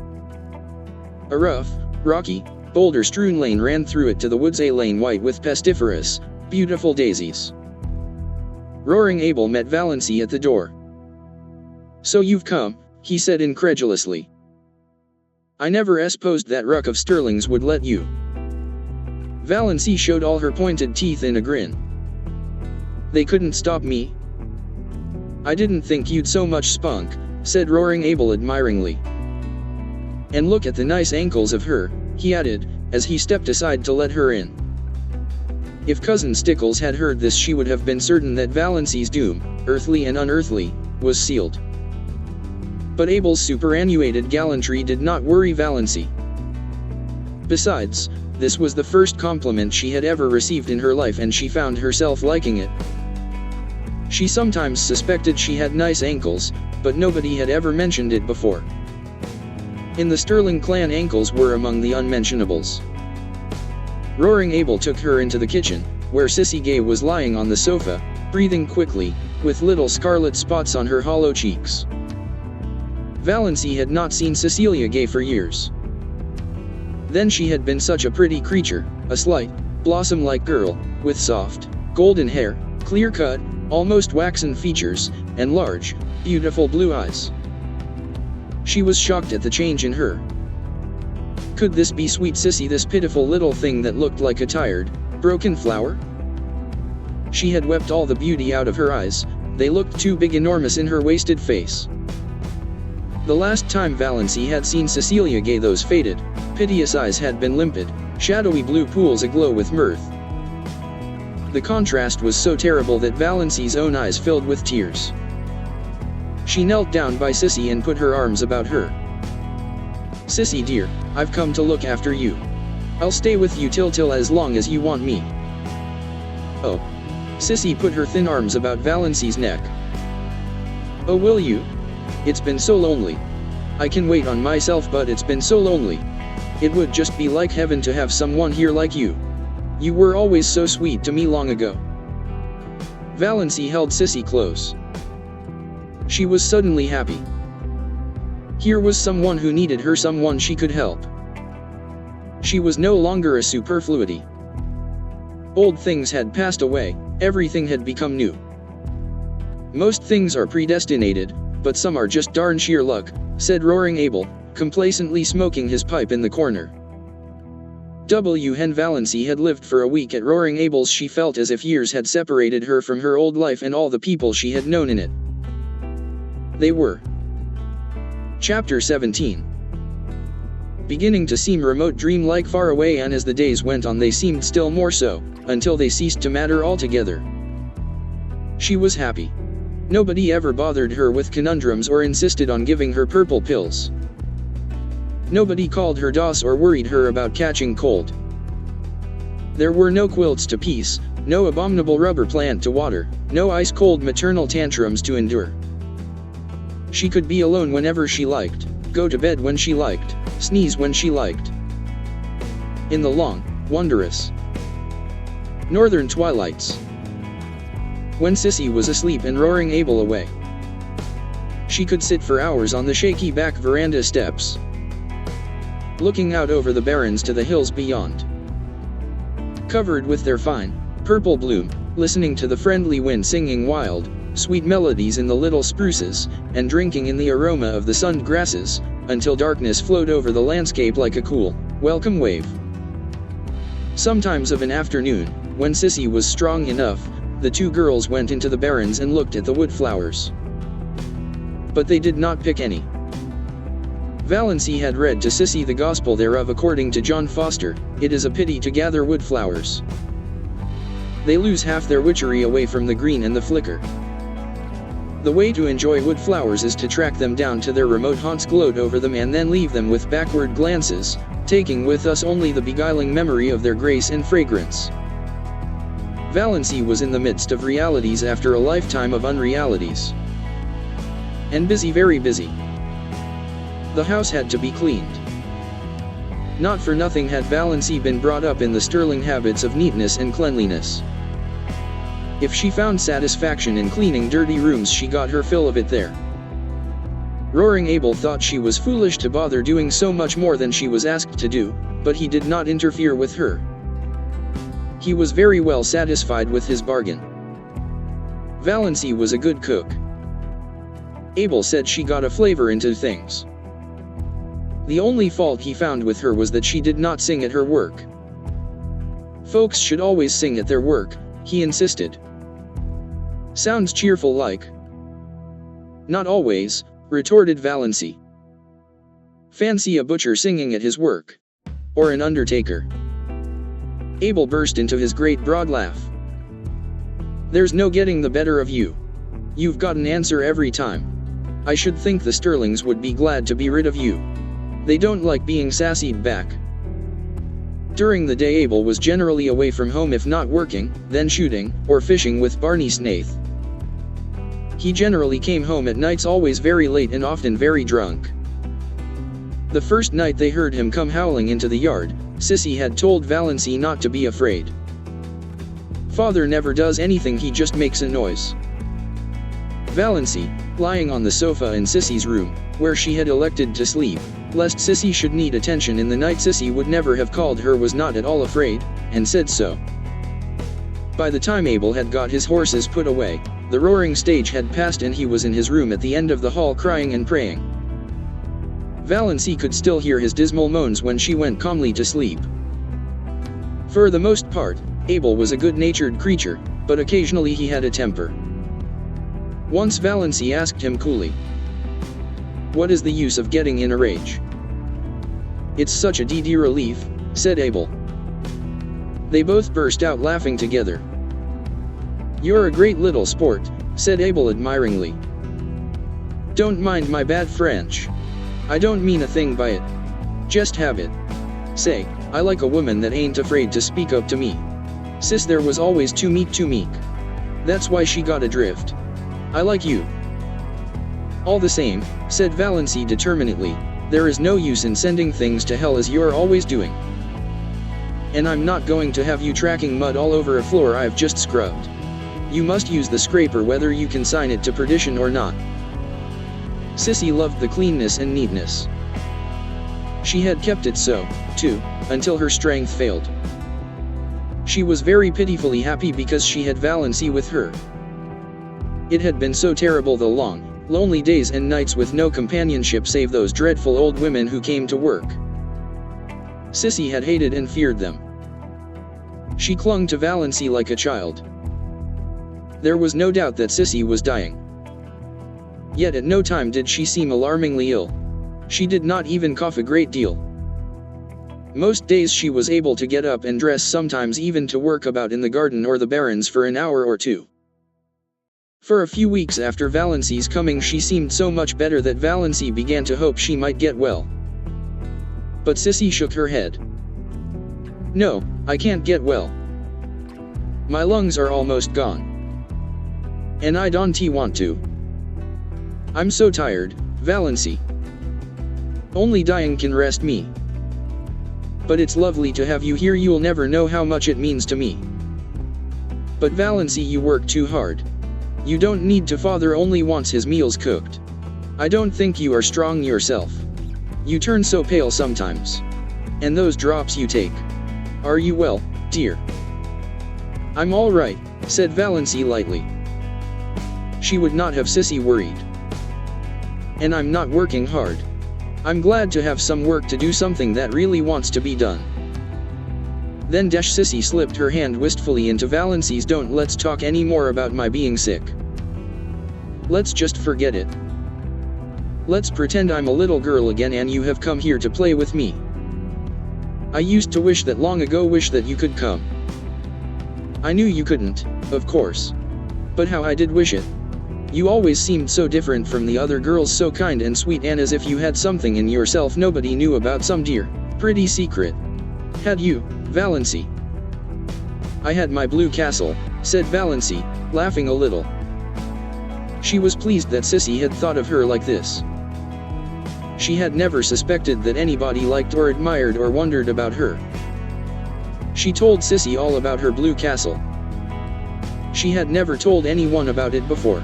A: A rough, rocky, boulder-strewn lane ran through it to the woods, a lane white with pestiferous, beautiful daisies. Roaring Abel met Valancy at the door. "So you've come," he said incredulously. "I never supposed that ruck of Stirlings would let you." Valancy showed all her pointed teeth in a grin. "They couldn't stop me." "I didn't think you'd so much spunk," said Roaring Abel admiringly. "And look at the nice ankles of her," he added, as he stepped aside to let her in. If Cousin Stickles had heard this, she would have been certain that Valancy's doom, earthly and unearthly, was sealed. But Abel's superannuated gallantry did not worry Valancy. Besides, this was the first compliment she had ever received in her life, and she found herself liking it. She sometimes suspected she had nice ankles, but nobody had ever mentioned it before. In the Stirling clan, ankles were among the unmentionables. Roaring Abel took her into the kitchen, where Sissy Gay was lying on the sofa, breathing quickly, with little scarlet spots on her hollow cheeks. Valancy had not seen Cecilia Gay for years. Then she had been such a pretty creature, a slight, blossom-like girl, with soft, golden hair, clear-cut, almost waxen features, and large, beautiful blue eyes. She was shocked at the change in her. Could this be sweet Sissy, this pitiful little thing that looked like a tired, broken flower? She had wept all the beauty out of her eyes, they looked too big, enormous in her wasted face. The last time Valancy had seen Cecilia Gay, those faded, piteous eyes had been limpid, shadowy blue pools aglow with mirth. The contrast was so terrible that Valancy's own eyes filled with tears. She knelt down by Sissy and put her arms about her. "Sissy dear, I've come to look after you. I'll stay with you till as long as you want me." "Oh." Sissy put her thin arms about Valancy's neck. "Oh, will you? It's been so lonely. I can wait on myself, but it's been so lonely. It would just be like heaven to have someone here like you. You were always so sweet to me long ago." Valancy held Sissy close. She was suddenly happy. Here was someone who needed her, someone she could help. She was no longer a superfluity. Old things had passed away, everything had become new. "Most things are predestinated, but some are just darn sheer luck," said Roaring Abel, complacently smoking his pipe in the corner. Hen Valancy had lived for a week at Roaring Abel's. She felt as if years had separated her from her old life and all the people she had known in it. They were. Chapter 17. Beginning to seem remote, dream-like, far away, and as the days went on they seemed still more so, until they ceased to matter altogether. She was happy. Nobody ever bothered her with conundrums or insisted on giving her purple pills. Nobody called her DOS or worried her about catching cold. There were no quilts to piece, no abominable rubber plant to water, no ice-cold maternal tantrums to endure. She could be alone whenever she liked, go to bed when she liked, sneeze when she liked. In the long, wondrous northern twilights, when Sissy was asleep and Roaring Abel away, she could sit for hours on the shaky back veranda steps, looking out over the barrens to the hills beyond, covered with their fine, purple bloom, listening to the friendly wind singing wild, sweet melodies in the little spruces, and drinking in the aroma of the sunned grasses, until darkness flowed over the landscape like a cool, welcome wave. Sometimes of an afternoon, when Sissy was strong enough, the two girls went into the barrens and looked at the wood flowers. But they did not pick any. Valancy had read to Sissy the gospel thereof according to John Foster, "It is a pity to gather wood flowers. They lose half their witchery away from the green and the flicker. The way to enjoy wood flowers is to track them down to their remote haunts, gloat over them, and then leave them with backward glances, taking with us only the beguiling memory of their grace and fragrance." Valancy was in the midst of realities after a lifetime of unrealities. And busy, very busy. The house had to be cleaned. Not for nothing had Valancy been brought up in the Stirling habits of neatness and cleanliness. If she found satisfaction in cleaning dirty rooms, she got her fill of it there. Roaring Abel thought she was foolish to bother doing so much more than she was asked to do, but he did not interfere with her. He was very well satisfied with his bargain. Valancy was a good cook. Abel said she got a flavor into things. The only fault he found with her was that she did not sing at her work. Folks should always sing at their work, he insisted. Sounds cheerful like. Not always, retorted Valancy. Fancy a butcher singing at his work. Or an undertaker. Abel burst into his great broad laugh. There's no getting the better of you. You've got an answer every time. I should think the Stirlings would be glad to be rid of you. They don't like being sassied back. During the day Abel was generally away from home, if not working, then shooting, or fishing with Barney Snaith. He generally came home at nights, always very late and often very drunk. The first night they heard him come howling into the yard, Sissy had told Valancy not to be afraid. Father never does anything, he just makes a noise. Valancy, lying on the sofa in Sissy's room, where she had elected to sleep, lest Sissy should need attention in the night Sissy would never have called her, was not at all afraid, and said so. By the time Abel had got his horses put away, the roaring stage had passed and he was in his room at the end of the hall crying and praying. Valancy could still hear his dismal moans when she went calmly to sleep. For the most part, Abel was a good-natured creature, but occasionally he had a temper. Once Valancy asked him coolly, "What is the use of getting in a rage?" "It's such a DD relief," said Abel. They both burst out laughing together. "You're a great little sport," said Abel admiringly. "Don't mind my bad French. I don't mean a thing by it. Just habit. Say, I like a woman that ain't afraid to speak up to me. Sis there was always too meek. That's why she got adrift. I like you." "All the same," said Valancy determinedly, "there is no use in sending things to hell as you're always doing. And I'm not going to have you tracking mud all over a floor I've just scrubbed. You must use the scraper whether you consign it to perdition or not." Sissy loved the cleanness and neatness. She had kept it so, too, until her strength failed. She was very pitifully happy because she had Valancy with her. It had been so terrible the long, lonely days and nights with no companionship save those dreadful old women who came to work. Sissy had hated and feared them. She clung to Valancy like a child. There was no doubt that Sissy was dying. Yet at no time did she seem alarmingly ill. She did not even cough a great deal. Most days she was able to get up and dress, sometimes even to work about in the garden or the barrens for an hour or two. For a few weeks after Valancy's coming she seemed so much better that Valancy began to hope she might get well. But Sissy shook her head. "No, I can't get well. My lungs are almost gone. And I don't want to. I'm so tired, Valancy. Only dying can rest me. But it's lovely to have you here. You'll never know how much it means to me. But Valancy, you work too hard. You don't need to. Father only wants his meals cooked. I don't think you are strong yourself. You turn so pale sometimes. And those drops you take. Are you well, dear?" "I'm all right," said Valancy lightly. She would not have Sissy worried. "And I'm not working hard. I'm glad to have some work to do, something that really wants to be done." Then Sissy slipped her hand wistfully into Valancy's. "Don't let's talk any more about my being sick. Let's just forget it. Let's pretend I'm a little girl again and you have come here to play with me. I used to wish that long ago, wish that you could come. I knew you couldn't, of course. But how I did wish it. You always seemed so different from the other girls, so kind and sweet, and as if you had something in yourself nobody knew about, some dear, pretty secret. Had you, Valancy?" "I had my blue castle," said Valancy, laughing a little. She was pleased that Sissy had thought of her like this. She had never suspected that anybody liked or admired or wondered about her. She told Sissy all about her blue castle. She had never told anyone about it before.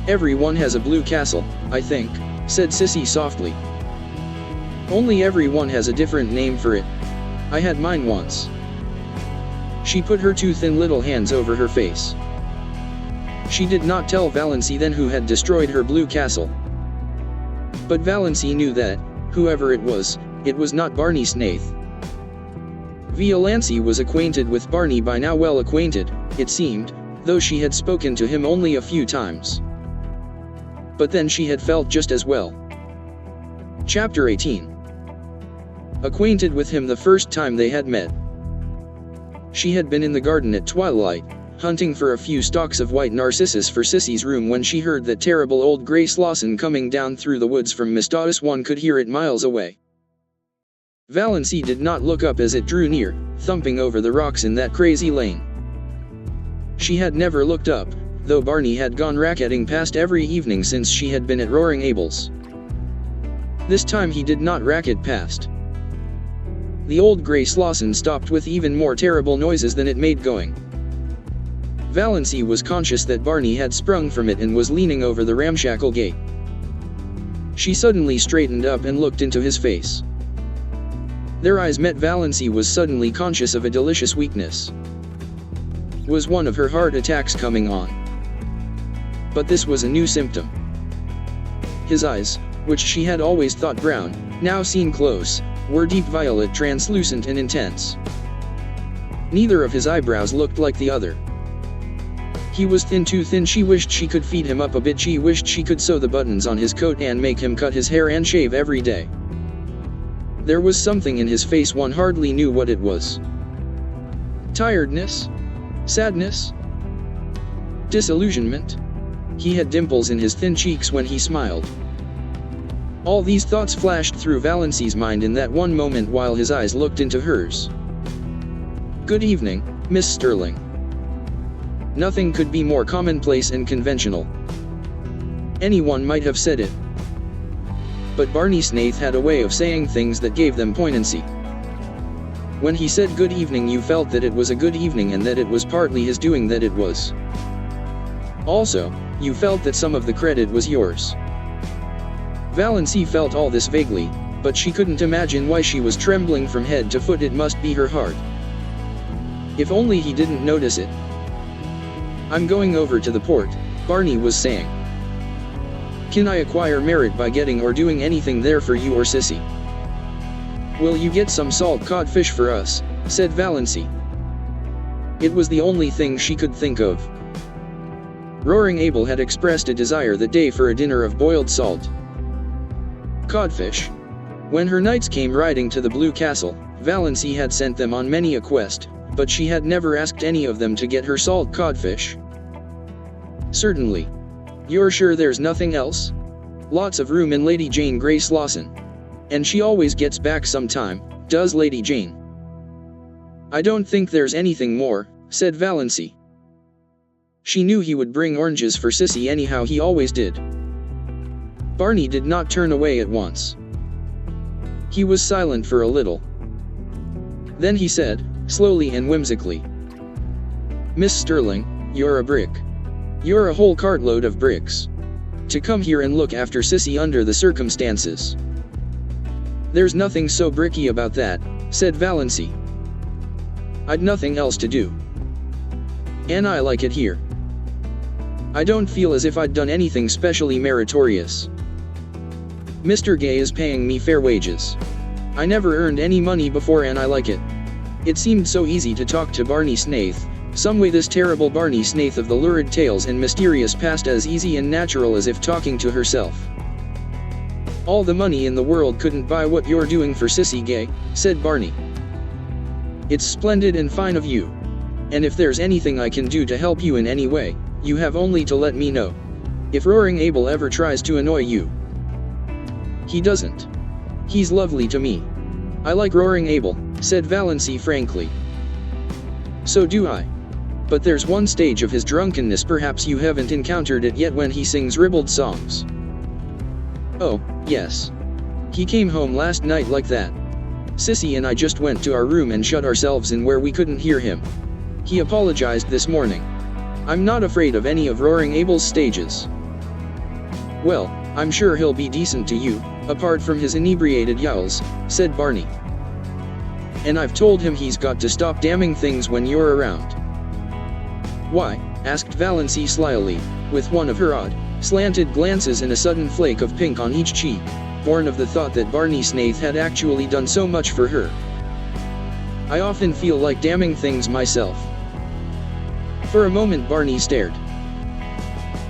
A: "Everyone has a blue castle, I think," said Sissy softly. "Only everyone has a different name for it. I had mine once." She put her two thin little hands over her face. She did not tell Valancy then who had destroyed her blue castle. But Valancy knew that, whoever it was not Barney Snaith. Valancy was acquainted with Barney by now, well acquainted, it seemed, though she had spoken to him only a few times. But then she had felt just as well. Chapter 18. Acquainted with him the first time they had met. She had been in the garden at twilight, hunting for a few stalks of white narcissus for Sissy's room, when she heard that terrible old grey Slauson coming down through the woods from Mistautus. One could hear it miles away. Valancy did not look up as it drew near, thumping over the rocks in that crazy lane. She had never looked up, though Barney had gone racketing past every evening since she had been at Roaring Abel's. This time he did not racket past. The old grey Slauson stopped with even more terrible noises than it made going. Valancy was conscious that Barney had sprung from it and was leaning over the ramshackle gate. She suddenly straightened up and looked into his face. Their eyes met. Valancy was suddenly conscious of a delicious weakness. Was one of her heart attacks coming on? But this was a new symptom. His eyes, which she had always thought brown, now seen close, were deep violet, translucent and intense. Neither of his eyebrows looked like the other. He was thin, too thin. She wished she could feed him up a bit. She wished she could sew the buttons on his coat and make him cut his hair and shave every day. There was something in his face, one hardly knew what it was. Tiredness? Sadness? Disillusionment? He had dimples in his thin cheeks when he smiled. All these thoughts flashed through Valancy's mind in that one moment while his eyes looked into hers. "Good evening, Miss Stirling." Nothing could be more commonplace and conventional. Anyone might have said it. But Barney Snaith had a way of saying things that gave them poignancy. When he said good evening, you felt that it was a good evening and that it was partly his doing that it was. Also, you felt that some of the credit was yours. Valancy felt all this vaguely, but she couldn't imagine why she was trembling from head to foot. It must be her heart. If only he didn't notice it. "I'm going over to the port," Barney was saying. "Can I acquire merit by getting or doing anything there for you or Sissy?" "Will you get some salt codfish for us?" said Valancy. It was the only thing she could think of. Roaring Abel had expressed a desire that day for a dinner of boiled salt. Codfish. When her knights came riding to the Blue Castle, Valancy had sent them on many a quest, but she had never asked any of them to get her salt codfish. "Certainly. You're sure there's nothing else?" "Lots of room in Lady Jane Grace Lawson. And she always gets back sometime, does Lady Jane." "I don't think there's anything more," said Valancy. She knew he would bring oranges for Sissy anyhow, he always did. Barney did not turn away at once. He was silent for a little. Then he said, slowly and whimsically, "Miss Stirling, you're a brick. You're a whole cartload of bricks. To come here and look after Sissy under the circumstances." "There's nothing so bricky about that," said Valancy. "I'd nothing else to do. And I like it here. I don't feel as if I'd done anything specially meritorious. Mr. Gay is paying me fair wages. I never earned any money before and I like it." It seemed so easy to talk to Barney Snaith, some way this terrible Barney Snaith of the lurid tales and mysterious past, as easy and natural as if talking to herself. "All the money in the world couldn't buy what you're doing for Sissy Gay," said Barney. "It's splendid and fine of you. And if there's anything I can do to help you in any way, you have only to let me know. If Roaring Abel ever tries to annoy you." "He doesn't. He's lovely to me. I like Roaring Abel," said Valancy frankly. "So do I. But there's one stage of his drunkenness, perhaps you haven't encountered it yet, when he sings ribald songs." "Oh, yes. He came home last night like that. Sissy and I just went to our room and shut ourselves in where we couldn't hear him. He apologized this morning. I'm not afraid of any of Roaring Abel's stages." "Well, I'm sure he'll be decent to you, apart from his inebriated yowls," said Barney. "And I've told him he's got to stop damning things when you're around." "Why?" asked Valancy slyly, with one of her odd, slanted glances and a sudden flake of pink on each cheek, born of the thought that Barney Snaith had actually done so much for her. "I often feel like damning things myself." For a moment Barney stared.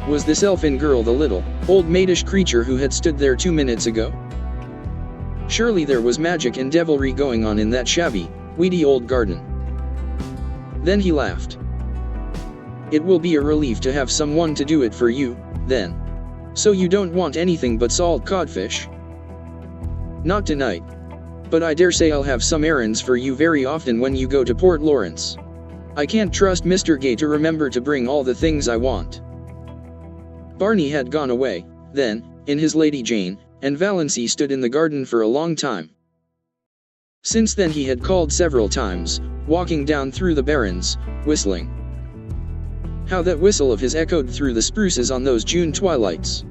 A: Was this elfin girl the little, old maidish creature who had stood there 2 minutes ago? Surely there was magic and devilry going on in that shabby, weedy old garden. Then he laughed. "It will be a relief to have someone to do it for you, then. So you don't want anything but salt codfish?" "Not tonight. But I dare say I'll have some errands for you very often when you go to Port Lawrence. I can't trust Mr. Gay to remember to bring all the things I want." Barney had gone away, then, in his Lady Jane, and Valancy stood in the garden for a long time. Since then he had called several times, walking down through the barrens, whistling. How that whistle of his echoed through the spruces on those June twilights.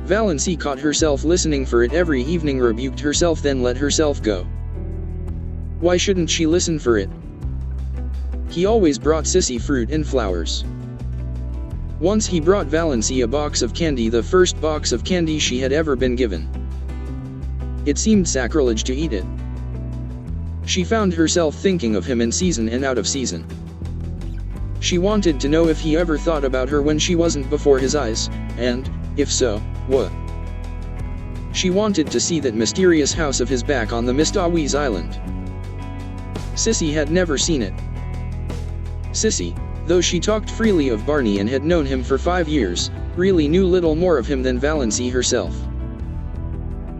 A: Valancy caught herself listening for it every evening, rebuked herself, then let herself go. Why shouldn't she listen for it? He always brought Sissy fruit and flowers. Once he brought Valancy a box of candy, the first box of candy she had ever been given. It seemed sacrilege to eat it. She found herself thinking of him in season and out of season. She wanted to know if he ever thought about her when she wasn't before his eyes, and, if so, what? She wanted to see that mysterious house of his back on the Mistawiz Island. Sissy had never seen it. Sissy, though she talked freely of Barney and had known him for 5 years, really knew little more of him than Valancy herself.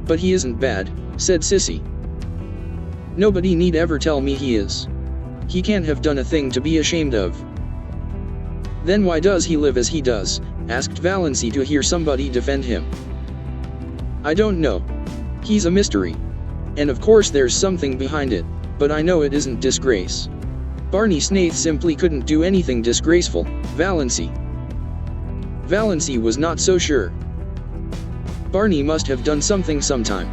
A: "But he isn't bad," said Sissy. "Nobody need ever tell me he is. He can't have done a thing to be ashamed of." "Then why does he live as he does?" asked Valancy to hear somebody defend him. "I don't know. He's a mystery. And of course there's something behind it, but I know it isn't disgrace. Barney Snaith simply couldn't do anything disgraceful, Valancy." Valancy was not so sure. Barney must have done something sometime.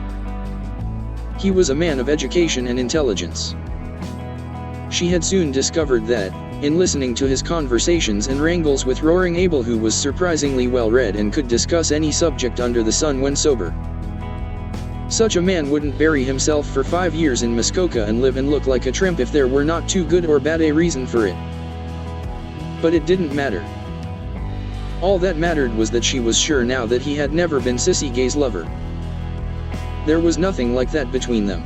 A: He was a man of education and intelligence. She had soon discovered that, in listening to his conversations and wrangles with Roaring Abel, who was surprisingly well read and could discuss any subject under the sun when sober. Such a man wouldn't bury himself for 5 years in Muskoka and live and look like a tramp if there were not too good or bad a reason for it. But it didn't matter. All that mattered was that she was sure now that he had never been Sissy Gay's lover. There was nothing like that between them.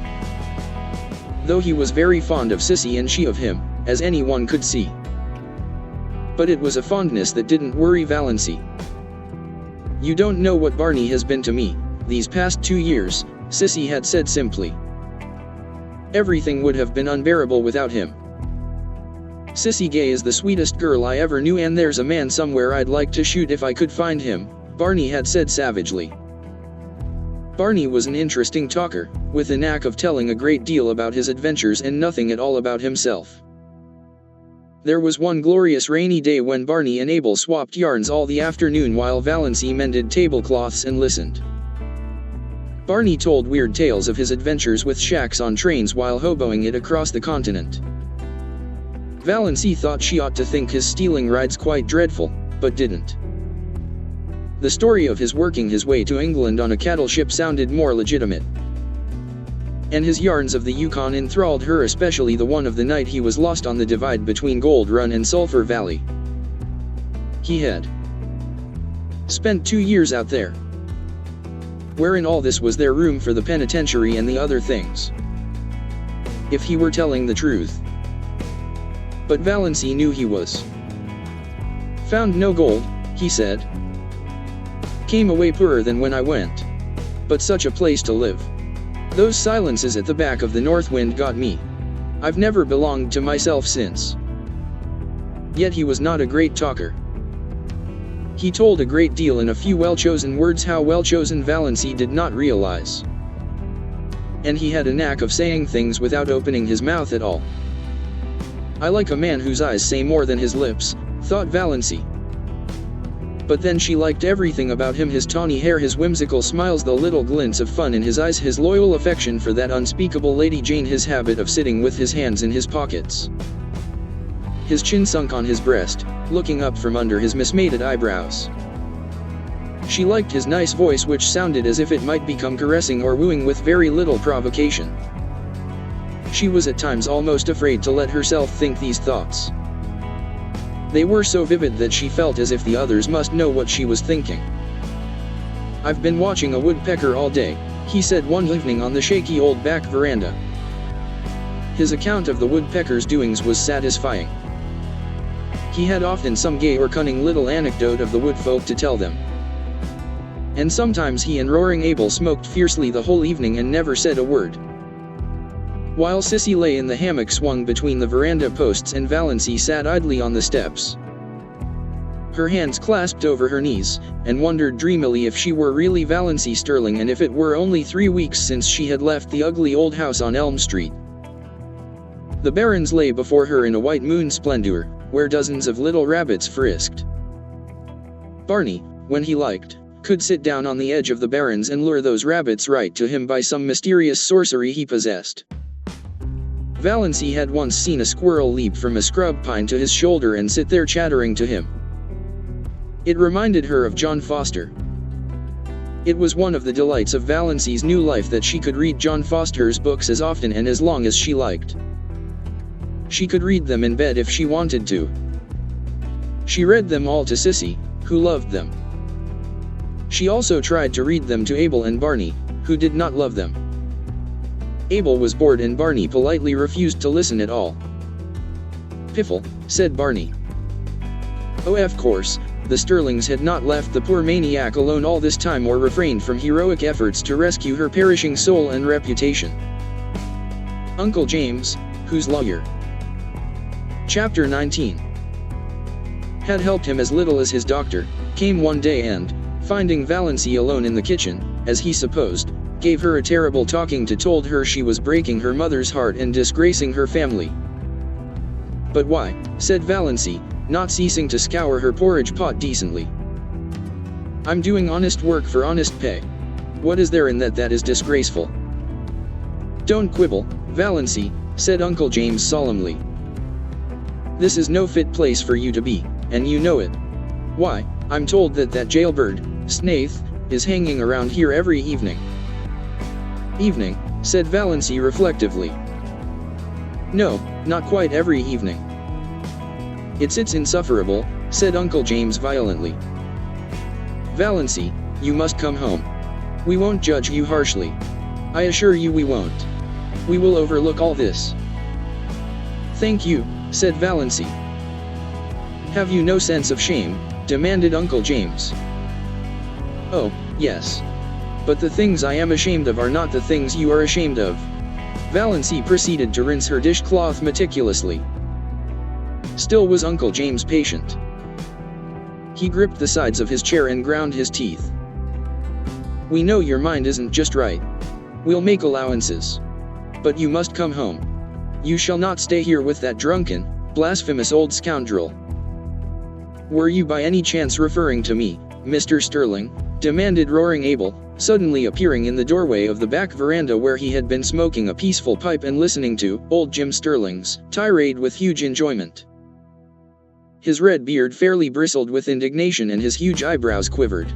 A: Though he was very fond of Sissy and she of him, as anyone could see. But it was a fondness that didn't worry Valancy. "You don't know what Barney has been to me these past 2 years, Sissy had said simply. "Everything would have been unbearable without him. Sissy Gay is the sweetest girl I ever knew, and there's a man somewhere I'd like to shoot if I could find him," Barney had said savagely. Barney was an interesting talker, with a knack of telling a great deal about his adventures and nothing at all about himself. There was one glorious rainy day when Barney and Abel swapped yarns all the afternoon while Valancy mended tablecloths and listened. Barney told weird tales of his adventures with shacks on trains while hoboing it across the continent. Valancy thought she ought to think his stealing rides quite dreadful, but didn't. The story of his working his way to England on a cattle ship sounded more legitimate. And his yarns of the Yukon enthralled her, especially the one of the night he was lost on the divide between Gold Run and Sulphur Valley. He had spent 2 years out there. Where in all this was there room for the penitentiary and the other things? If he were telling the truth. But Valancy knew he was. "Found no gold," he said. "Came away poorer than when I went. But such a place to live. Those silences at the back of the north wind got me. I've never belonged to myself since." Yet he was not a great talker. He told a great deal in a few well-chosen words, how well-chosen Valancy did not realize. And he had a knack of saying things without opening his mouth at all. "I like a man whose eyes say more than his lips," thought Valancy. But then she liked everything about him: his tawny hair, his whimsical smiles, the little glints of fun in his eyes, his loyal affection for that unspeakable Lady Jane, his habit of sitting with his hands in his pockets, his chin sunk on his breast, looking up from under his mismated eyebrows. She liked his nice voice, which sounded as if it might become caressing or wooing with very little provocation. She was at times almost afraid to let herself think these thoughts. They were so vivid that she felt as if the others must know what she was thinking. "I've been watching a woodpecker all day," he said one evening on the shaky old back veranda. His account of the woodpecker's doings was satisfying. He had often some gay or cunning little anecdote of the woodfolk to tell them. And sometimes he and Roaring Abel smoked fiercely the whole evening and never said a word. While Sissy lay in the hammock swung between the veranda posts and Valancy sat idly on the steps, her hands clasped over her knees, and wondered dreamily if she were really Valancy Stirling, and if it were only 3 weeks since she had left the ugly old house on Elm Street. The barrens lay before her in a white moon splendor, where dozens of little rabbits frisked. Barney, when he liked, could sit down on the edge of the barrens and lure those rabbits right to him by some mysterious sorcery he possessed. Valancy had once seen a squirrel leap from a scrub pine to his shoulder and sit there chattering to him. It reminded her of John Foster. It was one of the delights of Valancy's new life that she could read John Foster's books as often and as long as she liked. She could read them in bed if she wanted to. She read them all to Sissy, who loved them. She also tried to read them to Abel and Barney, who did not love them. Abel was bored and Barney politely refused to listen at all. "Piffle," said Barney. Oh, of course, the Stirlings had not left the poor maniac alone all this time or refrained from heroic efforts to rescue her perishing soul and reputation. Uncle James, whose lawyer, Chapter 19, had helped him as little as his doctor, came one day and, finding Valancy alone in the kitchen, as he supposed, gave her a terrible talking to, told her she was breaking her mother's heart and disgracing her family. "But why?" said Valancy, not ceasing to scour her porridge pot decently. "I'm doing honest work for honest pay. What is there in that is disgraceful?" "Don't quibble, Valancy," said Uncle James solemnly. "This is no fit place for you to be, and you know it. Why, I'm told that jailbird, Snaith, is hanging around here every evening." "Evening," said Valancy reflectively. "No, not quite every evening." It's insufferable," said Uncle James violently. "Valancy, you must come home. We won't judge you harshly. I assure you we won't. We will overlook all this." "Thank you," said Valancy. "Have you no sense of shame?" demanded Uncle James. "Oh, yes. But the things I am ashamed of are not the things you are ashamed of." Valancy proceeded to rinse her dishcloth meticulously. Still was Uncle James patient. He gripped the sides of his chair and ground his teeth. "We know your mind isn't just right. We'll make allowances. But you must come home. You shall not stay here with that drunken, blasphemous old scoundrel." "Were you by any chance referring to me, Mr. Stirling?" demanded Roaring Abel, suddenly appearing in the doorway of the back veranda where he had been smoking a peaceful pipe and listening to old Jim Stirling's tirade with huge enjoyment. His red beard fairly bristled with indignation and his huge eyebrows quivered.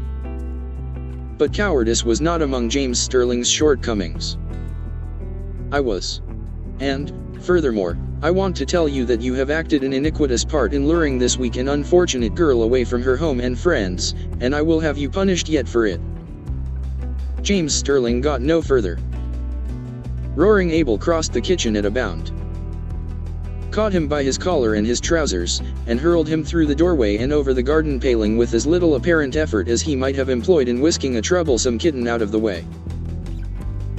A: But cowardice was not among James Stirling's shortcomings. "I was. And, furthermore, I want to tell you that you have acted an iniquitous part in luring this weak and unfortunate girl away from her home and friends, and I will have you punished yet for it." James Stirling got no further. Roaring Abel crossed the kitchen at a bound, caught him by his collar and his trousers, and hurled him through the doorway and over the garden paling with as little apparent effort as he might have employed in whisking a troublesome kitten out of the way.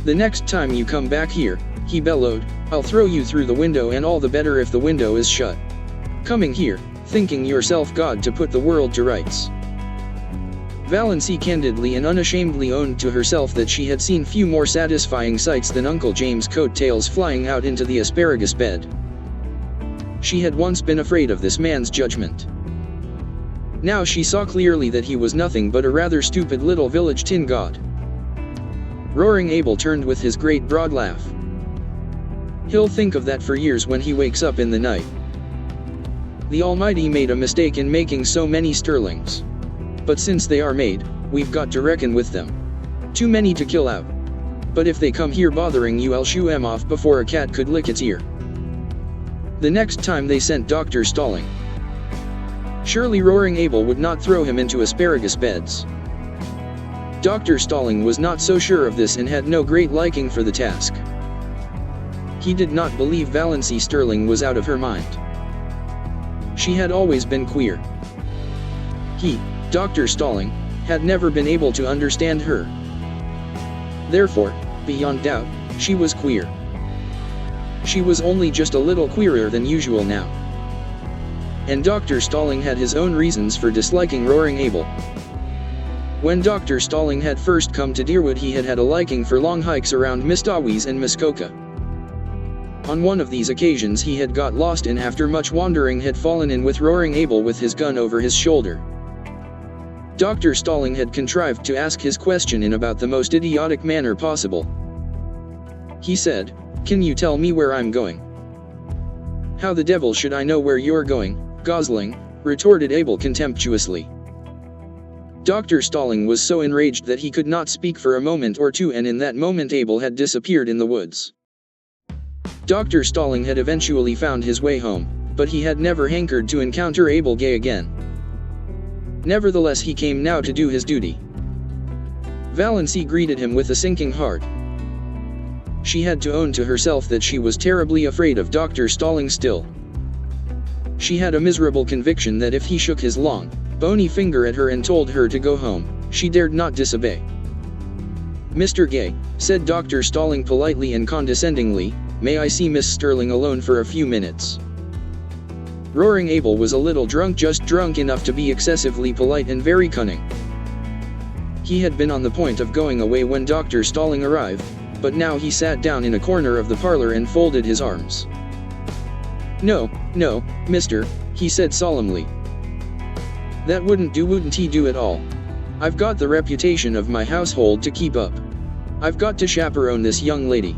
A: "The next time you come back here," he bellowed, "I'll throw you through the window, and all the better if the window is shut. Coming here, thinking yourself God to put the world to rights." Valancy candidly and unashamedly owned to herself that she had seen few more satisfying sights than Uncle James' coat-tails flying out into the asparagus bed. She had once been afraid of this man's judgment. Now she saw clearly that he was nothing but a rather stupid little village tin god. Roaring Abel turned with his great broad laugh. "He'll think of that for years when he wakes up in the night. The Almighty made a mistake in making so many Stirlings. But since they are made, we've got to reckon with them. Too many to kill out. But if they come here bothering you, I'll shoo 'em off before a cat could lick its ear." The next time they sent Dr. Stirling. Surely Roaring Abel would not throw him into asparagus beds. Dr. Stirling was not so sure of this and had no great liking for the task. He did not believe Valancy Stirling was out of her mind. She had always been queer. He, Dr. Stirling, had never been able to understand her. Therefore, beyond doubt, she was queer. She was only just a little queerer than usual now. And Dr. Stirling had his own reasons for disliking Roaring Abel. When Dr. Stirling had first come to Deerwood, he had had a liking for long hikes around Mistawis and Muskoka. On one of these occasions he had got lost and after much wandering had fallen in with Roaring Abel with his gun over his shoulder. Dr. Stirling had contrived to ask his question in about the most idiotic manner possible. He said, "Can you tell me where I'm going?" "How the devil should I know where you're going, Gosling?" retorted Abel contemptuously. Dr. Stirling was so enraged that he could not speak for a moment or two, and in that moment Abel had disappeared in the woods. Dr. Stirling had eventually found his way home, but he had never hankered to encounter Abel Gay again. Nevertheless, he came now to do his duty. Valancy greeted him with a sinking heart. She had to own to herself that she was terribly afraid of Dr. Stirling still. She had a miserable conviction that if he shook his long, bony finger at her and told her to go home, she dared not disobey. "Mr. Gay," said Dr. Stirling politely and condescendingly, "may I see Miss Stirling alone for a few minutes?" Roaring Abel was a little drunk, just drunk enough to be excessively polite and very cunning. He had been on the point of going away when Dr. Stirling arrived, but now he sat down in a corner of the parlor and folded his arms. No, mister," he said solemnly. "That wouldn't he do at all. I've got the reputation of my household to keep up. I've got to chaperone this young lady.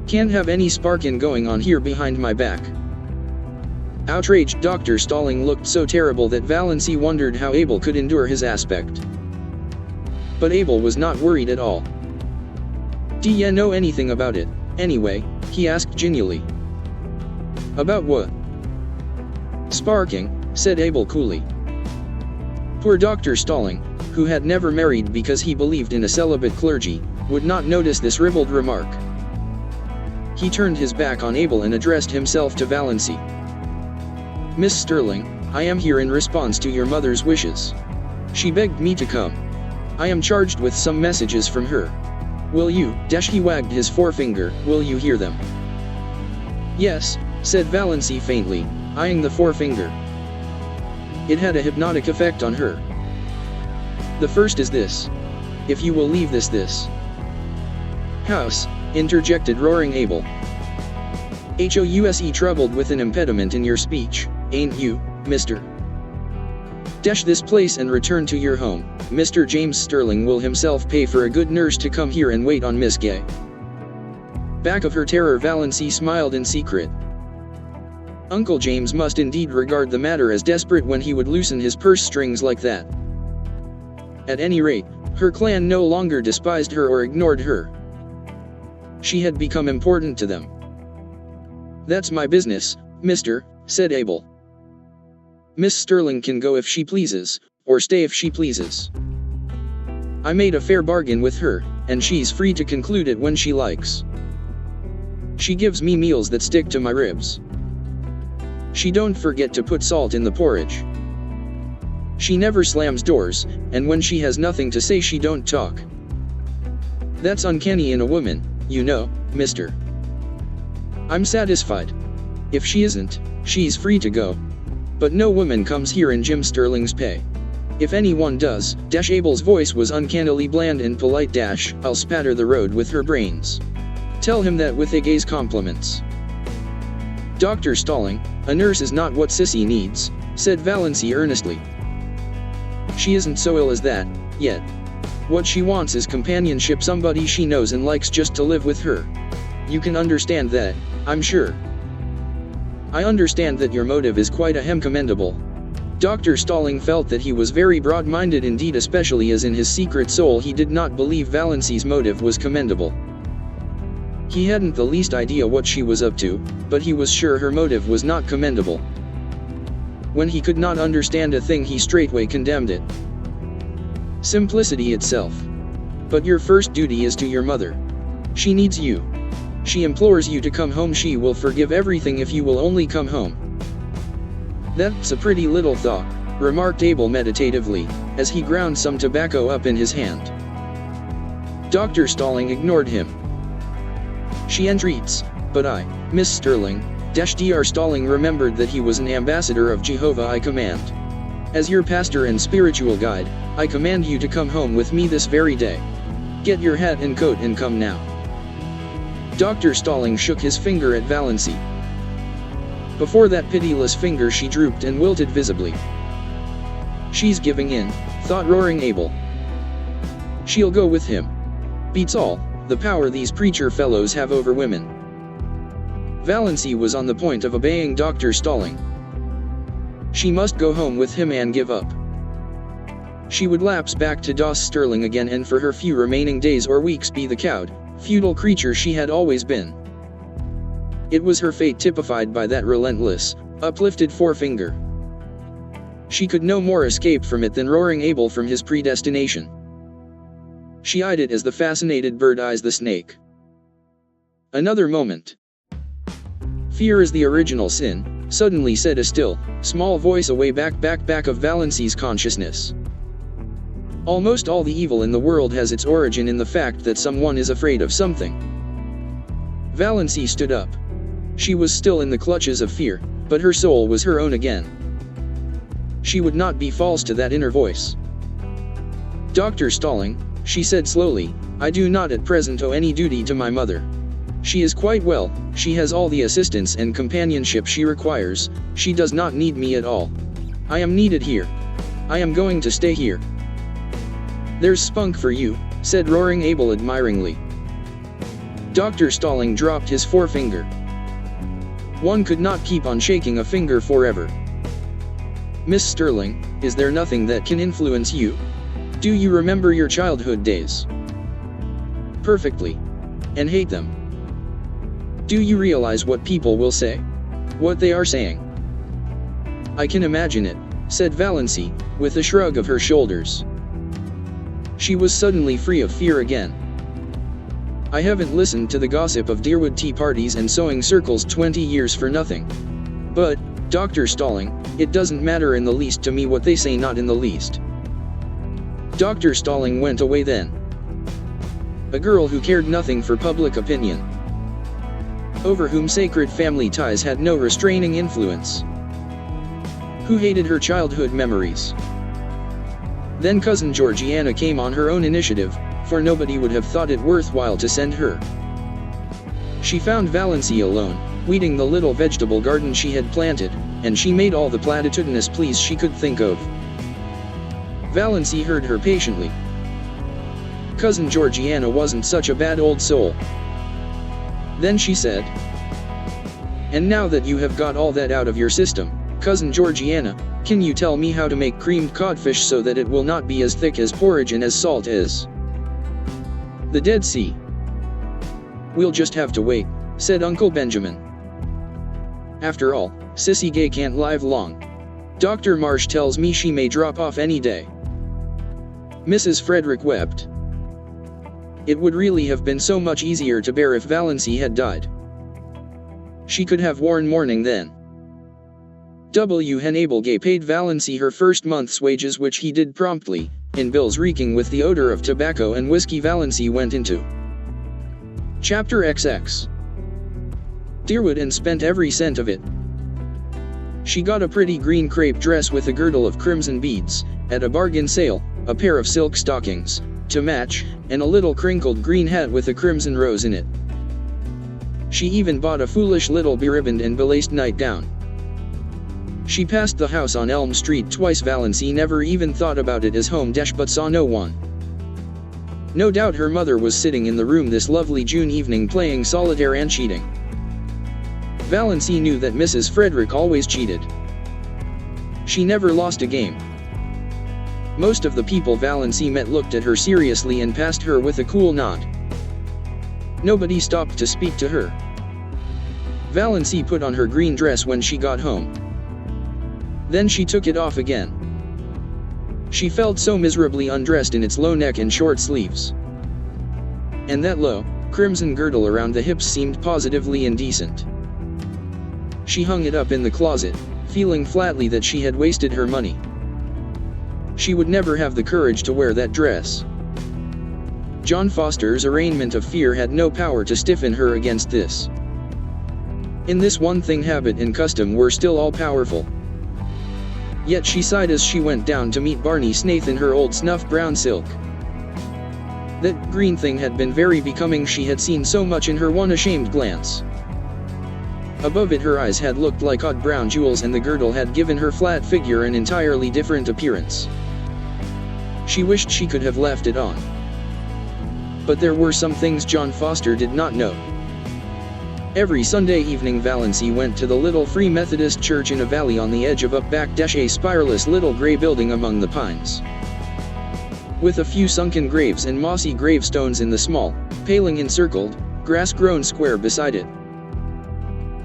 A: Can't have any sparking going on here behind my back." Outraged Dr. Stirling looked so terrible that Valancy wondered how Abel could endure his aspect. But Abel was not worried at all. "Do ya know anything about it, anyway?" he asked genially. "About what?" "Sparking," said Abel coolly. Poor Dr. Stirling, who had never married because he believed in a celibate clergy, would not notice this ribald remark. He turned his back on Abel and addressed himself to Valancy. "Miss Stirling, I am here in response to your mother's wishes. She begged me to come. I am charged with some messages from her. Will you," he wagged his forefinger, "will you hear them?" "Yes," said Valancy faintly, eyeing the forefinger. It had a hypnotic effect on her. "The first is this. If you will leave this house," interjected Roaring Abel. "House troubled with an impediment in your speech, ain't you, mister? Dash this place and return to your home. Mr. James Stirling will himself pay for a good nurse to come here and wait on Miss Gay." Back of her terror, Valancy smiled in secret. Uncle James must indeed regard the matter as desperate when he would loosen his purse strings like that. At any rate, her clan no longer despised her or ignored her. She had become important to them. "That's my business, mister," said Abel. "Miss Stirling can go if she pleases, or stay if she pleases. I made a fair bargain with her, and she's free to conclude it when she likes. She gives me meals that stick to my ribs. She don't forget to put salt in the porridge. She never slams doors, and when she has nothing to say she don't talk. That's uncanny in a woman, you know, mister. I'm satisfied. If she isn't, she's free to go. But no woman comes here in Jim Stirling's pay. If anyone does, Abel's voice was uncannily bland and polite. I'll spatter the road with her brains. Tell him that with a gay's compliments." "Dr. Stirling, a nurse is not what Sissy needs," said Valancy earnestly. "She isn't so ill as that, yet. What she wants is companionship, somebody she knows and likes just to live with her. You can understand that, I'm sure." "I understand that your motive is quite commendable." Dr. Stirling felt that he was very broad-minded indeed, especially as in his secret soul he did not believe Valancy's motive was commendable. He hadn't the least idea what she was up to, but he was sure her motive was not commendable. When he could not understand a thing, he straightway condemned it. Simplicity itself. "But your first duty is to your mother. She needs you. She implores you to come home. She will forgive everything if you will only come home." "That's a pretty little thought," remarked Abel meditatively, as he ground some tobacco up in his hand. Dr. Stirling ignored him. "She entreats, but I, Miss Stirling, Dr. Stirling remembered that he was an ambassador of Jehovah. I command. As your pastor and spiritual guide, I command you to come home with me this very day. Get your hat and coat and come now." Dr. Stirling shook his finger at Valancy. Before that pitiless finger she drooped and wilted visibly. "She's giving in," thought Roaring Abel. "She'll go with him. Beats all, the power these preacher fellows have over women." Valancy was on the point of obeying Dr. Stirling. She must go home with him and give up. She would lapse back to Doss Stirling again and for her few remaining days or weeks be the cowed, feudal creature she had always been. It was her fate typified by that relentless, uplifted forefinger. She could no more escape from it than roaring Abel from his predestination. She eyed it as the fascinated bird eyes the snake. Another moment. Fear is the original sin, suddenly said a still, small voice away back of Valancy's consciousness. Almost all the evil in the world has its origin in the fact that someone is afraid of something. Valancy stood up. She was still in the clutches of fear, but her soul was her own again. She would not be false to that inner voice. Dr. Stirling, she said slowly, I do not at present owe any duty to my mother. She is quite well, she has all the assistance and companionship she requires, she does not need me at all. I am needed here. I am going to stay here. There's spunk for you, said roaring Abel admiringly. Dr. Stirling dropped his forefinger. One could not keep on shaking a finger forever. Miss Stirling, is there nothing that can influence you? Do you remember your childhood days? Perfectly. And hate them. Do you realize what people will say? What they are saying? I can imagine it, said Valancy, with a shrug of her shoulders. She was suddenly free of fear again. I haven't listened to the gossip of Deerwood tea parties and sewing circles 20 years for nothing. But, Dr. Stirling, it doesn't matter in the least to me what they say, not in the least. Dr. Stirling went away then. A girl who cared nothing for public opinion. Over whom sacred family ties had no restraining influence. Who hated her childhood memories. Then Cousin Georgiana came on her own initiative, for nobody would have thought it worthwhile to send her. She found Valancy alone, weeding the little vegetable garden she had planted, and she made all the platitudinous pleas she could think of. Valancy heard her patiently. Cousin Georgiana wasn't such a bad old soul. Then she said, and now that you have got all that out of your system, Cousin Georgiana, can you tell me how to make creamed codfish so that it will not be as thick as porridge and as salt as the Dead Sea? We'll just have to wait, said Uncle Benjamin. After all, Sissy Gay can't live long. Dr. Marsh tells me she may drop off any day. Mrs. Frederick wept. It would really have been so much easier to bear if Valancy had died. She could have worn mourning then. Hen Abel Gay paid Valancy her first month's wages, which he did promptly, in bills reeking with the odor of tobacco and whiskey. Valancy went into Chapter XX. Deerwood and spent every cent of it. She got a pretty green crepe dress with a girdle of crimson beads, at a bargain sale, a pair of silk stockings, to match, and a little crinkled green hat with a crimson rose in it. She even bought a foolish little beribboned and belaced nightgown. She passed the house on Elm Street twice. Valancy never even thought about it as home but saw no one. No doubt her mother was sitting in the room this lovely June evening playing solitaire and cheating. Valancy knew that Mrs. Frederick always cheated. She never lost a game. Most of the people Valancy met looked at her seriously and passed her with a cool nod. Nobody stopped to speak to her. Valancy put on her green dress when she got home. Then she took it off again. She felt so miserably undressed in its low neck and short sleeves. And that low, crimson girdle around the hips seemed positively indecent. She hung it up in the closet, feeling flatly that she had wasted her money. She would never have the courage to wear that dress. John Foster's arraignment of fear had no power to stiffen her against this. In this one thing habit and custom were still all-powerful. Yet she sighed as she went down to meet Barney Snaith in her old snuff brown silk. That green thing had been very becoming. She had seen so much in her one ashamed glance. Above it her eyes had looked like odd brown jewels, and the girdle had given her flat figure an entirely different appearance. She wished she could have left it on. But there were some things John Foster did not know. Every Sunday evening Valancy went to the little Free Methodist church in a valley on the edge of a spireless little gray building among the pines. with a few sunken graves and mossy gravestones in the small, paling-encircled, grass-grown square beside it.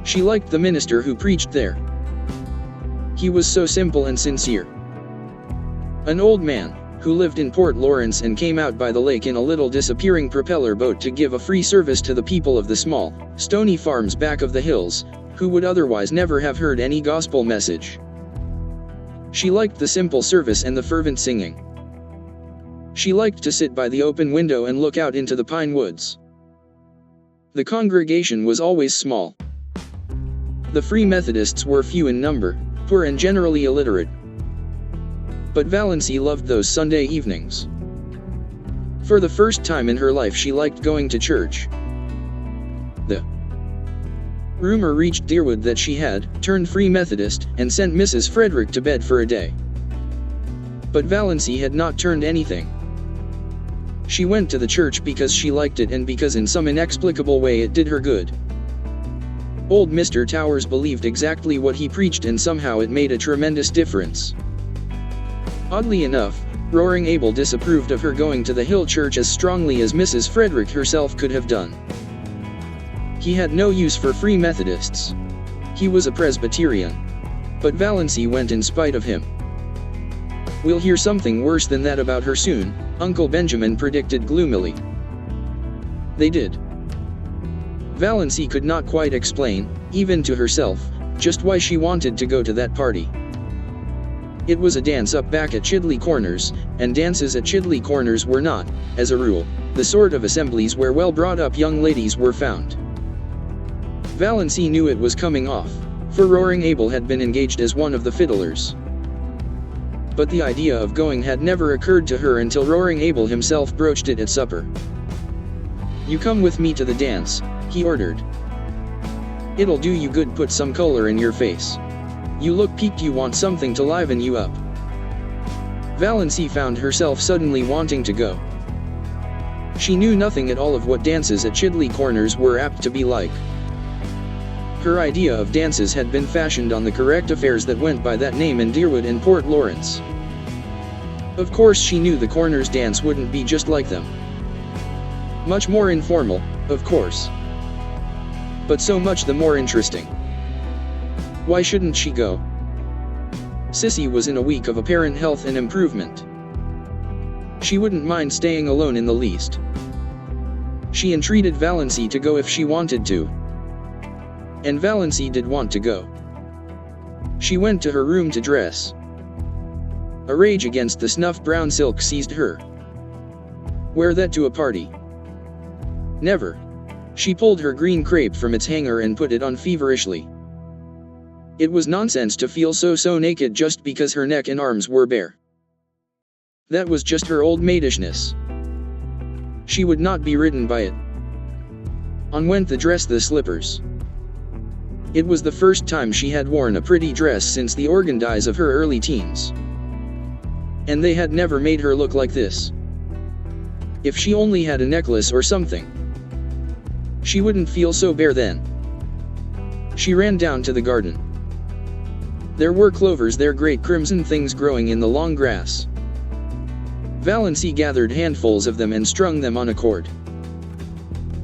A: She liked the minister who preached there. He was so simple and sincere. An old man, who lived in Port Lawrence and came out by the lake in a little disappearing propeller boat to give a free service to the people of the small, stony farms back of the hills, who would otherwise never have heard any gospel message. She liked the simple service and the fervent singing. She liked to sit by the open window and look out into the pine woods. The congregation was always small. The Free Methodists were few in number, poor and generally illiterate. But Valancy loved those Sunday evenings. For the first time in her life she liked going to church. The rumor reached Deerwood that she had turned Free Methodist and sent Mrs. Frederick to bed for a day. But Valancy had not turned anything. She went to the church because she liked it and because in some inexplicable way it did her good. Old Mr. Towers believed exactly what he preached and somehow it made a tremendous difference. Oddly enough, Roaring Abel disapproved of her going to the Hill Church as strongly as Mrs. Frederick herself could have done. He had no use for Free Methodists. He was a Presbyterian. But Valancy went in spite of him. "We'll hear something worse than that about her soon," Uncle Benjamin predicted gloomily. They did. Valancy could not quite explain, even to herself, just why she wanted to go to that party. It was a dance up back at Chidley Corners, and dances at Chidley Corners were not, as a rule, the sort of assemblies where well-brought-up young ladies were found. Valancy knew it was coming off, for Roaring Abel had been engaged as one of the fiddlers. But the idea of going had never occurred to her until Roaring Abel himself broached it at supper. "You come with me to the dance," he ordered. "It'll do you good, put some color in your face. You look peaked, you want something to liven you up." Valancy found herself suddenly wanting to go. She knew nothing at all of what dances at Chidley Corners were apt to be like. Her idea of dances had been fashioned on the correct affairs that went by that name in Deerwood and Port Lawrence. Of course she knew the Corners dance wouldn't be just like them. Much more informal, of course. But so much the more interesting. Why shouldn't she go? Sissy was in a week of apparent health and improvement. She wouldn't mind staying alone in the least. She entreated Valancy to go if she wanted to. And Valancy did want to go. She went to her room to dress. A rage against the snuff brown silk seized her. Wear that to a party? Never. She pulled her green crepe from its hanger and put it on feverishly. It was nonsense to feel so naked just because her neck and arms were bare. That was just her old maidishness. She would not be ridden by it. On went the dress, the slippers. It was the first time she had worn a pretty dress since the organ days of her early teens. And they had never made her look like this. If she only had a necklace or something, she wouldn't feel so bare then. She ran down to the garden. There were clovers there, great crimson things growing in the long grass. Valancy gathered handfuls of them and strung them on a cord.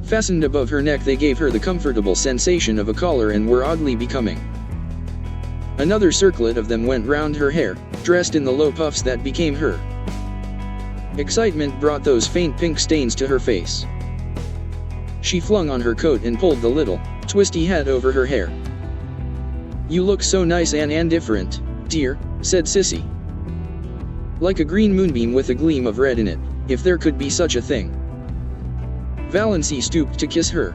A: Fastened above her neck, they gave her the comfortable sensation of a collar and were oddly becoming. Another circlet of them went round her hair, dressed in the low puffs that became her. Excitement brought those faint pink stains to her face. She flung on her coat and pulled the little, twisty hat over her hair. "You look so nice and different, dear," said Sissy. "Like a green moonbeam with a gleam of red in it, if there could be such a thing." Valancy stooped to kiss her.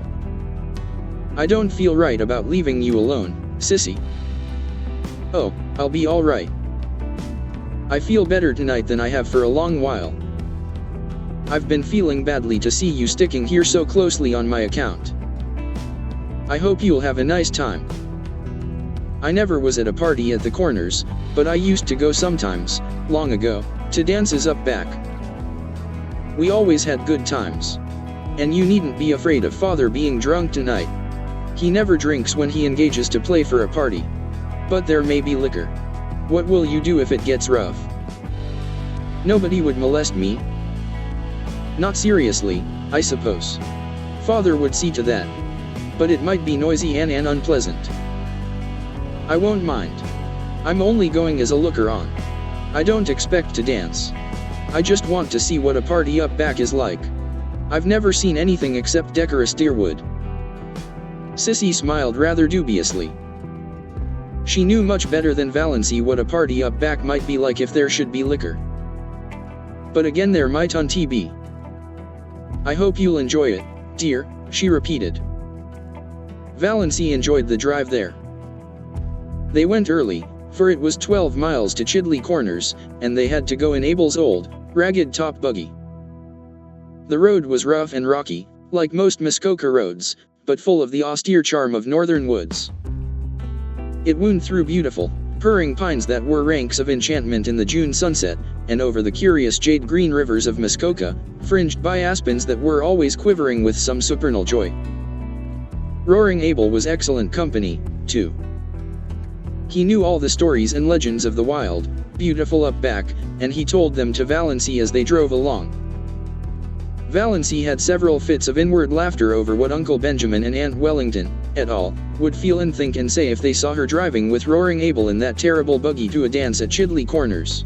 A: "I don't feel right about leaving you alone, Sissy." "Oh, I'll be all right. I feel better tonight than I have for a long while. I've been feeling badly to see you sticking here so closely on my account. I hope you'll have a nice time. I never was at a party at the Corners, but I used to go sometimes, long ago, to dances up back. We always had good times. And you needn't be afraid of Father being drunk tonight. He never drinks when he engages to play for a party. But there may be liquor. What will you do if it gets rough?" Nobody would molest me. Not seriously, I suppose. Father would see to that. But it might be noisy and unpleasant. I won't mind. I'm only going as a looker-on. I don't expect to dance. I just want to see what a party up back is like. I've never seen anything except decorous deerwood. Sissy smiled rather dubiously. She knew much better than Valancy what a party up back might be like if there should be liquor. But again there mightn't be. I hope you'll enjoy it, dear, she repeated. Valancy enjoyed the drive there. They went early, for it was 12 miles to Chidley Corners, and they had to go in Abel's old, ragged top buggy. The road was rough and rocky, like most Muskoka roads, but full of the austere charm of northern woods. It wound through beautiful, purring pines that were ranks of enchantment in the June sunset, and over the curious jade-green rivers of Muskoka, fringed by aspens that were always quivering with some supernal joy. Roaring Abel was excellent company, too. He knew all the stories and legends of the wild, beautiful up-back, and he told them to Valancy as they drove along. Valancy had several fits of inward laughter over what Uncle Benjamin and Aunt Wellington, et al., would feel and think and say if they saw her driving with Roaring Abel in that terrible buggy to a dance at Chidley Corners.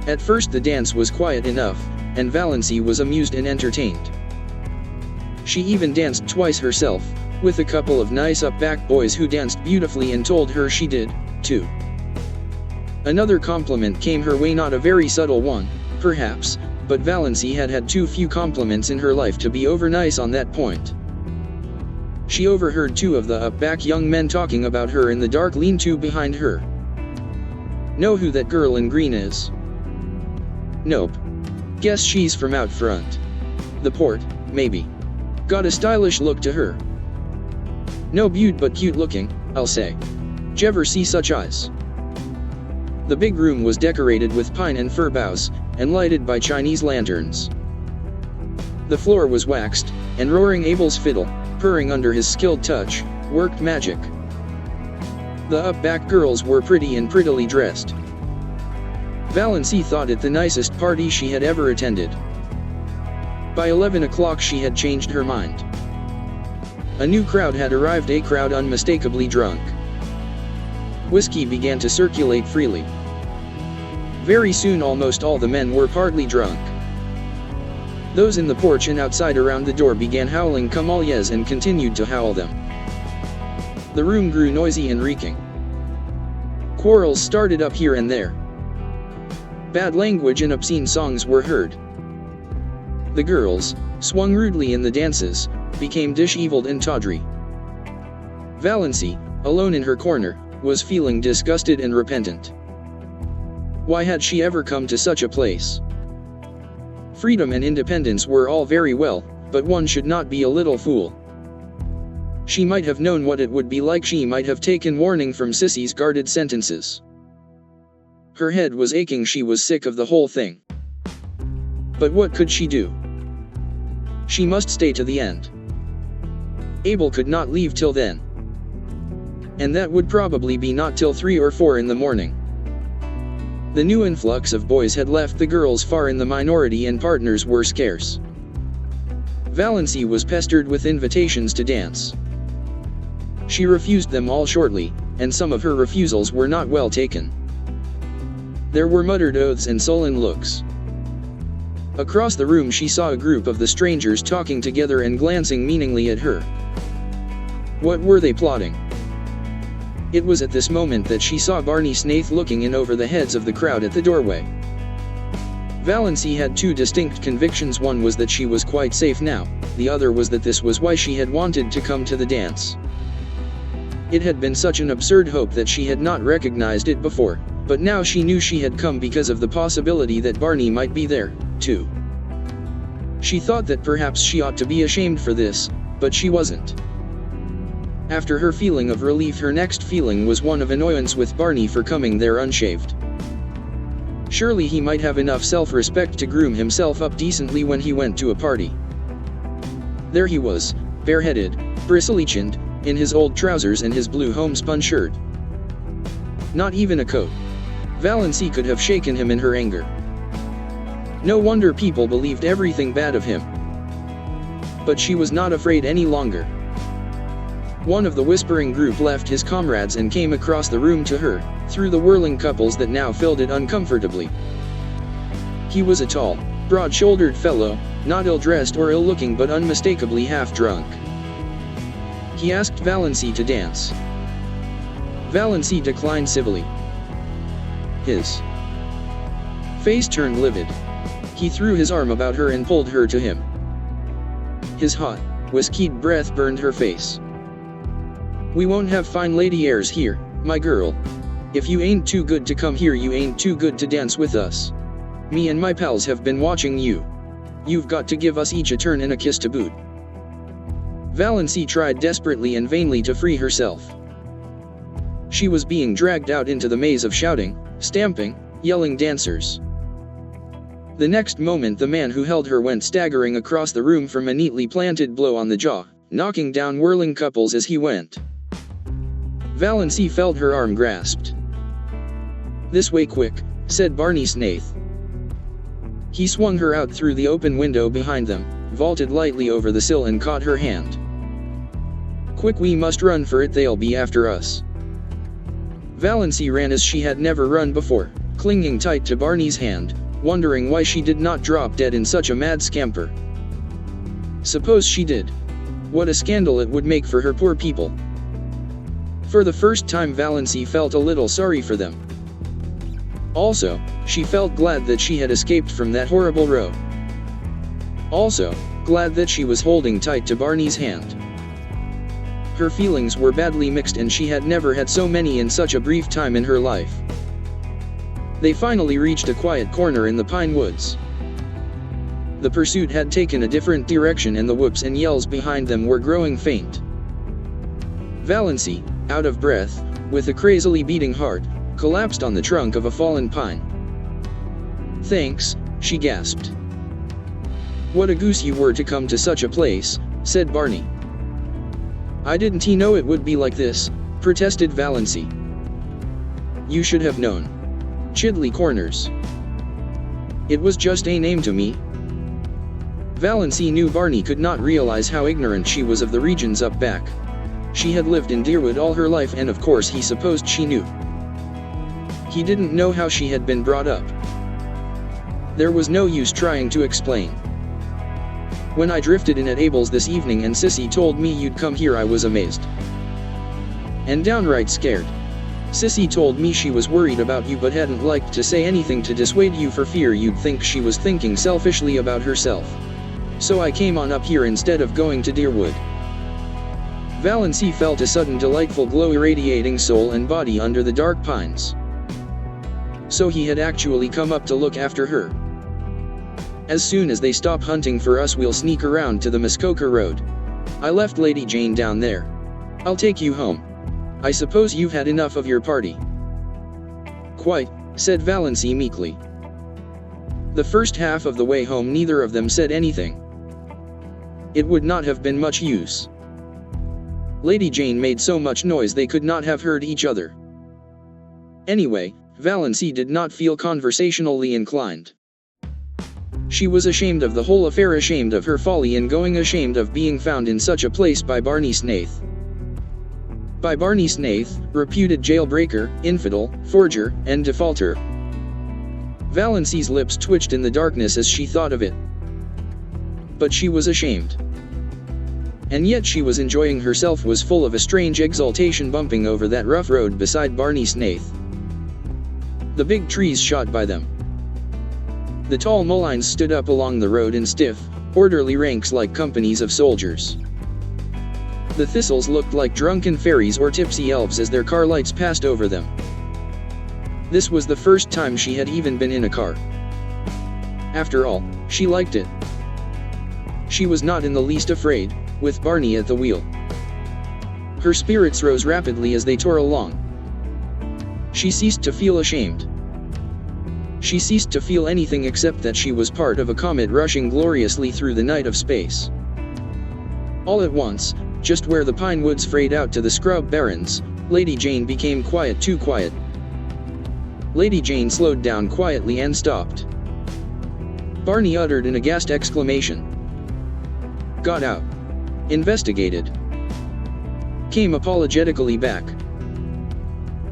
A: At first the dance was quiet enough, and Valancy was amused and entertained. She even danced twice herself, with a couple of nice up-back boys who danced beautifully and told her she did, too. Another compliment came her way, not a very subtle one, perhaps, but Valancy had had too few compliments in her life to be over-nice on that point. She overheard two of the up-back young men talking about her in the dark lean-to behind her. Know who that girl in green is? Nope. Guess she's from out front. The port, maybe. Got a stylish look to her. No beaut but cute looking, I'll say. J'ever see such eyes? The big room was decorated with pine and fir boughs, and lighted by Chinese lanterns. The floor was waxed, and Roaring Abel's fiddle, purring under his skilled touch, worked magic. The up-back girls were pretty and prettily dressed. Valancy thought it the nicest party she had ever attended. By 11 o'clock she had changed her mind. A new crowd had arrived, a crowd unmistakably drunk. Whiskey began to circulate freely. Very soon almost all the men were partly drunk. Those in the porch and outside around the door began howling "Come all yes" and continued to howl them. The room grew noisy and reeking. Quarrels started up here and there. Bad language and obscene songs were heard. The girls, swung rudely in the dances, became disheveled and tawdry. Valancy, alone in her corner, was feeling disgusted and repentant. Why had she ever come to such a place? Freedom and independence were all very well, but one should not be a little fool. She might have known what it would be like. She might have taken warning from Sissy's guarded sentences. Her head was aching. She was sick of the whole thing. But what could she do? She must stay to the end. Abel could not leave till then. And that would probably be not till 3 or 4 in the morning. The new influx of boys had left the girls far in the minority and partners were scarce. Valancy was pestered with invitations to dance. She refused them all shortly, and some of her refusals were not well taken. There were muttered oaths and sullen looks. Across the room she saw a group of the strangers talking together and glancing meaningly at her. What were they plotting? It was at this moment that she saw Barney Snaith looking in over the heads of the crowd at the doorway. Valancy had two distinct convictions. One was that she was quite safe now, the other was that this was why she had wanted to come to the dance. It had been such an absurd hope that she had not recognized it before, but now she knew she had come because of the possibility that Barney might be there, too. She thought that perhaps she ought to be ashamed for this, but she wasn't. After her feeling of relief, her next feeling was one of annoyance with Barney for coming there unshaved. Surely he might have enough self-respect to groom himself up decently when he went to a party. There he was, bareheaded, bristly-chinned, in his old trousers and his blue homespun shirt. Not even a coat. Valancy could have shaken him in her anger. No wonder people believed everything bad of him. But she was not afraid any longer. One of the whispering group left his comrades and came across the room to her, through the whirling couples that now filled it uncomfortably. He was a tall, broad-shouldered fellow, not ill-dressed or ill-looking but unmistakably half-drunk. He asked Valancy to dance. Valancy declined civilly. His face turned livid. He threw his arm about her and pulled her to him. His hot, whiskied breath burned her face. "We won't have fine lady airs here, my girl. If you ain't too good to come here, you ain't too good to dance with us. Me and my pals have been watching you. You've got to give us each a turn and a kiss to boot." Valancy tried desperately and vainly to free herself. She was being dragged out into the maze of shouting, stamping, yelling dancers. The next moment the man who held her went staggering across the room from a neatly planted blow on the jaw, knocking down whirling couples as he went. Valancy felt her arm grasped. "This way quick," said Barney Snaith. He swung her out through the open window behind them, vaulted lightly over the sill and caught her hand. "Quick, we must run for it, they'll be after us." Valancy ran as she had never run before, clinging tight to Barney's hand, wondering why she did not drop dead in such a mad scamper. Suppose she did. What a scandal it would make for her poor people. For the first time Valancy felt a little sorry for them. Also, she felt glad that she had escaped from that horrible row. Also, glad that she was holding tight to Barney's hand. Her feelings were badly mixed and she had never had so many in such a brief time in her life. They finally reached a quiet corner in the pine woods. The pursuit had taken a different direction and the whoops and yells behind them were growing faint. Valancy, out of breath, with a crazily beating heart, collapsed on the trunk of a fallen pine. "Thanks," she gasped. "What a goose you were to come to such a place," said Barney. "I didn't know it would be like this," protested Valancy. "You should have known. Chidley Corners. It was just a name to me." Valancy knew Barney could not realize how ignorant she was of the regions up back. She had lived in Deerwood all her life and of course he supposed she knew. He didn't know how she had been brought up. There was no use trying to explain. "When I drifted in at Abel's this evening and Sissy told me you'd come here, I was amazed. And downright scared. Sissy told me she was worried about you but hadn't liked to say anything to dissuade you for fear you'd think she was thinking selfishly about herself. So I came on up here instead of going to Deerwood." Valancy felt a sudden delightful glow irradiating soul and body under the dark pines. So he had actually come up to look after her. "As soon as they stop hunting for us, we'll sneak around to the Muskoka Road. I left Lady Jane down there. I'll take you home. I suppose you've had enough of your party." "Quite," said Valancy meekly. The first half of the way home neither of them said anything. It would not have been much use. Lady Jane made so much noise they could not have heard each other. Anyway, Valancy did not feel conversationally inclined. She was ashamed of the whole affair, ashamed of her folly in going, ashamed of being found in such a place by Barney Snaith. By Barney Snaith, reputed jailbreaker, infidel, forger, and defaulter. Valancy's lips twitched in the darkness as she thought of it. But she was ashamed. And yet she was enjoying herself, was full of a strange exultation bumping over that rough road beside Barney Snaith. The big trees shot by them. The tall mulleins stood up along the road in stiff, orderly ranks like companies of soldiers. The thistles looked like drunken fairies or tipsy elves as their car lights passed over them. This was the first time she had even been in a car. After all, she liked it. She was not in the least afraid, with Barney at the wheel. Her spirits rose rapidly as they tore along. She ceased to feel ashamed. She ceased to feel anything except that she was part of a comet rushing gloriously through the night of space. All at once, just where the pine woods frayed out to the scrub barrens, Lady Jane became quiet, too quiet. Lady Jane slowed down quietly and stopped. Barney uttered an aghast exclamation. Got out. Investigated. Came apologetically back.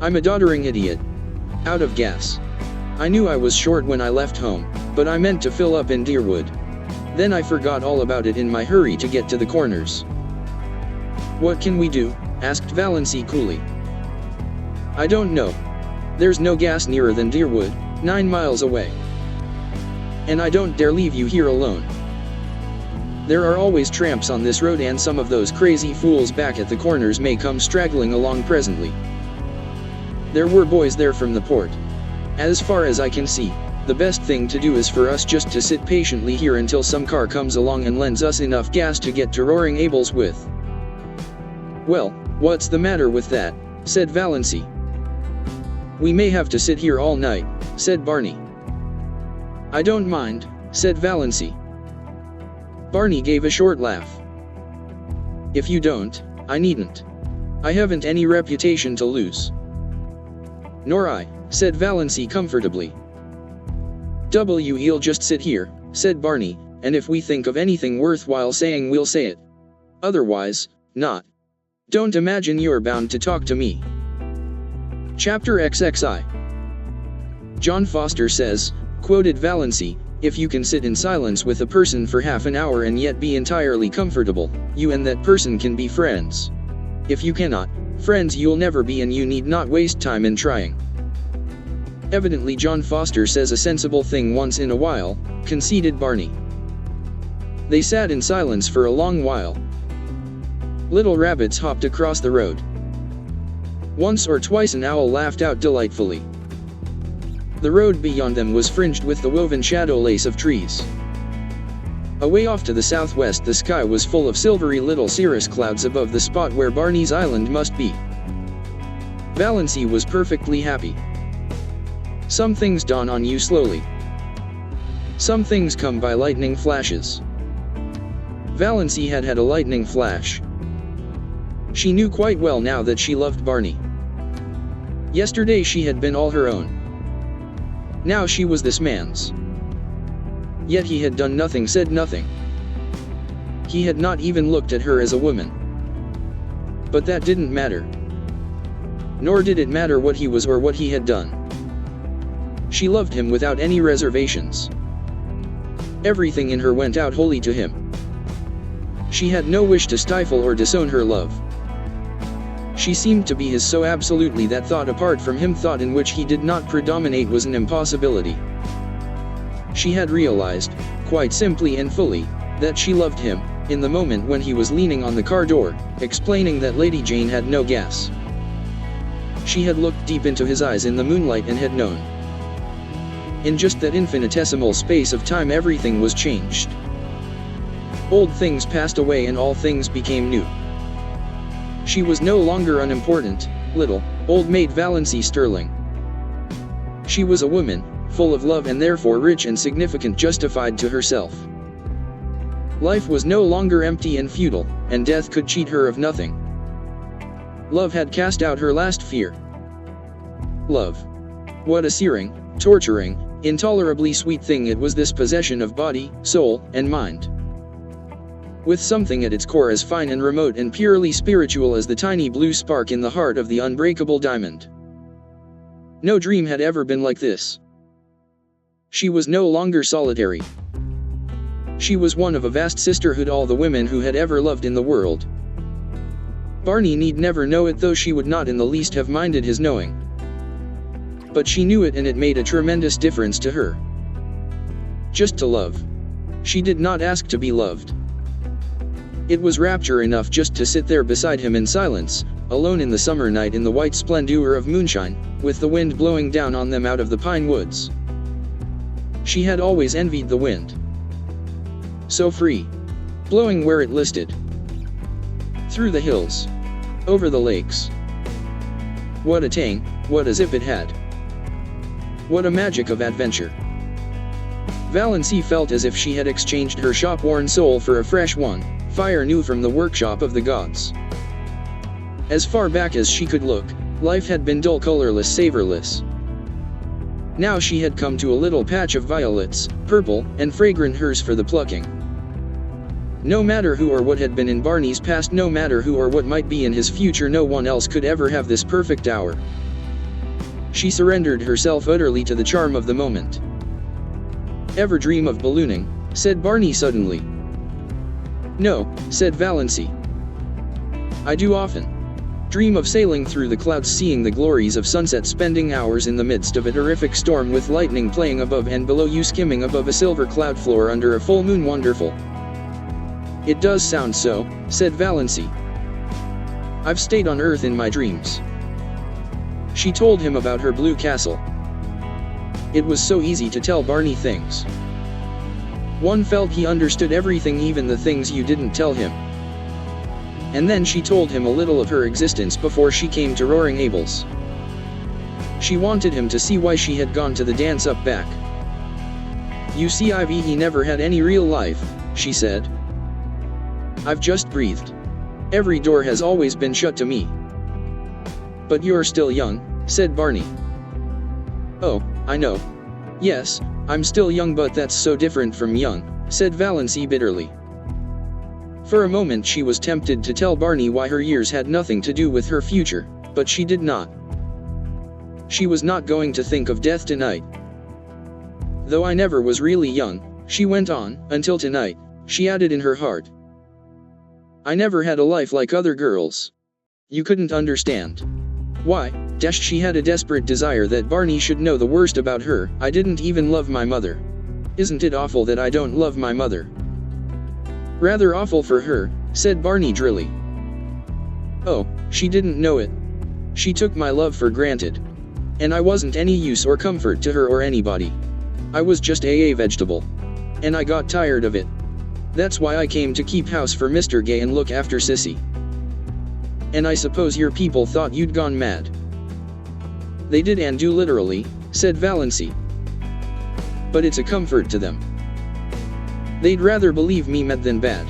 A: I'm a doddering idiot. Out of gas. I knew I was short when I left home, but I meant to fill up in Deerwood. Then I forgot all about it in my hurry to get to the corners. What can we do? Asked Valancy coolly. I don't know. There's no gas nearer than Deerwood, 9 miles away. And I don't dare leave you here alone. There are always tramps on this road, and some of those crazy fools back at the corners may come straggling along presently. There were boys there from the port. As far as I can see, the best thing to do is for us just to sit patiently here until some car comes along and lends us enough gas to get to Roaring Abels with. Well, what's the matter with that? Said Valancy. We may have to sit here all night, said Barney. I don't mind, said Valancy. Barney gave a short laugh. If you don't, I needn't. I haven't any reputation to lose. Nor I, said Valancy comfortably. We'll just sit here, said Barney, and if we think of anything worthwhile saying we'll say it. Otherwise, not. Don't imagine you're bound to talk to me. Chapter XXI. John Foster says, quoted Valancy, if you can sit in silence with a person for half an hour and yet be entirely comfortable, you and that person can be friends. If you cannot, friends you'll never be, and you need not waste time in trying. Evidently John Foster says a sensible thing once in a while, conceded Barney. They sat in silence for a long while. Little rabbits hopped across the road. Once or twice an owl laughed out delightfully. The road beyond them was fringed with the woven shadow lace of trees. Away off to the southwest the sky was full of silvery little cirrus clouds above the spot where Barney's Island must be. Valancy was perfectly happy. Some things dawn on you slowly. Some things come by lightning flashes. Valancy had had a lightning flash. She knew quite well now that she loved Barney. Yesterday she had been all her own. Now she was this man's. Yet he had done nothing, said nothing. He had not even looked at her as a woman. But that didn't matter. Nor did it matter what he was or what he had done. She loved him without any reservations. Everything in her went out wholly to him. She had no wish to stifle or disown her love. She seemed to be his so absolutely that thought apart from him, thought in which he did not predominate, was an impossibility. She had realized, quite simply and fully, that she loved him, in the moment when he was leaning on the car door, explaining that Lady Jane had no gas. She had looked deep into his eyes in the moonlight and had known. In just that infinitesimal space of time everything was changed. Old things passed away and all things became new. She was no longer unimportant, little, old maid Valancy Stirling. She was a woman, full of love and therefore rich and significant, justified to herself. Life was no longer empty and futile, and death could cheat her of nothing. Love had cast out her last fear. Love. What a searing, torturing, intolerably sweet thing it was, this possession of body, soul, and mind. With something at its core as fine and remote and purely spiritual as the tiny blue spark in the heart of the unbreakable diamond. No dream had ever been like this. She was no longer solitary. She was one of a vast sisterhood, all the women who had ever loved in the world. Barney need never know it, though she would not in the least have minded his knowing. But she knew it, and it made a tremendous difference to her. Just to love. She did not ask to be loved. It was rapture enough just to sit there beside him in silence, alone in the summer night in the white splendor of moonshine, with the wind blowing down on them out of the pine woods. She had always envied the wind. So free. Blowing where it listed. Through the hills. Over the lakes. What a tang, what a zip it had. What a magic of adventure. Valancy felt as if she had exchanged her shop-worn soul for a fresh one, fire new from the workshop of the gods. As far back as she could look, life had been dull, colorless, savorless. Now she had come to a little patch of violets, purple, and fragrant hers for the plucking. No matter who or what had been in Barney's past, no matter who or what might be in his future, no one else could ever have this perfect hour. She surrendered herself utterly to the charm of the moment. "Ever dream of ballooning?" said Barney suddenly. "No," said Valancy. "I do often. Dream of sailing through the clouds, seeing the glories of sunset, spending hours in the midst of a terrific storm with lightning playing above and below you, skimming above a silver cloud floor under a full moon. Wonderful." "It does sound so," said Valancy. "I've stayed on Earth in my dreams." She told him about her blue castle. It was so easy to tell Barney things. One felt he understood everything, even the things you didn't tell him. And then she told him a little of her existence before she came to Roaring Gables. She wanted him to see why she had gone to the dance up back. "You see, Ivy, he never had any real life," she said. "I've just breathed. Every door has always been shut to me." "But you're still young," said Barney. "Oh, I know. Yes, I'm still young, but that's so different from young," said Valancy bitterly. For a moment she was tempted to tell Barney why her years had nothing to do with her future, but she did not. She was not going to think of death tonight. "Though I never was really young," she went on, "until tonight," she added in her heart. "I never had a life like other girls. You couldn't understand. Why, she had a desperate desire that Barney should know the worst about her. I didn't even love my mother. Isn't it awful that I don't love my mother?" "Rather awful for her," said Barney drily. "Oh, she didn't know it. She took my love for granted. And I wasn't any use or comfort to her or anybody. I was just a vegetable. And I got tired of it. That's why I came to keep house for Mr. Gay and look after Sissy. And I suppose your people thought you'd gone mad." "They did, and do literally," said Valancy. "But it's a comfort to them. They'd rather believe me mad than bad.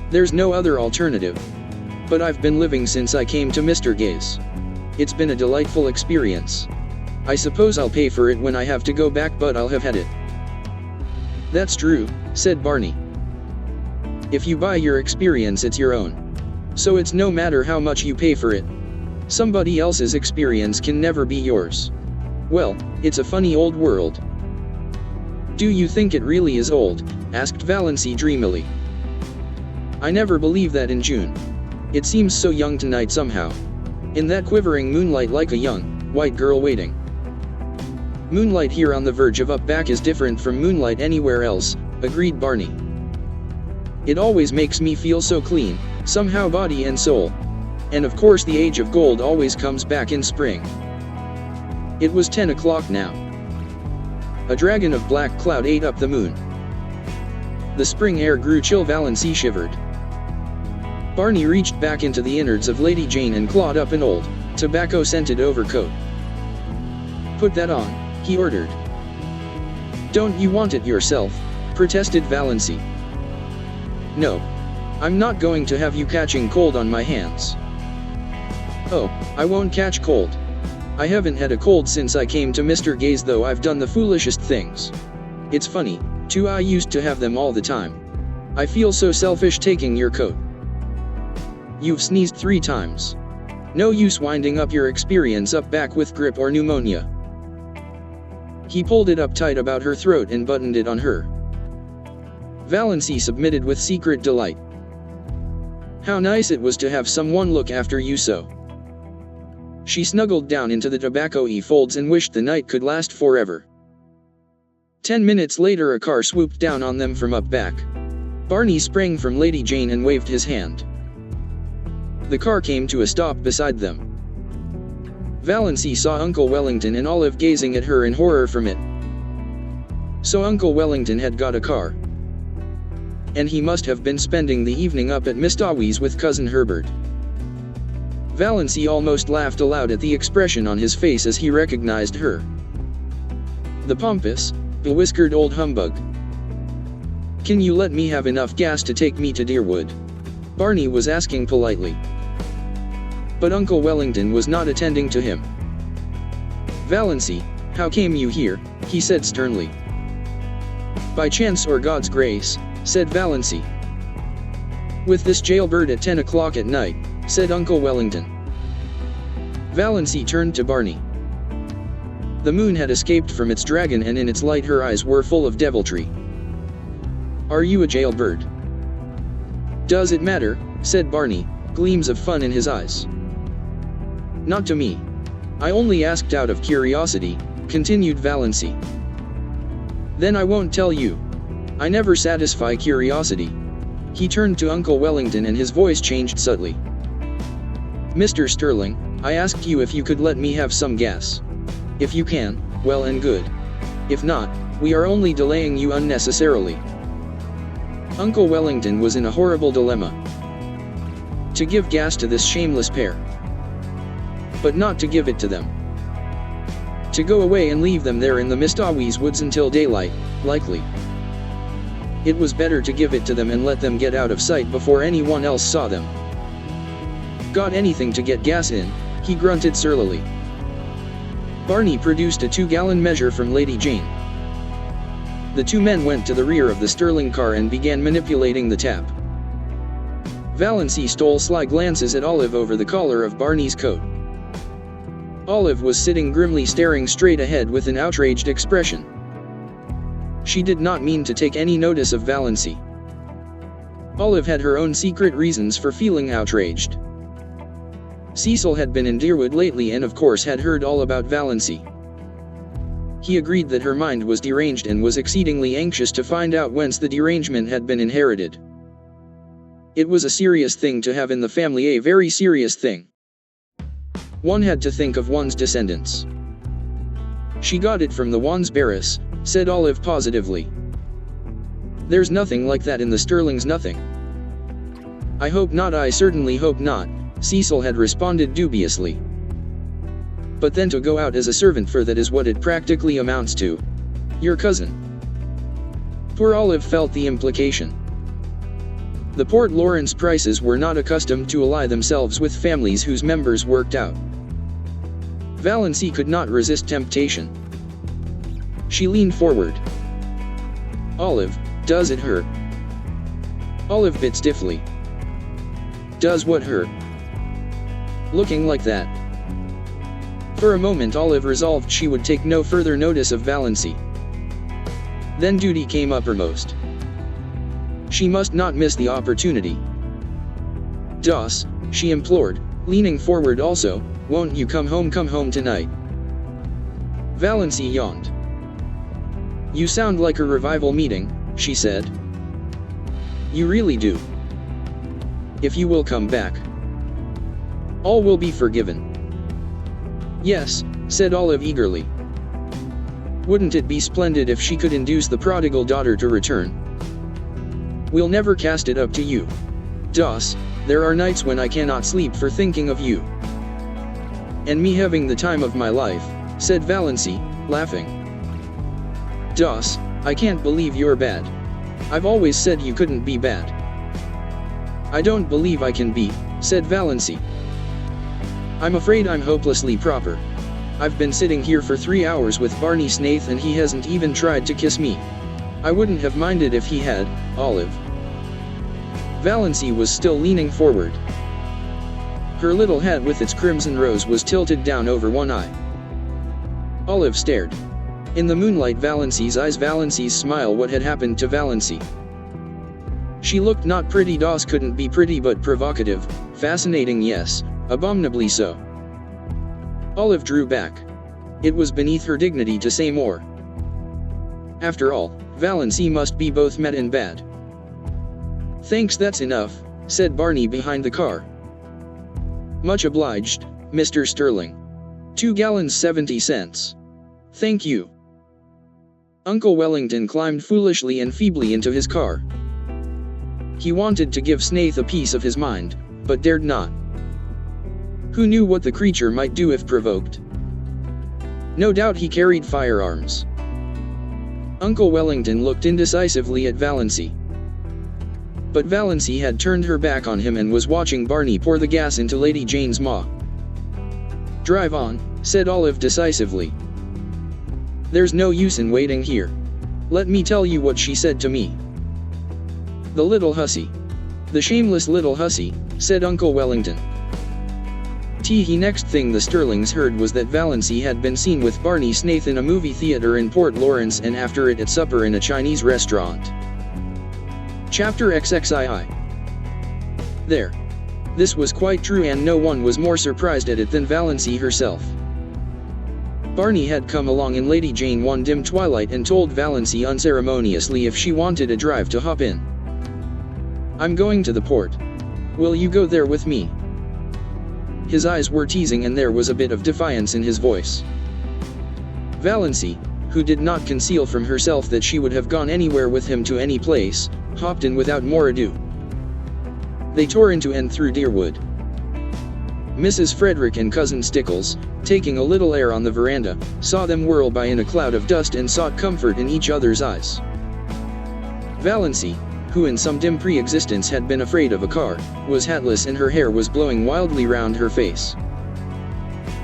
A: There's no other alternative. But I've been living since I came to Mr. Gay's. It's been a delightful experience. I suppose I'll pay for it when I have to go back, but I'll have had it." "That's true," said Barney. "If you buy your experience, it's your own. So it's no matter how much you pay for it. Somebody else's experience can never be yours. Well, it's a funny old world." "Do you think it really is old?" asked Valancy dreamily. "I never believe that in June. It seems so young tonight somehow. In that quivering moonlight, like a young, white girl waiting." "Moonlight here on the verge of up back is different from moonlight anywhere else," agreed Barney. "It always makes me feel so clean, somehow, body and soul. And of course the age of gold always comes back in spring." It was 10 o'clock now. A dragon of black cloud ate up the moon. The spring air grew chill. Valancy shivered. Barney reached back into the innards of Lady Jane and clawed up an old, tobacco-scented overcoat. "Put that on," he ordered. "Don't you want it yourself?" protested Valancy. "No. I'm not going to have you catching cold on my hands." "Oh, I won't catch cold. I haven't had a cold since I came to Mr. Gay's, though I've done the foolishest things. It's funny, too, I used to have them all the time. I feel so selfish taking your coat." "You've sneezed 3 times. No use winding up your experience up back with grip or pneumonia." He pulled it up tight about her throat and buttoned it on her. Valancy submitted with secret delight. How nice it was to have someone look after you so. She snuggled down into the tobacco-y folds and wished the night could last forever. 10 minutes later a car swooped down on them from up back. Barney sprang from Lady Jane and waved his hand. The car came to a stop beside them. Valancy saw Uncle Wellington and Olive gazing at her in horror from it. So Uncle Wellington had got a car. And he must have been spending the evening up at Miss Dawes with Cousin Herbert. Valancy almost laughed aloud at the expression on his face as he recognized her. The pompous, bewhiskered old humbug. "Can you let me have enough gas to take me to Deerwood?" Barney was asking politely. But Uncle Wellington was not attending to him. "Valancy, "How came you here?" he said sternly. "By chance or God's grace," said Valancy. "With this jailbird at 10 o'clock at night," said Uncle Wellington. Valancy turned to Barney. The moon had escaped from its dragon, and in its light her eyes were full of deviltry. "Are you a jailbird?" "Does it matter?" said Barney, gleams of fun in his eyes. "Not to me. I only asked out of curiosity," continued Valancy. "Then I won't tell you. I never satisfy curiosity." He turned to Uncle Wellington and his voice changed subtly. "Mr. Stirling, I asked you if you could let me have some gas. If you can, well and good. If not, we are only delaying you unnecessarily." Uncle Wellington was in a horrible dilemma. To give gas to this shameless pair, but not to give it to them. To go away and leave them there in the Mistawis woods until daylight, likely. It was better to give it to them and let them get out of sight before anyone else saw them. "Got anything to get gas in?" he grunted surlily. Barney produced a 2-gallon measure from Lady Jane. The two men went to the rear of the Stirling car and began manipulating the tap. Valancy stole sly glances at Olive over the collar of Barney's coat. Olive was sitting grimly staring straight ahead with an outraged expression. She did not mean to take any notice of Valancy. Olive had her own secret reasons for feeling outraged. Cecil had been in Deerwood lately and of course had heard all about Valancy. He agreed that her mind was deranged and was exceedingly anxious to find out whence the derangement had been inherited. It was a serious thing to have in the family, a very serious thing. One had to think of one's descendants. "She got it from the Wansbarris," said Olive positively. "There's nothing like that in the Stirlings, nothing." "I hope not, I certainly hope not," Cecil had responded dubiously. "But then to go out as a servant for that is what it practically amounts to. Your cousin." Poor Olive felt the implication. The Port Lawrence Prices were not accustomed to ally themselves with families whose members worked out. Valancy could not resist temptation. She leaned forward. "Olive, does it hurt?" Olive bit stiffly. "Does what hurt?" "Looking like that." For a moment Olive resolved she would take no further notice of Valancy. Then duty came uppermost. She must not miss the opportunity. "Doss," she implored, leaning forward also, "won't you come home tonight?" Valancy yawned. "You sound like a revival meeting," she said. "You really do. If you will come back, all will be forgiven." "Yes," said Olive eagerly. "Wouldn't it be splendid if she could induce the prodigal daughter to return? We'll never cast it up to you. Doss, there are nights when I cannot sleep for thinking of you." "And me having the time of my life," said Valancy, laughing. "Doss, I can't believe you're bad. I've always said you couldn't be bad." "I don't believe I can be," said Valancy. "I'm afraid I'm hopelessly proper. I've been sitting here for 3 hours with Barney Snaith and he hasn't even tried to kiss me. I wouldn't have minded if he had, Olive." Valancy was still leaning forward. Her little hat with its crimson rose was tilted down over one eye. Olive stared. In the moonlight Valancy's eyes, Valancy's smile, what had happened to Valancy? She looked not pretty, Doss couldn't be pretty, but provocative, fascinating, yes, abominably so. Olive drew back. It was beneath her dignity to say more. After all, Valancy must be both mad and bad. "Thanks, that's enough," said Barney behind the car. "Much obliged, Mr. Stirling. 2 gallons 70 cents. Thank you." Uncle Wellington climbed foolishly and feebly into his car. He wanted to give Snaith a piece of his mind, but dared not. Who knew what the creature might do if provoked? No doubt he carried firearms. Uncle Wellington looked indecisively at Valancy. But Valancy had turned her back on him and was watching Barney pour the gas into Lady Jane's maw. "Drive on," said Olive decisively. There's no use in waiting here. Let me tell you what she said to me. The little hussy. The shameless little hussy, said Uncle Wellington. The next thing the Stirlings heard was that Valancy had been seen with Barney Snaith in a movie theater in Port Lawrence and after it at supper in a Chinese restaurant. Chapter XXII. There. This was quite true, and no one was more surprised at it than Valancy herself. Barney had come along in Lady Jane one dim twilight and told Valancy unceremoniously if she wanted a drive to hop in. I'm going to the port. Will you go there with me? His eyes were teasing and there was a bit of defiance in his voice. Valancy, who did not conceal from herself that she would have gone anywhere with him to any place, hopped in without more ado. They tore into and through Deerwood. Mrs. Frederick and Cousin Stickles, taking a little air on the veranda, saw them whirl by in a cloud of dust and sought comfort in each other's eyes. Valancy, who in some dim pre-existence had been afraid of a car, was hatless and her hair was blowing wildly round her face.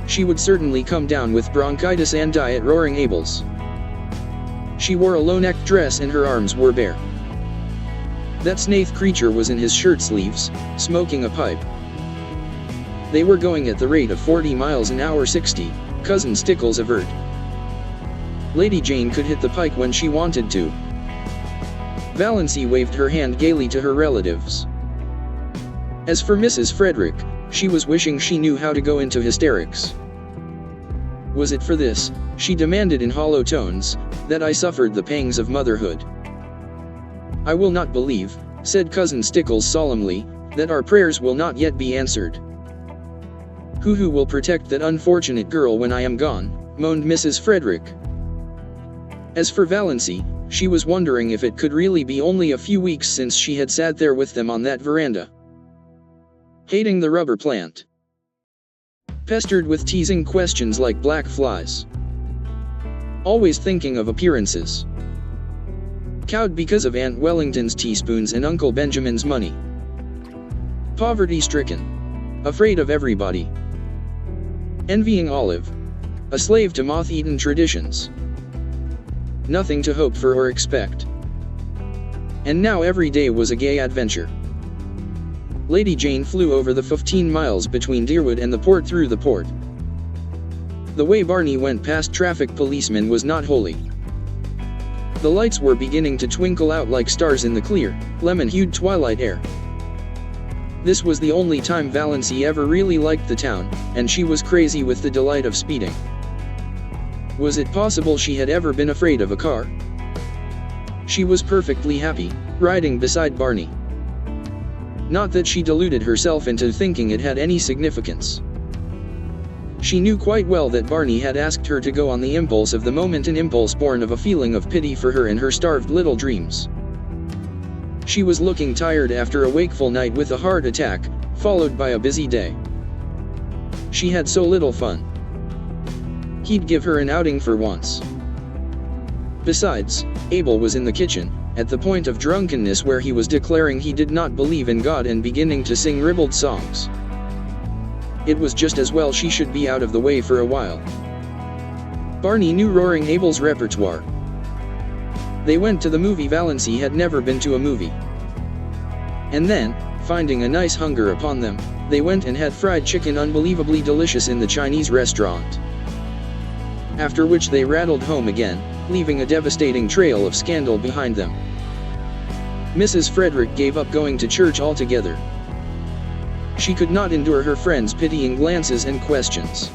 A: She would certainly come down with bronchitis and die at Roaring Abel's. She wore a low-necked dress and her arms were bare. That Snaith creature was in his shirt sleeves, smoking a pipe. They were going at the rate of 40 miles an hour 60, Cousin Stickles averred. Lady Jane could hit the pike when she wanted to. Valancy waved her hand gaily to her relatives. As for Mrs. Frederick, she was wishing she knew how to go into hysterics. Was it for this, she demanded in hollow tones, that I suffered the pangs of motherhood? I will not believe, said Cousin Stickles solemnly, that our prayers will not yet be answered. Who will protect that unfortunate girl when I am gone, moaned Mrs. Frederick. As for Valancy, she was wondering if it could really be only a few weeks since she had sat there with them on that veranda. Hating the rubber plant. Pestered with teasing questions like black flies. Always thinking of appearances. Cowed because of Aunt Wellington's teaspoons and Uncle Benjamin's money. Poverty-stricken. Afraid of everybody. Envying Olive. A slave to moth-eaten traditions. Nothing to hope for or expect. And now every day was a gay adventure. Lady Jane flew over the 15 miles between Deerwood and the port through the port. The way Barney went past traffic policemen was not holy. The lights were beginning to twinkle out like stars in the clear, lemon-hued twilight air. This was the only time Valancy ever really liked the town, and she was crazy with the delight of speeding. Was it possible she had ever been afraid of a car? She was perfectly happy, riding beside Barney. Not that she deluded herself into thinking it had any significance. She knew quite well that Barney had asked her to go on the impulse of the moment, an impulse born of a feeling of pity for her and her starved little dreams. She was looking tired after a wakeful night with a heart attack, followed by a busy day. She had so little fun. He'd give her an outing for once. Besides, Abel was in the kitchen, at the point of drunkenness where he was declaring he did not believe in God and beginning to sing ribald songs. It was just as well she should be out of the way for a while. Barney knew Roaring Abel's repertoire. They went to the movie. Valancy had never been to a movie. And then, finding a nice hunger upon them, they went and had fried chicken unbelievably delicious in the Chinese restaurant. After which they rattled home again, leaving a devastating trail of scandal behind them. Mrs. Frederick gave up going to church altogether. She could not endure her friends' pitying glances and questions.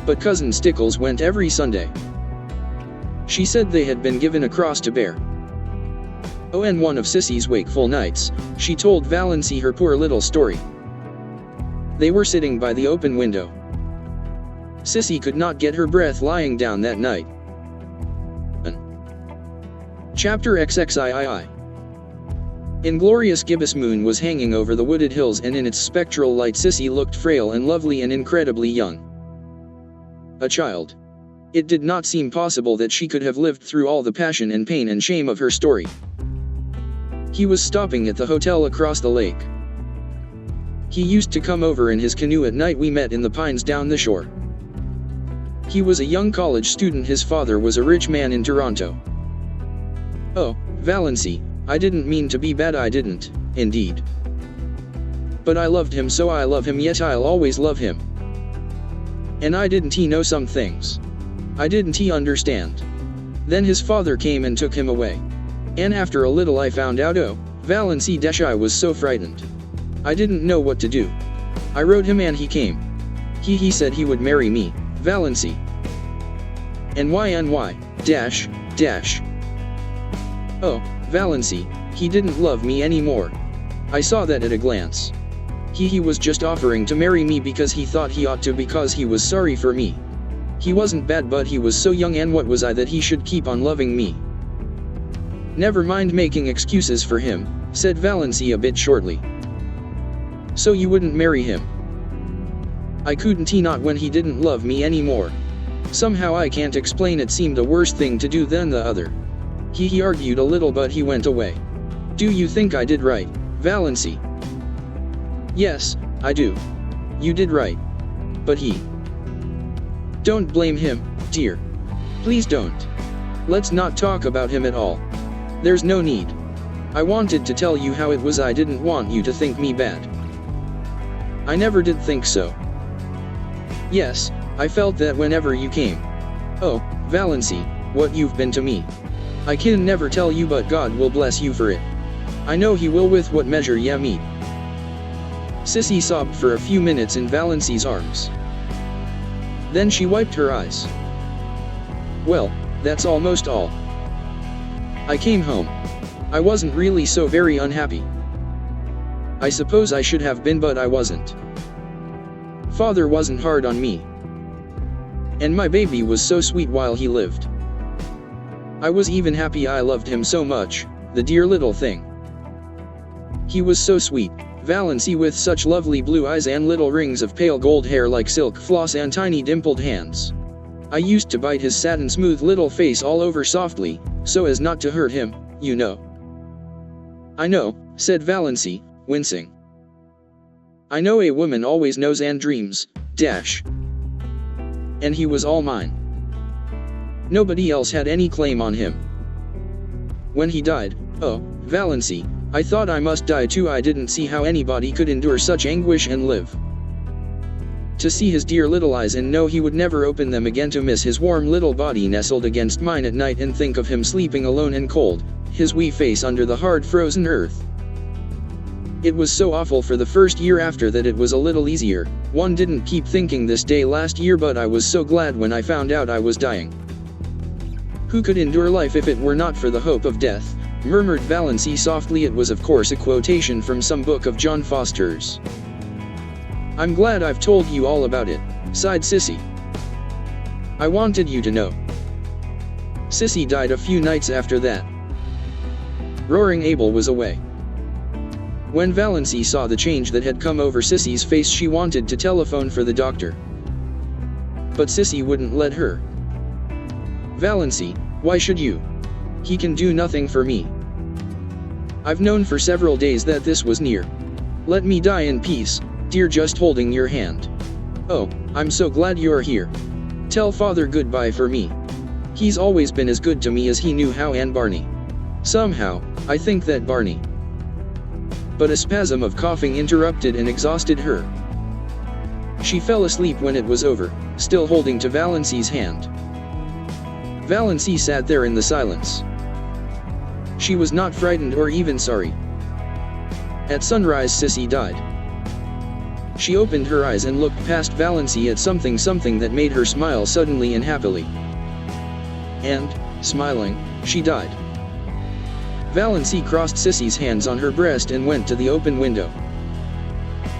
A: But Cousin Stickles went every Sunday. She said they had been given a cross to bear. Oh, and one of Sissy's wakeful nights, she told Valancy her poor little story. They were sitting by the open window. Sissy could not get her breath lying down that night. Chapter XXIII. Inglorious gibbous moon was hanging over the wooded hills, and in its spectral light Sissy looked frail and lovely and incredibly young. A child. It did not seem possible that she could have lived through all the passion and pain and shame of her story. He was stopping at the hotel across the lake. He used to come over in his canoe at night. We met in the pines down the shore. He was a young college student. His father was a rich man in Toronto. Oh, Valancy, I didn't mean to be bad, I didn't, indeed. But I loved him, so I love him, yet I'll always love him. And I didn't he know some things. I didn't he understand. Then his father came and took him away. And after a little I found out, oh, Valancy dash I was so frightened. I didn't know what to do. I wrote him and he came. He said he would marry me, Valancy. And why, dash, dash. Oh, Valancy, he didn't love me anymore. I saw that at a glance. He was just offering to marry me because he thought he ought to, because he was sorry for me. He wasn't bad, but he was so young, and what was I that he should keep on loving me? Never mind making excuses for him, said Valancy a bit shortly. So you wouldn't marry him? I couldn't, not when he didn't love me anymore. Somehow I can't explain, it seemed a worse thing to do than the other. He argued a little, but he went away. Do you think I did right, Valancy? Yes, I do. You did right. But he... Don't blame him, dear. Please don't. Let's not talk about him at all. There's no need. I wanted to tell you how it was. I didn't want you to think me bad. I never did think so. Yes, I felt that whenever you came. Oh, Valancy, what you've been to me. I can never tell you, but God will bless you for it. I know he will, with what measure ye meet. Sissy sobbed for a few minutes in Valancy's arms. Then she wiped her eyes. Well, that's almost all. I came home. I wasn't really so very unhappy. I suppose I should have been, but I wasn't. Father wasn't hard on me. And my baby was so sweet while he lived. I was even happy. I loved him so much, the dear little thing. He was so sweet, Valancy, with such lovely blue eyes and little rings of pale gold hair like silk floss and tiny dimpled hands. I used to bite his satin smooth little face all over softly, so as not to hurt him, you know. I know, said Valancy, wincing. I know a woman always knows and dreams, dash. And he was all mine. Nobody else had any claim on him. When he died, oh, Valancy, I thought I must die too. I didn't see how anybody could endure such anguish and live. To see his dear little eyes and know he would never open them again, to miss his warm little body nestled against mine at night, and think of him sleeping alone and cold, his wee face under the hard frozen earth. It was so awful. For the first year after that it was a little easier. One didn't keep thinking this day last year, but I was so glad when I found out I was dying. Who could endure life if it were not for the hope of death? Murmured Valancy softly. It was of course a quotation from some book of John Foster's. I'm glad I've told you all about it, sighed Sissy. I wanted you to know. Sissy died a few nights after that. Roaring Abel was away. When Valancy saw the change that had come over Sissy's face, she wanted to telephone for the doctor. But Sissy wouldn't let her. Valancy, why should you? He can do nothing for me. I've known for several days that this was near. Let me die in peace, dear, just holding your hand. Oh, I'm so glad you're here. Tell Father goodbye for me. He's always been as good to me as he knew how, and Barney. Somehow, I think that Barney. But a spasm of coughing interrupted and exhausted her. She fell asleep when it was over, still holding to Valancy's hand. Valancy sat there in the silence. She was not frightened or even sorry. At sunrise Sissy died. She opened her eyes and looked past Valancy at something that made her smile suddenly and happily. And, smiling, she died. Valancy crossed Sissy's hands on her breast and went to the open window.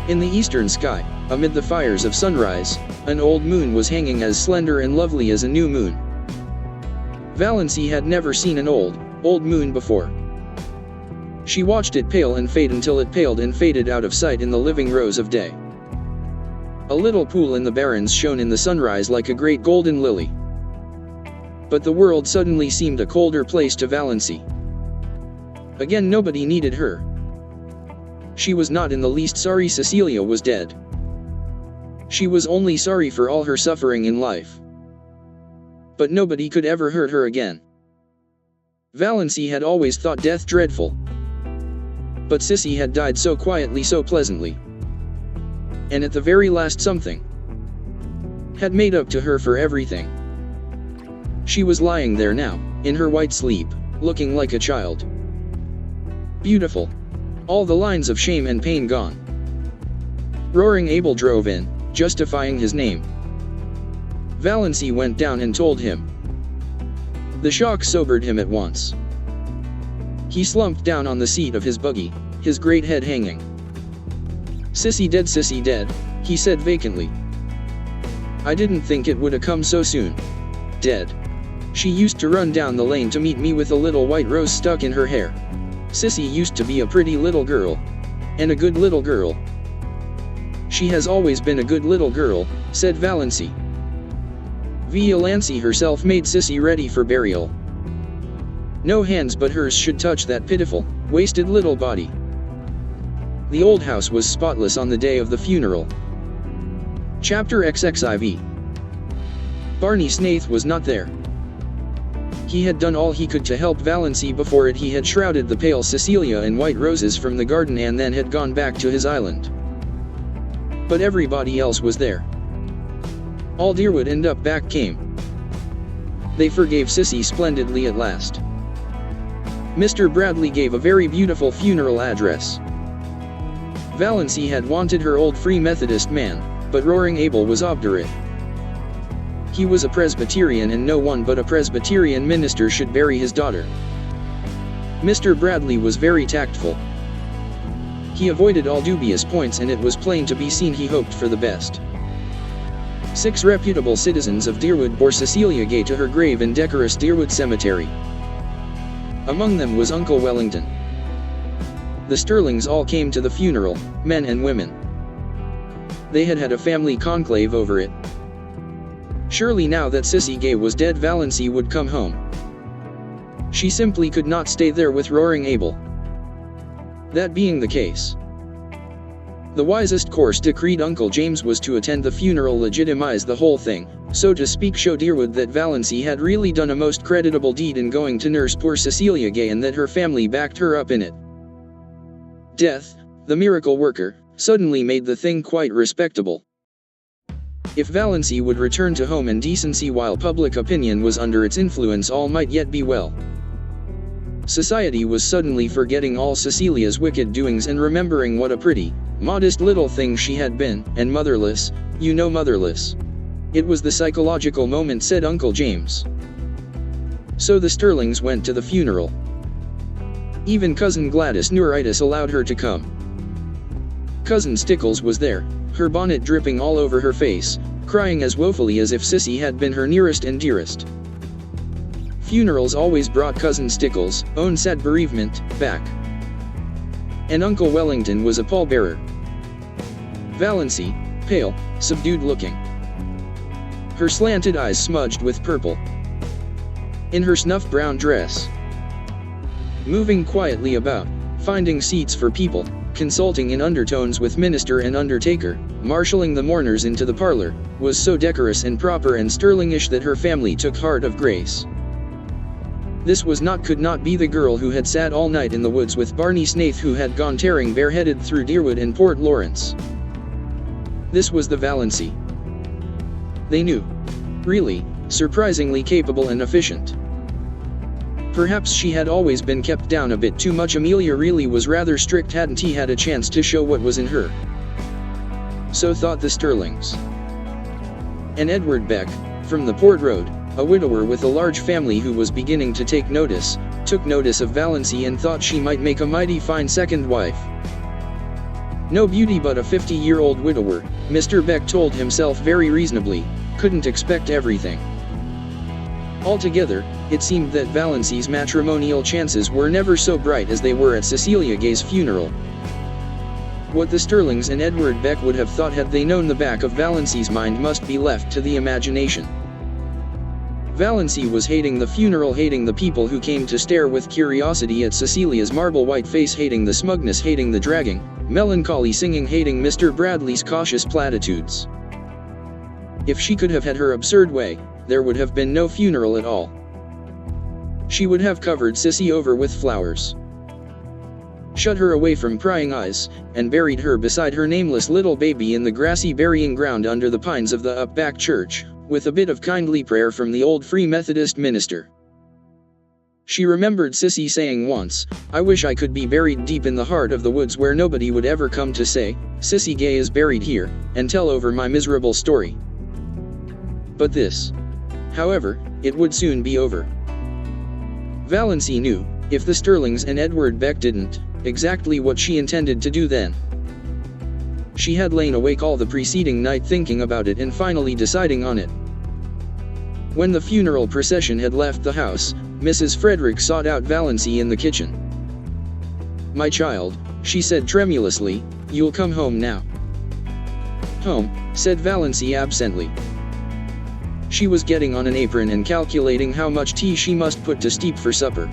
A: In the eastern sky, amid the fires of sunrise, an old moon was hanging as slender and lovely as a new moon. Valancy had never seen an old moon before. She watched it pale and fade until it paled and faded out of sight in the living rose of day. A little pool in the barrens shone in the sunrise like a great golden lily. But the world suddenly seemed a colder place to Valancy. Again nobody needed her. She was not in the least sorry Cecilia was dead. She was only sorry for all her suffering in life. but nobody could ever hurt her again. Valancy had always thought death dreadful. But Sissy had died so quietly, so pleasantly. And at the very last something had made up to her for everything. She was lying there now, in her white sleep, looking like a child. Beautiful. All the lines of shame and pain gone. Roaring Abel drove in, justifying his name. Valancy went down and told him. The shock sobered him at once. He slumped down on the seat of his buggy, his great head hanging. Sissy dead, he said vacantly. I didn't think it would have come so soon. Dead. She used to run down the lane to meet me with a little white rose stuck in her hair. Sissy used to be a pretty little girl. And a good little girl. She has always been a good little girl, said Valancy. Valancy herself made Sissy ready for burial. No hands but hers should touch that pitiful, wasted little body. The old house was spotless on the day of the funeral. Chapter XXIV. Barney Snaith was not there. He had done all he could to help Valancy before he had shrouded the pale Cecilia in white roses from the garden and then had gone back to his island. But everybody else was there. All Deerwood and up back came. They forgave Sissy splendidly at last. Mr. Bradley gave a very beautiful funeral address. Valancy had wanted her old Free Methodist man, but Roaring Abel was obdurate. He was a Presbyterian and no one but a Presbyterian minister should bury his daughter. Mr. Bradley was very tactful. He avoided all dubious points and it was plain to be seen he hoped for the best. 6 reputable citizens of Deerwood bore Cecilia Gay to her grave in decorous Deerwood Cemetery. Among them was Uncle Wellington. The Stirlings all came to the funeral, men and women. They had had a family conclave over it. Surely now that Sissy Gay was dead, Valancy would come home. She simply could not stay there with Roaring Abel. That being the case, the wisest course, decreed Uncle James, was to attend the funeral, legitimize the whole thing, so to speak, show Deerwood that Valancy had really done a most creditable deed in going to nurse poor Cecilia Gay and that her family backed her up in it. Death, the miracle worker, suddenly made the thing quite respectable. If Valancy would return to home and decency while public opinion was under its influence, all might yet be well. Society was suddenly forgetting all Cecilia's wicked doings and remembering what a pretty, modest little thing she had been, and motherless, you know, motherless. It was the psychological moment, said Uncle James. So the Stirlings went to the funeral. Even Cousin Gladys Neuritis allowed her to come. Cousin Stickles was there, her bonnet dripping all over her face, crying as woefully as if Sissy had been her nearest and dearest. Funerals always brought Cousin Stickles, own sad bereavement, back. And Uncle Wellington was a pallbearer. Valancy, pale, subdued looking. Her slanted eyes smudged with purple. In her snuff brown dress. Moving quietly about, finding seats for people, consulting in undertones with minister and undertaker, marshalling the mourners into the parlor, was so decorous and proper and Stirlingish that her family took heart of grace. This could not be the girl who had sat all night in the woods with Barney Snaith, who had gone tearing bareheaded through Deerwood and Port Lawrence. This was the Valancy they knew. Really, surprisingly capable and efficient. Perhaps she had always been kept down a bit too much. Amelia really was rather strict, hadn't he had a chance to show what was in her? So thought the Stirlings. And Edward Beck, from the Port Road, a widower with a large family who was beginning to take notice, took notice of Valancy and thought she might make a mighty fine second wife. No beauty but a 50-year-old widower, Mr. Beck told himself very reasonably, couldn't expect everything. Altogether, it seemed that Valancy's matrimonial chances were never so bright as they were at Cecilia Gay's funeral. What the Stirlings and Edward Beck would have thought had they known the back of Valancy's mind must be left to the imagination. Valancy was hating the funeral, hating the people who came to stare with curiosity at Cecilia's marble white face, hating the smugness, hating the dragging, melancholy singing, hating Mr. Bradley's cautious platitudes. If she could have had her absurd way, there would have been no funeral at all. She would have covered Sissy over with flowers, shut her away from prying eyes, and buried her beside her nameless little baby in the grassy burying ground under the pines of the up-back church, with a bit of kindly prayer from the old Free Methodist minister. She remembered Sissy saying once, "I wish I could be buried deep in the heart of the woods where nobody would ever come to say, 'Sissy Gay is buried here,' and tell over my miserable story." But this, however, it would soon be over. Valancy knew, if the Stirlings and Edward Beck didn't, exactly what she intended to do then. She had lain awake all the preceding night thinking about it and finally deciding on it. When the funeral procession had left the house, Mrs. Frederick sought out Valancy in the kitchen. "My child," she said tremulously, "you'll come home now." "Home," said Valancy absently. She was getting on an apron and calculating how much tea she must put to steep for supper.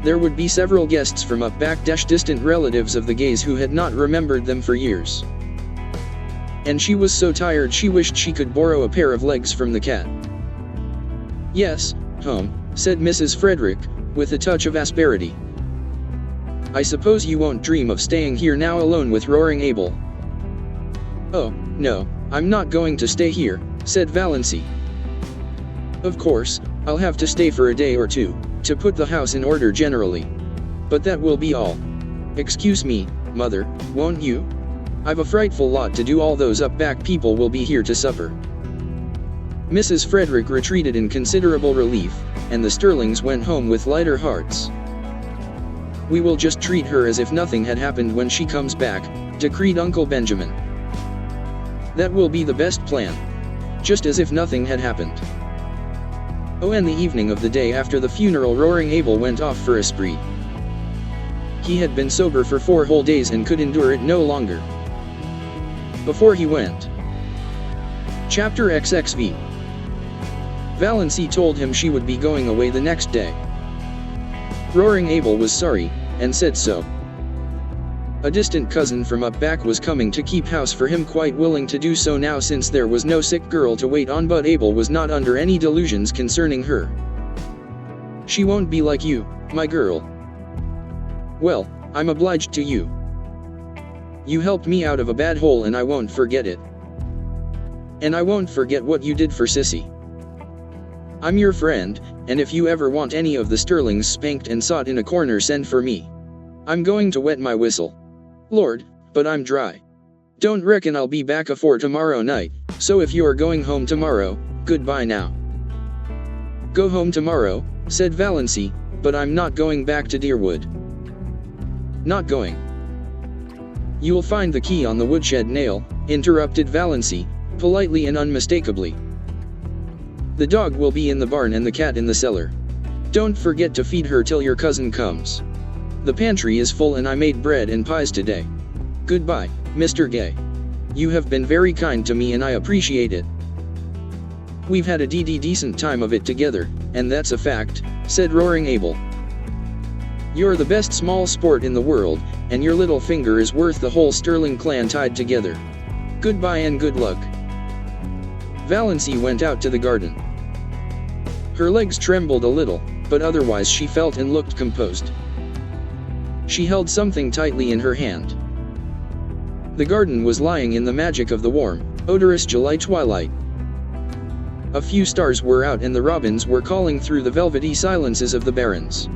A: There would be several guests from up-back-distant relatives of the Gays who had not remembered them for years. And she was so tired she wished she could borrow a pair of legs from the cat. "Yes, home," said Mrs. Frederick, with a touch of asperity. "I suppose you won't dream of staying here now alone with Roaring Abel." "Oh, no, I'm not going to stay here," said Valancy. "Of course, I'll have to stay for a day or two, to put the house in order generally. But that will be all. Excuse me, Mother, won't you? I've a frightful lot to do. All those up-back people will be here to supper." Mrs. Frederick retreated in considerable relief, and the Stirlings went home with lighter hearts. "We will just treat her as if nothing had happened when she comes back," decreed Uncle Benjamin. "That will be the best plan. Just as if nothing had happened." Oh, and the evening of the day after the funeral, Roaring Abel went off for a spree. He had been sober for 4 whole days and could endure it no longer. Before he went. Chapter XXV. Valancy told him she would be going away the next day. Roaring Abel was sorry, and said so. A distant cousin from up back was coming to keep house for him, quite willing to do so now since there was no sick girl to wait on, but Abel was not under any delusions concerning her. "She won't be like you, my girl." "Well, I'm obliged to you. You helped me out of a bad hole and I won't forget it. And I won't forget what you did for Sissy. I'm your friend, and if you ever want any of the Stirlings spanked and sought in a corner, send for me. I'm going to wet my whistle. Lord, but I'm dry. Don't reckon I'll be back afore tomorrow night, so if you are going home tomorrow, goodbye now." "Go home tomorrow," said Valancy, "but I'm not going back to Deerwood." "Not going?" "You'll find the key on the woodshed nail," interrupted Valancy, politely and unmistakably. "The dog will be in the barn and the cat in the cellar. Don't forget to feed her till your cousin comes. The pantry is full and I made bread and pies today. Goodbye, Mr. Gay. You have been very kind to me and I appreciate it. We've had a decent time of it together, and that's a fact," said Roaring Abel. "You're the best small sport in the world, and your little finger is worth the whole Stirling clan tied together. Goodbye and good luck." Valancy went out to the garden. Her legs trembled a little, but otherwise she felt and looked composed. She held something tightly in her hand. The garden was lying in the magic of the warm, odorous July twilight. A few stars were out and the robins were calling through the velvety silences of the barrens.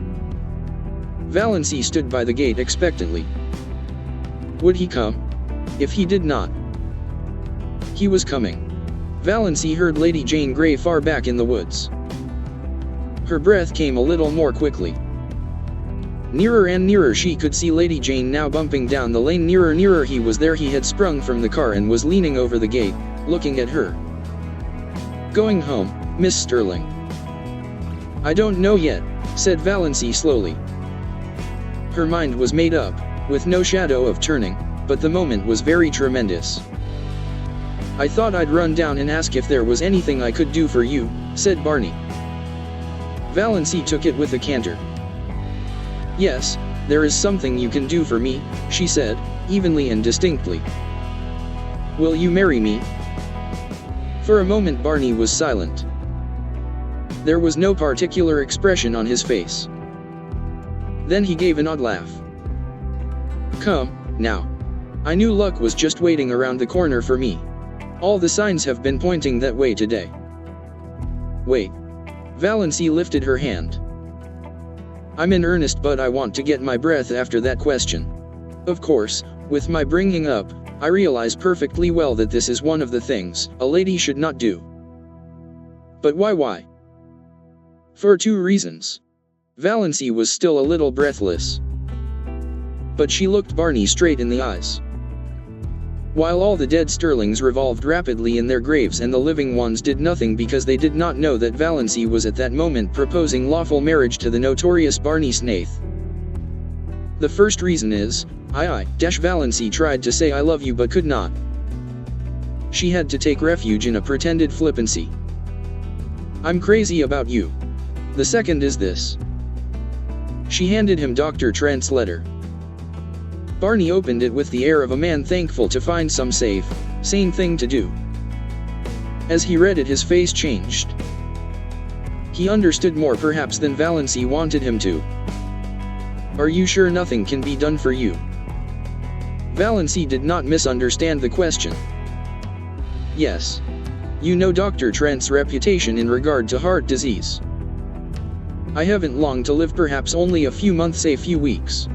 A: Valancy stood by the gate expectantly. Would he come? If he did not. He was coming. Valancy heard Lady Jane Grey far back in the woods. Her breath came a little more quickly. Nearer and nearer she could see Lady Jane now bumping down the lane. Nearer he was there. He had sprung from the car and was leaning over the gate, looking at her. "Going home, Miss Stirling?" "I don't know yet," said Valancy slowly. Her mind was made up, with no shadow of turning, but the moment was very tremendous. "I thought I'd run down and ask if there was anything I could do for you," said Barney. Valancy took it with a canter. "Yes, there is something you can do for me," she said, evenly and distinctly. "Will you marry me?" For a moment Barney was silent. There was no particular expression on his face. Then he gave an odd laugh. Come, now. I knew luck was just waiting around the corner for me. All the signs have been pointing that way today. Wait. Valancy lifted her hand. I'm in earnest, but I want to get my breath after that question. Of course, with my bringing up, I realize perfectly well that this is one of the things a lady should not do. But why? For 2 reasons. Valancy was still a little breathless. But she looked Barney straight in the eyes. While all the dead Stirlings revolved rapidly in their graves and the living ones did nothing because they did not know that Valancy was at that moment proposing lawful marriage to the notorious Barney Snaith. The first reason is, Valancy tried to say I love you but could not. She had to take refuge in a pretended flippancy. I'm crazy about you. The second is this. She handed him Dr. Trent's letter. Barney opened it with the air of a man thankful to find some safe, sane thing to do. As he read it, his face changed. He understood more perhaps than Valancy wanted him to. Are you sure nothing can be done for you? Valancy did not misunderstand the question. Yes. You know Dr. Trent's reputation in regard to heart disease. I haven't long to live, perhaps only a few months, a few weeks.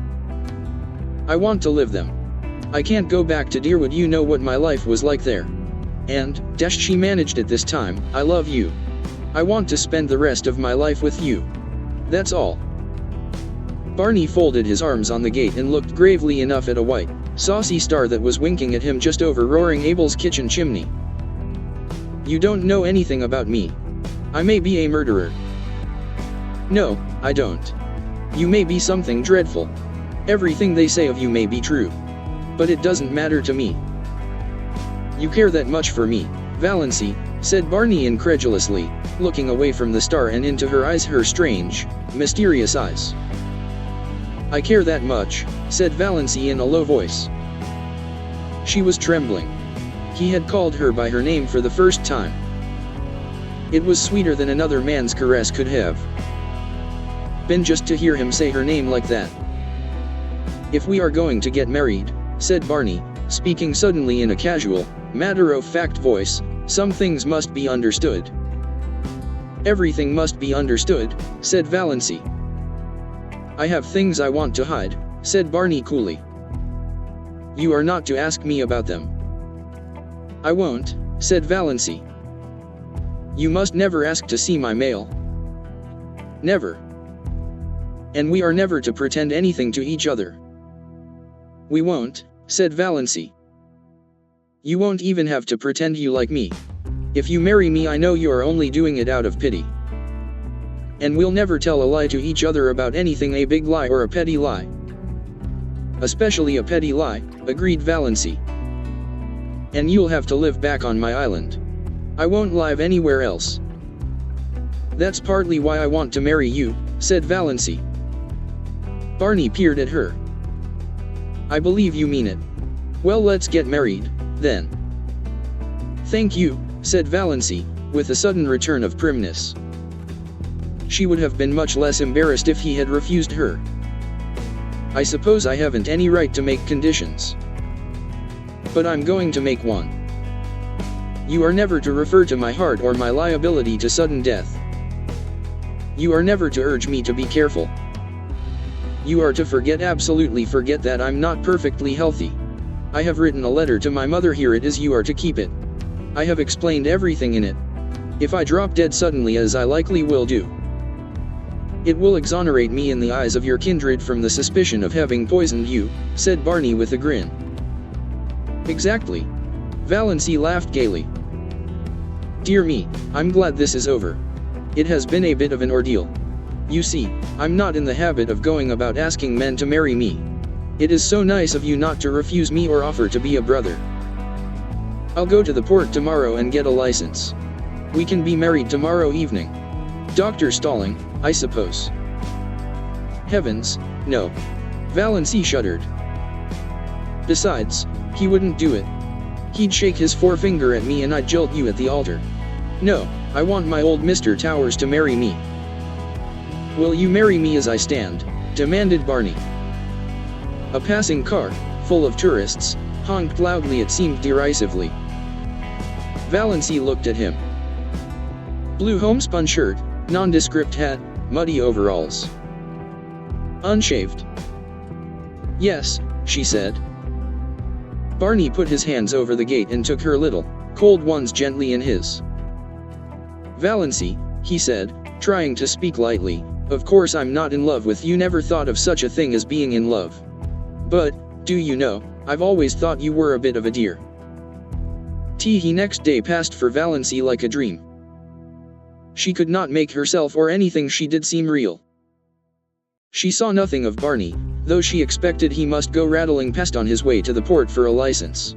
A: I want to live them. I can't go back to Deerwood, you know what my life was like there. And, she managed it this time, I love you. I want to spend the rest of my life with you. That's all. Barney folded his arms on the gate and looked gravely enough at a white, saucy star that was winking at him just over roaring Abel's kitchen chimney. You don't know anything about me. I may be a murderer. No, I don't. You may be something dreadful. Everything they say of you may be true. But it doesn't matter to me. You care that much for me, Valancy, said Barney incredulously, looking away from the star and into her eyes, her strange, mysterious eyes. I care that much, said Valancy in a low voice. She was trembling. He had called her by her name for the first time. It was sweeter than another man's caress could have been just to hear him say her name like that. If we are going to get married, said Barney, speaking suddenly in a casual, matter-of-fact voice, some things must be understood. Everything must be understood, said Valancy. I have things I want to hide, said Barney coolly. You are not to ask me about them. I won't, said Valancy. You must never ask to see my mail. Never. And we are never to pretend anything to each other. We won't, said Valancy. You won't even have to pretend you like me. If you marry me, I know you are only doing it out of pity. And we'll never tell a lie to each other about anything, a big lie or a petty lie. Especially a petty lie, agreed Valancy. And you'll have to live back on my island. I won't live anywhere else. That's partly why I want to marry you, said Valancy. Barney peered at her. I believe you mean it. Well, let's get married, then. Thank you, said Valancy, with a sudden return of primness. She would have been much less embarrassed if he had refused her. I suppose I haven't any right to make conditions. But I'm going to make one. You are never to refer to my heart or my liability to sudden death. You are never to urge me to be careful. You are to forget, absolutely forget that I'm not perfectly healthy. I have written a letter to my mother, here it is, you are to keep it. I have explained everything in it. If I drop dead suddenly, as I likely will do, it will exonerate me in the eyes of your kindred from the suspicion of having poisoned you, said Barney with a grin. Exactly. Valancy laughed gaily. Dear me, I'm glad this is over. It has been a bit of an ordeal. You see, I'm not in the habit of going about asking men to marry me. It is so nice of you not to refuse me or offer to be a brother. I'll go to the port tomorrow and get a license. We can be married tomorrow evening. Dr. Stirling, I suppose. Heavens, no. Valancy shuddered. Besides, he wouldn't do it. He'd shake his forefinger at me and I'd jilt you at the altar. No, I want my old Mr. Towers to marry me. Will you marry me as I stand? Demanded Barney. A passing car, full of tourists, honked loudly, it seemed derisively. Valancy looked at him. Blue homespun shirt, nondescript hat, muddy overalls. Unshaved. Yes, she said. Barney put his hands over the gate and took her little, cold ones gently in his. Valancy, he said, trying to speak lightly, of course I'm not in love with you, never thought of such a thing as being in love. But, do you know, I've always thought you were a bit of a dear. He next day passed for Valancy like a dream. She could not make herself or anything she did seem real. She saw nothing of Barney, though she expected he must go rattling past on his way to the port for a license.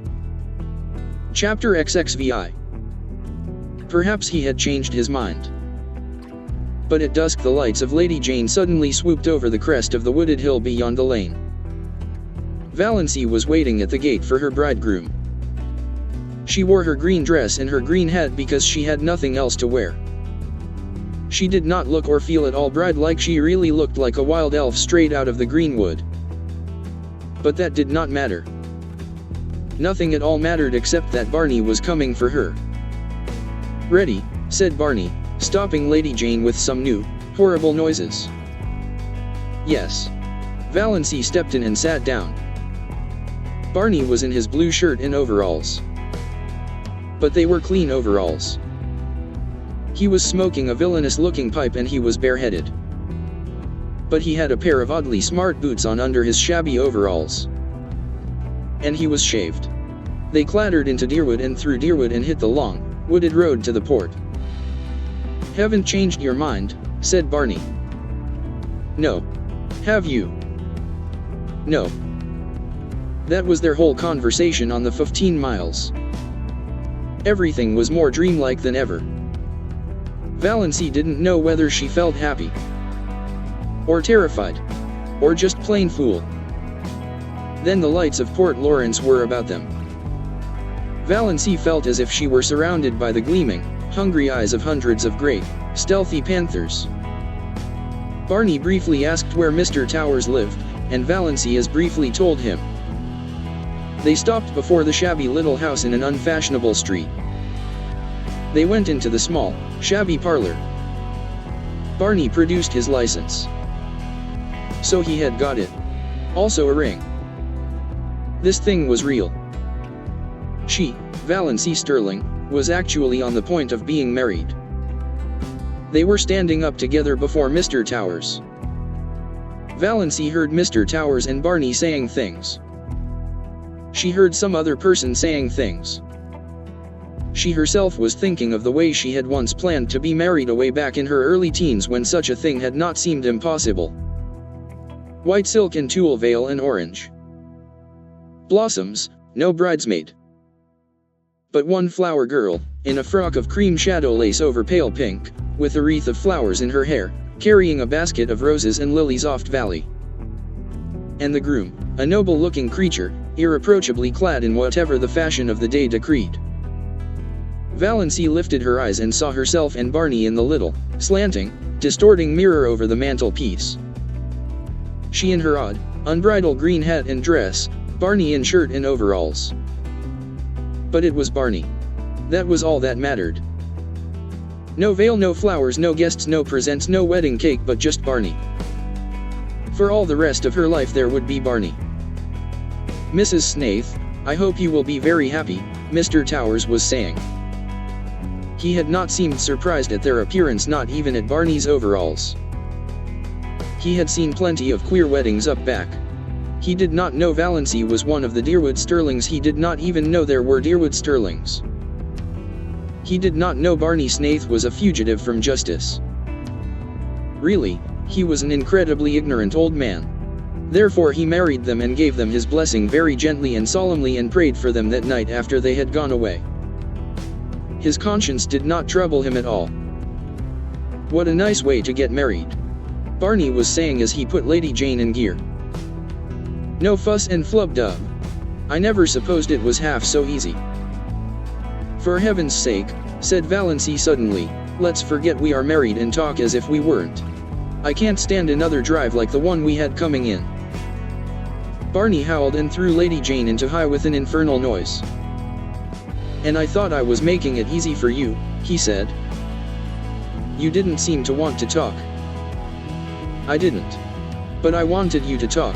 A: Chapter XXVI. Perhaps he had changed his mind. But at dusk the lights of Lady Jane suddenly swooped over the crest of the wooded hill beyond the lane. Valancy was waiting at the gate for her bridegroom. She wore her green dress and her green hat because she had nothing else to wear. She did not look or feel at all bride-like, she really looked like a wild elf straight out of the greenwood. But that did not matter. Nothing at all mattered except that Barney was coming for her. Ready, said Barney, stopping Lady Jane with some new, horrible noises. Yes. Valancy stepped in and sat down. Barney was in his blue shirt and overalls. But they were clean overalls. He was smoking a villainous-looking pipe and he was bareheaded. But he had a pair of oddly smart boots on under his shabby overalls. And he was shaved. They clattered into Deerwood and through Deerwood and hit the long, wooded road to the port. Haven't changed your mind, said Barney. No. Have you? No. That was their whole conversation on the 15 miles. Everything was more dreamlike than ever. Valancy didn't know whether she felt happy, or terrified, or just plain fool. Then the lights of Port Lawrence were about them. Valancy felt as if she were surrounded by the gleaming, hungry eyes of hundreds of great, stealthy panthers. Barney briefly asked where Mr. Towers lived, and Valancy as briefly told him. They stopped before the shabby little house in an unfashionable street. They went into the small, shabby parlor. Barney produced his license. So he had got it. Also a ring. This thing was real. She, Valancy Stirling, was actually on the point of being married. They were standing up together before Mr. Towers. Valancy heard Mr. Towers and Barney saying things. She heard some other person saying things. She herself was thinking of the way she had once planned to be married away back in her early teens when such a thing had not seemed impossible. White silk and tulle veil and orange blossoms, no bridesmaid. But one flower girl, in a frock of cream shadow lace over pale pink, with a wreath of flowers in her hair, carrying a basket of roses and lilies off Valley. And the groom, a noble-looking creature, irreproachably clad in whatever the fashion of the day decreed. Valancy lifted her eyes and saw herself and Barney in the little, slanting, distorting mirror over the mantelpiece. She in her odd, unbridled green hat and dress, Barney in shirt and overalls. But it was Barney. That was all that mattered. No veil, no flowers, no guests, no presents, no wedding cake, but just Barney. For all the rest of her life there would be Barney. Mrs. Snaith, I hope you will be very happy, Mr. Towers was saying. He had not seemed surprised at their appearance, not even at Barney's overalls. He had seen plenty of queer weddings up back. He did not know Valancy was one of the Deerwood Stirlings. He did not even know there were Deerwood Stirlings. He did not know Barney Snaith was a fugitive from justice. Really, he was an incredibly ignorant old man. Therefore he married them and gave them his blessing very gently and solemnly and prayed for them that night after they had gone away. His conscience did not trouble him at all. What a nice way to get married, Barney was saying as he put Lady Jane in gear. No fuss and flub-dub. I never supposed it was half so easy. For heaven's sake, said Valancy suddenly, let's forget we are married and talk as if we weren't. I can't stand another drive like the one we had coming in. Barney howled and threw Lady Jane into high with an infernal noise. And I thought I was making it easy for you, he said. You didn't seem to want to talk. I didn't. But I wanted you to talk.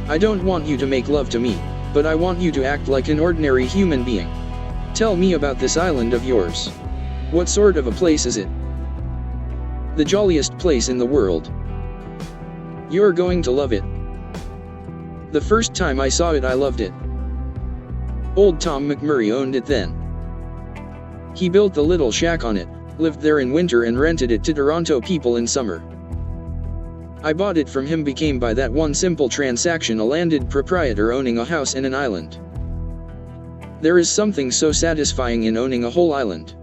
A: I don't want you to make love to me, but I want you to act like an ordinary human being. Tell me about this island of yours. What sort of a place is it? The jolliest place in the world. You're going to love it. The first time I saw it I loved it. Old Tom McMurray owned it then. He built the little shack on it, lived there in winter and rented it to Toronto people in summer. I bought it from him, became by that one simple transaction a landed proprietor owning a house in an island. There is something so satisfying in owning a whole island.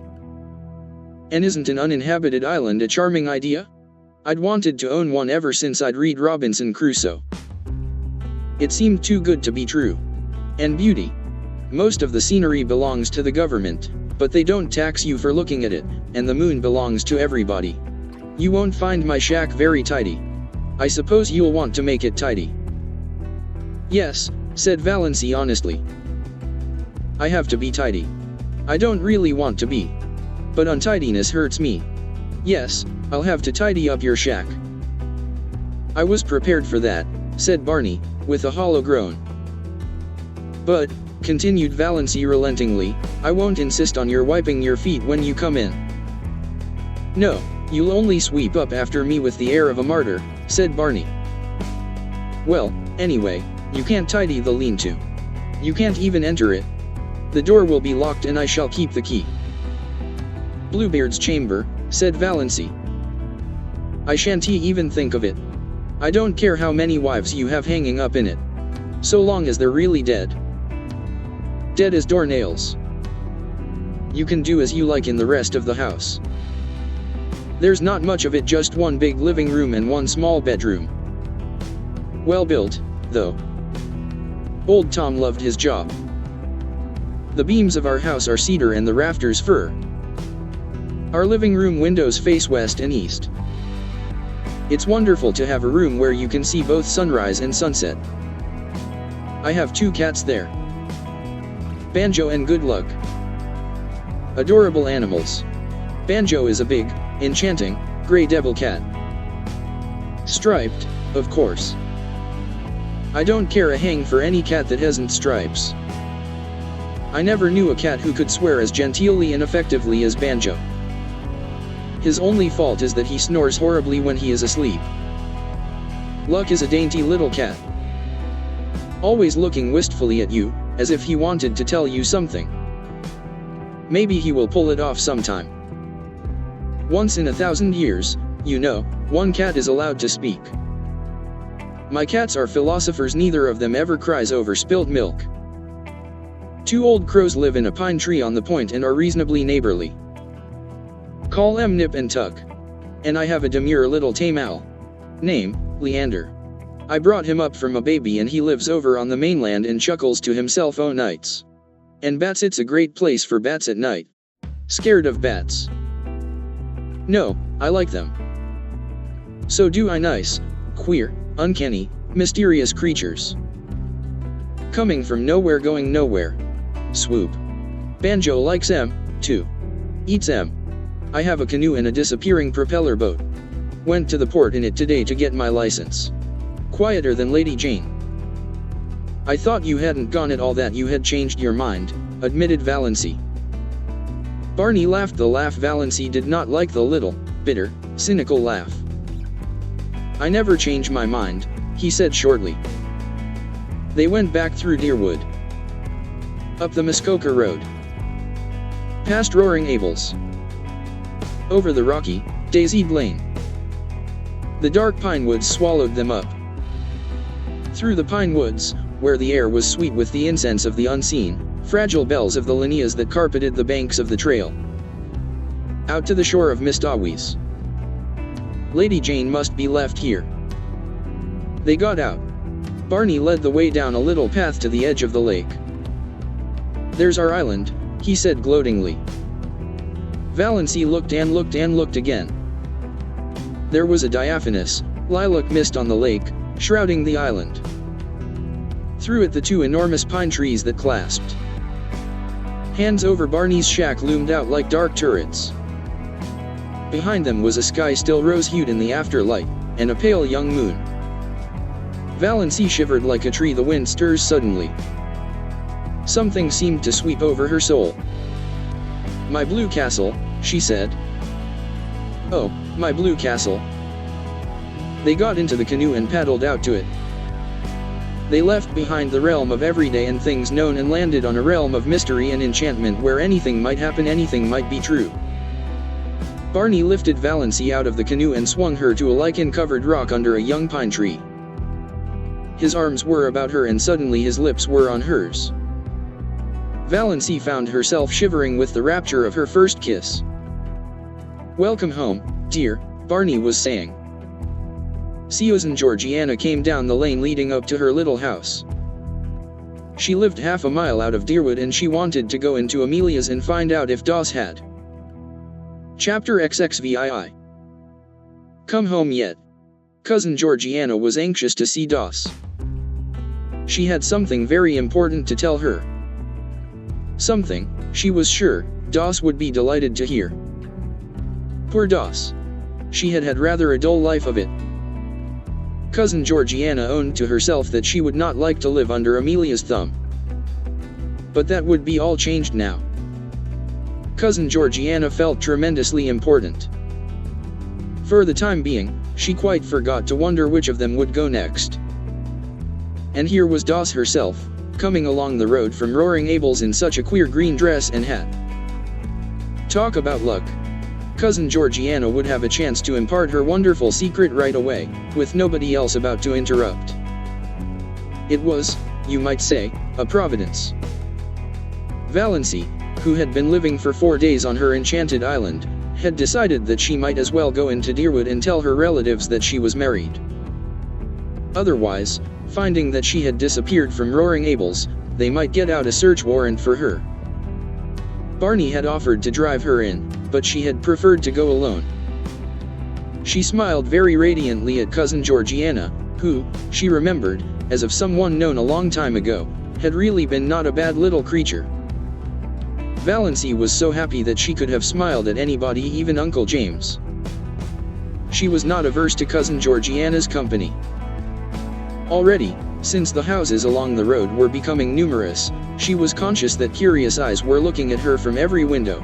A: And isn't an uninhabited island a charming idea? I'd wanted to own one ever since I'd read Robinson Crusoe. It seemed too good to be true. And beauty. Most of the scenery belongs to the government, but they don't tax you for looking at it, and the moon belongs to everybody. You won't find my shack very tidy. I suppose you'll want to make it tidy. Yes, said Valancy honestly. I have to be tidy. I don't really want to be. But untidiness hurts me. Yes, I'll have to tidy up your shack. I was prepared for that, said Barney, with a hollow groan. But, continued Valancy relentingly, I won't insist on your wiping your feet when you come in. No, you'll only sweep up after me with the air of a martyr, said Barney. Well, anyway, you can't tidy the lean-to. You can't even enter it. The door will be locked and I shall keep the key. Bluebeard's chamber, said Valancy. I shan't even think of it. I don't care how many wives you have hanging up in it. So long as they're really dead. Dead as doornails. You can do as you like in the rest of the house. There's not much of it, just one big living room and one small bedroom. Well built, though. Old Tom loved his job. The beams of our house are cedar and the rafters fir. Our living room windows face west and east. It's wonderful to have a room where you can see both sunrise and sunset. I have 2 cats there. Banjo and Good Luck. Adorable animals. Banjo is a big, enchanting, gray devil cat. Striped, of course. I don't care a hang for any cat that hasn't stripes. I never knew a cat who could swear as genteelly and effectively as Banjo. His only fault is that he snores horribly when he is asleep. Luck is a dainty little cat. Always looking wistfully at you, as if he wanted to tell you something. Maybe he will pull it off sometime. Once in 1,000 years, you know, one cat is allowed to speak. My cats are philosophers, neither of them ever cries over spilt milk. 2 old crows live in a pine tree on the point and are reasonably neighborly. Call them Nip and Tuck. And I have a demure little tame owl. Name, Leander. I brought him up from a baby and he lives over on the mainland and chuckles to himself o' nights. And bats, it's a great place for bats at night. Scared of bats? No, I like them. So do I. Nice, queer, uncanny, mysterious creatures. Coming from nowhere, going nowhere. Swoop. Banjo likes em, too. Eats em. I have a canoe and a disappearing propeller boat. Went to the port in it today to get my license. Quieter than Lady Jane. I thought you hadn't gone at all, that you had changed your mind, admitted Valancy. Barney laughed. The laugh Valancy did not like, the little, bitter, cynical laugh. I never change my mind, he said shortly. They went back through Deerwood. Up the Muskoka Road. Past Roaring Abels. Over the rocky, daisied lane. The dark pine woods swallowed them up. Through the pine woods, where the air was sweet with the incense of the unseen, fragile bells of the lineas that carpeted the banks of the trail. Out to the shore of Mistawis. Lady Jane must be left here. They got out. Barney led the way down a little path to the edge of the lake. There's our island, he said gloatingly. Valancy looked and looked and looked again. There was a diaphanous, lilac mist on the lake, shrouding the island. Through it the two enormous pine trees that clasped hands over Barney's shack loomed out like dark turrets. Behind them was a sky still rose-hued in the afterlight, and a pale young moon. Valancy shivered like a tree the wind stirs suddenly. Something seemed to sweep over her soul. "My blue castle," she said. "Oh, my blue castle." They got into the canoe and paddled out to it. They left behind the realm of everyday and things known and landed on a realm of mystery and enchantment where anything might happen, anything might be true. Barney lifted Valancy out of the canoe and swung her to a lichen-covered rock under a young pine tree. His arms were about her and suddenly his lips were on hers. Valancy found herself shivering with the rapture of her first kiss. "Welcome home, dear," Barney was saying. Susan Georgiana came down the lane leading up to her little house. She lived half a mile out of Deerwood and she wanted to go into Amelia's and find out if Doss had. Chapter XXVII. Come home yet? Cousin Georgiana was anxious to see Doss. She had something very important to tell her. Something, she was sure, Doss would be delighted to hear. Poor Doss. She had had rather a dull life of it. Cousin Georgiana owned to herself that she would not like to live under Amelia's thumb. But that would be all changed now. Cousin Georgiana felt tremendously important. For the time being, she quite forgot to wonder which of them would go next. And here was Doss herself, coming along the road from Roaring Abel's in such a queer green dress and hat. Talk about luck. Cousin Georgiana would have a chance to impart her wonderful secret right away, with nobody else about to interrupt. It was, you might say, a providence. Valancy, who had been living for 4 days on her enchanted island, had decided that she might as well go into Deerwood and tell her relatives that she was married. Otherwise, finding that she had disappeared from Roaring Abel's, they might get out a search warrant for her. Barney had offered to drive her in, but she had preferred to go alone. She smiled very radiantly at Cousin Georgiana, who, she remembered, as of someone known a long time ago, had really been not a bad little creature. Valancy was so happy that she could have smiled at anybody, even Uncle James. She was not averse to Cousin Georgiana's company. Already, since the houses along the road were becoming numerous, she was conscious that curious eyes were looking at her from every window.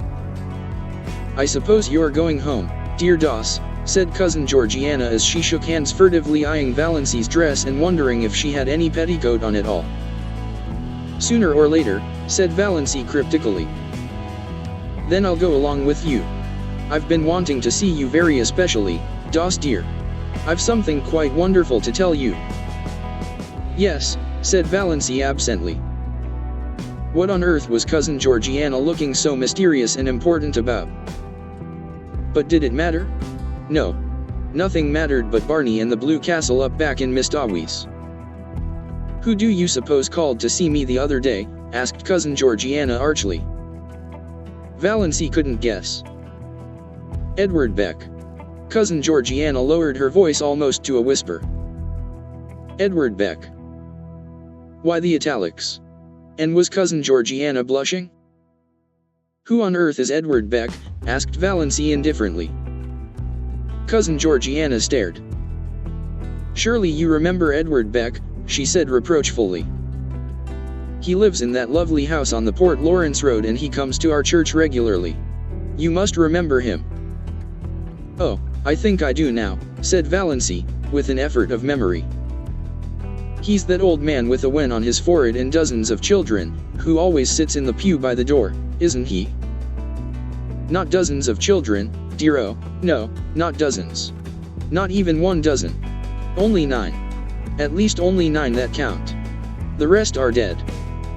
A: "I suppose you're going home, dear Doss," said Cousin Georgiana as she shook hands, furtively eyeing Valancy's dress and wondering if she had any petticoat on at all. "Sooner or later," said Valancy cryptically. "Then I'll go along with you. I've been wanting to see you very especially, Doss dear. I've something quite wonderful to tell you." "Yes," said Valancy absently. What on earth was Cousin Georgiana looking so mysterious and important about? But did it matter? No. Nothing mattered but Barney and the blue castle up back in Mistawis. "Who do you suppose called to see me the other day?" asked Cousin Georgiana archly. Valancy couldn't guess. "Edward Beck." Cousin Georgiana lowered her voice almost to a whisper. "Edward Beck." Why the italics? And was Cousin Georgiana blushing? "Who on earth is Edward Beck?" asked Valancy indifferently. Cousin Georgiana stared. "Surely you remember Edward Beck," she said reproachfully. "He lives in that lovely house on the Port Lawrence Road and he comes to our church regularly. You must remember him." "Oh, I think I do now," said Valancy, with an effort of memory. "He's that old man with a wen on his forehead and dozens of children, who always sits in the pew by the door, isn't he?" "Not dozens of children, dear, oh, no, not dozens. Not even 1 dozen. Only 9. At least only 9 that count. The rest are dead.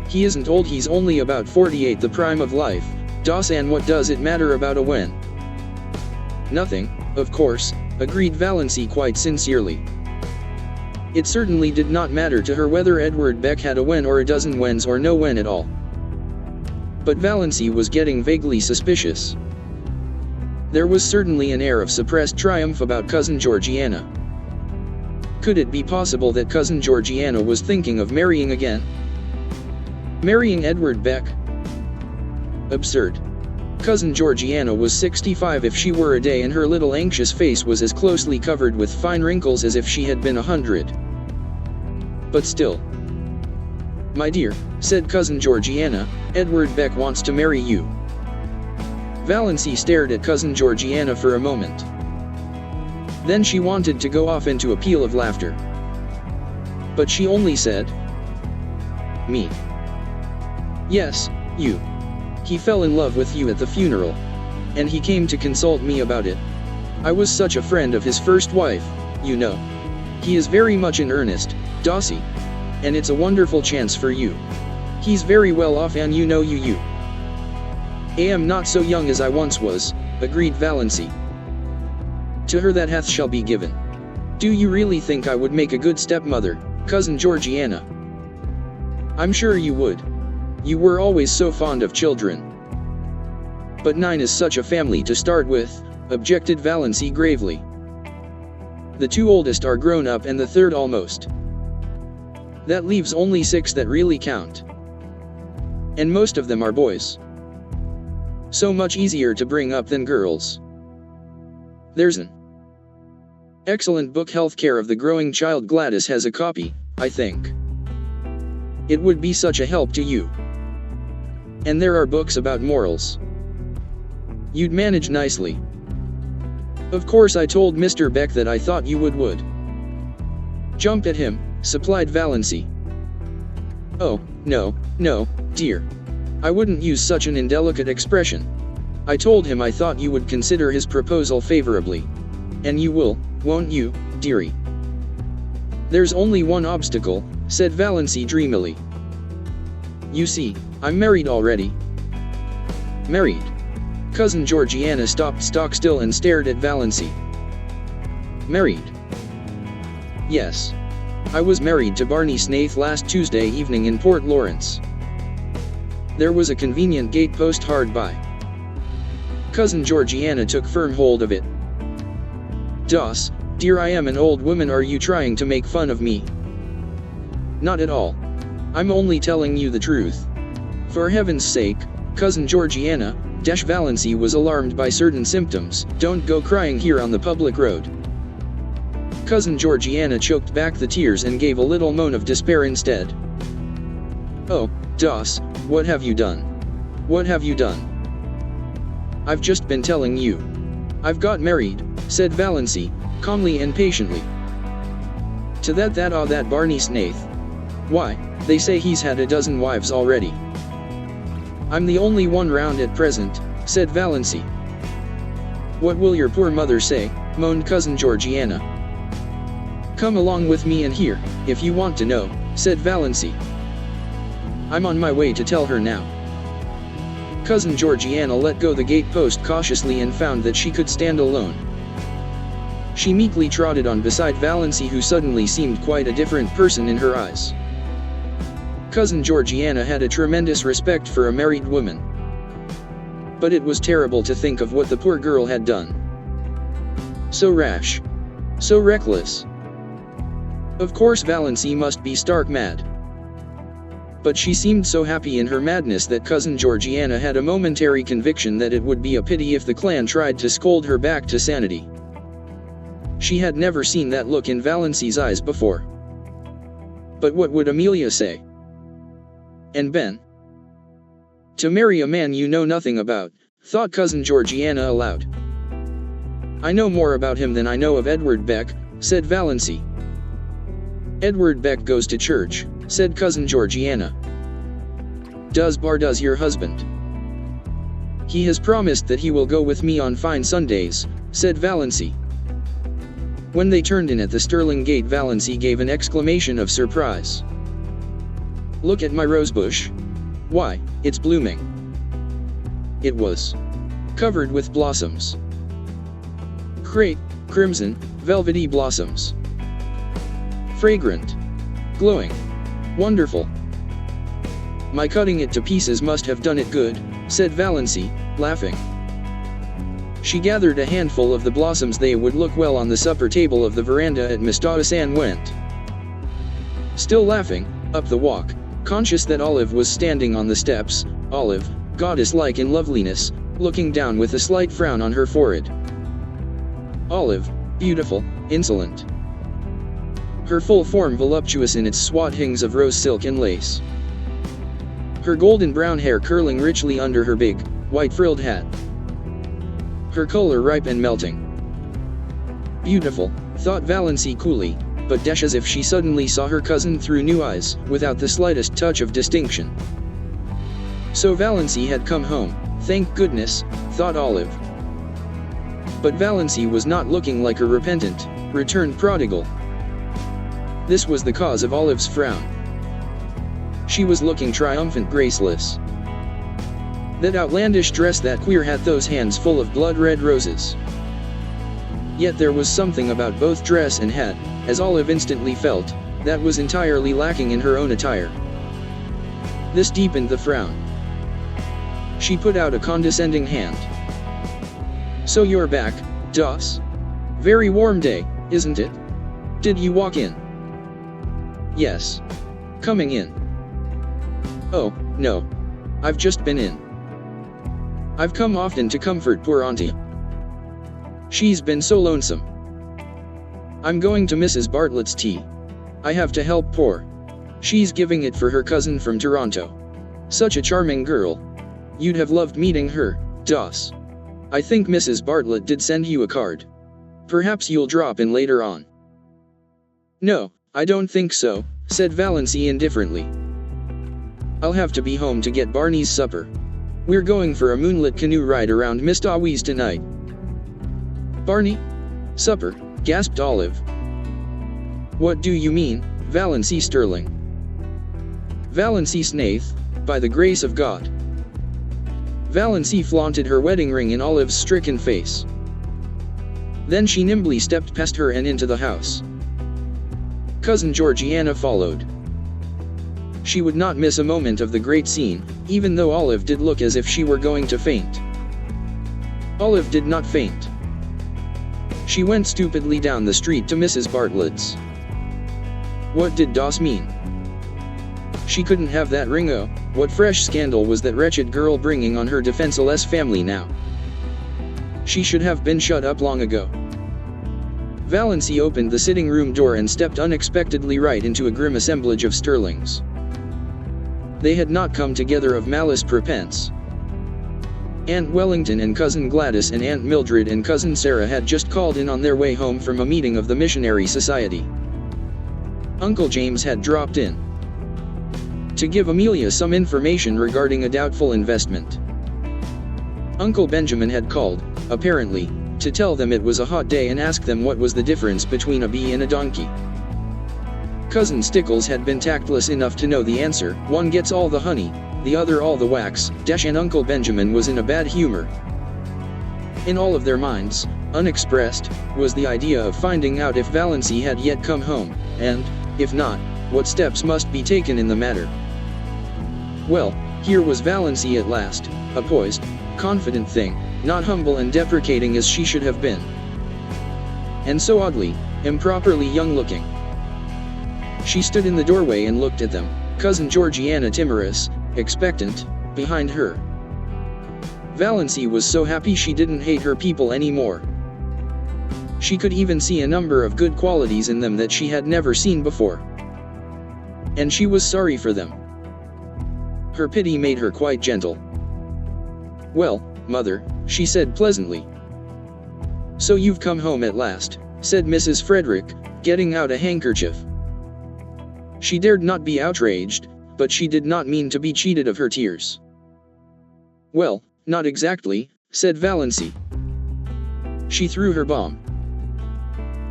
A: He isn't old, he's only about 48, the prime of life, Doss, and what does it matter about a wen?" "Nothing, of course," agreed Valancy quite sincerely. It certainly did not matter to her whether Edward Beck had a wen or a dozen wens or no wen at all. But Valancy was getting vaguely suspicious. There was certainly an air of suppressed triumph about Cousin Georgiana. Could it be possible that Cousin Georgiana was thinking of marrying again? Marrying Edward Beck? Absurd. Cousin Georgiana was 65 if she were a day, and her little anxious face was as closely covered with fine wrinkles as if she had been 100. But still. "My dear," said Cousin Georgiana, "Edward Beck wants to marry you." Valancy stared at Cousin Georgiana for a moment. Then she wanted to go off into a peal of laughter. But she only said, "Me." "Yes, you. He fell in love with you at the funeral. And he came to consult me about it. I was such a friend of his first wife, you know. He is very much in earnest, Dossie. And it's a wonderful chance for you. He's very well off, and you know you. I am not so young as I once was," agreed Valancy. "To her that hath shall be given. Do you really think I would make a good stepmother, Cousin Georgiana?" "I'm sure you would. You were always so fond of children." "But 9 is such a family to start with," objected Valancy gravely. "The 2 oldest are grown up and the 3rd almost. That leaves only 6 that really count. And most of them are boys. So much easier to bring up than girls. There's an excellent book, Healthcare of the Growing Child. Gladys has a copy, I think. It would be such a help to you. And there are books about morals. You'd manage nicely." "Of course I told Mr. Beck that I thought you would. Jump at him," supplied Valancy. "Oh, no, dear. I wouldn't use such an indelicate expression. I told him I thought you would consider his proposal favorably. And you will, won't you, dearie?" "There's only one obstacle," said Valancy dreamily. "You see, I'm married already." "Married?" Cousin Georgiana stopped stock still and stared at Valancy. "Married?" "Yes. I was married to Barney Snaith last Tuesday evening in Port Lawrence. There was a convenient gate post hard by." Cousin Georgiana took firm hold of it. "Doss, dear, I am an old woman. Are you trying to make fun of me?" "Not at all. I'm only telling you the truth." "For heaven's sake, Cousin Georgiana," Valancy was alarmed by certain symptoms, "don't go crying here on the public road." Cousin Georgiana choked back the tears and gave a little moan of despair instead. "Oh, Doss, what have you done? What have you done?" "I've just been telling you. I've got married," said Valancy, calmly and patiently. "To that Barney Snaith. Why, they say he's had a dozen wives already." "I'm the only one round at present," said Valancy. "What will your poor mother say?" moaned Cousin Georgiana. "Come along with me and hear, if you want to know," said Valancy. "I'm on my way to tell her now." Cousin Georgiana let go the gate post cautiously and found that she could stand alone. She meekly trotted on beside Valancy, who suddenly seemed quite a different person in her eyes. Cousin Georgiana had a tremendous respect for a married woman. But it was terrible to think of what the poor girl had done. So rash. So reckless. Of course Valancy must be stark mad. But she seemed so happy in her madness that Cousin Georgiana had a momentary conviction that it would be a pity if the clan tried to scold her back to sanity. She had never seen that look in Valancy's eyes before. But what would Amelia say? And Ben? To marry a man you know nothing about, thought Cousin Georgiana aloud. I know more about him than I know of Edward Beck, said Valancy. Edward Beck goes to church, said Cousin Georgiana. Does your husband? He has promised that he will go with me on fine Sundays, said Valancy. When they turned in at the Stirling gate, Valancy gave an exclamation of surprise. Look at my rosebush. Why, it's blooming. It was covered with blossoms. Great, crimson, velvety blossoms. Fragrant. Glowing. Wonderful. My cutting it to pieces must have done it good, said Valancy, laughing. She gathered a handful of the blossoms. They would look well on the supper table of the veranda at Miss Dawes and went. Still laughing, up the walk, conscious that Olive was standing on the steps, Olive, goddess-like in loveliness, looking down with a slight frown on her forehead. Olive, beautiful, insolent. Her full form voluptuous in its swathings of rose silk and lace. Her golden brown hair curling richly under her big, white-frilled hat. Her color ripe and melting. Beautiful, thought Valancy coolly, but dash as if she suddenly saw her cousin through new eyes, without the slightest touch of distinction. So Valancy had come home, thank goodness, thought Olive. But Valancy was not looking like a repentant, returned prodigal. This was the cause of Olive's frown. She was looking triumphant, graceless. That outlandish dress, that queer hat, those hands full of blood-red roses. Yet there was something about both dress and hat, as Olive instantly felt, that was entirely lacking in her own attire. This deepened the frown. She put out a condescending hand. So you're back, Dawes? Very warm day, isn't it? Did you walk in? Yes. Coming in. Oh, no. I've just been in. I've come often to comfort poor Auntie. She's been so lonesome. I'm going to Mrs. Bartlett's tea. I have to help poor. She's giving it for her cousin from Toronto. Such a charming girl. You'd have loved meeting her, Dawes. I think Mrs. Bartlett did send you a card. Perhaps you'll drop in later on. No, I don't think so, said Valancy indifferently. I'll have to be home to get Barney's supper. We're going for a moonlit canoe ride around Miss Dawes tonight. Barney? Supper, gasped Olive. What do you mean, Valancy Stirling? Valancy Snaith, by the grace of God. Valancy flaunted her wedding ring in Olive's stricken face. Then she nimbly stepped past her and into the house. Cousin Georgiana followed. She would not miss a moment of the great scene, even though Olive did look as if she were going to faint. Olive did not faint. She went stupidly down the street to Mrs. Bartlett's. What did Dawes mean? She couldn't have that ring. Oh, what fresh scandal was that wretched girl bringing on her defenseless family now? She should have been shut up long ago. Valancy opened the sitting room door and stepped unexpectedly right into a grim assemblage of Stirlings. They had not come together of malice prepense. Aunt Wellington and Cousin Gladys and Aunt Mildred and Cousin Sarah had just called in on their way home from a meeting of the Missionary Society. Uncle James had dropped in to give Amelia some information regarding a doubtful investment. Uncle Benjamin had called, apparently, to tell them it was a hot day and ask them what was the difference between a bee and a donkey. Cousin Stickles had been tactless enough to know the answer: one gets all the honey, the other all the wax. And Uncle Benjamin was in a bad humor. In all of their minds, unexpressed, was the idea of finding out if Valancy had yet come home, and, if not, what steps must be taken in the matter. Well, here was Valancy at last, a poised, confident thing, not humble and deprecating as she should have been. And so oddly, improperly young-looking. She stood in the doorway and looked at them, Cousin Georgiana timorous, expectant, behind her. Valancy was so happy she didn't hate her people anymore. She could even see a number of good qualities in them that she had never seen before. And she was sorry for them. Her pity made her quite gentle. Well, Mother, she said pleasantly. So you've come home at last, said Mrs. Frederick, getting out a handkerchief. She dared not be outraged, but she did not mean to be cheated of her tears. Well, not exactly, said Valancy. She threw her bomb.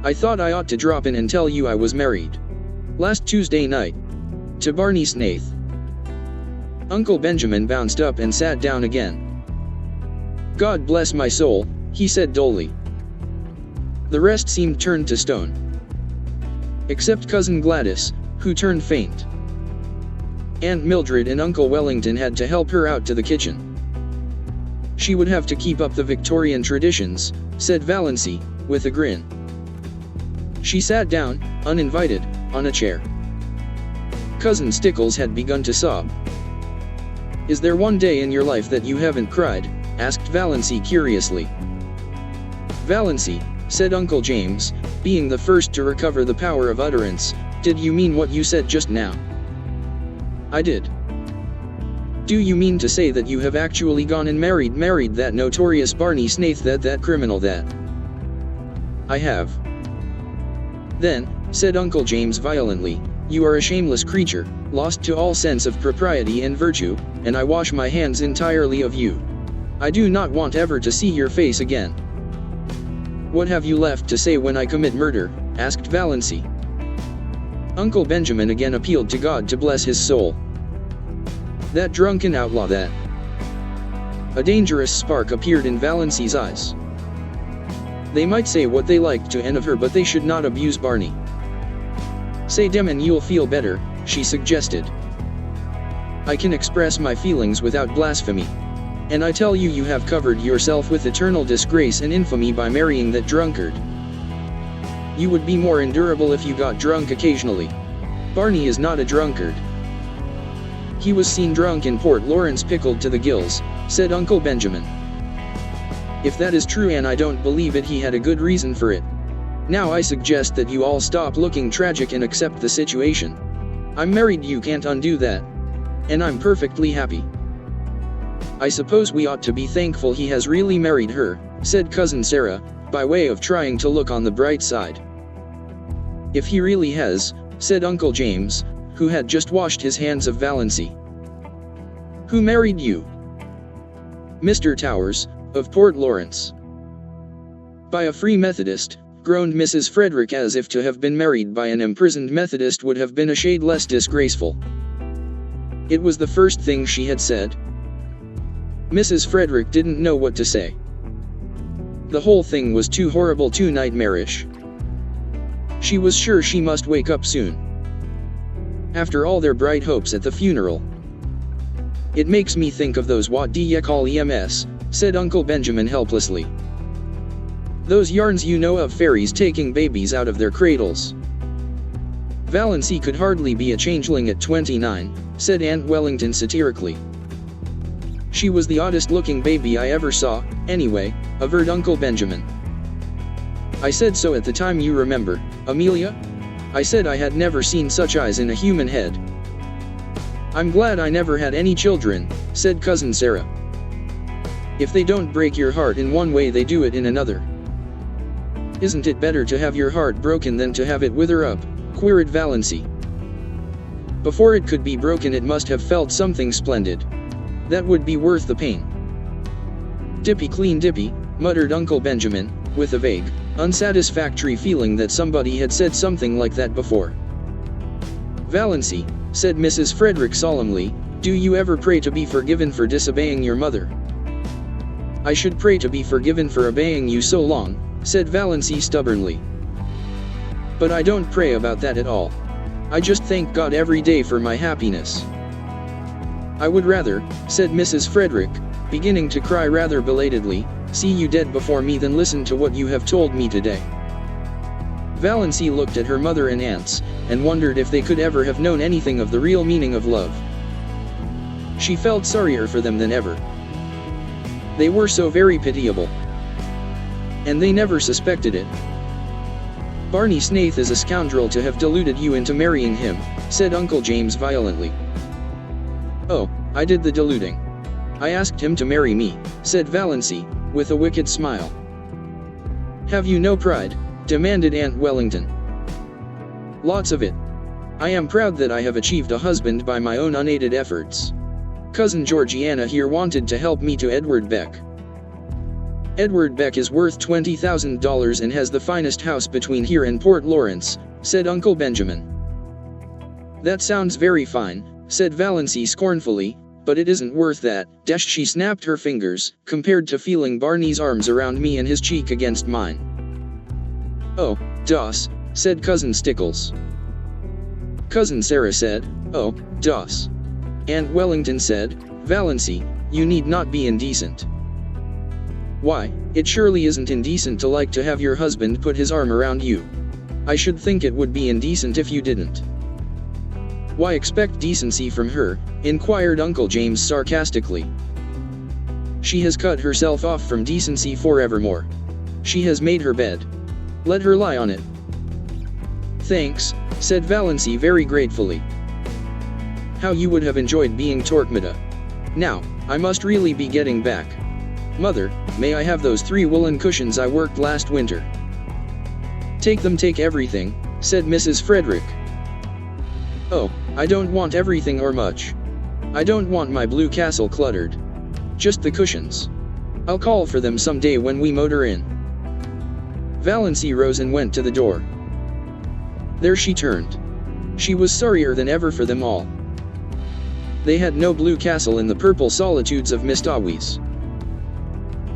A: I thought I ought to drop in and tell you I was married. Last Tuesday night. To Barney Snaith. Uncle Benjamin bounced up and sat down again. God bless my soul, he said dully. The rest seemed turned to stone. Except Cousin Gladys, who turned faint. Aunt Mildred and Uncle Wellington had to help her out to the kitchen. She would have to keep up the Victorian traditions, said Valancy, with a grin. She sat down, uninvited, on a chair. Cousin Stickles had begun to sob. "Is there one day in your life that you haven't cried?" asked Valancy curiously. "Valancy," said Uncle James, being the first to recover the power of utterance, "did you mean what you said just now?" "I did." "Do you mean to say that you have actually gone and married that notorious Barney Snaith, that criminal that?" "I have." "Then," said Uncle James violently, "you are a shameless creature, lost to all sense of propriety and virtue, and I wash my hands entirely of you. I do not want ever to see your face again." "What have you left to say when I commit murder?" asked Valancy. Uncle Benjamin again appealed to God to bless his soul. "That drunken outlaw that." A dangerous spark appeared in Valancy's eyes. "They might say what they liked to Anne of her, but they should not abuse Barney." "Say dem and you'll feel better," she suggested. "I can express my feelings without blasphemy. And I tell you, you have covered yourself with eternal disgrace and infamy by marrying that drunkard. You would be more endurable if you got drunk occasionally. Barney is not a drunkard." "He was seen drunk in Port Lawrence, pickled to the gills," said Uncle Benjamin. "If that is true, and I don't believe it, he had a good reason for it. Now I suggest that you all stop looking tragic and accept the situation. I'm married, you can't undo that. And I'm perfectly happy." "I suppose we ought to be thankful he has really married her," said Cousin Sarah, by way of trying to look on the bright side. "If he really has," said Uncle James, who had just washed his hands of Valancy. "Who married you?" "Mr. Towers, of Port Lawrence." "By a Free Methodist," groaned Mrs. Frederick, as if to have been married by an imprisoned Methodist would have been a shade less disgraceful. It was the first thing she had said. Mrs. Frederick didn't know what to say. The whole thing was too horrible, too nightmarish. She was sure she must wake up soon. After all their bright hopes at the funeral. "It makes me think of those what do ye call EMS, said Uncle Benjamin helplessly. "Those yarns you know of, fairies taking babies out of their cradles." "Valancy could hardly be a changeling at 29, said Aunt Wellington satirically. "She was the oddest looking baby I ever saw, anyway," averred Uncle Benjamin. "I said so at the time, you remember, Amelia? I said I had never seen such eyes in a human head." "I'm glad I never had any children," said Cousin Sarah. "If they don't break your heart in one way, they do it in another." "Isn't it better to have your heart broken than to have it wither up?" queried Valancy. "Before it could be broken, it must have felt something splendid. That would be worth the pain." "Dippy clean dippy," muttered Uncle Benjamin, with a vague, unsatisfactory feeling that somebody had said something like that before. "Valancy," said Mrs. Frederick solemnly, "do you ever pray to be forgiven for disobeying your mother?" "I should pray to be forgiven for obeying you so long," said Valancy stubbornly. "But I don't pray about that at all. I just thank God every day for my happiness." "I would rather," said Mrs. Frederick, beginning to cry rather belatedly, "see you dead before me than listen to what you have told me today." Valancy looked at her mother and aunts, and wondered if they could ever have known anything of the real meaning of love. She felt sorrier for them than ever. They were so very pitiable. And they never suspected it. "Barney Snaith is a scoundrel to have deluded you into marrying him," said Uncle James violently. "Oh, I did the deluding. I asked him to marry me," said Valancy, with a wicked smile. "Have you no pride?" demanded Aunt Wellington. "Lots of it. I am proud that I have achieved a husband by my own unaided efforts. Cousin Georgiana here wanted to help me to Edward Beck. Edward Beck is worth $20,000 and has the finest house between here and Port Lawrence," said Uncle Benjamin. "That sounds very fine," said Valancy scornfully, "but it isn't worth that." She snapped her fingers, compared to feeling Barney's arms around me and his cheek against mine. "Oh, Doss," said Cousin Stickles. Cousin Sarah said, "Oh, Doss." Aunt Wellington said, "Valancy, you need not be indecent." "Why, it surely isn't indecent to like to have your husband put his arm around you. I should think it would be indecent if you didn't." "Why expect decency from her?" inquired Uncle James sarcastically. "She has cut herself off from decency forevermore. She has made her bed. Let her lie on it." "Thanks," said Valancy very gratefully. "How you would have enjoyed being Torquemada. Now, I must really be getting back. Mother, may I have those 3 woolen cushions I worked last winter?" "Take them, take everything," said Mrs. Frederick. "Oh, I don't want everything or much. I don't want my blue castle cluttered. Just the cushions. I'll call for them someday when we motor in." Valancy rose and went to the door. There she turned. She was sorrier than ever for them all. They had no blue castle in the purple solitudes of Mistawis.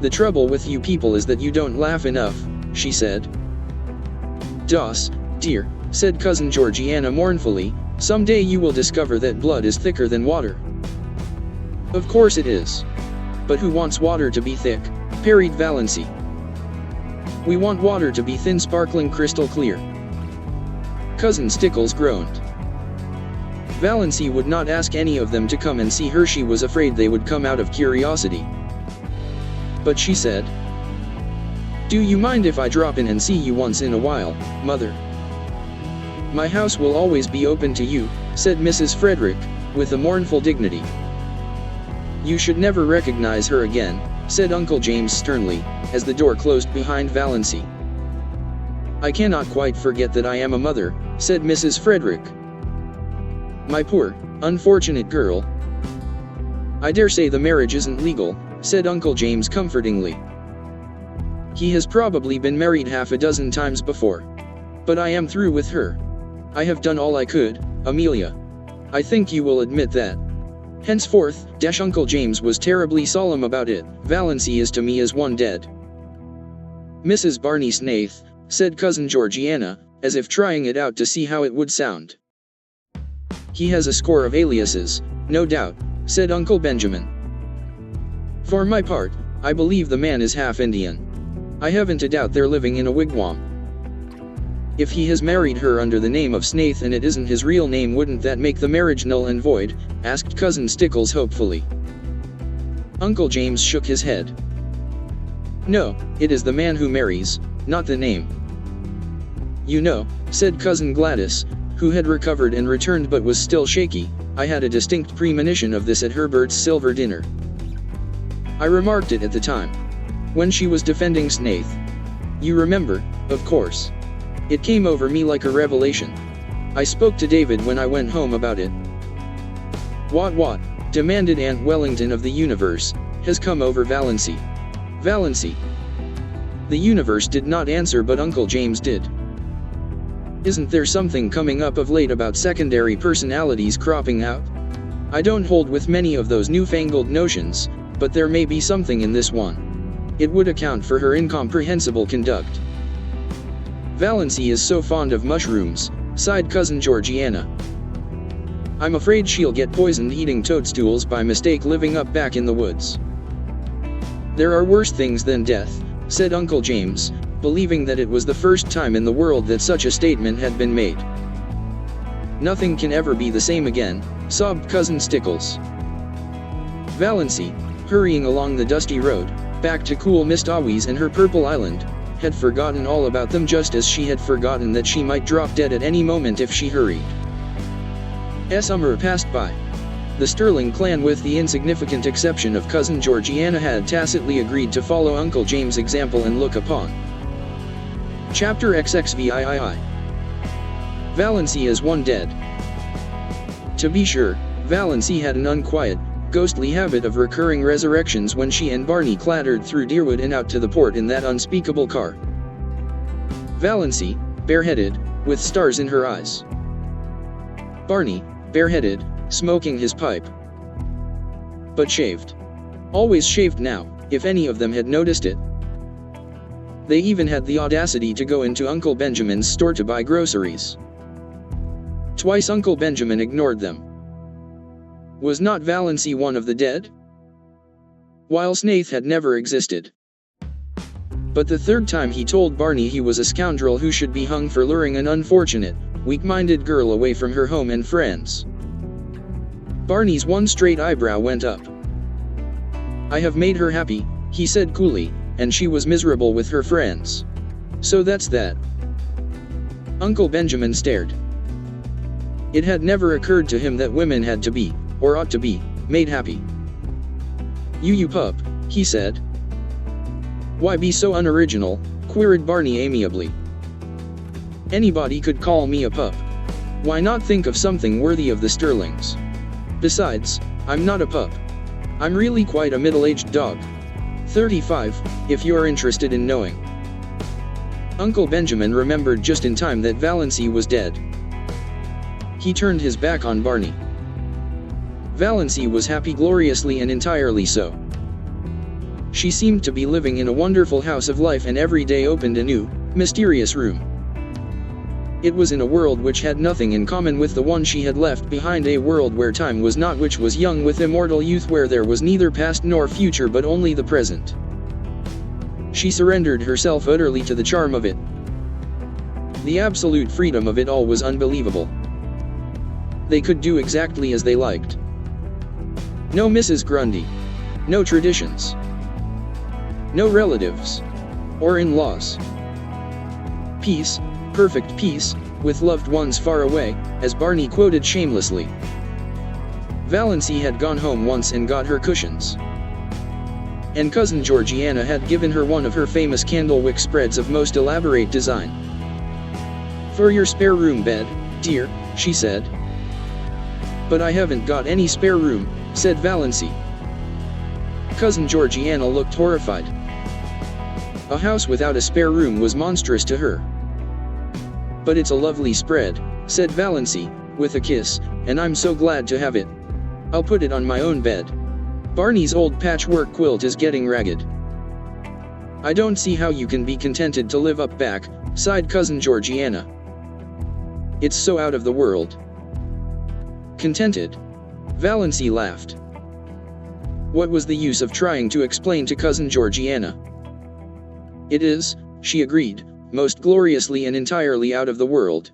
A: "The trouble with you people is that you don't laugh enough," she said. "Doss, dear," said Cousin Georgiana mournfully, "someday you will discover that blood is thicker than water." "Of course it is. But who wants water to be thick?" parried Valancy. "We want water to be thin, sparkling, crystal clear." Cousin Stickles groaned. Valancy would not ask any of them to come and see her. She was afraid they would come out of curiosity. But she said, "Do you mind if I drop in and see you once in a while, Mother?" "My house will always be open to you," said Mrs. Frederick, with a mournful dignity. "You should never recognize her again," said Uncle James sternly, as the door closed behind Valancy. "I cannot quite forget that I am a mother," said Mrs. Frederick. "My poor, unfortunate girl." "I dare say the marriage isn't legal," said Uncle James comfortingly. "He has probably been married half a dozen times before. But I am through with her. I have done all I could, Amelia. I think you will admit that. Henceforth, Uncle James was terribly solemn about it, Valancy is to me as one dead." "Mrs. Barney Snaith," said Cousin Georgiana, as if trying it out to see how it would sound. "He has a score of aliases, no doubt," said Uncle Benjamin. "For my part, I believe the man is half Indian. I haven't a doubt they're living in a wigwam." "If he has married her under the name of Snaith and it isn't his real name, wouldn't that make the marriage null and void?" asked Cousin Stickles hopefully. Uncle James shook his head. "No, it is the man who marries, not the name." "You know," said Cousin Gladys, who had recovered and returned but was still shaky, "I had a distinct premonition of this at Herbert's silver dinner. I remarked it at the time, when she was defending Snaith. You remember, of course. It came over me like a revelation. I spoke to David when I went home about it." What, demanded Aunt Wellington of the universe, has come over Valancy? Valancy. The universe did not answer, but Uncle James did. "Isn't there something coming up of late about secondary personalities cropping out? I don't hold with many of those newfangled notions, but there may be something in this one. It would account for her incomprehensible conduct." "Valancy is so fond of mushrooms," sighed Cousin Georgiana. "I'm afraid she'll get poisoned eating toadstools by mistake living up back in the woods." "There are worse things than death," said Uncle James, believing that it was the first time in the world that such a statement had been made. "Nothing can ever be the same again," sobbed Cousin Stickles. Valancy, hurrying along the dusty road, back to cool Mistawis and her purple island, had forgotten all about them, just as she had forgotten that she might drop dead at any moment if she hurried. Summer passed by. The Stirling clan, with the insignificant exception of Cousin Georgiana, had tacitly agreed to follow Uncle James' example and look upon. Chapter XXVII. Valancy as one dead. To be sure, Valancy had an unquiet, ghostly habit of recurring resurrections when she and Barney clattered through Deerwood and out to the port in that unspeakable car. Valancy, bareheaded, with stars in her eyes. Barney, bareheaded, smoking his pipe. But shaved. Always shaved now, if any of them had noticed it. They even had the audacity to go into Uncle Benjamin's store to buy groceries. Twice Uncle Benjamin ignored them. Was not Valancy one of the dead? While Snaith had never existed. But the third time he told Barney he was a scoundrel who should be hung for luring an unfortunate, weak-minded girl away from her home and friends. Barney's one straight eyebrow went up. I have made her happy, he said coolly, and she was miserable with her friends. So that's that. Uncle Benjamin stared. It had never occurred to him that women had to be, or ought to be, made happy. You pup, he said. Why be so unoriginal? Queried Barney amiably. Anybody could call me a pup. Why not think of something worthy of the Stirlings? Besides, I'm not a pup. I'm really quite a middle-aged dog. 35, if you're interested in knowing. Uncle Benjamin remembered just in time that Valancy was dead. He turned his back on Barney. Valancy was happy gloriously and entirely so. She seemed to be living in a wonderful house of life, and every day opened a new, mysterious room. It was in a world which had nothing in common with the one she had left behind, a world where time was not, which was young with immortal youth, where there was neither past nor future but only the present. She surrendered herself utterly to the charm of it. The absolute freedom of it all was unbelievable. They could do exactly as they liked. No Mrs. Grundy. No traditions. No relatives. Or in-laws. Peace, perfect peace, with loved ones far away, as Barney quoted shamelessly. Valancy had gone home once and got her cushions. And Cousin Georgiana had given her one of her famous candlewick spreads of most elaborate design. For your spare room bed, dear, she said. But I haven't got any spare room, said Valancy. Cousin Georgiana looked horrified. A house without a spare room was monstrous to her. But it's a lovely spread, said Valancy, with a kiss, and I'm so glad to have it. I'll put it on my own bed. Barney's old patchwork quilt is getting ragged. I don't see how you can be contented to live up back, sighed Cousin Georgiana. It's so out of the world. Contented? Valancy laughed. What was the use of trying to explain to Cousin Georgiana? It is, she agreed, most gloriously and entirely out of the world.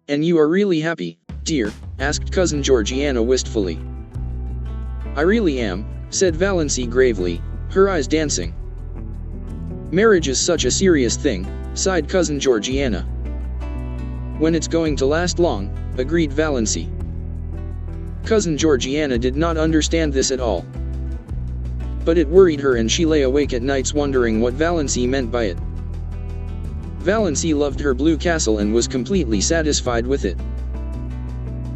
A: And you are really happy, dear? Asked Cousin Georgiana wistfully. I really am, said Valancy gravely, her eyes dancing. Marriage is such a serious thing, sighed Cousin Georgiana. When it's going to last long, agreed Valancy. Cousin Georgiana did not understand this at all. But it worried her, and she lay awake at nights wondering what Valancy meant by it. Valancy loved her blue castle and was completely satisfied with it.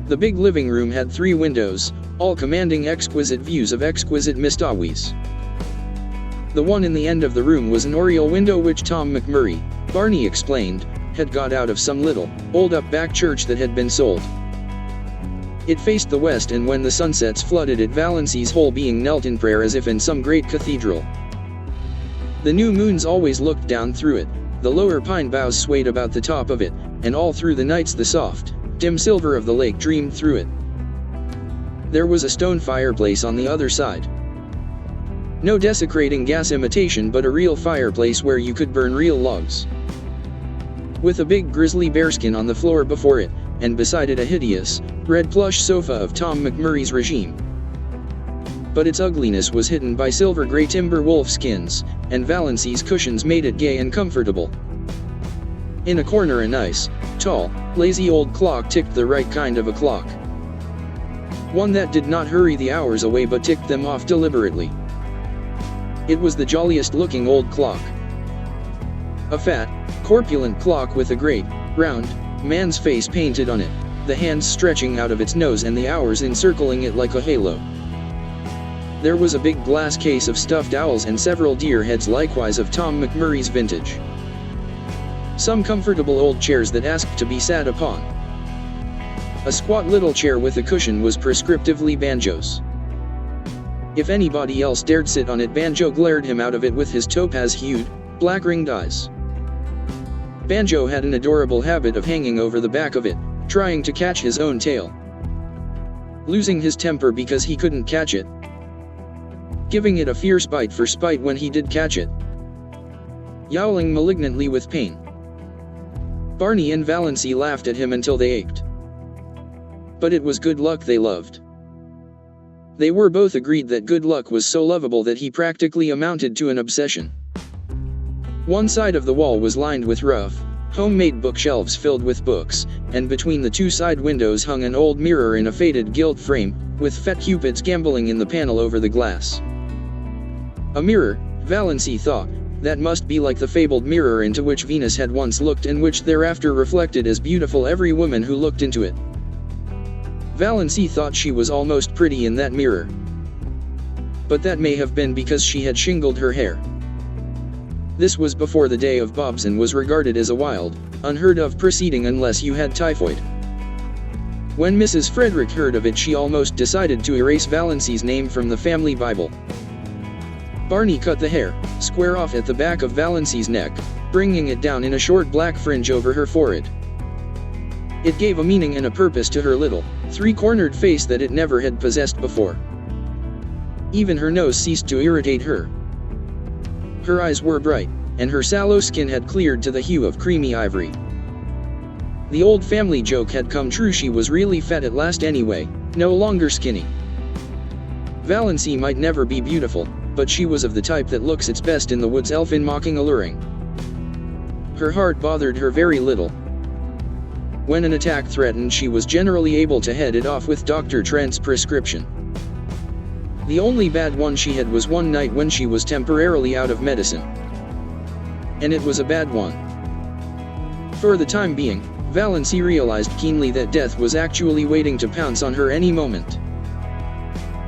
A: The big living room had 3 windows, all commanding exquisite views of exquisite Mistawis. The one in the end of the room was an oriel window which Tom McMurray, Barney explained, had got out of some little, old-up back church that had been sold. It faced the west, and when the sunsets flooded it, Valancy's whole being knelt in prayer as if in some great cathedral. The new moons always looked down through it, the lower pine boughs swayed about the top of it, and all through the nights the soft, dim silver of the lake dreamed through it. There was a stone fireplace on the other side. No desecrating gas imitation, but a real fireplace where you could burn real logs. With a big grizzly bearskin on the floor before it, and beside it a hideous, red plush sofa of Tom McMurray's regime. But its ugliness was hidden by silver gray timber wolf skins, and Valancy's cushions made it gay and comfortable. In a corner a nice, tall, lazy old clock ticked the right kind of a clock. One that did not hurry the hours away but ticked them off deliberately. It was the jolliest looking old clock. A fat, corpulent clock with a great, round, man's face painted on it, the hands stretching out of its nose and the hours encircling it like a halo. There was a big glass case of stuffed owls and several deer heads, likewise of Tom McMurray's vintage. Some comfortable old chairs that asked to be sat upon. A squat little chair with a cushion was prescriptively Banjo's. If anybody else dared sit on it, Banjo glared him out of it with his topaz-hued, black-ringed eyes. Banjo had an adorable habit of hanging over the back of it, trying to catch his own tail. losing his temper because he couldn't catch it, giving it a fierce bite for spite when he did catch it, yowling malignantly with pain. Barney and Valancy laughed at him until they ached. But it was Good Luck they loved. They were both agreed that Good Luck was so lovable that he practically amounted to an obsession. One side of the wall was lined with rough, homemade bookshelves filled with books, and between the two side windows hung an old mirror in a faded gilt frame, with fat cupids gamboling in the panel over the glass. A mirror, Valancy thought, that must be like the fabled mirror into which Venus had once looked and which thereafter reflected as beautiful every woman who looked into it. Valancy thought she was almost pretty in that mirror. But that may have been because she had shingled her hair. This was before the day of bobs and was regarded as a wild, unheard of proceeding unless you had typhoid. When Mrs. Frederick heard of it, she almost decided to erase Valancy's name from the family Bible. Barney cut the hair square off at the back of Valancy's neck, bringing it down in a short black fringe over her forehead. It gave a meaning and a purpose to her little, three-cornered face that it never had possessed before. Even her nose ceased to irritate her. Her eyes were bright, and her sallow skin had cleared to the hue of creamy ivory. The old family joke had come true. She was really fat at last anyway, no longer skinny. Valancy might never be beautiful, but she was of the type that looks its best in the woods, elfin mocking alluring. Her heart bothered her very little. When an attack threatened, she was generally able to head it off with Dr. Trent's prescription. The only bad one she had was one night when she was temporarily out of medicine. And it was a bad one. For the time being, Valancy realized keenly that death was actually waiting to pounce on her any moment.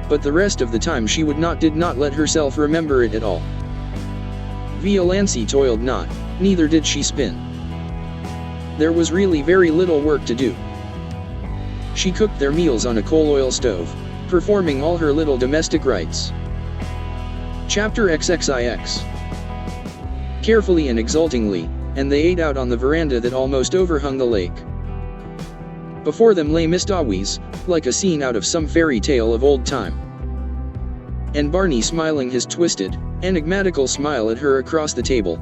A: But the rest of the time she did not let herself remember it at all. Valancy toiled not, neither did she spin. There was really very little work to do. She cooked their meals on a coal oil stove, performing all her little domestic rites. Chapter XXIX. Carefully and exultingly, and they ate out on the veranda that almost overhung the lake. Before them lay Mistawis, like a scene out of some fairy tale of old time. And Barney smiling his twisted, enigmatical smile at her across the table.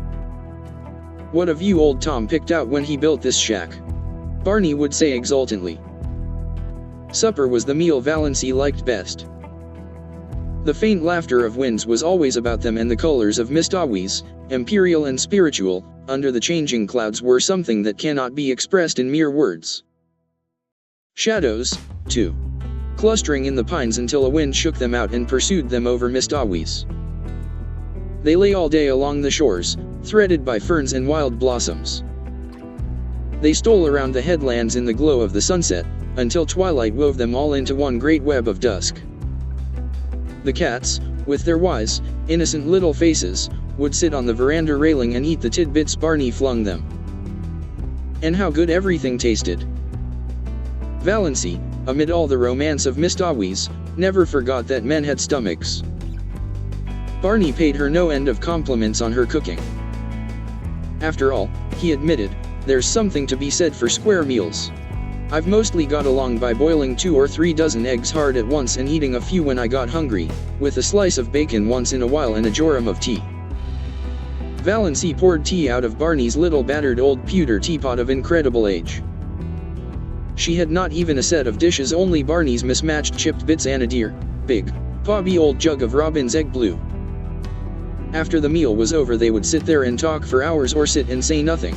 A: What a view old Tom picked out when he built this shack, Barney would say exultantly. Supper was the meal Valancy liked best. The faint laughter of winds was always about them, and the colors of Mistawis, imperial and spiritual, under the changing clouds were something that cannot be expressed in mere words. Shadows, too, clustering in the pines until a wind shook them out and pursued them over Mistawis. They lay all day along the shores, threaded by ferns and wild blossoms. They stole around the headlands in the glow of the sunset, until twilight wove them all into one great web of dusk. The cats, with their wise, innocent little faces, would sit on the veranda railing and eat the tidbits Barney flung them. And how good everything tasted! Valancy, amid all the romance of Mistawis, never forgot that men had stomachs. Barney paid her no end of compliments on her cooking. After all, he admitted, there's something to be said for square meals. I've mostly got along by boiling 2 or 3 dozen eggs hard at once and eating a few when I got hungry, with a slice of bacon once in a while and a jorum of tea. Valancy poured tea out of Barney's little battered old pewter teapot of incredible age. She had not even a set of dishes, only Barney's mismatched chipped bits and a dear, big, bobby old jug of Robin's egg blue. After the meal was over, they would sit there and talk for hours or sit and say nothing.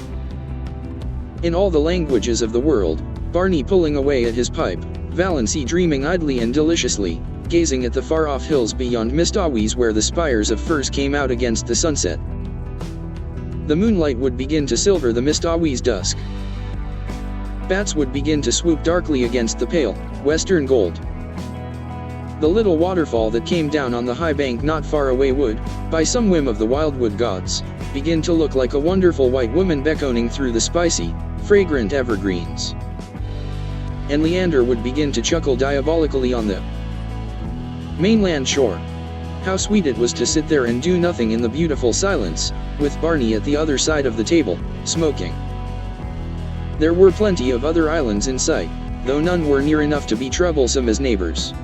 A: In all the languages of the world, Barney pulling away at his pipe, Valancy dreaming idly and deliciously, gazing at the far-off hills beyond Mistawis where the spires of firs came out against the sunset. The moonlight would begin to silver the Mistawis' dusk. Bats would begin to swoop darkly against the pale, western gold. The little waterfall that came down on the high bank not far away would, by some whim of the wildwood gods, begin to look like a wonderful white woman beckoning through the spicy, fragrant evergreens. And Leander would begin to chuckle diabolically on the mainland shore. How sweet it was to sit there and do nothing in the beautiful silence, with Barney at the other side of the table, smoking. There were plenty of other islands in sight, though none were near enough to be troublesome as neighbors.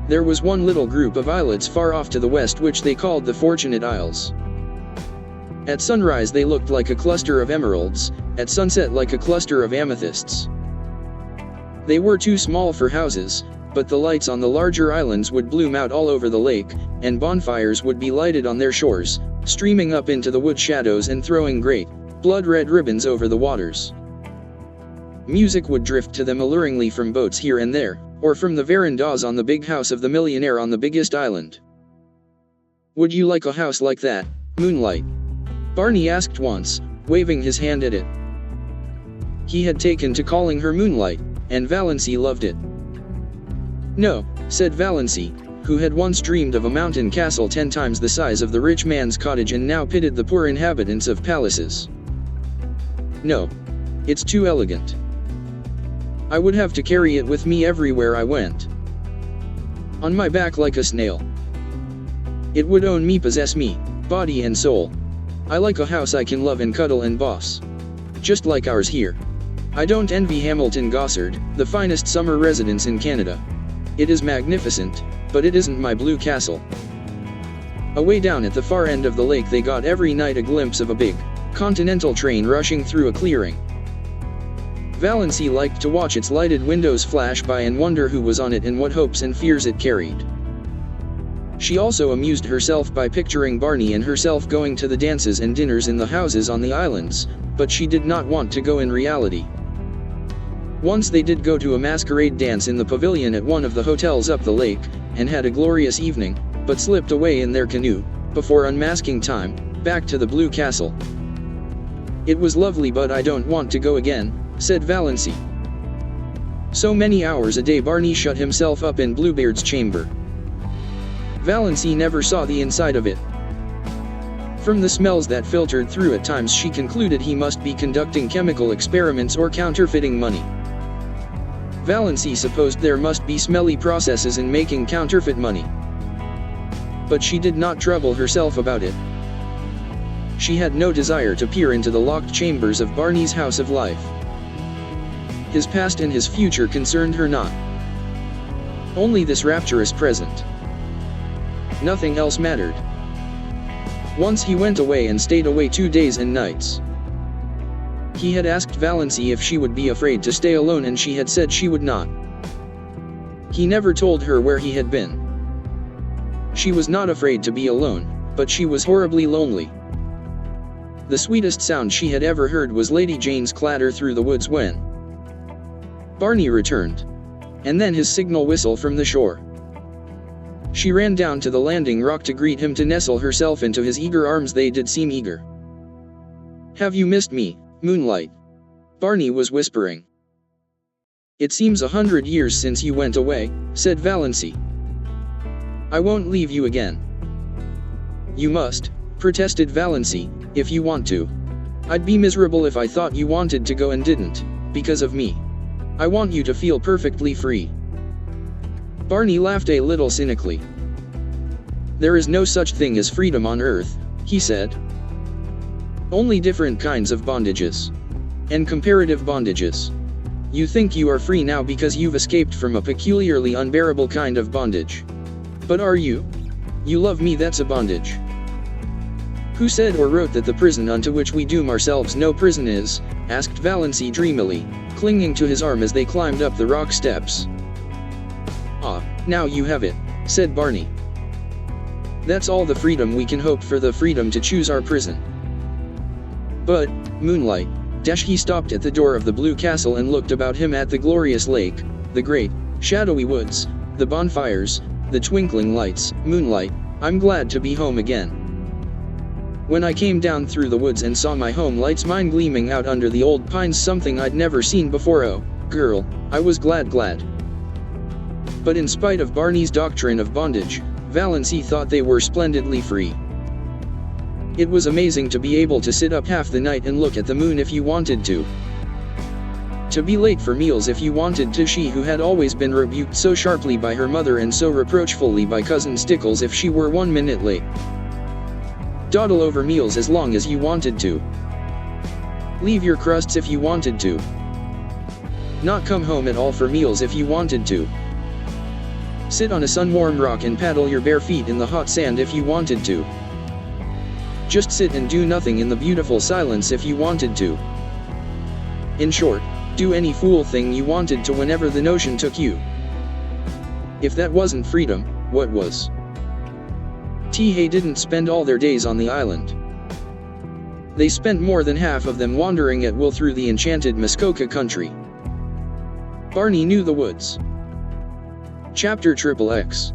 A: There was one little group of islets far off to the west which they called the Fortunate Isles. At sunrise they looked like a cluster of emeralds, at sunset like a cluster of amethysts. They were too small for houses, but the lights on the larger islands would bloom out all over the lake, and bonfires would be lighted on their shores, streaming up into the wood shadows and throwing great, blood-red ribbons over the waters. Music would drift to them alluringly from boats here and there, or from the verandas on the big house of the millionaire on the biggest island. "Would you like a house like that, Moonlight?" Barney asked once, waving his hand at it. He had taken to calling her Moonlight, and Valancy loved it. "No," said Valancy, who had once dreamed of a mountain castle 10 times the size of the rich man's cottage and now pitied the poor inhabitants of palaces. "No. It's too elegant. I would have to carry it with me everywhere I went. On my back like a snail. It would own me, possess me, body and soul. I like a house I can love and cuddle and boss. Just like ours here. I don't envy Hamilton Gossard, the finest summer residence in Canada. It is magnificent, but it isn't my blue castle." Away down at the far end of the lake they got every night a glimpse of a big, continental train rushing through a clearing. Valancy liked to watch its lighted windows flash by and wonder who was on it and what hopes and fears it carried. She also amused herself by picturing Barney and herself going to the dances and dinners in the houses on the islands, but she did not want to go in reality. Once they did go to a masquerade dance in the pavilion at one of the hotels up the lake, and had a glorious evening, but slipped away in their canoe, before unmasking time, back to the Blue Castle. "It was lovely, but I don't want to go again," said Valancy. So many hours a day Barney shut himself up in Bluebeard's chamber. Valancy never saw the inside of it. From the smells that filtered through at times she concluded he must be conducting chemical experiments or counterfeiting money. Valancy supposed there must be smelly processes in making counterfeit money. But she did not trouble herself about it. She had no desire to peer into the locked chambers of Barney's house of life. His past and his future concerned her not. Only this rapturous present. Nothing else mattered. Once he went away and stayed away 2 days and nights. He had asked Valancy if she would be afraid to stay alone and she had said she would not. He never told her where he had been. She was not afraid to be alone, but she was horribly lonely. The sweetest sound she had ever heard was Lady Jane's clatter through the woods when Barney returned, and then his signal whistle from the shore. She ran down to the landing rock to greet him, to nestle herself into his eager arms. They did seem eager. "Have you missed me, Moonlight?" Barney was whispering. "It seems 100 years since you went away," said Valancy. "I won't leave you again." "You must," protested Valancy, "if you want to. I'd be miserable if I thought you wanted to go and didn't, because of me. I want you to feel perfectly free." Barney laughed a little cynically. "There is no such thing as freedom on earth," he said. "Only different kinds of bondages. And comparative bondages. You think you are free now because you've escaped from a peculiarly unbearable kind of bondage. But are you? You love me, that's a bondage." "Who said or wrote that the prison unto which we doom ourselves no prison is?" asked Valancy dreamily, clinging to his arm as they climbed up the rock steps. "Ah, now you have it," said Barney. "That's all the freedom we can hope for, the freedom to choose our prison." "But, Moonlight," he stopped at the door of the Blue Castle and looked about him at the glorious lake, the great, shadowy woods, the bonfires, the twinkling lights. "Moonlight, I'm glad to be home again. When I came down through the woods and saw my home lights, mine gleaming out under the old pines, something I'd never seen before, oh, girl, I was glad. But in spite of Barney's doctrine of bondage, Valancy thought they were splendidly free. It was amazing to be able to sit up half the night and look at the moon if you wanted to. To be late for meals if you wanted to, she who had always been rebuked so sharply by her mother and so reproachfully by Cousin Stickles if she were 1 minute late. Dawdle over meals as long as you wanted to. Leave your crusts if you wanted to. Not come home at all for meals if you wanted to. Sit on a sun-warmed rock and paddle your bare feet in the hot sand if you wanted to. Just sit and do nothing in the beautiful silence if you wanted to. In short, do any fool thing you wanted to whenever the notion took you. If that wasn't freedom, what was? Tehei didn't spend all their days on the island. They spent more than half of them wandering at will through the enchanted Muskoka country. Barney knew the woods. Chapter XXX.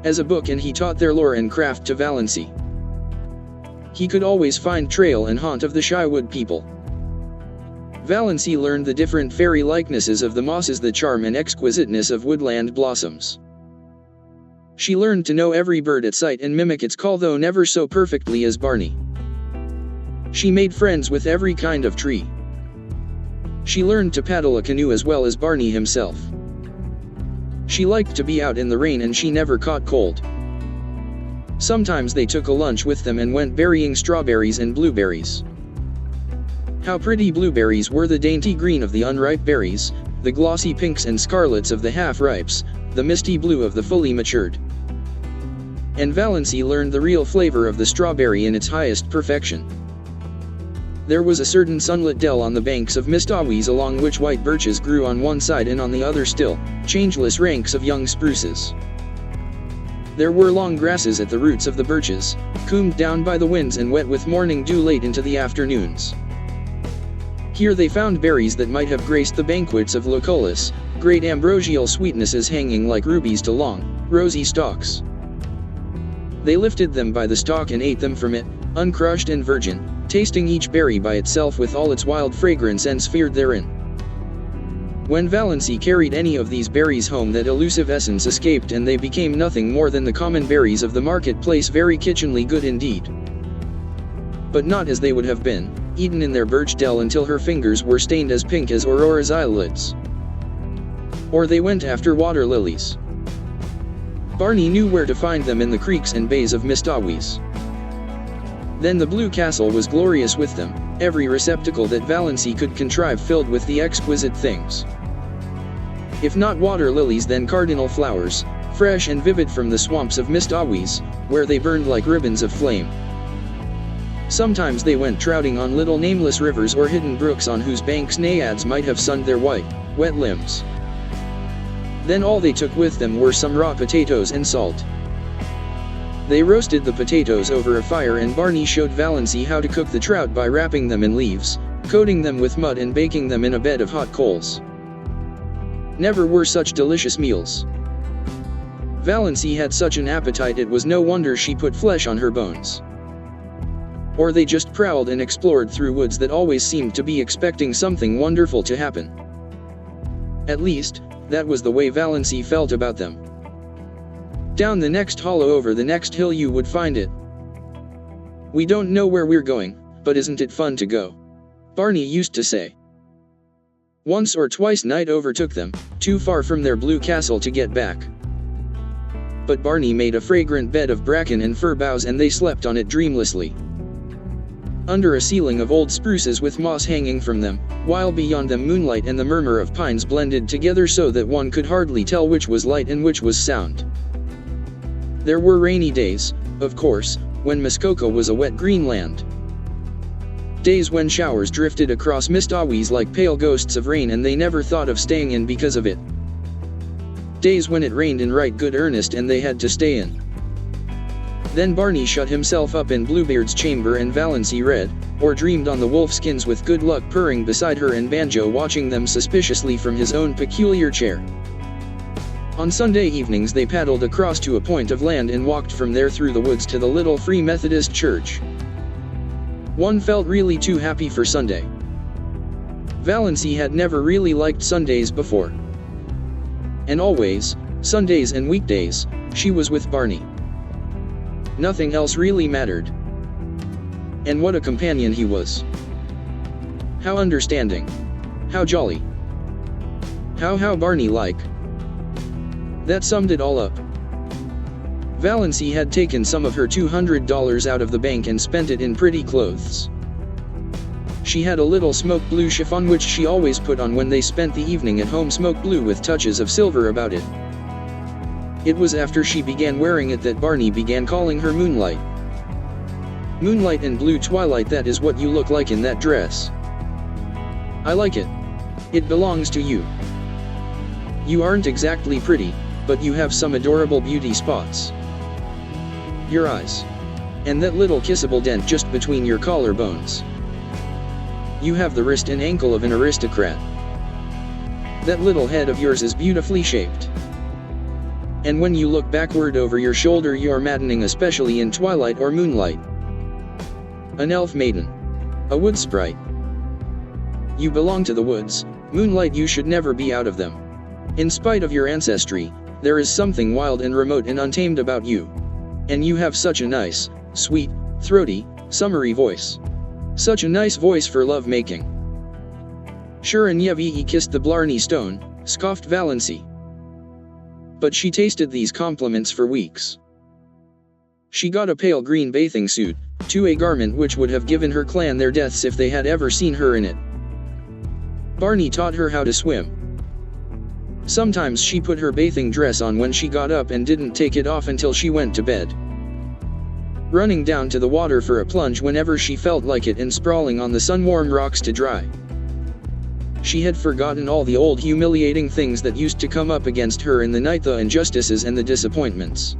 A: As a book, and he taught their lore and craft to Valancy. He could always find trail and haunt of the Shywood people. Valancy learned the different fairy likenesses of the mosses, the charm and exquisiteness of woodland blossoms. She learned to know every bird at sight and mimic its call, though never so perfectly as Barney. She made friends with every kind of tree. She learned to paddle a canoe as well as Barney himself. She liked to be out in the rain, and she never caught cold. Sometimes they took a lunch with them and went berrying strawberries and blueberries. How pretty blueberries were, the dainty green of the unripe berries, the glossy pinks and scarlets of the half-ripes, the misty blue of the fully matured. And Valancy learned the real flavor of the strawberry in its highest perfection. There was a certain sunlit dell on the banks of Mistawis, along which white birches grew on one side, and on the other still, changeless ranks of young spruces. There were long grasses at the roots of the birches, combed down by the winds and wet with morning dew late into the afternoons. Here they found berries that might have graced the banquets of Lucullus, great ambrosial sweetnesses hanging like rubies to long, rosy stalks. They lifted them by the stalk and ate them from it, uncrushed and virgin, tasting each berry by itself with all its wild fragrance and sphered therein. When Valancy carried any of these berries home, that elusive essence escaped, and they became nothing more than the common berries of the marketplace, very kitchenly good indeed. But not as they would have been, eaten in their birch dell until her fingers were stained as pink as Aurora's eyelids. Or they went after water lilies. Barney knew where to find them in the creeks and bays of Mistawis. Then the Blue Castle was glorious with them, every receptacle that Valancy could contrive filled with the exquisite things. If not water lilies, then cardinal flowers, fresh and vivid from the swamps of Mistawis, where they burned like ribbons of flame. Sometimes they went trouting on little nameless rivers or hidden brooks, on whose banks naiads might have sunned their white, wet limbs. Then all they took with them were some raw potatoes and salt. They roasted the potatoes over a fire, and Barney showed Valancy how to cook the trout by wrapping them in leaves, coating them with mud and baking them in a bed of hot coals. Never were such delicious meals. Valancy had such an appetite, it was no wonder she put flesh on her bones. Or they just prowled and explored through woods that always seemed to be expecting something wonderful to happen. At least, that was the way Valancy felt about them. Down the next hollow, over the next hill, you would find it. We don't know where we're going, but isn't it fun to go? Barney used to say. Once or twice night overtook them, too far from their blue castle to get back. But Barney made a fragrant bed of bracken and fir boughs, and they slept on it dreamlessly. Under a ceiling of old spruces with moss hanging from them, while beyond them moonlight and the murmur of pines blended together so that one could hardly tell which was light and which was sound. There were rainy days, of course, when Muskoka was a wet green land. Days when showers drifted across Mistawis like pale ghosts of rain, and they never thought of staying in because of it. Days when it rained in right good earnest and they had to stay in. Then Barney shut himself up in Bluebeard's chamber, and Valancy read, or dreamed on the wolfskins, with Good Luck purring beside her and Banjo watching them suspiciously from his own peculiar chair. On Sunday evenings they paddled across to a point of land and walked from there through the woods to the little Free Methodist church. One felt really too happy for Sunday. Valancy had never really liked Sundays before. And always, Sundays and weekdays, she was with Barney. Nothing else really mattered. And what a companion he was. How understanding. How jolly. How Barney-like. That summed it all up. Valancy had taken some of her $200 out of the bank and spent it in pretty clothes. She had a little smoke blue chiffon which she always put on when they spent the evening at home, smoke blue with touches of silver about it. It was after she began wearing it that Barney began calling her Moonlight. Moonlight and blue twilight, that is what you look like in that dress. I like it. It belongs to you. You aren't exactly pretty, but you have some adorable beauty spots. Your eyes. And that little kissable dent just between your collarbones. You have the wrist and ankle of an aristocrat. That little head of yours is beautifully shaped. And when you look backward over your shoulder, you are maddening, especially in twilight or moonlight. An elf maiden. A wood sprite. You belong to the woods, Moonlight. You should never be out of them. In spite of your ancestry, there is something wild and remote and untamed about you. And you have such a nice, sweet, throaty, summery voice. Such a nice voice for love-making. Sure, and Yevie kissed the Blarney Stone, scoffed Valancy. But she tasted these compliments for weeks. She got a pale green bathing suit, to a garment which would have given her clan their deaths if they had ever seen her in it. Barney taught her how to swim. Sometimes she put her bathing dress on when she got up and didn't take it off until she went to bed. Running down to the water for a plunge whenever she felt like it and sprawling on the sun-warm rocks to dry. She had forgotten all the old humiliating things that used to come up against her in the night, the injustices and the disappointments.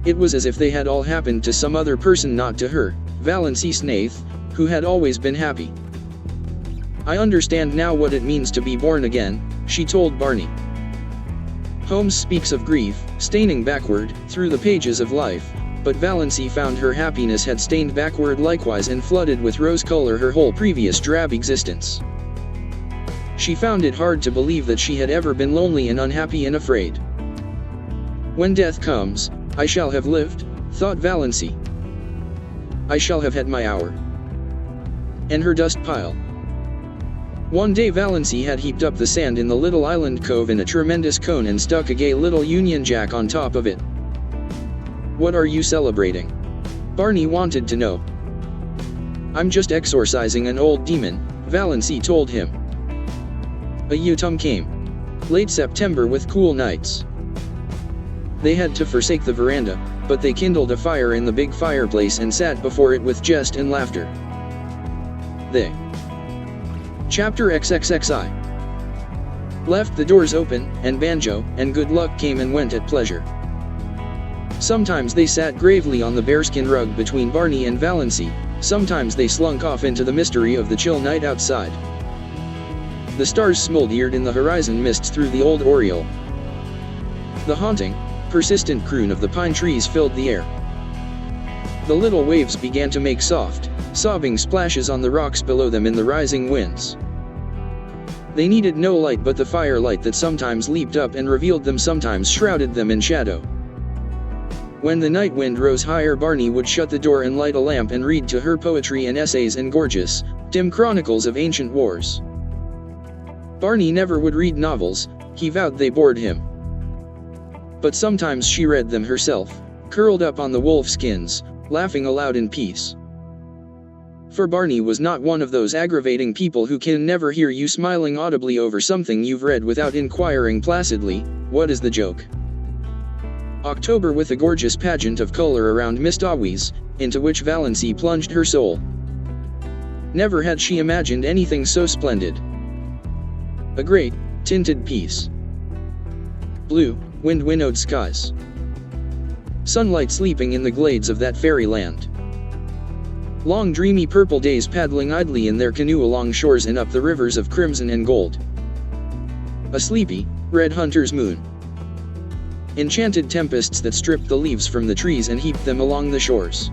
A: It was as if they had all happened to some other person, not to her, Valancy Snaith, who had always been happy. I understand now what it means to be born again, she told Barney. Holmes speaks of grief, staining backward, through the pages of life, but Valancy found her happiness had stained backward likewise and flooded with rose color her whole previous drab existence. She found it hard to believe that she had ever been lonely and unhappy and afraid. When death comes, I shall have lived, thought Valancy. I shall have had my hour. And her dust pile. One day Valancy had heaped up the sand in the little island cove in a tremendous cone and stuck a gay little Union Jack on top of it. What are you celebrating? Barney wanted to know. I'm just exorcising an old demon, Valancy told him. A autumn came. Late September with cool nights. They had to forsake the veranda, but they kindled a fire in the big fireplace and sat before it with jest and laughter. They. Chapter XXXI. Left the doors open, and Banjo and Good Luck came and went at pleasure. Sometimes they sat gravely on the bearskin rug between Barney and Valancy, sometimes they slunk off into the mystery of the chill night outside. The stars smoldered in the horizon mists through the old oriole. The haunting, persistent croon of the pine trees filled the air. The little waves began to make soft, sobbing splashes on the rocks below them in the rising winds. They needed no light but the firelight that sometimes leaped up and revealed them, sometimes shrouded them in shadow. When the night wind rose higher, Barney would shut the door and light a lamp and read to her poetry and essays and gorgeous, dim chronicles of ancient wars. Barney never would read novels, he vowed they bored him. But sometimes she read them herself, curled up on the wolf skins, laughing aloud in peace. For Barney was not one of those aggravating people who can never hear you smiling audibly over something you've read without inquiring placidly, what is the joke? October with a gorgeous pageant of color around Mistawi's, into which Valancy plunged her soul. Never had she imagined anything so splendid. A great, tinted peace. Blue, wind-winnowed skies. Sunlight sleeping in the glades of that fairyland. Long dreamy purple days paddling idly in their canoe along shores and up the rivers of crimson and gold. A sleepy, red hunter's moon. Enchanted tempests that stripped the leaves from the trees and heaped them along the shores.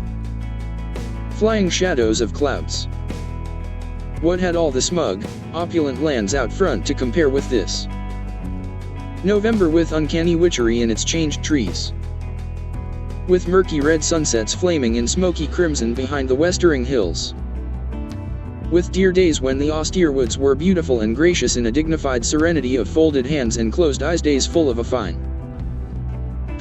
A: Flying shadows of clouds. What had all the smug, opulent lands out front to compare with this? November with uncanny witchery in its changed trees. With murky red sunsets flaming in smoky crimson behind the westering hills. With dear days when the austere woods were beautiful and gracious in a dignified serenity of folded hands and closed eyes, days full of a fine,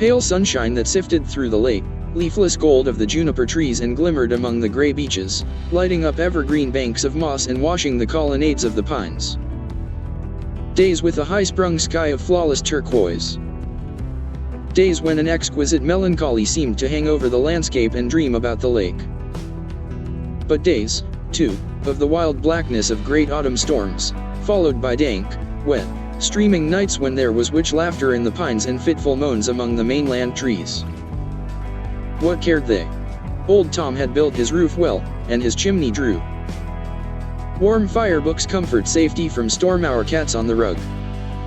A: pale sunshine that sifted through the late, leafless gold of the juniper trees and glimmered among the gray beeches, lighting up evergreen banks of moss and washing the colonnades of the pines. Days with a high-sprung sky of flawless turquoise. Days when an exquisite melancholy seemed to hang over the landscape and dream about the lake. But days, too, of the wild blackness of great autumn storms, followed by dank, wet, streaming nights when there was witch laughter in the pines and fitful moans among the mainland trees. What cared they? Old Tom had built his roof well, and his chimney drew warm fire, books, comfort, safety from storm, our cats on the rug.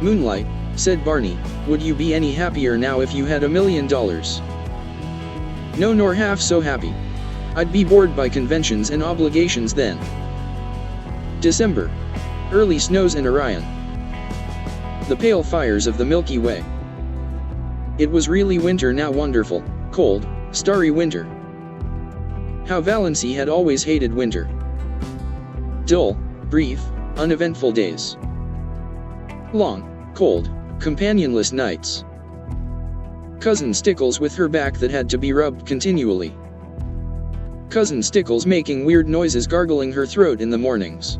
A: Moonlight, said Barney, would you be any happier now if you had $1 million? No, nor half so happy. I'd be bored by conventions and obligations then. December. Early snows in Orion. The pale fires of the Milky Way. It was really winter now, wonderful, cold, starry winter. How Valancy had always hated winter. Dull, brief, uneventful days. Long, cold, companionless nights. Cousin Stickles with her back that had to be rubbed continually. Cousin Stickles making weird noises, gargling her throat in the mornings.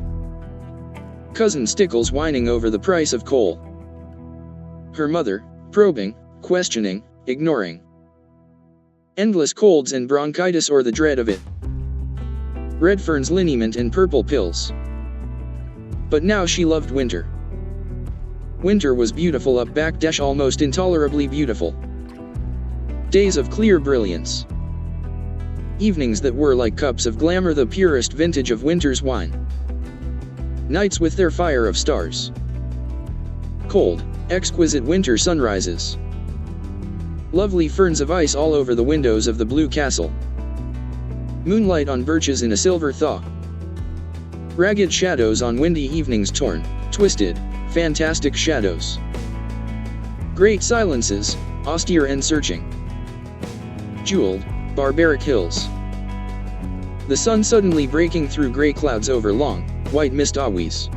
A: Cousin Stickles whining over the price of coal. Her mother, probing, questioning, ignoring. Endless colds and bronchitis or the dread of it. Redfern's liniment and purple pills. But now she loved winter. Winter was beautiful up back, almost intolerably beautiful. Days of clear brilliance. Evenings that were like cups of glamour, the purest vintage of winter's wine. Nights with their fire of stars. Cold, exquisite winter sunrises. Lovely ferns of ice all over the windows of the blue castle. Moonlight on birches in a silver thaw. Ragged shadows on windy evenings, torn, twisted, fantastic shadows. Great silences, austere and searching. Jeweled, barbaric hills. The sun suddenly breaking through gray clouds over long, white mist awees.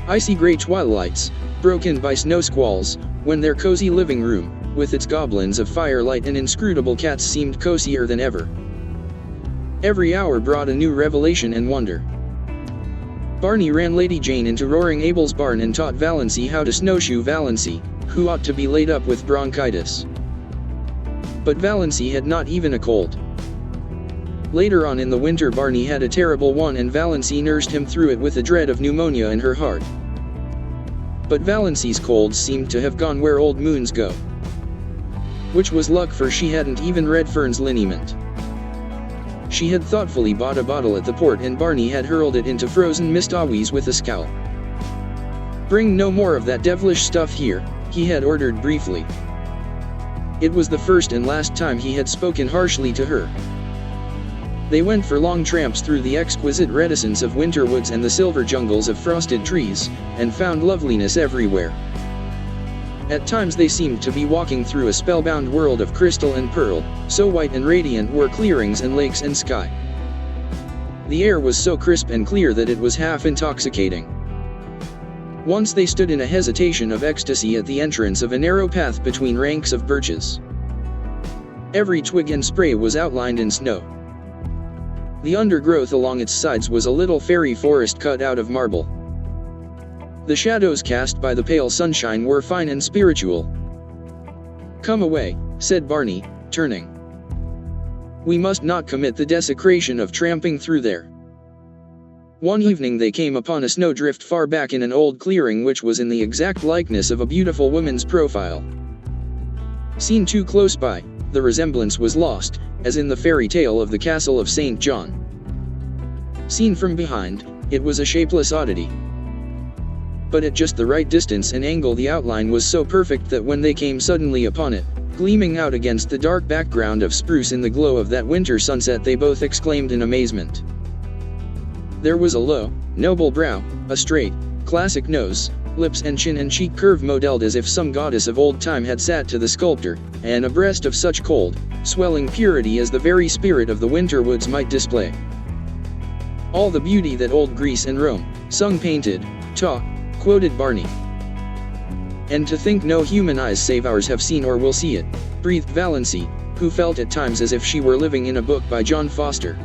A: Icy gray twilights, broken by snow squalls, when their cozy living room, with its goblins of firelight and inscrutable cats, seemed cozier than ever. Every hour brought a new revelation and wonder. Barney ran Lady Jane into Roaring Abel's barn and taught Valancy how to snowshoe Valancy, who ought to be laid up with bronchitis. But Valancy had not even a cold. Later on in the winter, Barney had a terrible one and Valancy nursed him through it with a dread of pneumonia in her heart. But Valancy's colds seemed to have gone where old moons go. Which was luck, for she hadn't even read Fern's liniment. She had thoughtfully bought a bottle at the port and Barney had hurled it into frozen mist awees with a scowl. Bring no more of that devilish stuff here, he had ordered briefly. It was the first and last time he had spoken harshly to her. They went for long tramps through the exquisite reticence of winter woods and the silver jungles of frosted trees, and found loveliness everywhere. At times they seemed to be walking through a spellbound world of crystal and pearl, so white and radiant were clearings and lakes and sky. The air was so crisp and clear that it was half intoxicating. Once they stood in a hesitation of ecstasy at the entrance of a narrow path between ranks of birches. Every twig and spray was outlined in snow. The undergrowth along its sides was a little fairy forest cut out of marble. The shadows cast by the pale sunshine were fine and spiritual. Come away, said Barney, turning. We must not commit the desecration of tramping through there. One evening they came upon a snowdrift far back in an old clearing which was in the exact likeness of a beautiful woman's profile. Seen too close by, the resemblance was lost, as in the fairy tale of the castle of St. John. Seen from behind, it was a shapeless oddity. But at just the right distance and angle the outline was so perfect that when they came suddenly upon it, gleaming out against the dark background of spruce in the glow of that winter sunset, they both exclaimed in amazement. There was a low, noble brow, a straight, classic nose, lips and chin and cheek curve modeled as if some goddess of old time had sat to the sculptor, and a breast of such cold, swelling purity as the very spirit of the winter woods might display. All the beauty that old Greece and Rome, sung painted, taught, quoted Barney. And to think no human eyes save ours have seen or will see it, breathed Valancy, who felt at times as if she were living in a book by John Foster.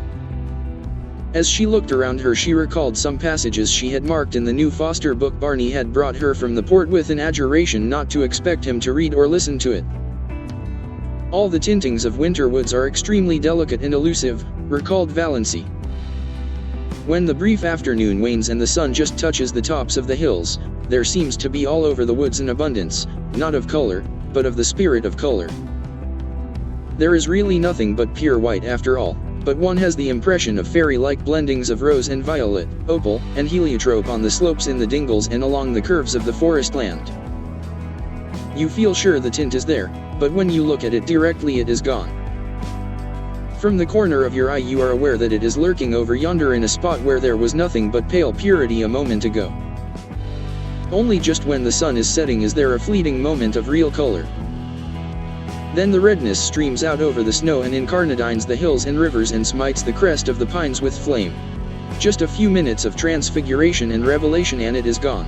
A: As she looked around her, she recalled some passages she had marked in the new Foster book Barney had brought her from the port with an adjuration not to expect him to read or listen to it. All the tintings of winter woods are extremely delicate and elusive, recalled Valancy. When the brief afternoon wanes and the sun just touches the tops of the hills, there seems to be all over the woods an abundance, not of color, but of the spirit of color. There is really nothing but pure white after all, but one has the impression of fairy-like blendings of rose and violet, opal, and heliotrope on the slopes in the dingles and along the curves of the forest land. You feel sure the tint is there, but when you look at it directly it is gone. From the corner of your eye you are aware that it is lurking over yonder in a spot where there was nothing but pale purity a moment ago. Only just when the sun is setting is there a fleeting moment of real color. Then the redness streams out over the snow and incarnadines the hills and rivers and smites the crest of the pines with flame. Just a few minutes of transfiguration and revelation and it is gone.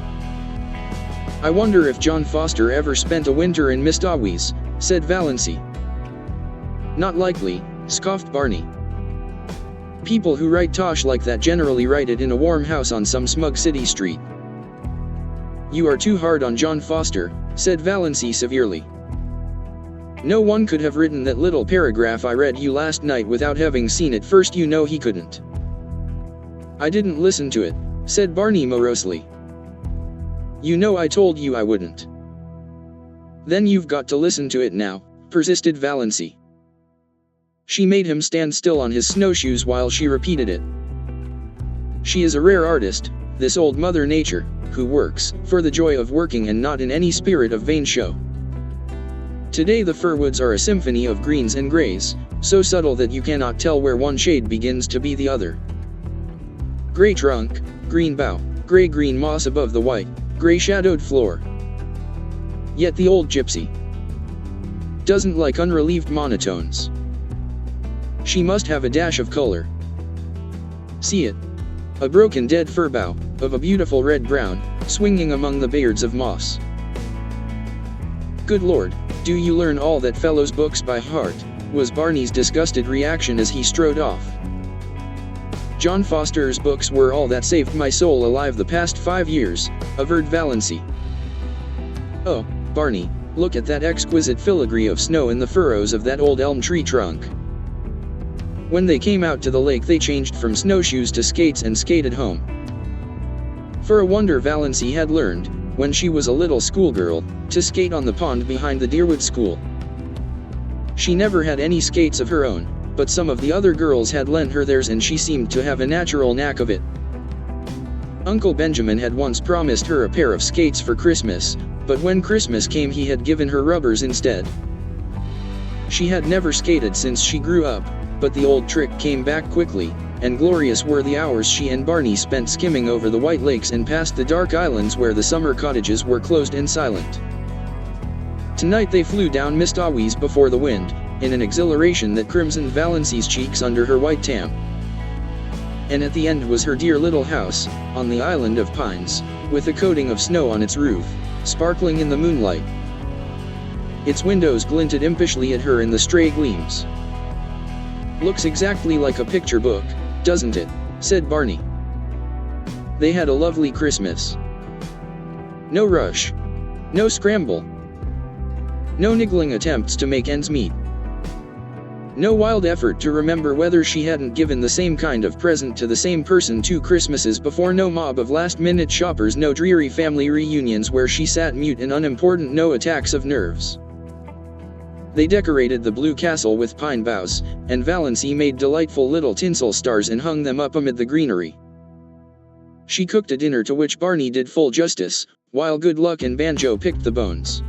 A: I wonder if John Foster ever spent a winter in Mistawis, said Valancy. Not likely, scoffed Barney. People who write tosh like that generally write it in a warm house on some smug city street. You are too hard on John Foster, said Valancy severely. No one could have written that little paragraph I read you last night without having seen it first. You know he couldn't. I didn't listen to it, said Barney morosely. You know I told you I wouldn't. Then you've got to listen to it now, persisted Valancy. She made him stand still on his snowshoes while she repeated it. She is a rare artist, this old Mother Nature, who works for the joy of working and not in any spirit of vain show. Today the fir woods are a symphony of greens and grays, so subtle that you cannot tell where one shade begins to be the other. Gray trunk, green bough, gray-green moss above the white, gray-shadowed floor. Yet the old gypsy doesn't like unrelieved monotones. She must have a dash of color. See it. A broken dead fir bough, of a beautiful red-brown, swinging among the bayards of moss. Good Lord, do you learn all that fellow's books by heart, was Barney's disgusted reaction as he strode off. John Foster's books were all that saved my soul alive the past 5 years, averred Valancy. Oh, Barney, look at that exquisite filigree of snow in the furrows of that old elm tree trunk. When they came out to the lake they changed from snowshoes to skates and skated home. For a wonder Valancy had learned, when she was a little schoolgirl, to skate on the pond behind the Deerwood School. She never had any skates of her own, but some of the other girls had lent her theirs and she seemed to have a natural knack of it. Uncle Benjamin had once promised her a pair of skates for Christmas, but when Christmas came he had given her rubbers instead. She had never skated since she grew up, but the old trick came back quickly, and glorious were the hours she and Barney spent skimming over the white lakes and past the dark islands where the summer cottages were closed and silent. Tonight they flew down Mistawis before the wind, in an exhilaration that crimsoned Valancy's cheeks under her white tam. And at the end was her dear little house, on the island of pines, with a coating of snow on its roof, sparkling in the moonlight. Its windows glinted impishly at her in the stray gleams. Looks exactly like a picture book, doesn't it? Said Barney. They had a lovely Christmas. No rush. No scramble. No niggling attempts to make ends meet. No wild effort to remember whether she hadn't given the same kind of present to the same person 2 Christmases before. No mob of last-minute shoppers. No dreary family reunions where she sat mute and unimportant. No attacks of nerves. They decorated the blue castle with pine boughs, and Valancy made delightful little tinsel stars and hung them up amid the greenery. She cooked a dinner to which Barney did full justice, while Good Luck and Banjo picked the bones.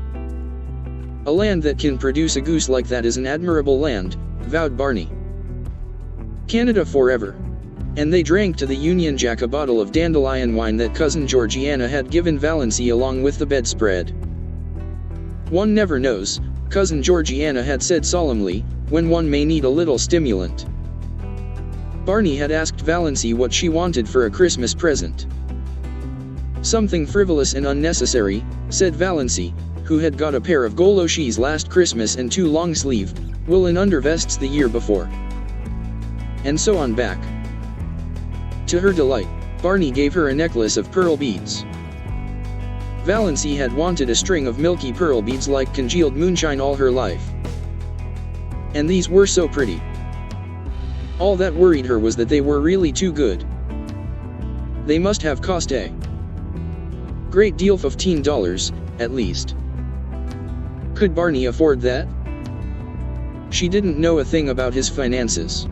A: A land that can produce a goose like that is an admirable land, vowed Barney. Canada forever. And they drank to the Union Jack a bottle of dandelion wine that Cousin Georgiana had given Valancy along with the bedspread. One never knows, Cousin Georgiana had said solemnly, when one may need a little stimulant. Barney had asked Valancy what she wanted for a Christmas present. Something frivolous and unnecessary, said Valancy, who had got a pair of goloshes last Christmas and 2 long-sleeve, woolen undervests the year before. And so on back. To her delight, Barney gave her a necklace of pearl beads. Valancy had wanted a string of milky pearl beads like congealed moonshine all her life. And these were so pretty. All that worried her was that they were really too good. They must have cost a great deal, $15, at least. Could Barney afford that? She didn't know a thing about his finances.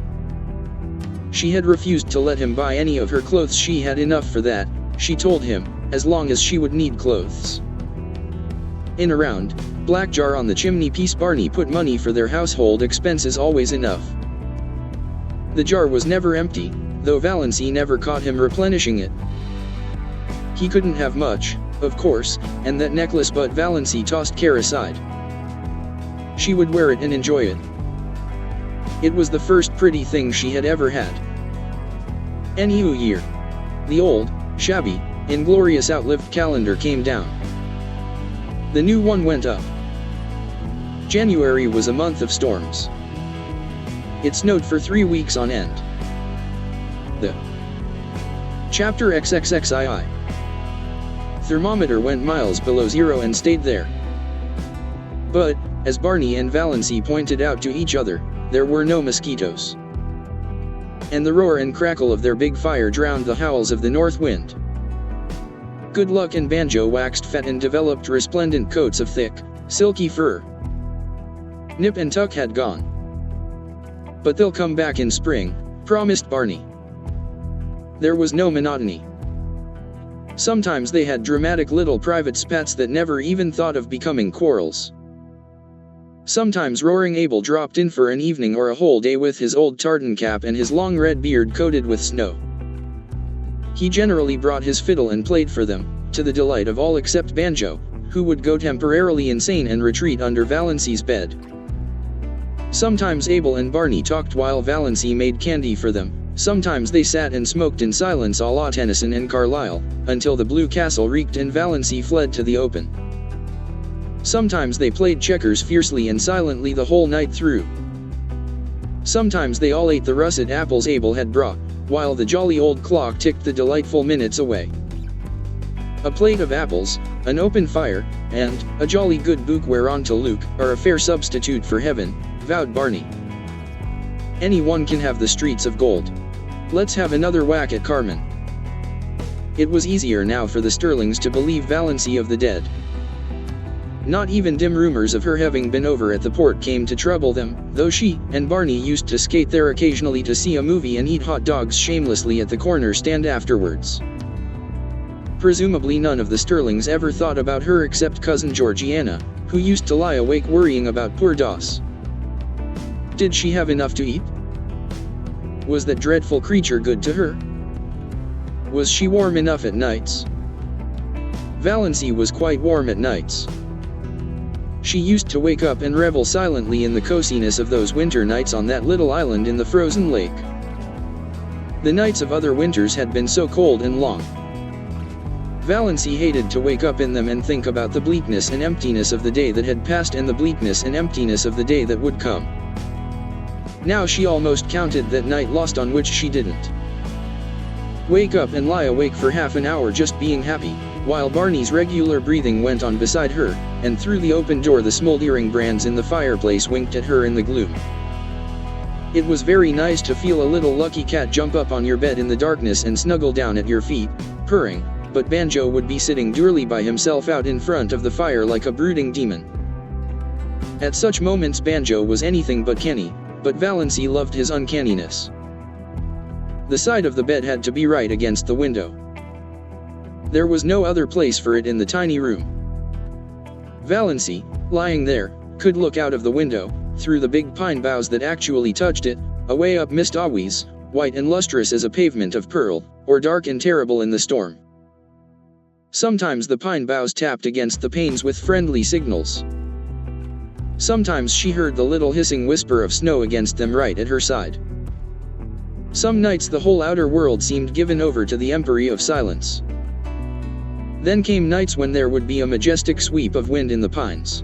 A: She had refused to let him buy any of her clothes. She had enough for that, she told him, as long as she would need clothes. In a round, black jar on the chimney piece, Barney put money for their household expenses, always enough. The jar was never empty, though Valancy never caught him replenishing it. He couldn't have much, of course, and that necklace, but Valancy tossed care aside. She would wear it and enjoy it. It was the first pretty thing she had ever had. A new year. The old, shabby, inglorious outlived calendar came down. The new one went up. January was a month of storms. It snowed for 3 weeks on end. The chapter XXXII. Thermometer went miles below zero and stayed there. But, as Barney and Valancy pointed out to each other, there were no mosquitoes. And the roar and crackle of their big fire drowned the howls of the north wind. Good Luck and Banjo waxed fat and developed resplendent coats of thick, silky fur. Nip and Tuck had gone. But they'll come back in spring, promised Barney. There was no monotony. Sometimes they had dramatic little private spats that never even thought of becoming quarrels. Sometimes Roaring Abel dropped in for an evening or a whole day with his old tartan cap and his long red beard coated with snow. He generally brought his fiddle and played for them, to the delight of all except Banjo, who would go temporarily insane and retreat under Valancy's bed. Sometimes Abel and Barney talked while Valancy made candy for them. Sometimes they sat and smoked in silence a la Tennyson and Carlyle, until the Blue Castle reeked and Valancy fled to the open. Sometimes they played checkers fiercely and silently the whole night through. Sometimes they all ate the russet apples Abel had brought, while the jolly old clock ticked the delightful minutes away. A plate of apples, an open fire, and a jolly good book whereon to look, are a fair substitute for heaven, vowed Barney. Anyone can have the streets of gold. Let's have another whack at Carmen. It was easier now for the Stirlings to believe Valancy of the dead. Not even dim rumors of her having been over at the port came to trouble them, though she and Barney used to skate there occasionally to see a movie and eat hot dogs shamelessly at the corner stand afterwards. Presumably none of the Stirlings ever thought about her except cousin Georgiana, who used to lie awake worrying about poor Doss. Did she have enough to eat? Was that dreadful creature good to her? Was she warm enough at nights? Valancy was quite warm at nights. She used to wake up and revel silently in the coziness of those winter nights on that little island in the frozen lake. The nights of other winters had been so cold and long. Valancy hated to wake up in them and think about the bleakness and emptiness of the day that had passed and the bleakness and emptiness of the day that would come. Now she almost counted that night lost on which she didn't wake up and lie awake for half an hour just being happy, while Barney's regular breathing went on beside her, and through the open door the smoldering brands in the fireplace winked at her in the gloom. It was very nice to feel a little lucky cat jump up on your bed in the darkness and snuggle down at your feet, purring, but Banjo would be sitting dourly by himself out in front of the fire like a brooding demon. At such moments Banjo was anything but canny, but Valancy loved his uncanniness. The side of the bed had to be right against the window. There was no other place for it in the tiny room. Valancy, lying there, could look out of the window, through the big pine boughs that actually touched it, away up Mist Awies, white and lustrous as a pavement of pearl, or dark and terrible in the storm. Sometimes the pine boughs tapped against the panes with friendly signals. Sometimes she heard the little hissing whisper of snow against them right at her side. Some nights the whole outer world seemed given over to the empery of silence. Then came nights when there would be a majestic sweep of wind in the pines.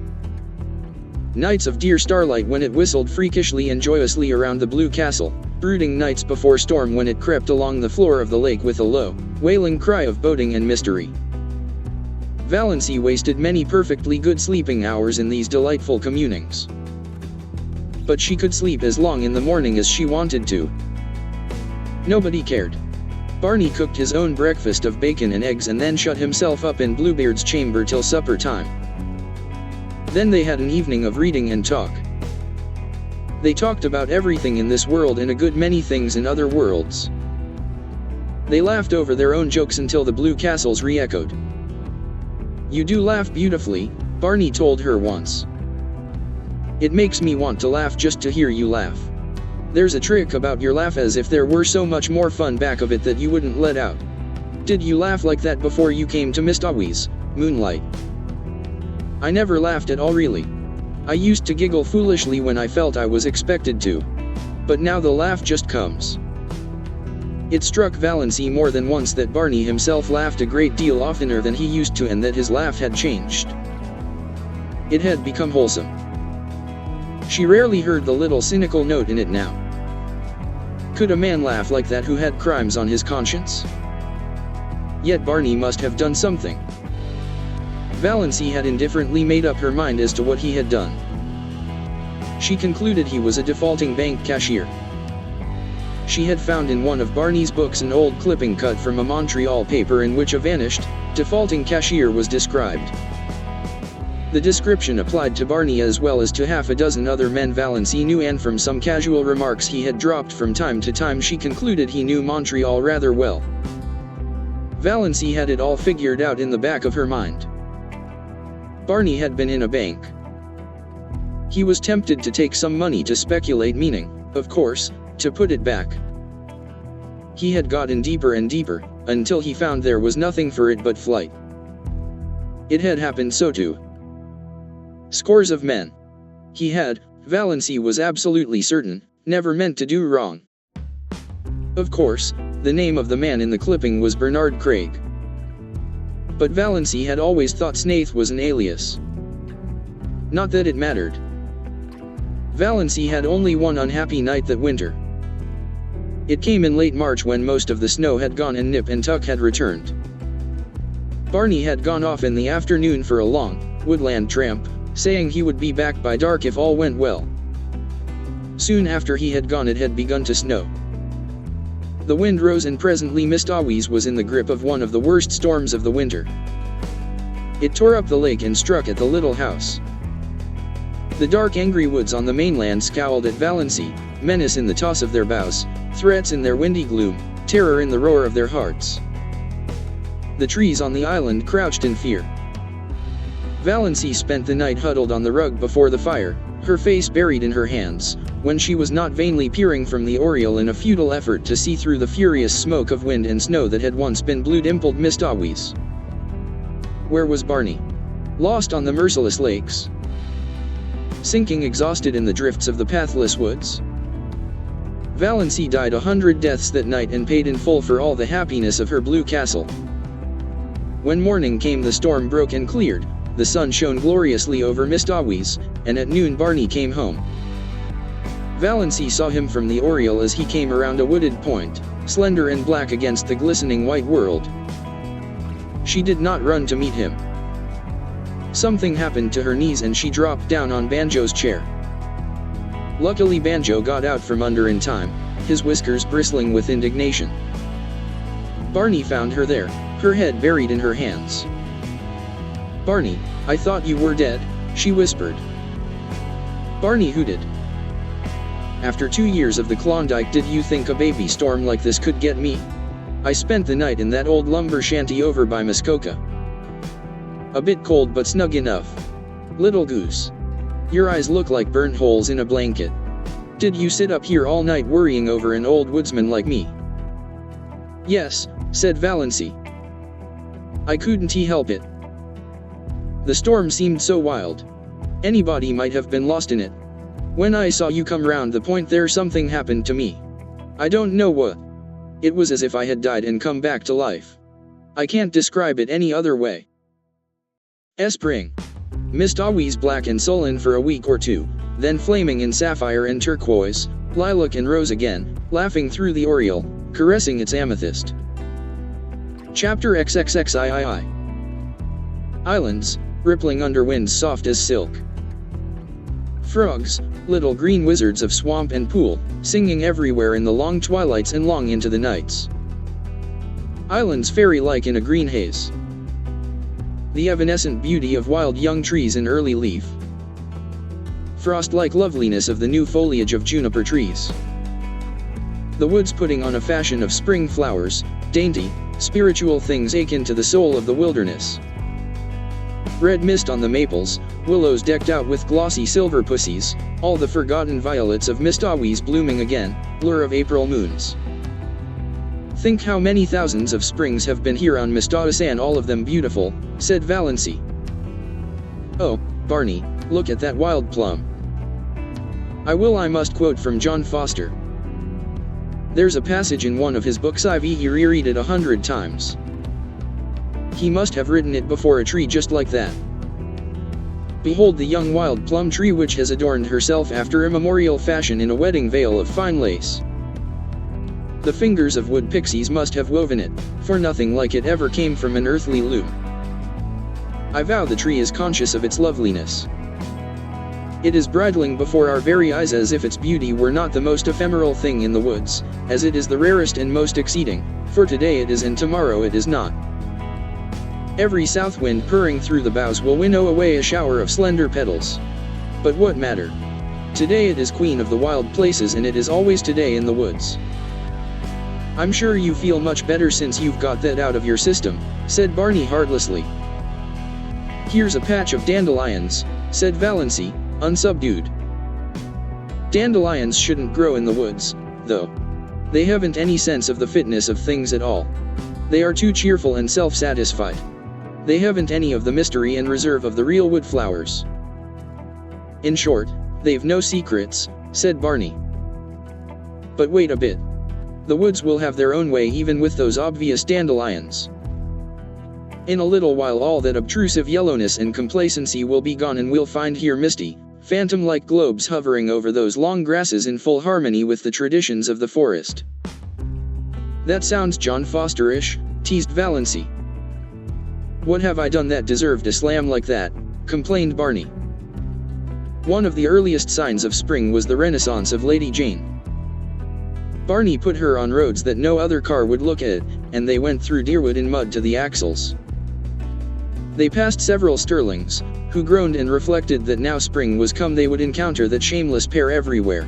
A: Nights of dear starlight when it whistled freakishly and joyously around the blue castle, brooding nights before storm when it crept along the floor of the lake with a low, wailing cry of boding and mystery. Valancy wasted many perfectly good sleeping hours in these delightful communings. But she could sleep as long in the morning as she wanted to. Nobody cared. Barney cooked his own breakfast of bacon and eggs and then shut himself up in Bluebeard's chamber till supper time. Then they had an evening of reading and talk. They talked about everything in this world and a good many things in other worlds. They laughed over their own jokes until the blue castles re-echoed. "You do laugh beautifully," Barney told her once. "It makes me want to laugh just to hear you laugh. There's a trick about your laugh, as if there were so much more fun back of it that you wouldn't let out. Did you laugh like that before you came to Miss Dawes, Moonlight?" "I never laughed at all, really. I used to giggle foolishly when I felt I was expected to. But now the laugh just comes." It struck Valancy more than once that Barney himself laughed a great deal oftener than he used to, and that his laugh had changed. It had become wholesome. She rarely heard the little cynical note in it now. Could a man laugh like that who had crimes on his conscience? Yet Barney must have done something. Valancy had indifferently made up her mind as to what he had done. She concluded he was a defaulting bank cashier. She had found in one of Barney's books an old clipping cut from a Montreal paper in which a vanished, defaulting cashier was described. The description applied to Barney as well as to half a dozen other men Valancy knew, and from some casual remarks he had dropped from time to time she concluded he knew Montreal rather well. Valancy had it all figured out in the back of her mind. Barney had been in a bank. He was tempted to take some money to speculate, meaning, of course, to put it back. He had gotten deeper and deeper, until he found there was nothing for it but flight. It had happened so to scores of men. He had, Valancy was absolutely certain, never meant to do wrong. Of course, the name of the man in the clipping was Bernard Craig. But Valancy had always thought Snaith was an alias. Not that it mattered. Valancy had only one unhappy night that winter. It came in late March when most of the snow had gone and Nip and Tuck had returned. Barney had gone off in the afternoon for a long, woodland tramp, saying he would be back by dark if all went well. Soon after he had gone it had begun to snow. The wind rose and presently Miss Dawes was in the grip of one of the worst storms of the winter. It tore up the lake and struck at the little house. The dark angry woods on the mainland scowled at Valancy, menace in the toss of their boughs, threats in their windy gloom, terror in the roar of their hearts. The trees on the island crouched in fear. Valancy spent the night huddled on the rug before the fire, her face buried in her hands, when she was not vainly peering from the oriel in a futile effort to see through the furious smoke of wind and snow that had once been blue-dimpled Miss Dawes. Where was Barney? Lost on the merciless lakes? Sinking exhausted in the drifts of the pathless woods? Valancy died 100 deaths that night and paid in full for all the happiness of her blue castle. When morning came the storm broke and cleared, the sun shone gloriously over Miss Dawes, and at noon Barney came home. Valancy saw him from the oriel as he came around a wooded point, slender and black against the glistening white world. She did not run to meet him. Something happened to her knees and she dropped down on Banjo's chair. Luckily Banjo got out from under in time, his whiskers bristling with indignation. Barney found her there, her head buried in her hands. "Barney, I thought you were dead," she whispered. Barney hooted. "After 2 years of the Klondike, did you think a baby storm like this could get me? I spent the night in that old lumber shanty over by Muskoka. A bit cold but snug enough. Little goose. Your eyes look like burnt holes in a blanket. Did you sit up here all night worrying over an old woodsman like me?" "Yes," said Valancy. "I couldn't help it. The storm seemed so wild. Anybody might have been lost in it. When I saw you come round the point there, something happened to me. I don't know what. It was as if I had died and come back to life. I can't describe it any other way." Spring. mist always black and sullen for a week or two, then flaming in sapphire and turquoise, lilac and rose again, laughing through the oriel, caressing its amethyst. Chapter XXXIII. Islands, rippling under winds soft as silk. Frogs, little green wizards of swamp and pool, singing everywhere in the long twilights and long into the nights. Islands fairy-like in a green haze. The evanescent beauty of wild young trees in early leaf. Frost-like loveliness of the new foliage of juniper trees. The woods putting on a fashion of spring flowers, dainty, spiritual things akin to the soul of the wilderness. Red mist on the maples, willows decked out with glossy silver pussies, all the forgotten violets of Mistawis blooming again, lure of April moons. Think how many thousands of springs have been here on Mistawisan, all of them beautiful, said Valancy. Oh, Barney, look at that wild plum. I must quote from John Foster. There's a passage in one of his books I've reread it 100 times. He must have written it before a tree just like that. Behold the young wild plum tree which has adorned herself after immemorial fashion in a wedding veil of fine lace. The fingers of wood pixies must have woven it, for nothing like it ever came from an earthly loom. I vow the tree is conscious of its loveliness. It is bridling before our very eyes as if its beauty were not the most ephemeral thing in the woods, as it is the rarest and most exceeding, for today it is and tomorrow it is not. Every south wind purring through the boughs will winnow away a shower of slender petals. But what matter? Today it is queen of the wild places, and it is always today in the woods. I'm sure you feel much better since you've got that out of your system, said Barney heartlessly. Here's a patch of dandelions, said Valancy, unsubdued. Dandelions shouldn't grow in the woods, though. They haven't any sense of the fitness of things at all. They are too cheerful and self-satisfied. They haven't any of the mystery and reserve of the real wood flowers. In short, they've no secrets, said Barney. But wait a bit. The woods will have their own way even with those obvious dandelions. In a little while all that obtrusive yellowness and complacency will be gone, and we'll find here misty, phantom-like globes hovering over those long grasses in full harmony with the traditions of the forest. That sounds John Foster-ish, teased Valancy. What have I done that deserved a slam like that? Complained Barney. One of the earliest signs of spring was the renaissance of Lady Jane. Barney put her on roads that no other car would look at, and they went through Deerwood in mud to the axles. They passed several Stirlings, who groaned and reflected that now spring was come they would encounter that shameless pair everywhere.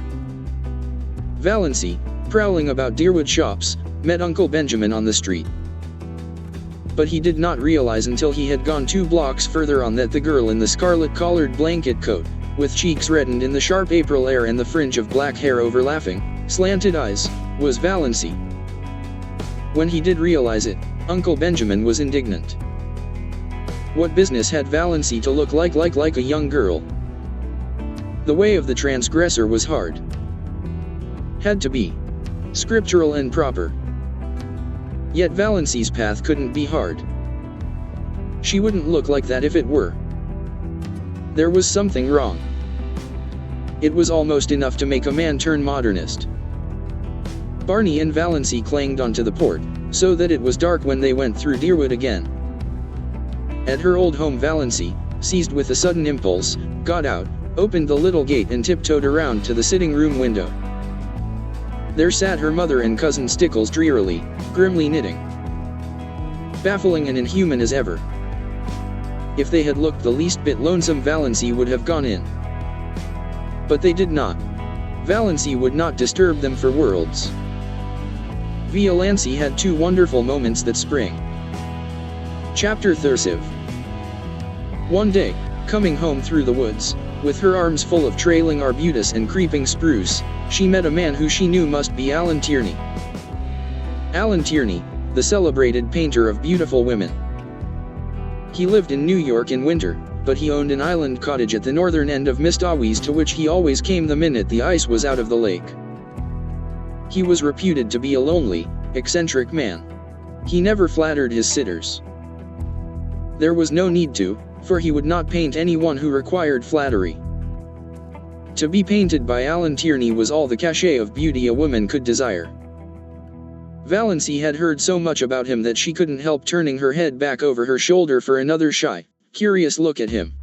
A: Valancy, prowling about Deerwood shops, met Uncle Benjamin on the street. But he did not realize until he had gone 2 blocks further on that the girl in the scarlet-collared blanket coat, with cheeks reddened in the sharp April air and the fringe of black hair over laughing, slanted eyes, was Valancy. When he did realize it, Uncle Benjamin was indignant. What business had Valancy to look like a young girl? The way of the transgressor was hard. Had to be scriptural and proper. Yet Valancy's path couldn't be hard. She wouldn't look like that if it were. There was something wrong. It was almost enough to make a man turn modernist. Barney and Valancy clanged onto the port, so that it was dark when they went through Deerwood again. At her old home Valancy, seized with a sudden impulse, got out, opened the little gate and tiptoed around to the sitting room window. There sat her mother and cousin Stickles drearily, grimly knitting. Baffling and inhuman as ever. If they had looked the least bit lonesome, Valancy would have gone in. But they did not. Valancy would not disturb them for worlds. Valancy had 2 wonderful moments that spring. Chapter 30. One day, coming home through the woods, with her arms full of trailing arbutus and creeping spruce, she met a man who she knew must be Alan Tierney. Alan Tierney, the celebrated painter of beautiful women. He lived in New York in winter, but he owned an island cottage at the northern end of Mistawis, to which he always came the minute the ice was out of the lake. He was reputed to be a lonely, eccentric man. He never flattered his sitters. There was no need to, for he would not paint anyone who required flattery. To be painted by Alan Tierney was all the cachet of beauty a woman could desire. Valancy had heard so much about him that she couldn't help turning her head back over her shoulder for another shy, curious look at him.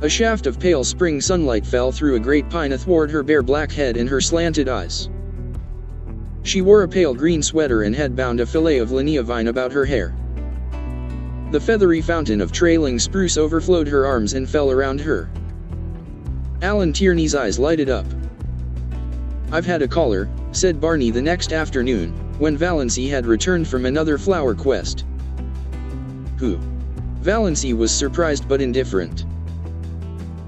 A: A shaft of pale spring sunlight fell through a great pine athwart her bare black head and her slanted eyes. She wore a pale green sweater and had bound a fillet of linea vine about her hair. The feathery fountain of trailing spruce overflowed her arms and fell around her. Alan Tierney's eyes lighted up. "I've had a caller," said Barney the next afternoon, when Valancy had returned from another flower quest. "Who?" Valancy was surprised but indifferent.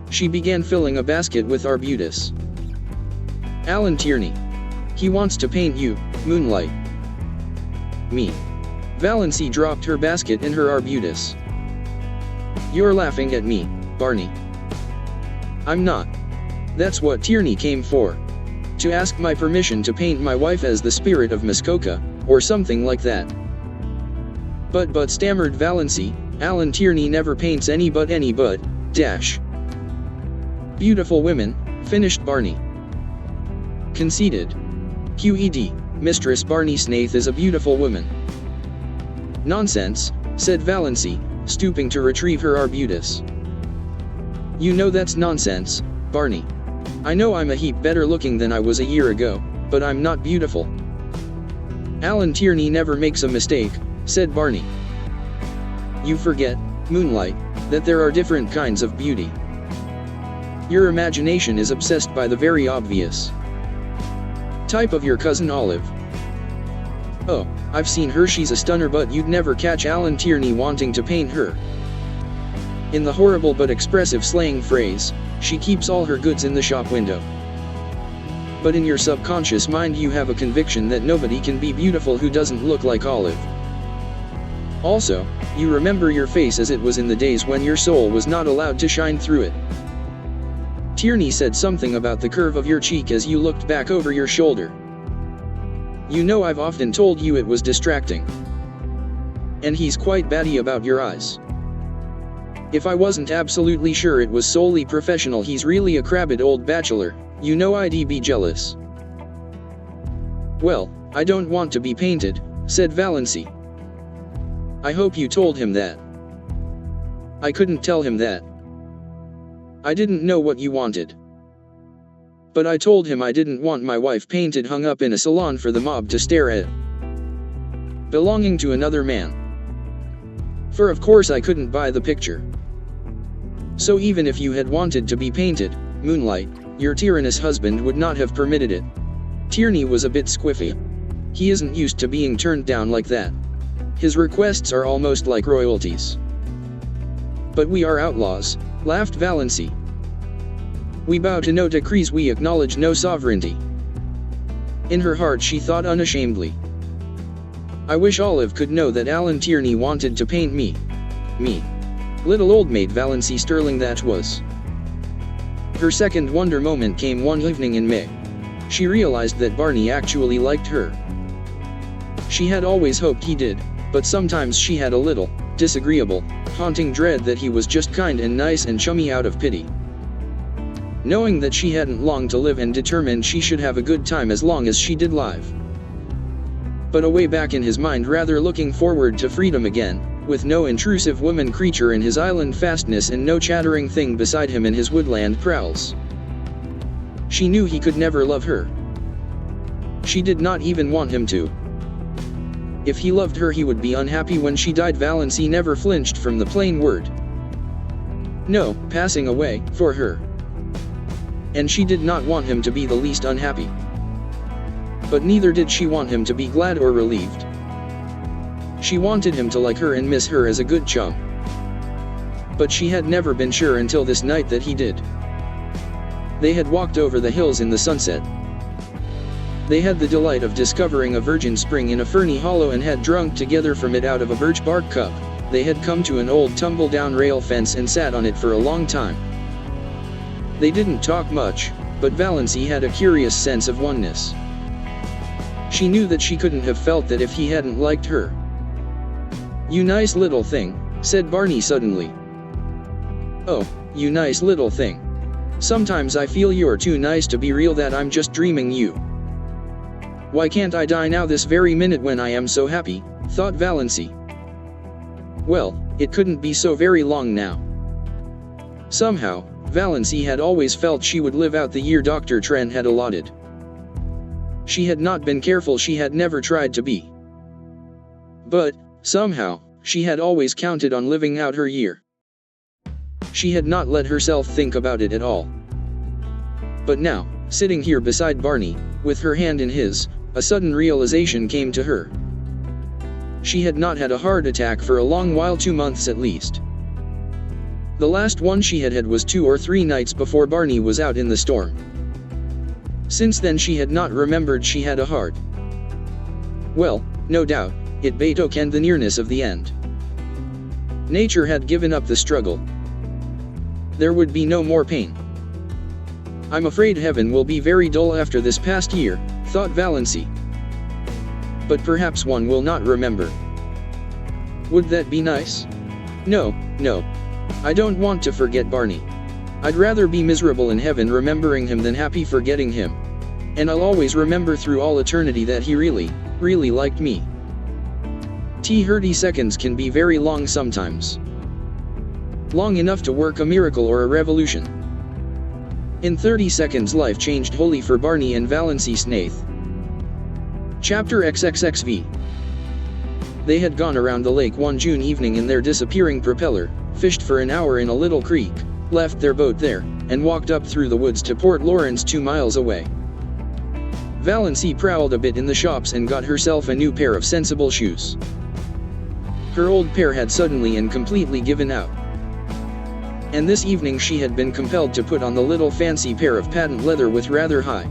A: She began filling a basket with arbutus. "Alan Tierney. He wants to paint you, Moonlight." "Me?" Valancy dropped her basket and her arbutus. "You're laughing at me, Barney." "I'm not. That's what Tierney came for. To ask my permission to paint my wife as the spirit of Muskoka, or something like that." But stammered Valancy, "Alan Tierney never paints any but dash." "Beautiful women," finished Barney. Conceded. "QED, Mistress Barney Snaith is a beautiful woman." "Nonsense," said Valancy, stooping to retrieve her arbutus. "You know that's nonsense, Barney. I know I'm a heap better looking than I was a year ago, but I'm not beautiful." "Alan Tierney never makes a mistake," said Barney. "You forget, Moonlight, that there are different kinds of beauty. Your imagination is obsessed by the very obvious type of your cousin Olive. Oh, I've seen her, she's a stunner, but you'd never catch Alan Tierney wanting to paint her. In the horrible but expressive slang phrase, she keeps all her goods in the shop window. But in your subconscious mind you have a conviction that nobody can be beautiful who doesn't look like Olive. Also, you remember your face as it was in the days when your soul was not allowed to shine through it. Tierney said something about the curve of your cheek as you looked back over your shoulder. You know I've often told you it was distracting. And he's quite batty about your eyes. If I wasn't absolutely sure it was solely professional, he's really a crabbed old bachelor, you know I'd be jealous." "Well, I don't want to be painted," said Valancy. "I hope you told him that." "I couldn't tell him that. I didn't know what you wanted. But I told him I didn't want my wife painted hung up in a salon for the mob to stare at, belonging to another man. For of course I couldn't buy the picture. So even if you had wanted to be painted, Moonlight, your tyrannous husband would not have permitted it." Tierney was a bit squiffy. He isn't used to being turned down like that. His requests are almost like royalties. "But we are outlaws," laughed Valancy. "We bow to no decrees, we acknowledge no sovereignty." In her heart she thought unashamedly, "I wish Olive could know that Alan Tierney wanted to paint me. Me. Little old maid Valancy Stirling that was." Her second wonder moment came one evening in May. She realized that Barney actually liked her. She had always hoped he did, but sometimes she had a little, disagreeable, haunting dread that he was just kind and nice and chummy out of pity. Knowing that she hadn't long to live and determined she should have a good time as long as she did live. But away back in his mind, rather looking forward to freedom again, with no intrusive woman creature in his island fastness and no chattering thing beside him in his woodland prowls. She knew he could never love her. She did not even want him to. If he loved her he would be unhappy when she died. Valancy never flinched from the plain word. No, passing away, for her. And she did not want him to be the least unhappy. But neither did she want him to be glad or relieved. She wanted him to like her and miss her as a good chum. But she had never been sure until this night that he did. They had walked over the hills in the sunset. They had the delight of discovering a virgin spring in a ferny hollow and had drunk together from it out of a birch bark cup. They had come to an old tumble-down rail fence and sat on it for a long time. They didn't talk much, but Valancy had a curious sense of oneness. She knew that she couldn't have felt that if he hadn't liked her. "You nice little thing," said Barney suddenly. Oh, you nice little thing. Sometimes I feel you're too nice to be real, that I'm just dreaming you. Why can't I die now this very minute when I am so happy, thought Valancy. Well, it couldn't be so very long now. Somehow, Valancy had always felt she would live out the year Dr. Trent had allotted. She had not been careful, she had never tried to be. But, somehow, she had always counted on living out her year. She had not let herself think about it at all. But now, sitting here beside Barney, with her hand in his, a sudden realization came to her. She had not had a heart attack for a long while, 2 months at least. The last one she had had was 2 or 3 nights before Barney was out in the storm. Since then she had not remembered she had a heart. Well, no doubt, it betokened the nearness of the end. Nature had given up the struggle. There would be no more pain. I'm afraid heaven will be very dull after this past year, thought Valancy. But perhaps one will not remember. Would that be nice? No, no. I don't want to forget Barney. I'd rather be miserable in heaven remembering him than happy forgetting him. And I'll always remember through all eternity that he really, really liked me. 30 seconds can be very long sometimes. Long enough to work a miracle or a revolution. In 30 seconds life changed wholly for Barney and Valancy Snaith. Chapter XXXV. They had gone around the lake one June evening in their disappearing propeller, fished for an hour in a little creek, left their boat there, and walked up through the woods to Port Lawrence 2 miles away. Valancy prowled a bit in the shops and got herself a new pair of sensible shoes. Her old pair had suddenly and completely given out. And this evening she had been compelled to put on the little fancy pair of patent leather with rather high,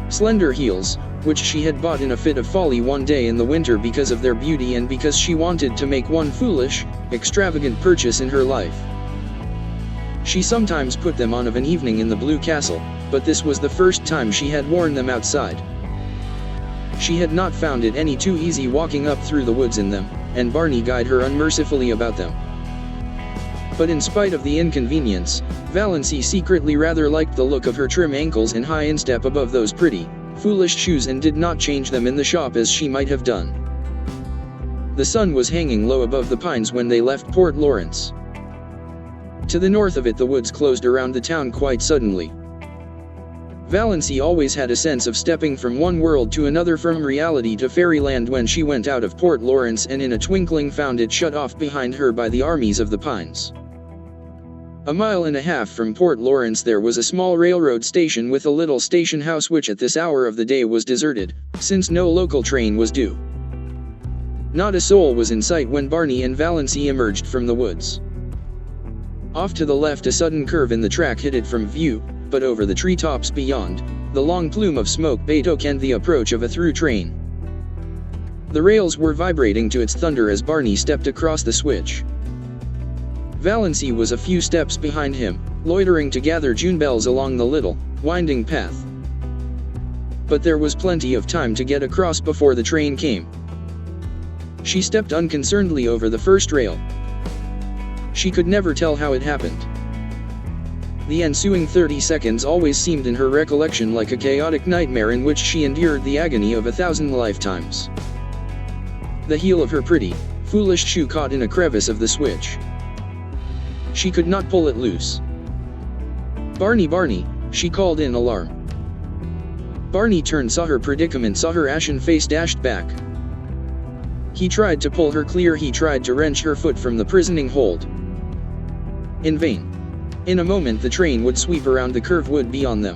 A: slender heels, which she had bought in a fit of folly one day in the winter because of their beauty and because she wanted to make one foolish, extravagant purchase in her life. She sometimes put them on of an evening in the Blue Castle, but this was the first time she had worn them outside. She had not found it any too easy walking up through the woods in them, and Barney guyed her unmercifully about them. But in spite of the inconvenience, Valancy secretly rather liked the look of her trim ankles and high instep above those pretty, foolish shoes, and did not change them in the shop as she might have done. The sun was hanging low above the pines when they left Port Lawrence. To the north of it the woods closed around the town quite suddenly. Valancy always had a sense of stepping from one world to another, from reality to fairyland, when she went out of Port Lawrence and in a twinkling found it shut off behind her by the armies of the pines. A mile and a half from Port Lawrence there was a small railroad station with a little station house which at this hour of the day was deserted, since no local train was due. Not a soul was in sight when Barney and Valancy emerged from the woods. Off to the left a sudden curve in the track hid it from view, but over the treetops beyond, the long plume of smoke betokened the approach of a through train. The rails were vibrating to its thunder as Barney stepped across the switch. Valancy was a few steps behind him, loitering to gather June bells along the little, winding path. But there was plenty of time to get across before the train came. She stepped unconcernedly over the first rail. She could never tell how it happened. The ensuing 30 seconds always seemed in her recollection like a chaotic nightmare in which she endured the agony of 1,000 lifetimes. The heel of her pretty, foolish shoe caught in a crevice of the switch. She could not pull it loose. "Barney, Barney," she called in alarm. Barney turned, saw her predicament, saw her ashen face, dashed back. He tried to pull her clear, he tried to wrench her foot from the prisoning hold. In vain. In a moment the train would sweep around, the curve would be on them.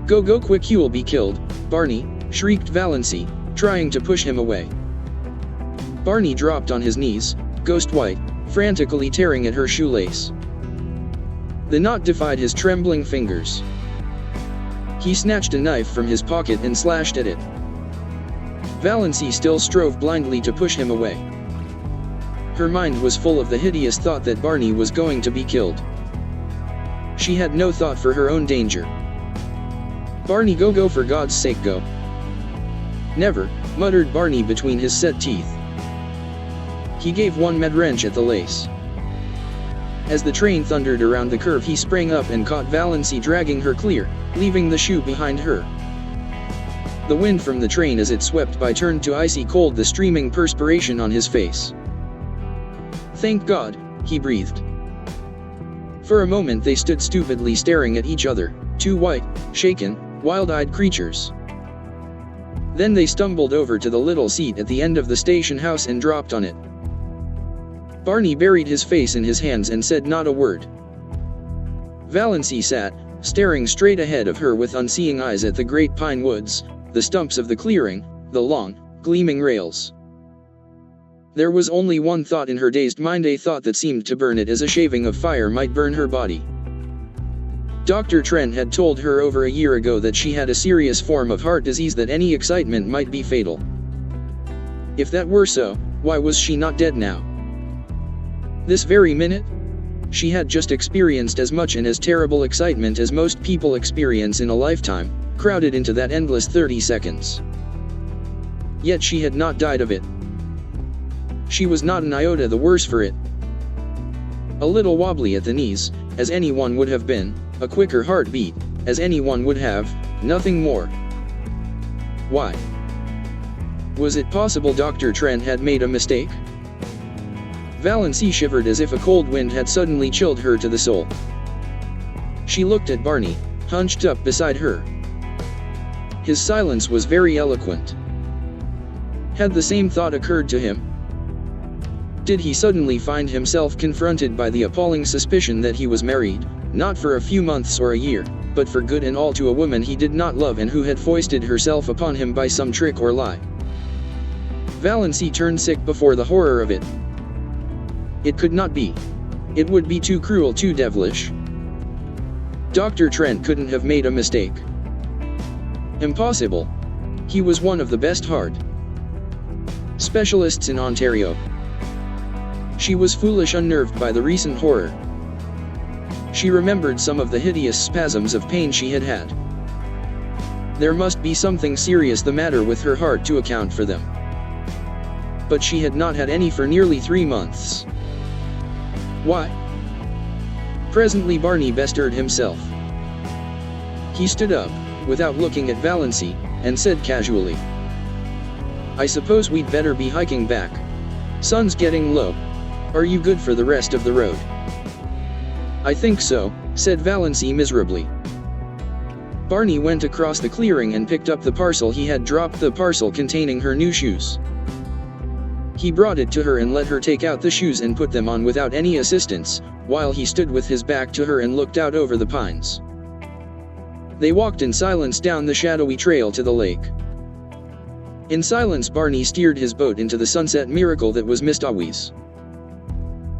A: "Go, go quick, you'll be killed, Barney," shrieked Valancy, trying to push him away. Barney dropped on his knees, ghost white, frantically tearing at her shoelace. The knot defied his trembling fingers. He snatched a knife from his pocket and slashed at it. Valancy still strove blindly to push him away. Her mind was full of the hideous thought that Barney was going to be killed. She had no thought for her own danger. "Barney, go, go, for God's sake, go." "Never," muttered Barney between his set teeth. He gave one mad wrench at the lace. As the train thundered around the curve, he sprang up and caught Valancy, dragging her clear, leaving the shoe behind her. The wind from the train as it swept by turned to icy cold, the streaming perspiration on his face. "Thank God," he breathed. For a moment they stood stupidly staring at each other, two white, shaken, wild-eyed creatures. Then they stumbled over to the little seat at the end of the station house and dropped on it. Barney buried his face in his hands and said not a word. Valancy sat, staring straight ahead of her with unseeing eyes at the great pine woods, the stumps of the clearing, the long, gleaming rails. There was only one thought in her dazed mind, a thought that seemed to burn it as a shaving of fire might burn her body. Dr. Trent had told her over a year ago that she had a serious form of heart disease, that any excitement might be fatal. If that were so, why was she not dead now? This very minute? She had just experienced as much and as terrible excitement as most people experience in a lifetime, crowded into that endless 30 seconds. Yet she had not died of it. She was not an iota the worse for it. A little wobbly at the knees, as anyone would have been, a quicker heartbeat, as anyone would have, nothing more. Why? Was it possible Dr. Trent had made a mistake? Valancy shivered as if a cold wind had suddenly chilled her to the soul. She looked at Barney, hunched up beside her. His silence was very eloquent. Had the same thought occurred to him? Did he suddenly find himself confronted by the appalling suspicion that he was married, not for a few months or a year, but for good and all, to a woman he did not love and who had foisted herself upon him by some trick or lie? Valancy turned sick before the horror of it. It could not be. It would be too cruel, too devilish. Dr. Trent couldn't have made a mistake. Impossible. He was one of the best heart specialists in Ontario. She was foolish, unnerved by the recent horror. She remembered some of the hideous spasms of pain she had had. There must be something serious the matter with her heart to account for them. But she had not had any for nearly 3 months. Why? Presently Barney bestirred himself. He stood up, without looking at Valancy, and said casually, "I suppose we'd better be hiking back. Sun's getting low. Are you good for the rest of the road?" "I think so," said Valancy miserably. Barney went across the clearing and picked up the parcel he had dropped, the parcel containing her new shoes. He brought it to her and let her take out the shoes and put them on without any assistance, while he stood with his back to her and looked out over the pines. They walked in silence down the shadowy trail to the lake. In silence Barney steered his boat into the sunset miracle that was Mistawis.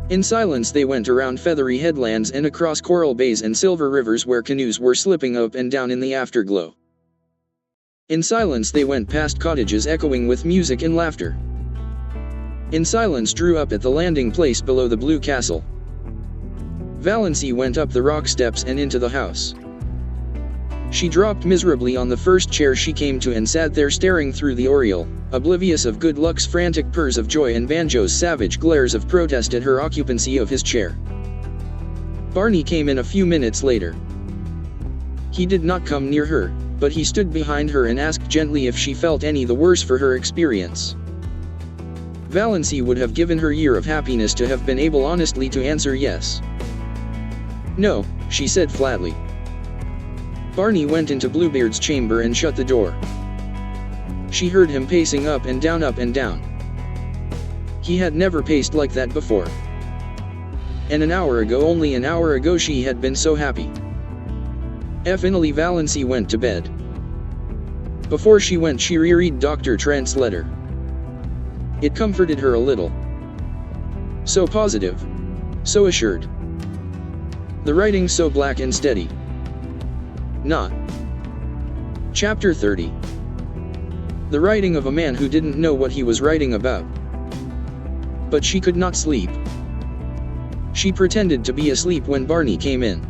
A: In silence they went around feathery headlands and across coral bays and silver rivers where canoes were slipping up and down in the afterglow. In silence they went past cottages echoing with music and laughter. In silence drew up at the landing place below the blue castle. Valancy went up the rock steps and into the house. She dropped miserably on the first chair she came to and sat there staring through the oriel, oblivious of good luck's frantic purrs of joy and Banjo's savage glares of protest at her occupancy of his chair. Barney came in a few minutes later. He did not come near her, but he stood behind her and asked gently if she felt any the worse for her experience. Valancy would have given her year of happiness to have been able honestly to answer yes. "No," she said flatly. Barney went into Bluebeard's chamber and shut the door. She heard him pacing up and down, up and down. He had never paced like that before. And an hour ago, only an hour ago, she had been so happy. Finally Valancy went to bed. Before she went she reread Dr. Trent's letter. It comforted her a little. So positive. So assured. The writing so black and steady. Not. Chapter 30. The writing of a man who didn't know what he was writing about. But she could not sleep. She pretended to be asleep when Barney came in.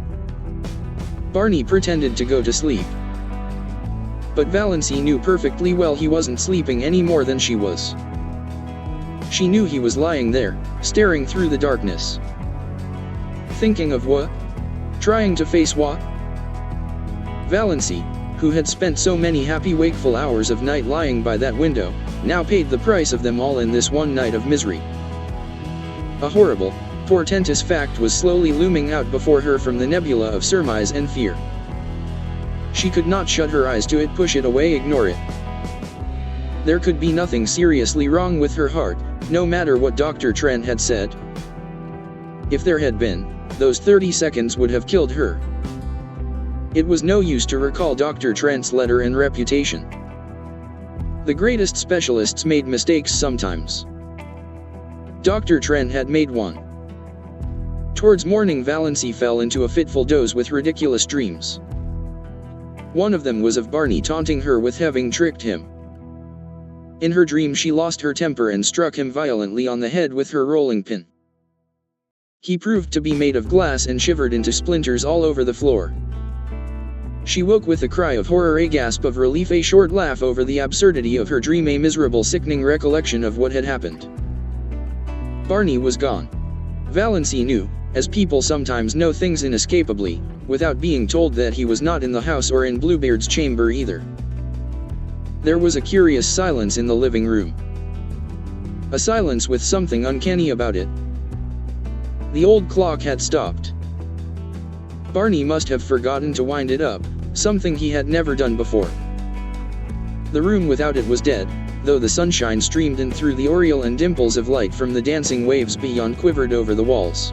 A: Barney pretended to go to sleep. But Valancy knew perfectly well he wasn't sleeping any more than she was. She knew he was lying there, staring through the darkness. Thinking of what? Trying to face what? Valancy, who had spent so many happy wakeful hours of night lying by that window, now paid the price of them all in this one night of misery. A horrible, portentous fact was slowly looming out before her from the nebula of surmise and fear. She could not shut her eyes to it, push it away, ignore it. There could be nothing seriously wrong with her heart, no matter what Dr. Trent had said. If there had been, those 30 seconds would have killed her. It was no use to recall Dr. Trent's letter and reputation. The greatest specialists made mistakes sometimes. Dr. Trent had made one. Towards morning, Valancy fell into a fitful doze with ridiculous dreams. One of them was of Barney taunting her with having tricked him. In her dream she lost her temper and struck him violently on the head with her rolling pin. He proved to be made of glass and shivered into splinters all over the floor. She woke with a cry of horror, a gasp of relief, a short laugh over the absurdity of her dream, a miserable, sickening recollection of what had happened. Barney was gone. Valancy knew, as people sometimes know things inescapably, without being told, that he was not in the house or in Bluebeard's chamber either. There was a curious silence in the living room. A silence with something uncanny about it. The old clock had stopped. Barney must have forgotten to wind it up, something he had never done before. The room without it was dead, though the sunshine streamed in through the aureole and dimples of light from the dancing waves beyond quivered over the walls.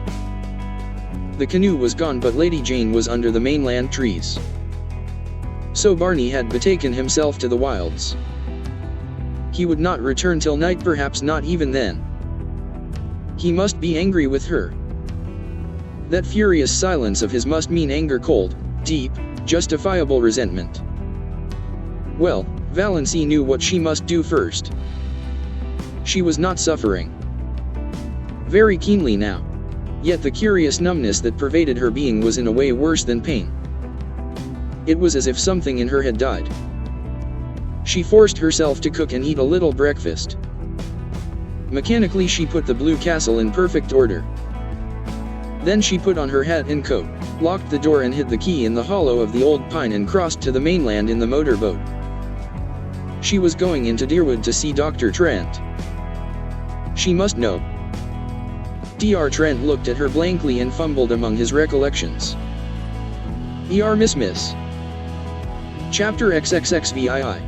A: The canoe was gone, but Lady Jane was under the mainland trees. So Barney had betaken himself to the wilds. He would not return till night, perhaps not even then. He must be angry with her. That furious silence of his must mean anger, cold, deep, justifiable resentment. Well, Valancy knew what she must do first. She was not suffering very keenly now. Yet the curious numbness that pervaded her being was in a way worse than pain. It was as if something in her had died. She forced herself to cook and eat a little breakfast. Mechanically she put the blue castle in perfect order. Then she put on her hat and coat, locked the door and hid the key in the hollow of the old pine, and crossed to the mainland in the motorboat. She was going into Deerwood to see Dr. Trent. She must know. Dr. Trent looked at her blankly and fumbled among his recollections. Miss. Chapter XXXVII.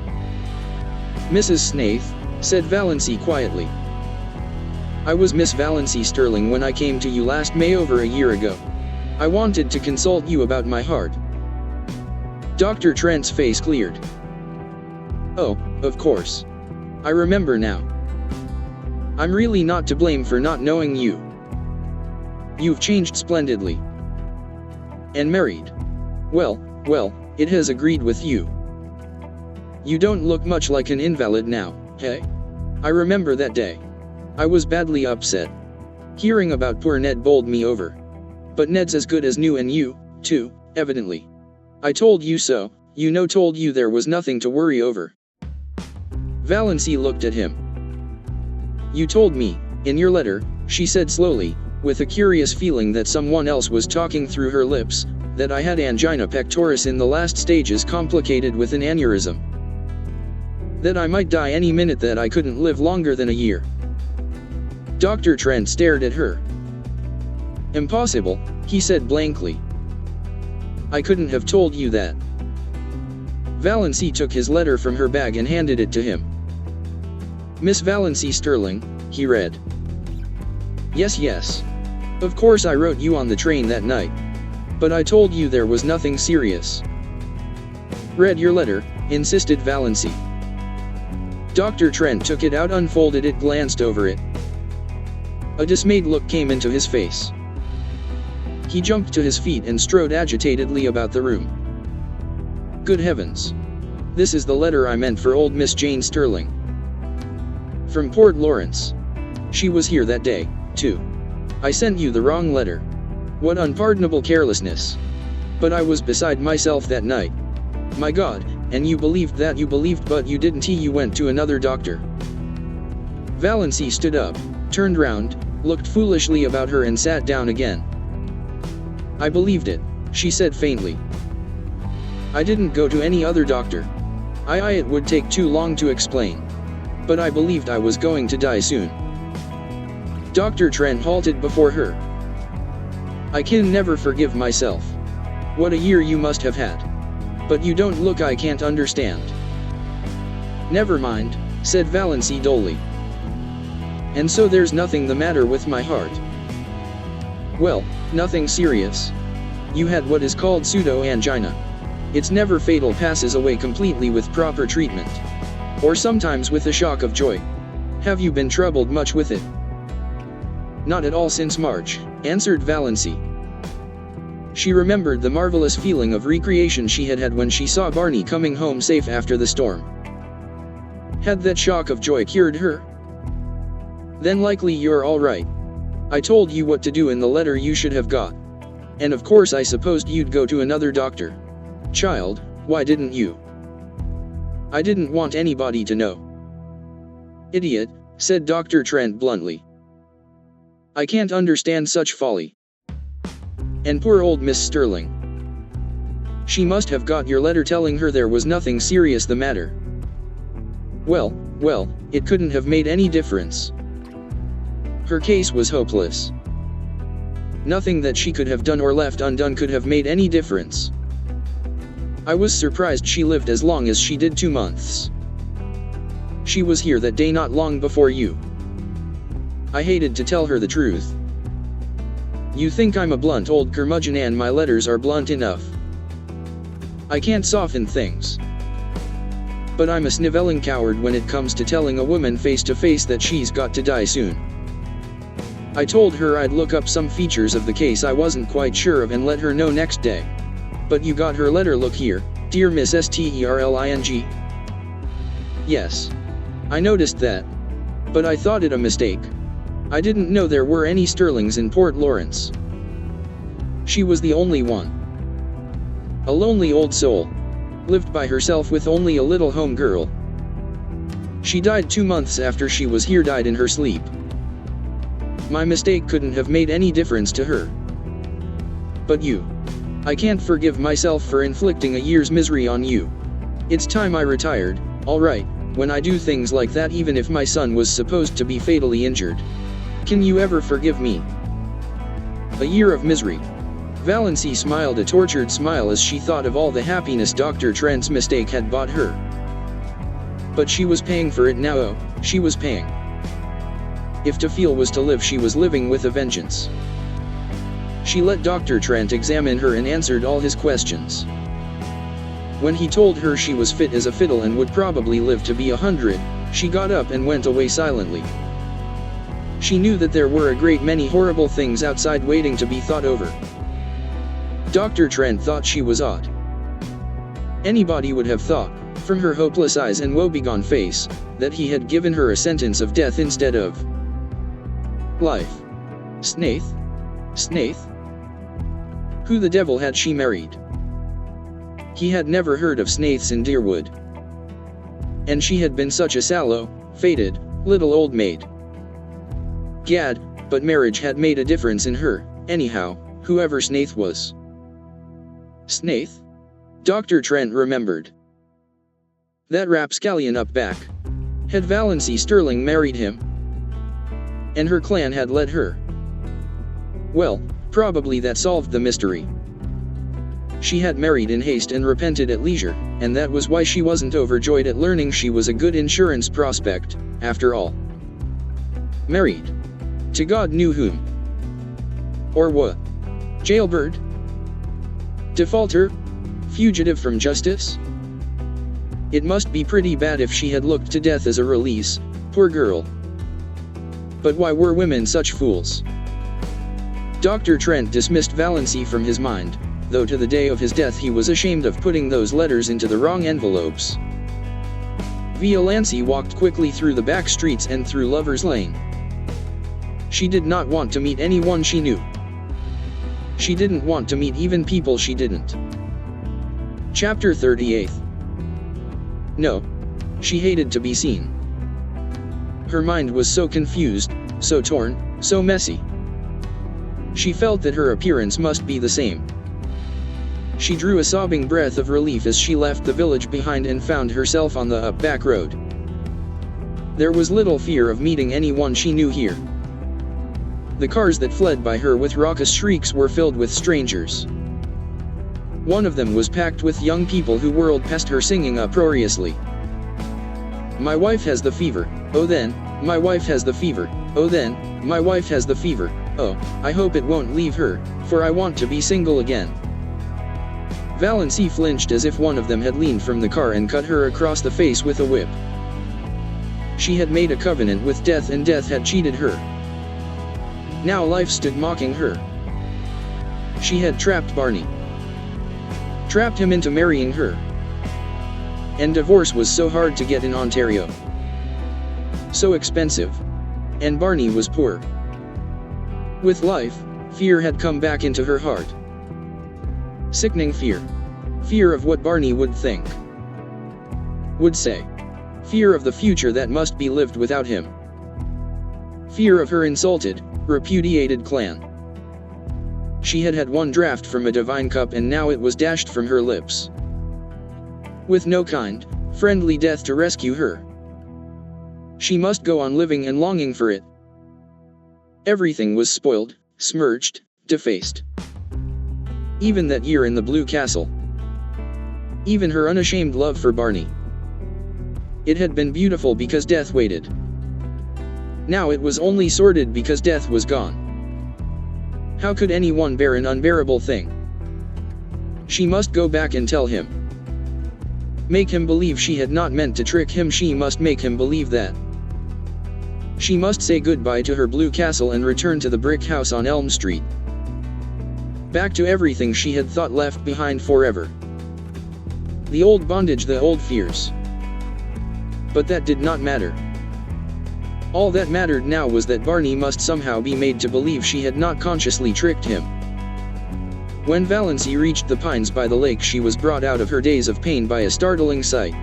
A: Mrs. Snaith, said Valancy quietly. I was Miss Valancy Stirling when I came to you last May, over a year ago. I wanted to consult you about my heart. Dr. Trent's face cleared. Oh, of course. I remember now. I'm really not to blame for not knowing you. You've changed splendidly. And married. Well, it has agreed with you. You don't look much like an invalid now, hey? I remember that day. I was badly upset. Hearing about poor Ned bowled me over. But Ned's as good as new, and you, too, evidently. I told you so, told you there was nothing to worry over. Valancy looked at him. You told me, in your letter, she said slowly, with a curious feeling that someone else was talking through her lips, that I had angina pectoris in the last stages, complicated with an aneurysm. That I might die any minute, that I couldn't live longer than a year. Dr. Trent stared at her. Impossible, he said blankly. I couldn't have told you that. Valancy took his letter from her bag and handed it to him. Miss Valancy Stirling, he read. Yes. Of course I wrote you on the train that night. But I told you there was nothing serious. Read your letter, insisted Valancy. Dr. Trent took it out, unfolded it, glanced over it. A dismayed look came into his face. He jumped to his feet and strode agitatedly about the room. Good heavens. This is the letter I meant for old Miss Jane Stirling. From Port Lawrence. She was here that day, too. I sent you the wrong letter. What unpardonable carelessness. But I was beside myself that night. My God, and you believed that, but you didn't. You went to another doctor. Valancy stood up, turned round, looked foolishly about her and sat down again. I believed it, she said faintly. I didn't go to any other doctor. It would take too long to explain. But I believed I was going to die soon. Dr. Trent halted before her. I can never forgive myself. What a year you must have had. But you don't look, I can't understand. Never mind, said Valancy dully. And so there's nothing the matter with my heart? Well, nothing serious. You had what is called pseudo-angina. It's never fatal, passes away completely with proper treatment. Or sometimes with a shock of joy. Have you been troubled much with it? Not at all since March, answered Valancy. She remembered the marvelous feeling of recreation she had had when she saw Barney coming home safe after the storm. Had that shock of joy cured her? Then likely you're all right. I told you what to do in the letter you should have got. And of course I supposed you'd go to another doctor. Child, why didn't you? I didn't want anybody to know. Idiot, said Dr. Trent bluntly. I can't understand such folly. And poor old Miss Stirling. She must have got your letter telling her there was nothing serious the matter. Well, it couldn't have made any difference. Her case was hopeless. Nothing that she could have done or left undone could have made any difference. I was surprised she lived as long as she did, 2 months. She was here that day not long before you. I hated to tell her the truth. You think I'm a blunt old curmudgeon, and my letters are blunt enough. I can't soften things. But I'm a snivelling coward when it comes to telling a woman face to face that she's got to die soon. I told her I'd look up some features of the case I wasn't quite sure of and let her know next day. But you got her letter. Look here, dear Miss Sterling. Yes. I noticed that. But I thought it a mistake. I didn't know there were any Stirlings in Port Lawrence. She was the only one. A lonely old soul. Lived by herself with only a little home girl. She died 2 months after she was here, died in her sleep. My mistake couldn't have made any difference to her. But you. I can't forgive myself for inflicting a year's misery on you. It's time I retired, all right, when I do things like that, even if my son was supposed to be fatally injured. Can you ever forgive me? A year of misery. Valancy smiled a tortured smile as she thought of all the happiness Dr. Trent's mistake had bought her. But she was paying for it now. Oh, she was paying. If to feel was to live, she was living with a vengeance. She let Dr. Trent examine her and answered all his questions. When he told her she was fit as a fiddle and would probably live to be 100, she got up and went away silently. She knew that there were a great many horrible things outside waiting to be thought over. Dr. Trent thought she was odd. Anybody would have thought, from her hopeless eyes and woebegone face, that he had given her a sentence of death instead of life. Snaith? Who the devil had she married? He had never heard of Snaiths in Deerwood. And she had been such a sallow, faded, little old maid. Gad, but marriage had made a difference in her, anyhow, whoever Snaith was. Snaith? Dr. Trent remembered. That rapscallion up back. Had Valancy Stirling married him? And her clan had led her. Well, probably that solved the mystery. She had married in haste and repented at leisure, and that was why she wasn't overjoyed at learning she was a good insurance prospect, after all. Married. To God knew whom. Or what? Jailbird? Defaulter? Fugitive from justice? It must be pretty bad if she had looked to death as a release, poor girl. But why were women such fools? Dr. Trent dismissed Valancy from his mind, though to the day of his death he was ashamed of putting those letters into the wrong envelopes. Valancy walked quickly through the back streets and through Lover's Lane. She did not want to meet anyone she knew. She didn't want to meet even people she didn't. Chapter 38. No. She hated to be seen. Her mind was so confused, so torn, so messy. She felt that her appearance must be the same. She drew a sobbing breath of relief as she left the village behind and found herself on the back road. There was little fear of meeting anyone she knew here. The cars that fled by her with raucous shrieks were filled with strangers. One of them was packed with young people who whirled past her singing uproariously. "My wife has the fever, oh then, my wife has the fever, oh then, my wife has the fever, oh, I hope it won't leave her, for I want to be single again." Valancy flinched as if one of them had leaned from the car and cut her across the face with a whip. She had made a covenant with death and death had cheated her. Now life stood mocking her. She had trapped Barney. Trapped him into marrying her. And divorce was so hard to get in Ontario. So expensive. And Barney was poor. With life, fear had come back into her heart. Sickening fear. Fear of what Barney would think. Would say. Fear of the future that must be lived without him. Fear of her insulted, repudiated clan. She had had one draught from a divine cup and now it was dashed from her lips. With no kind, friendly death to rescue her. She must go on living and longing for it. Everything was spoiled, smirched, defaced. Even that year in the Blue Castle. Even her unashamed love for Barney. It had been beautiful because death waited. Now it was only sordid because death was gone. How could anyone bear an unbearable thing? She must go back and tell him. Make him believe she had not meant to trick him. She must make him believe that. She must say goodbye to her Blue Castle and return to the brick house on Elm Street. Back to everything she had thought left behind forever. The old bondage, the old fears. But that did not matter. All that mattered now was that Barney must somehow be made to believe she had not consciously tricked him. When Valancy reached the pines by the lake, she was brought out of her daze of pain by a startling sight.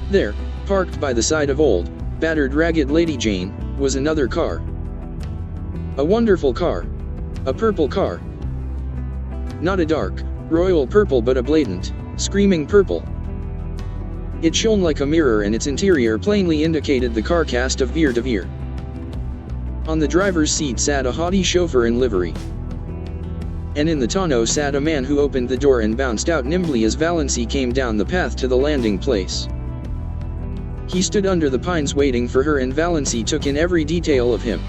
A: There, parked by the side of old, battered, ragged Lady Jane, was another car. A wonderful car. A purple car. Not a dark, royal purple but a blatant, screaming purple. It shone like a mirror and its interior plainly indicated the car cast of Vere de Vere. On the driver's seat sat a haughty chauffeur in livery. And in the tonneau sat a man who opened the door and bounced out nimbly as Valancy came down the path to the landing place. He stood under the pines waiting for her and Valancy took in every detail of him.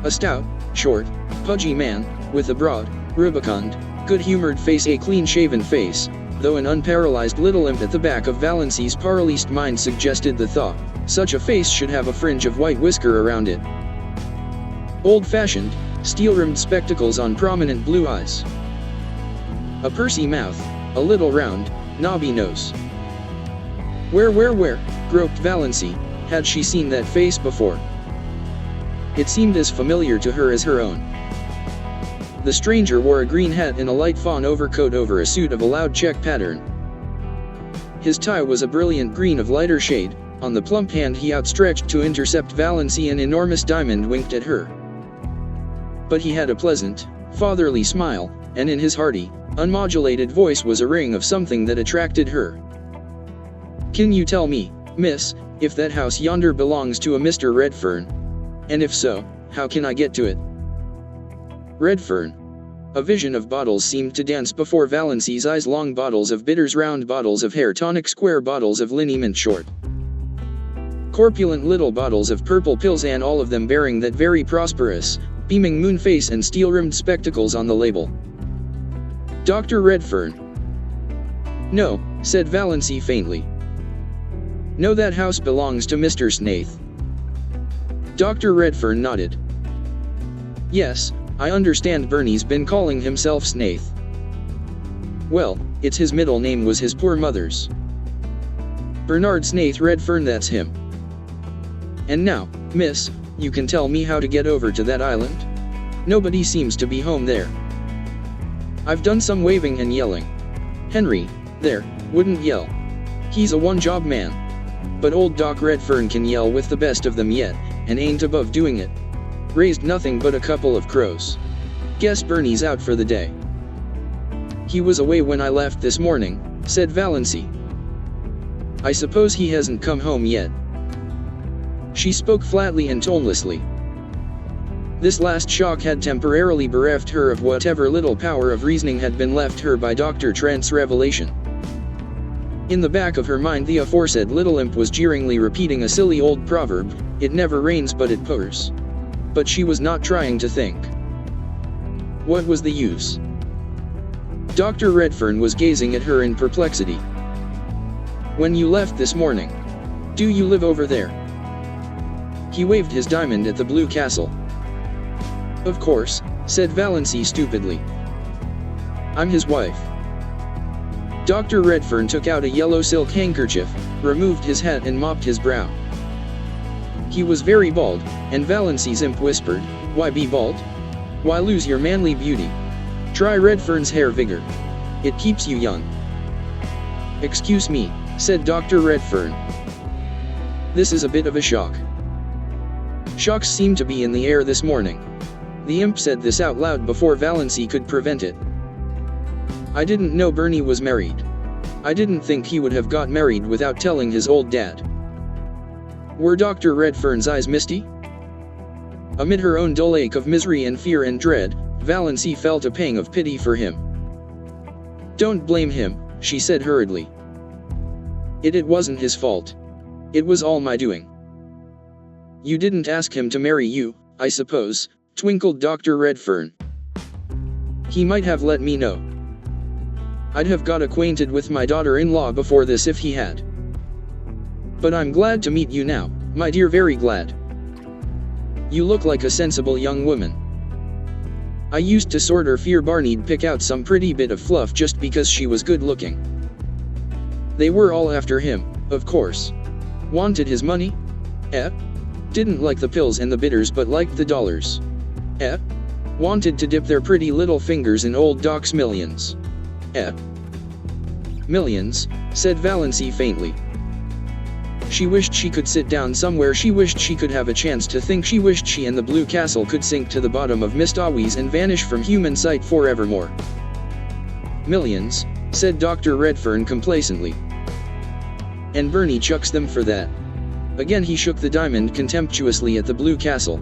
A: A stout, short, pudgy man, with a broad, rubicund, good-humored face, a clean-shaven face, though an unparalyzed little imp at the back of Valancy's paralysed mind suggested the thought, such a face should have a fringe of white whisker around it. Old-fashioned, steel-rimmed spectacles on prominent blue eyes. A pursy mouth, a little round, knobby nose. Where, groped Valancy, had she seen that face before? It seemed as familiar to her as her own. The stranger wore a green hat and a light fawn overcoat over a suit of a loud check pattern. His tie was a brilliant green of lighter shade. On the plump hand he outstretched to intercept Valancy, an enormous diamond winked at her. But he had a pleasant, fatherly smile, and in his hearty, unmodulated voice was a ring of something that attracted her. "Can you tell me, miss, if that house yonder belongs to a Mr. Redfern? And if so, how can I get to it?" Redfern. A vision of bottles seemed to dance before Valancy's eyes. Long bottles of bitters, round bottles of hair tonic, square bottles of liniment, short, corpulent little bottles of purple pills, and all of them bearing that very prosperous, beaming moon face and steel-rimmed spectacles on the label. "Dr. Redfern." "No," said Valancy faintly. "No, that house belongs to Mr. Snaith." Dr. Redfern nodded. "Yes, I understand Bernie's been calling himself Snaith." "Well, it's his middle name was his poor mother's. Bernard Snaith Redfern, that's him. And now, miss, you can tell me how to get over to that island? Nobody seems to be home there. I've done some waving and yelling. Henry, there, wouldn't yell. He's a one-job man. But old Doc Redfern can yell with the best of them yet, and ain't above doing it. raised nothing but a couple of crows. Guess Bernie's out for the day. He was away when I left this morning, said Valancy. I suppose he hasn't come home yet. She spoke flatly and tonelessly. This last shock had temporarily bereft her of whatever little power of reasoning had been left her by Dr. Trent's revelation. In the back of her mind the aforesaid little imp was jeeringly repeating a silly old proverb, "It never rains but it pours." But she was not trying to think. What was the use? Dr. Redfern was gazing at her in perplexity. When you left this morning, do you live over there? He waved his diamond at the blue castle. Of course, said Valancy stupidly. I'm his wife. Dr. Redfern took out a yellow silk handkerchief, removed his hat and mopped his brow. He was very bald, and Valancy's imp whispered, "Why be bald? Why lose your manly beauty? Try Redfern's hair vigor. It keeps you young." Excuse me, said Dr. Redfern. This is a bit of a shock. Shocks seem to be in the air this morning. The imp said this out loud before Valancy could prevent it. I didn't know Bernie was married. I didn't think he would have got married without telling his old dad. Were Dr. Redfern's eyes misty? Amid her own dull ache of misery and fear and dread, Valancy felt a pang of pity for him. Don't blame him, she said hurriedly. It wasn't his fault. It was all my doing. You didn't ask him to marry you, I suppose, twinkled Dr. Redfern. He might have let me know. I'd have got acquainted with my daughter-in-law before this if he had. But I'm glad to meet you now, my dear, very glad. You look like a sensible young woman. I used to sorter fear Barney'd pick out some pretty bit of fluff just because she was good-looking. They were all after him, of course. Wanted his money? Didn't like the pills and the bitters but liked the dollars. Wanted to dip their pretty little fingers in old Doc's millions. Millions, said Valancy faintly. She wished she could sit down somewhere, she wished she could have a chance to think, she wished she and the Blue Castle could sink to the bottom of Mistawis and vanish from human sight forevermore. Millions, said Dr. Redfern complacently. And Bernie chucks them for that. Again he shook the diamond contemptuously at the Blue Castle.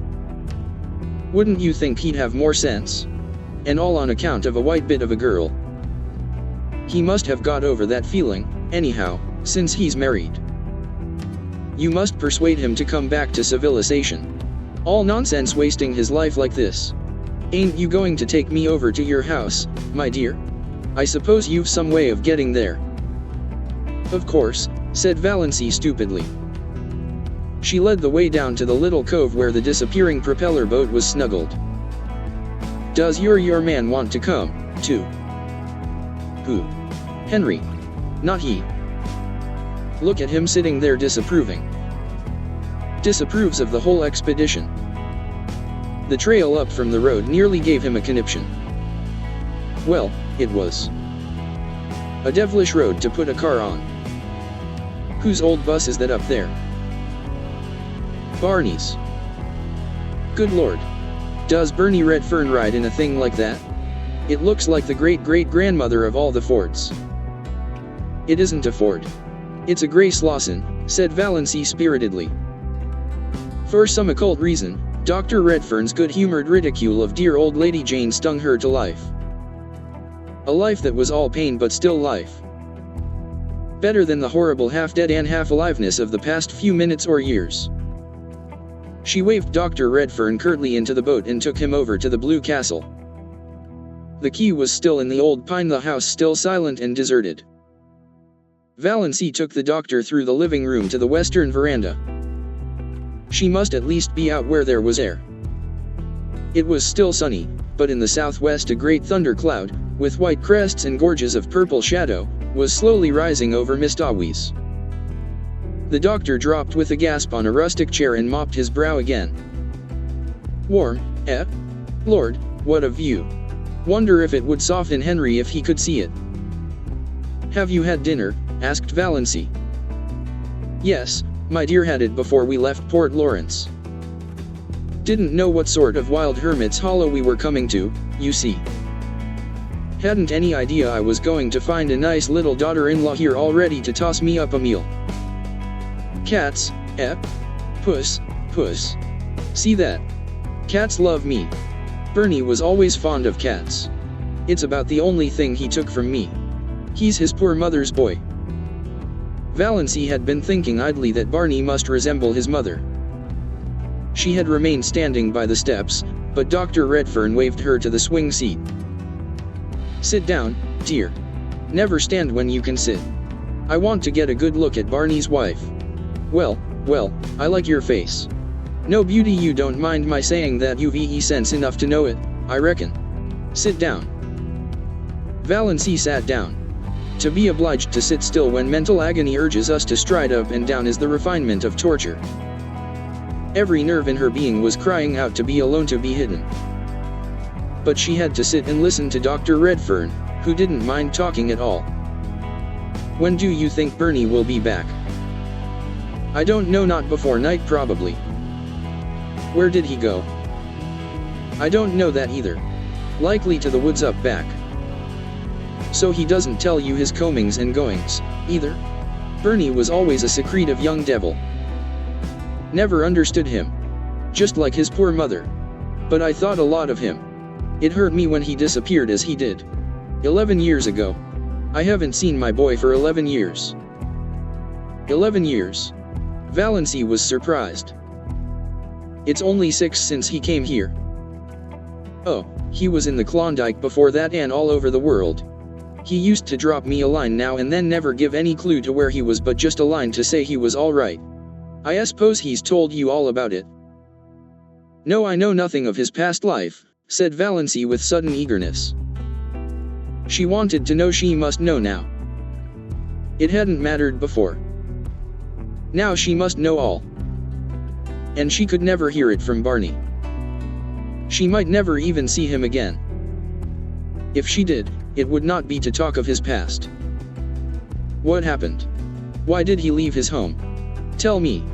A: Wouldn't you think he'd have more sense? And all on account of a white bit of a girl. He must have got over that feeling, anyhow, since he's married. You must persuade him to come back to civilization. All nonsense wasting his life like this. Ain't you going to take me over to your house, my dear? I suppose you've some way of getting there. Of course, said Valancy stupidly. She led the way down to the little cove where the disappearing propeller boat was snuggled. Does your man want to come, too? Who? Henry. Not he. Look at him sitting there disapproving. Disapproves of the whole expedition. The trail up from the road nearly gave him a conniption. Well, it was a devilish road to put a car on. Whose old bus is that up there? Barney's. Good Lord. Does Bernie Redfern ride in a thing like that? It looks like the great-great-grandmother of all the Fords. It isn't a Ford. It's a Grace Lawson, said Valancy spiritedly. For some occult reason, Dr. Redfern's good-humored ridicule of dear old Lady Jane stung her to life. A life that was all pain but still life. Better than the horrible half-dead and half-aliveness of the past few minutes or years. She waved Dr. Redfern curtly into the boat and took him over to the Blue Castle. The key was still in the old pine, the house still silent and deserted. Valancy took the doctor through the living room to the western veranda. She must at least be out where there was air. It was still sunny, but in the southwest a great thundercloud, with white crests and gorges of purple shadow, was slowly rising over Mistawis. The doctor dropped with a gasp on a rustic chair and mopped his brow again. Warm, Lord, what a view. Wonder if it would soften Henry if he could see it. Have you had dinner? Asked Valancy. Yes, my dear, had it before we left Port Lawrence. Didn't know what sort of wild hermit's hollow we were coming to, you see. Hadn't any idea I was going to find a nice little daughter-in-law here all ready to toss me up a meal. Cats, puss, puss. See that? Cats love me. Bernie was always fond of cats. It's about the only thing he took from me. He's his poor mother's boy. Valancy had been thinking idly that Barney must resemble his mother. She had remained standing by the steps, but Dr. Redfern waved her to the swing seat. Sit down, dear. Never stand when you can sit. I want to get a good look at Barney's wife. Well, I like your face. No beauty, you don't mind my saying that you've sense enough to know it, I reckon. Sit down. Valancy sat down. To be obliged to sit still when mental agony urges us to stride up and down is the refinement of torture. Every nerve in her being was crying out to be alone, to be hidden. But she had to sit and listen to Dr. Redfern, who didn't mind talking at all. When do you think Bernie will be back? I don't know, not before night probably. Where did he go? I don't know that either. Likely to the woods up back. So he doesn't tell you his comings and goings, either? Bernie was always a secretive young devil. Never understood him. Just like his poor mother. But I thought a lot of him. It hurt me when he disappeared as he did. 11 years ago. I haven't seen my boy for 11 years. 11 years. Valancy was surprised. It's only 6 since he came here. Oh, he was in the Klondike before that and all over the world. He used to drop me a line now and then, never give any clue to where he was, but just a line to say he was all right. I suppose he's told you all about it. No, I know nothing of his past life, said Valancy with sudden eagerness. She wanted to know, she must know now. It hadn't mattered before. Now she must know all. And she could never hear it from Barney. She might never even see him again. If she did, it would not be to talk of his past. What happened? Why did he leave his home? Tell me.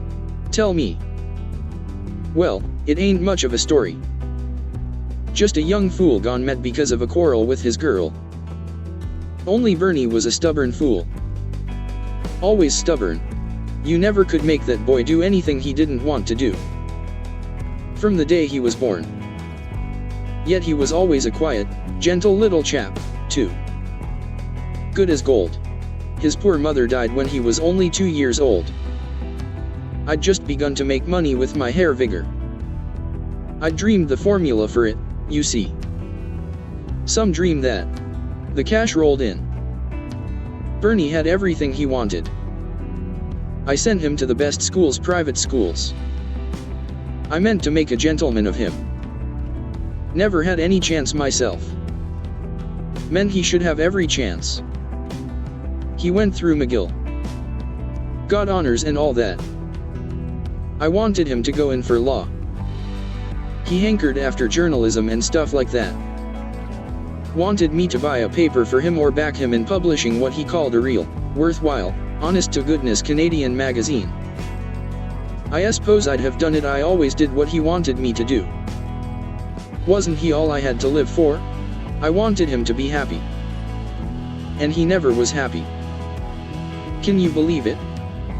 A: Tell me. Well, it ain't much of a story. Just a young fool gone mad because of a quarrel with his girl. Only Bernie was a stubborn fool. Always stubborn. You never could make that boy do anything he didn't want to do. From the day he was born. Yet he was always a quiet, gentle little chap, too. Good as gold. His poor mother died when he was only 2 years old. I'd just begun to make money with my hair vigor. I dreamed the formula for it, you see. Some dream that. The cash rolled in. Bernie had everything he wanted. I sent him to the best schools, private schools. I meant to make a gentleman of him. Never had any chance myself. Meant he should have every chance. He went through McGill. Got honors and all that. I wanted him to go in for law. He hankered after journalism and stuff like that. Wanted me to buy a paper for him or back him in publishing what he called a real, worthwhile, honest-to-goodness Canadian magazine. I suppose I'd have done it, I always did what he wanted me to do. Wasn't he all I had to live for? I wanted him to be happy. And he never was happy. Can you believe it?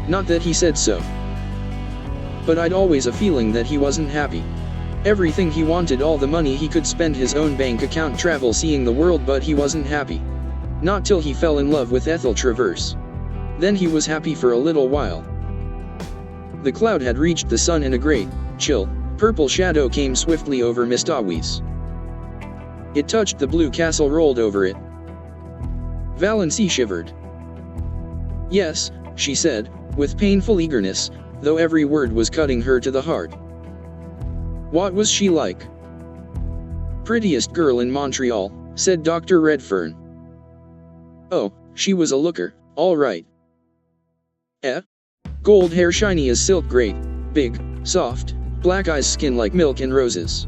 A: Not that he said so. But I'd always a feeling that he wasn't happy. Everything he wanted, all the money he could spend, his own bank account, travel, seeing the world, but he wasn't happy. Not till he fell in love with Ethel Traverse. Then he was happy for a little while. The cloud had reached the sun and a great, chill, purple shadow came swiftly over Mistawis. It touched the blue castle, rolled over it. Valancy shivered. Yes, she said, with painful eagerness, though every word was cutting her to the heart. What was she like? Prettiest girl in Montreal, said Dr. Redfern. Oh, she was a looker, all right. Gold hair, shiny as silk, great, big, soft, black eyes, skin like milk and roses.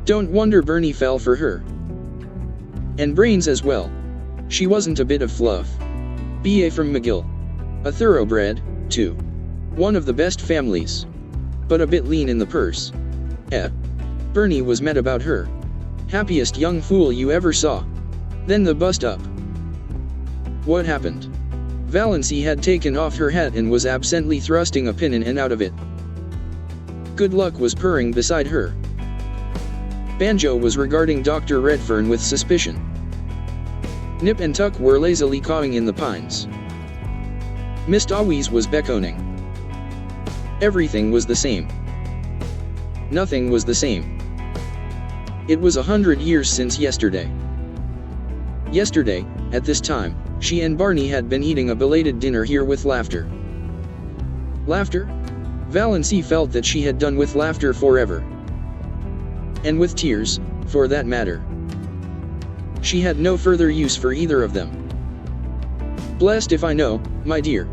A: Don't wonder Bernie fell for her. And brains as well. She wasn't a bit of fluff. B.A. from McGill. A thoroughbred, too. One of the best families. But a bit lean in the purse. Bernie was mad about her. Happiest young fool you ever saw. Then the bust up. What happened? Valancy had taken off her hat and was absently thrusting a pin in and out of it. Good Luck was purring beside her. Banjo was regarding Dr. Redfern with suspicion. Nip and Tuck were lazily cawing in the pines. Miss Dawes was beckoning. Everything was the same. Nothing was the same. It was 100 years since yesterday. Yesterday, at this time, she and Barney had been eating a belated dinner here with laughter. Laughter? Valancy felt that she had done with laughter forever. And with tears, for that matter. She had no further use for either of them. Blessed if I know, my dear.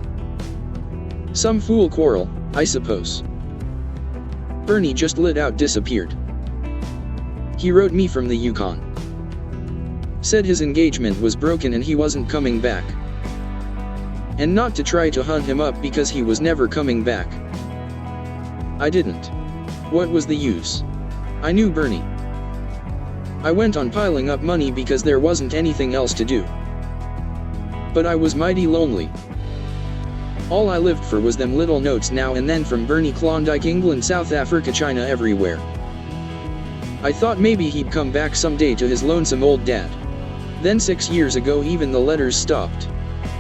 A: Some fool quarrel, I suppose. Bernie just lit out disappeared. He wrote me from the Yukon. Said his engagement was broken and he wasn't coming back. And not to try to hunt him up because he was never coming back. I didn't. What was the use? I knew Bernie. I went on piling up money because there wasn't anything else to do. But I was mighty lonely. All I lived for was them little notes now and then from Bernie, Klondike, England, South Africa, China, everywhere. I thought maybe he'd come back someday to his lonesome old dad. Then 6 years ago even the letters stopped.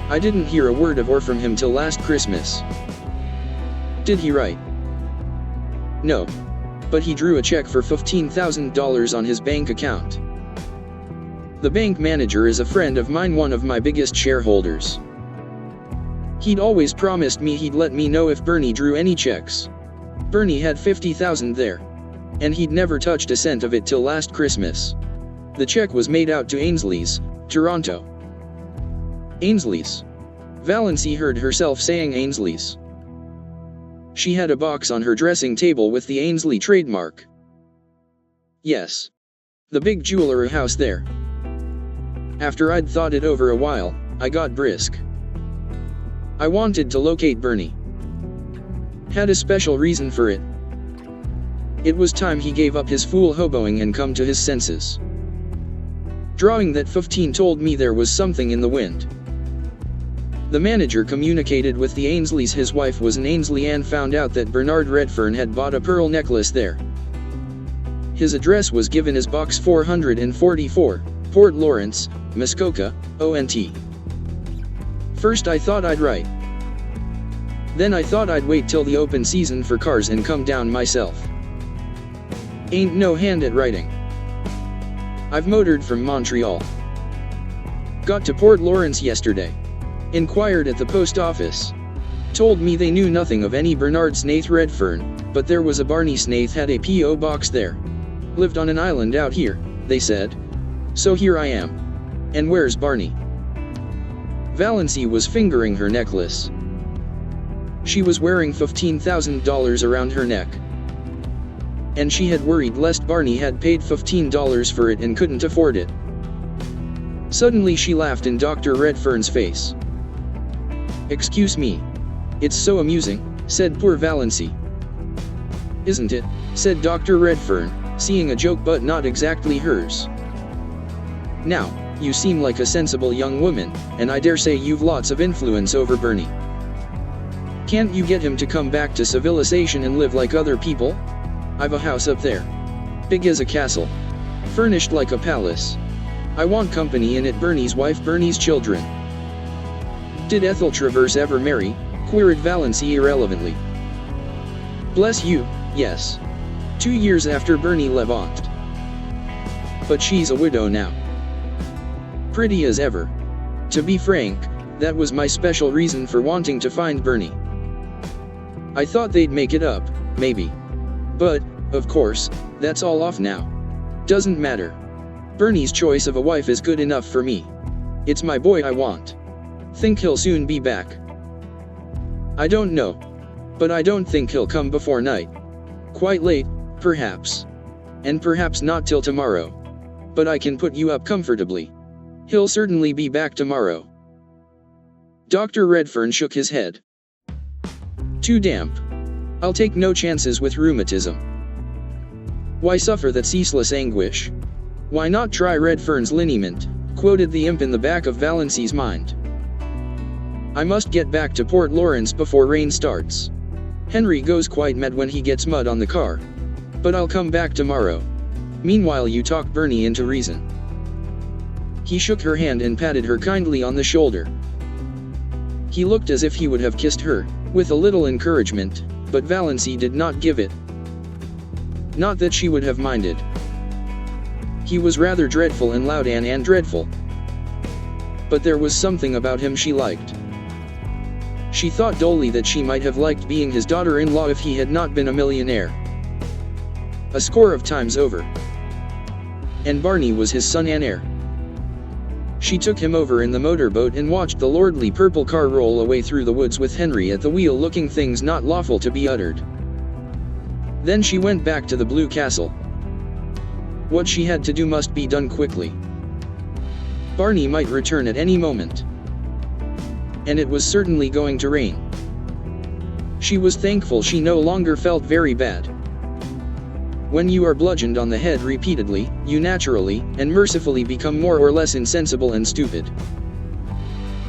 A: I didn't hear a word of or from him till last Christmas. Did he write? No. But he drew a check for $15,000 on his bank account. The bank manager is a friend of mine, one of my biggest shareholders. He'd always promised me he'd let me know if Bernie drew any checks. Bernie had $50,000 there. And he'd never touched a cent of it till last Christmas. The check was made out to Ainsley's, Toronto. Ainsley's. Valancy heard herself saying Ainsley's. She had a box on her dressing table with the Ainsley trademark. Yes. The big jewelry house there. After I'd thought it over a while, I got brisk. I wanted to locate Bernie. Had a special reason for it. It was time he gave up his fool hoboing and come to his senses. Drawing that 15 told me there was something in the wind. The manager communicated with the Ainsleys. His wife was an Ainsley and found out that Bernard Redfern had bought a pearl necklace there. His address was given as Box 444, Port Lawrence, Muskoka, ONT. First I thought I'd write. Then I thought I'd wait till the open season for cars and come down myself. Ain't no hand at writing. I've motored from Montreal. Got to Port Lawrence yesterday. Inquired at the post office. Told me they knew nothing of any Bernard Snaith Redfern, but there was a Barney Snaith had a P.O. box there. Lived on an island out here, they said. So here I am. And where's Barney? Valancy was fingering her necklace. She was wearing $15,000 around her neck. And she had worried lest Barney had paid $15 for it and couldn't afford it. Suddenly she laughed in Dr. Redfern's face. Excuse me. It's so amusing, said poor Valancy. Isn't it? Said Dr. Redfern, seeing a joke but not exactly hers. Now, you seem like a sensible young woman, and I dare say you've lots of influence over Bernie. Can't you get him to come back to civilization and live like other people? I've a house up there. Big as a castle. Furnished like a palace. I want company in it. Bernie's wife, Bernie's children. Did Ethel Travers ever marry? Queried Valancy irrelevantly. Bless you, yes. 2 years after Bernie Levant. But she's a widow now. Pretty as ever. To be frank, that was my special reason for wanting to find Bernie. I thought they'd make it up, maybe. But, of course, that's all off now. Doesn't matter. Bernie's choice of a wife is good enough for me. It's my boy I want. Think he'll soon be back? I don't know. But I don't think he'll come before night. Quite late, perhaps. And perhaps not till tomorrow. But I can put you up comfortably. He'll certainly be back tomorrow. Dr. Redfern shook his head. Too damp. I'll take no chances with rheumatism. Why suffer that ceaseless anguish? Why not try Redfern's liniment? Quoted the imp in the back of Valancy's mind. I must get back to Port Lawrence before rain starts. Henry goes quite mad when he gets mud on the car. But I'll come back tomorrow. Meanwhile you talk Bernie into reason. He shook her hand and patted her kindly on the shoulder. He looked as if he would have kissed her, with a little encouragement, but Valancy did not give it. Not that she would have minded. He was rather dreadful and loud and dreadful. But there was something about him she liked. She thought dully that she might have liked being his daughter-in-law if he had not been a millionaire. A score of times over. And Barney was his son and heir. She took him over in the motorboat and watched the lordly purple car roll away through the woods with Henry at the wheel looking things not lawful to be uttered. Then she went back to the Blue Castle. What she had to do must be done quickly. Barney might return at any moment. And it was certainly going to rain. She was thankful she no longer felt very bad. When you are bludgeoned on the head repeatedly, you naturally and mercifully become more or less insensible and stupid.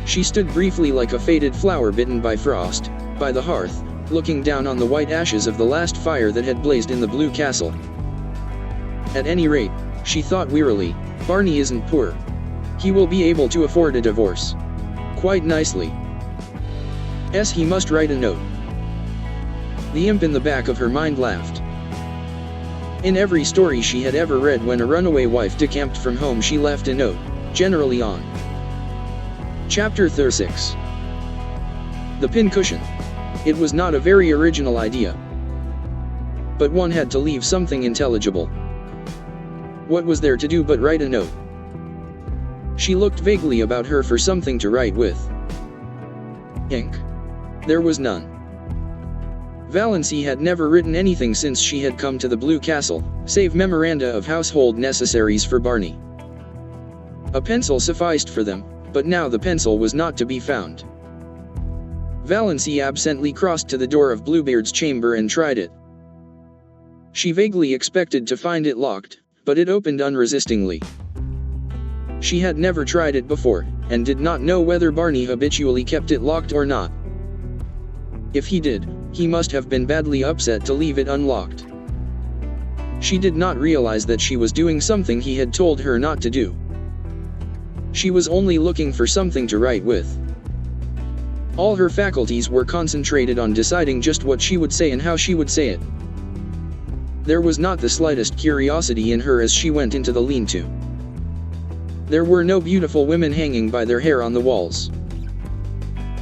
A: She stood briefly like a faded flower bitten by frost, by the hearth, looking down on the white ashes of the last fire that had blazed in the Blue Castle. At any rate, she thought wearily, Barney isn't poor. He will be able to afford a divorce. Quite nicely. He must write a note. The imp in the back of her mind laughed. In every story she had ever read, when a runaway wife decamped from home, she left a note, generally on. Chapter 36. The pincushion. It was not a very original idea. But one had to leave something intelligible. What was there to do but write a note? She looked vaguely about her for something to write with. Ink. There was none. Valancy had never written anything since she had come to the Blue Castle, save memoranda of household necessaries for Barney. A pencil sufficed for them, but now the pencil was not to be found. Valancy absently crossed to the door of Bluebeard's chamber and tried it. She vaguely expected to find it locked, but it opened unresistingly. She had never tried it before, and did not know whether Barney habitually kept it locked or not. If he did, he must have been badly upset to leave it unlocked. She did not realize that she was doing something he had told her not to do. She was only looking for something to write with. All her faculties were concentrated on deciding just what she would say and how she would say it. There was not the slightest curiosity in her as she went into the lean-to. There were no beautiful women hanging by their hair on the walls.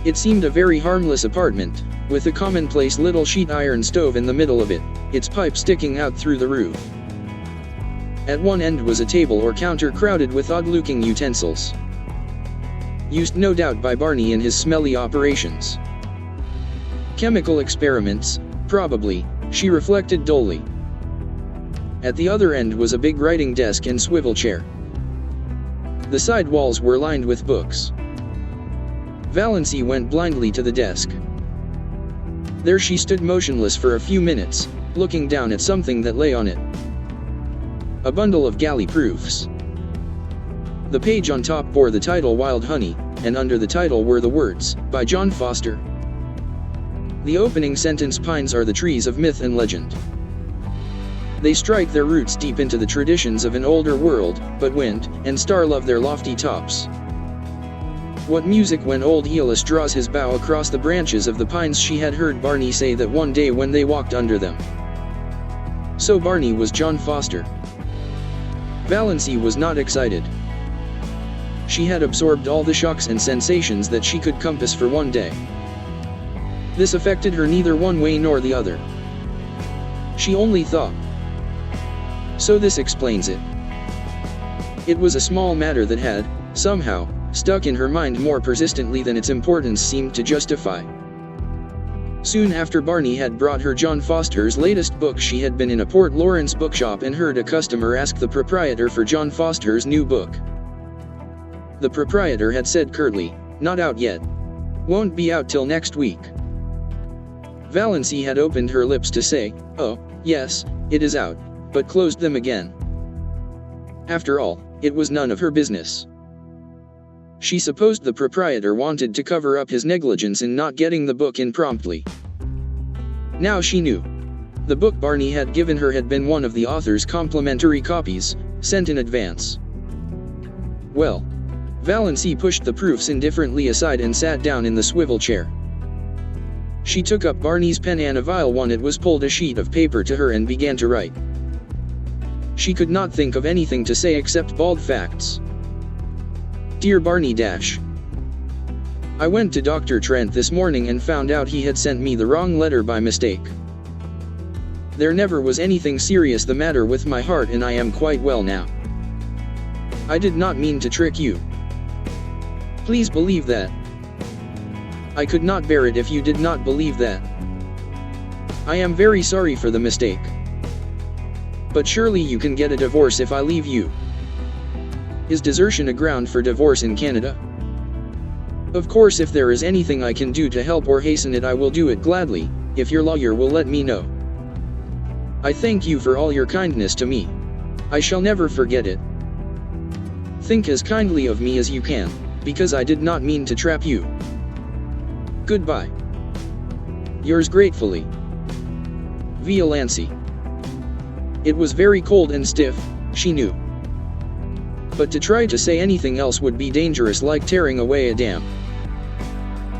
A: It seemed a very harmless apartment, with a commonplace little sheet iron stove in the middle of it, its pipe sticking out through the roof. At one end was a table or counter crowded with odd-looking utensils. Used no doubt by Barney in his smelly operations. Chemical experiments, probably, she reflected dully. At the other end was a big writing desk and swivel chair. The side walls were lined with books. Valancy went blindly to the desk. There she stood motionless for a few minutes, looking down at something that lay on it. A bundle of galley proofs. The page on top bore the title Wild Honey, and under the title were the words, by John Foster. The opening sentence: pines are the trees of myth and legend. They strike their roots deep into the traditions of an older world, but wind and star love their lofty tops. What music when old Aeolus draws his bow across the branches of the pines, she had heard Barney say that one day when they walked under them. So Barney was John Foster. Valancy was not excited. She had absorbed all the shocks and sensations that she could compass for one day. This affected her neither one way nor the other. She only thought. So this explains it. It was a small matter that had, somehow, stuck in her mind more persistently than its importance seemed to justify. Soon after Barney had brought her John Foster's latest book, she had been in a Port Lawrence bookshop and heard a customer ask the proprietor for John Foster's new book. The proprietor had said curtly, "Not out yet. Won't be out till next week." Valancy had opened her lips to say, "Oh, yes, it is out, but closed them again. After all, it was none of her business. She supposed the proprietor wanted to cover up his negligence in not getting the book in promptly. Now she knew. The book Barney had given her had been one of the author's complimentary copies, sent in advance. Well, Valancy pushed the proofs indifferently aside and sat down in the swivel chair. She took up Barney's pen and a vile one it was pulled a sheet of paper to her and began to write. She could not think of anything to say except bald facts. Dear Barney Dash. I went to Dr. Trent this morning and found out he had sent me the wrong letter by mistake. There never was anything serious the matter with my heart and I am quite well now. I did not mean to trick you. Please believe that. I could not bear it if you did not believe that. I am very sorry for the mistake. But surely you can get a divorce if I leave you. Is desertion a ground for divorce in Canada? Of course, if there is anything I can do to help or hasten it, I will do it gladly, if your lawyer will let me know. I thank you for all your kindness to me. I shall never forget it. Think as kindly of me as you can, because I did not mean to trap you. Goodbye. Yours gratefully, Valancy. It was very cold and stiff, she knew. But to try to say anything else would be dangerous, like tearing away a dam.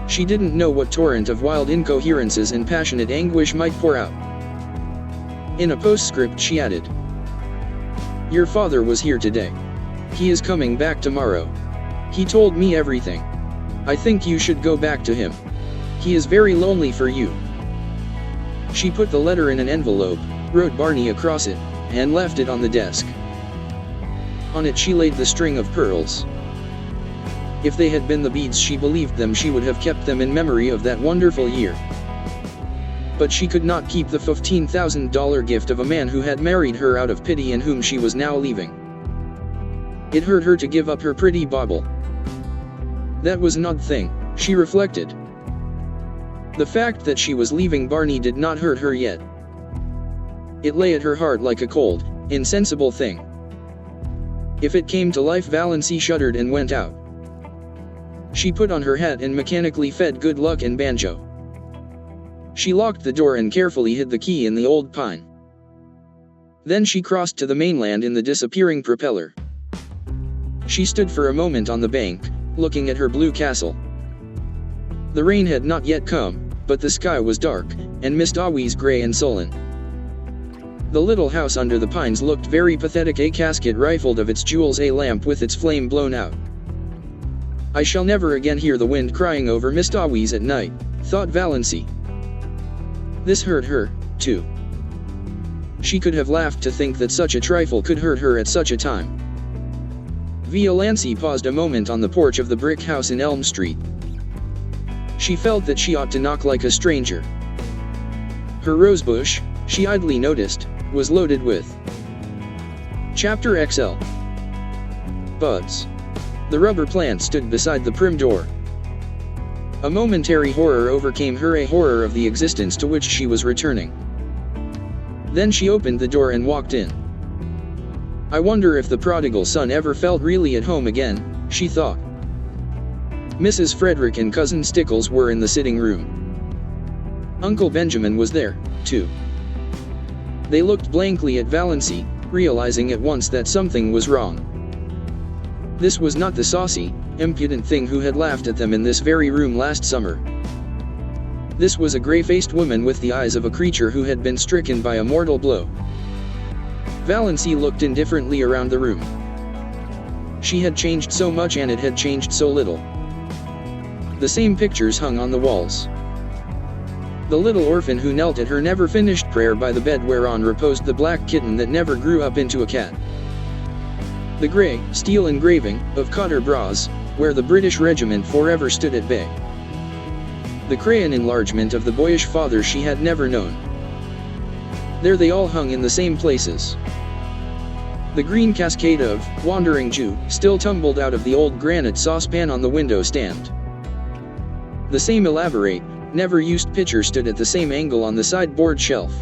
A: She didn't know what torrent of wild incoherences and passionate anguish might pour out. In a postscript she added, Your father was here today. He is coming back tomorrow. He told me everything. I think you should go back to him. He is very lonely for you. She put the letter in an envelope, wrote Barney across it, and left it on the desk. On it she laid the string of pearls. If they had been the beads she believed them, she would have kept them in memory of that wonderful year. But she could not keep the $15,000 gift of a man who had married her out of pity and whom she was now leaving. It hurt her to give up her pretty bauble. That was an odd thing, she reflected. The fact that she was leaving Barney did not hurt her yet. It lay at her heart like a cold, insensible thing. If it came to life, Valancy shuddered and went out. She put on her hat and mechanically fed Good Luck and Banjo. She locked the door and carefully hid the key in the old pine. Then she crossed to the mainland in the disappearing propeller. She stood for a moment on the bank, looking at her blue castle. The rain had not yet come, but the sky was dark, and mist always gray and sullen. The little house under the pines looked very pathetic, a casket rifled of its jewels, a lamp with its flame blown out. I shall never again hear the wind crying over Mistawees at night, thought Valancy. This hurt her, too. She could have laughed to think that such a trifle could hurt her at such a time. Valancy paused a moment on the porch of the brick house in Elm Street. She felt that she ought to knock like a stranger. Her rosebush, she idly noticed, was loaded with Chapter XL buds. The rubber plant stood beside the prim door. A momentary horror overcame her, a horror of the existence to which she was returning. Then she opened the door and walked in. I wonder if the prodigal son ever felt really at home again, she thought. Mrs. Frederick and Cousin Stickles were in the sitting room. Uncle Benjamin was there, too. They looked blankly at Valancy, realizing at once that something was wrong. This was not the saucy, impudent thing who had laughed at them in this very room last summer. This was a gray-faced woman with the eyes of a creature who had been stricken by a mortal blow. Valancy looked indifferently around the room. She had changed so much and it had changed so little. The same pictures hung on the walls. The little orphan who knelt at her never-finished prayer by the bed whereon reposed the black kitten that never grew up into a cat. The grey, steel engraving of Cotter Bras, where the British regiment forever stood at bay. The crayon enlargement of the boyish father she had never known. There they all hung in the same places. The green cascade of Wandering Jew still tumbled out of the old granite saucepan on the window stand. The same elaborate, never-used pitcher stood at the same angle on the sideboard shelf.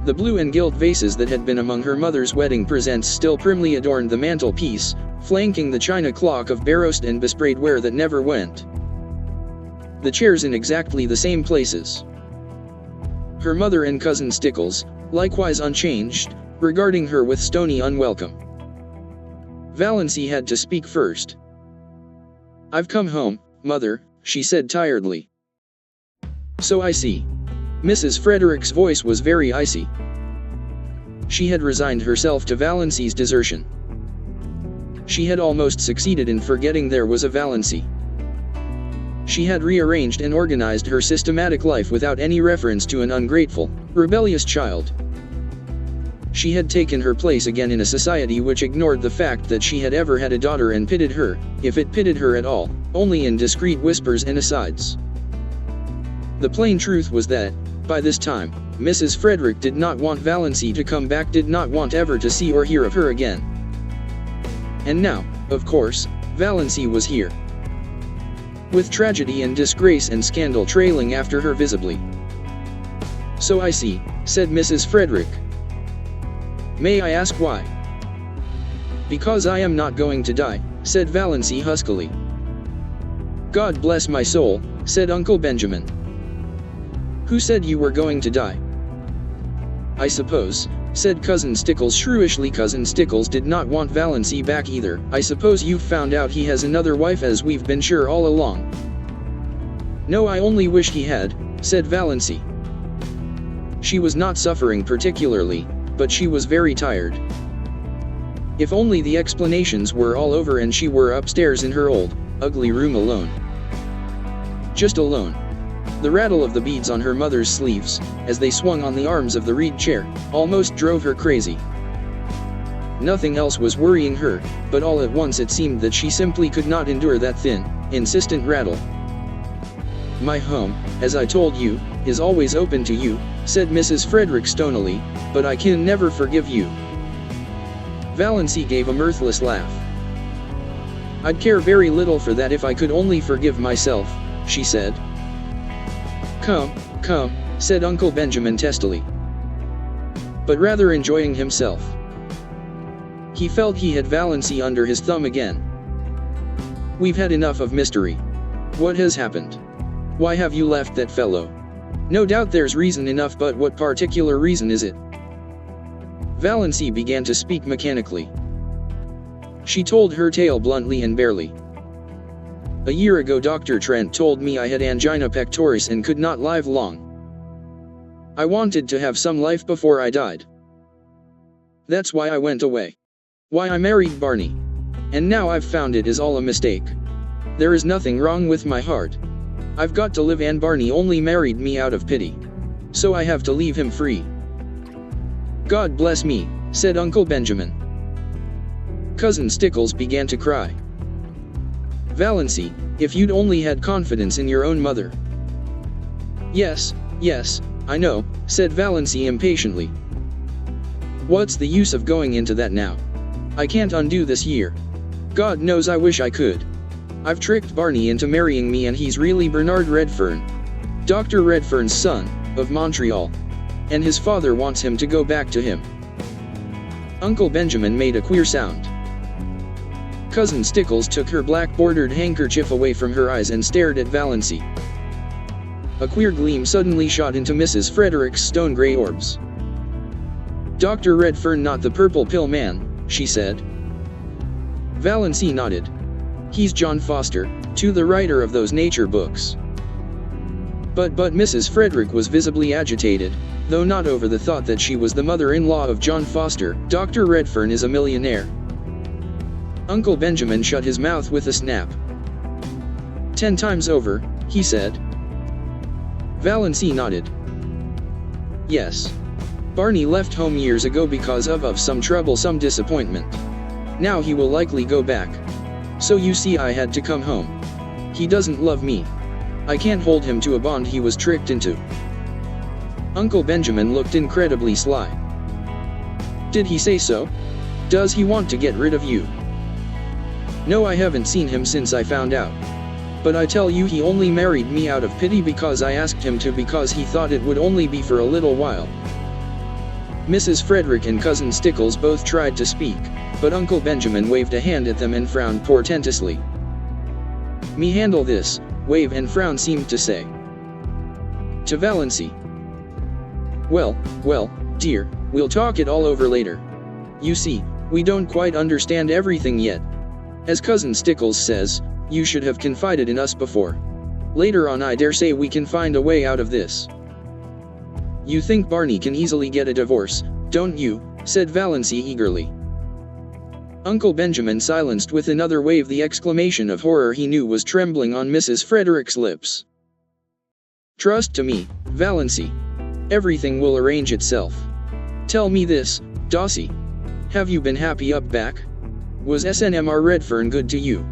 A: The blue and gilt vases that had been among her mother's wedding presents still primly adorned the mantelpiece, flanking the china clock of Barost and besprayed ware that never went. The chairs in exactly the same places. Her mother and cousin Stickles, likewise unchanged, regarding her with stony unwelcome. Valancy had to speak first. "I've come home, Mother," she said tiredly. "So I see." Mrs. Frederick's voice was very icy. She had resigned herself to Valancy's desertion. She had almost succeeded in forgetting there was a Valancy. She had rearranged and organized her systematic life without any reference to an ungrateful, rebellious child. She had taken her place again in a society which ignored the fact that she had ever had a daughter and pitted her, if it pitted her at all, only in discreet whispers and asides. The plain truth was that, by this time, Mrs. Frederick did not want Valancy to come back, did not want ever to see or hear of her again. And now, of course, Valancy was here. With tragedy and disgrace and scandal trailing after her visibly. "So I see," said Mrs. Frederick. "May I ask why?" "Because I am not going to die," said Valancy huskily. "God bless my soul," said Uncle Benjamin. "Who said you were going to die?" "I suppose," said Cousin Stickles shrewishly. Cousin Stickles did not want Valancy back either. "I suppose you've found out he has another wife, as we've been sure all along." "No, I only wished he had," said Valancy. She was not suffering particularly, but she was very tired. If only the explanations were all over and she were upstairs in her old, ugly room alone. Just alone. The rattle of the beads on her mother's sleeves, as they swung on the arms of the reed chair, almost drove her crazy. Nothing else was worrying her, but all at once it seemed that she simply could not endure that thin, insistent rattle. "My home, as I told you, is always open to you," said Mrs. Frederick stonily, "but I can never forgive you." Valancy gave a mirthless laugh. "I'd care very little for that if I could only forgive myself," she said. "Come, come," said Uncle Benjamin testily, but rather enjoying himself. He felt he had Valancy under his thumb again. "We've had enough of mystery. What has happened? Why have you left that fellow? No doubt there's reason enough, but what particular reason is it?" Valancy began to speak mechanically. She told her tale bluntly and barely. "A year ago Dr. Trent told me I had angina pectoris and could not live long. I wanted to have some life before I died. That's why I went away. Why I married Barney. And now I've found it is all a mistake. There is nothing wrong with my heart. I've got to live, and Barney only married me out of pity. So I have to leave him free." "God bless me," said Uncle Benjamin. Cousin Stickles began to cry. "Valancy, if you'd only had confidence in your own mother." Yes, I know," said Valancy impatiently. "What's the use of going into that now? I can't undo this year. God knows I wish I could. I've tricked Barney into marrying me, and he's really Bernard Redfern, Dr. Redfern's son, of Montreal. And his father wants him to go back to him." Uncle Benjamin made a queer sound. Cousin Stickles took her black-bordered handkerchief away from her eyes and stared at Valancy. A queer gleam suddenly shot into Mrs. Frederick's stone-gray orbs. "Dr. Redfern, not the purple pill man," she said. Valancy nodded. "He's John Foster, too, the writer of those nature books." But Mrs. Frederick was visibly agitated, though not over the thought that she was the mother-in-law of John Foster. "Dr. Redfern is a millionaire." Uncle Benjamin shut his mouth with a snap. 10 times over, he said. Valancy nodded. "Yes. Barney left home years ago because of some trouble, some disappointment. Now he will likely go back. So you see, I had to come home. He doesn't love me. I can't hold him to a bond he was tricked into." Uncle Benjamin looked incredibly sly. "Did he say so? Does he want to get rid of you?" "No, I haven't seen him since I found out. But I tell you, he only married me out of pity because I asked him to, because he thought it would only be for a little while." Mrs. Frederick and Cousin Stickles both tried to speak, but Uncle Benjamin waved a hand at them and frowned portentously. "Me handle this," wave and frown seemed to say. To Valancy. Well, dear, we'll talk it all over later. You see, we don't quite understand everything yet. As Cousin Stickles says, you should have confided in us before. Later on I dare say we can find a way out of this." "You think Barney can easily get a divorce, don't you?" said Valancy eagerly. Uncle Benjamin silenced with another wave the exclamation of horror he knew was trembling on Mrs. Frederick's lips. "Trust to me, Valancy. Everything will arrange itself. Tell me this, Dossie. Have you been happy up back? Was SNMR Redfern good to you?"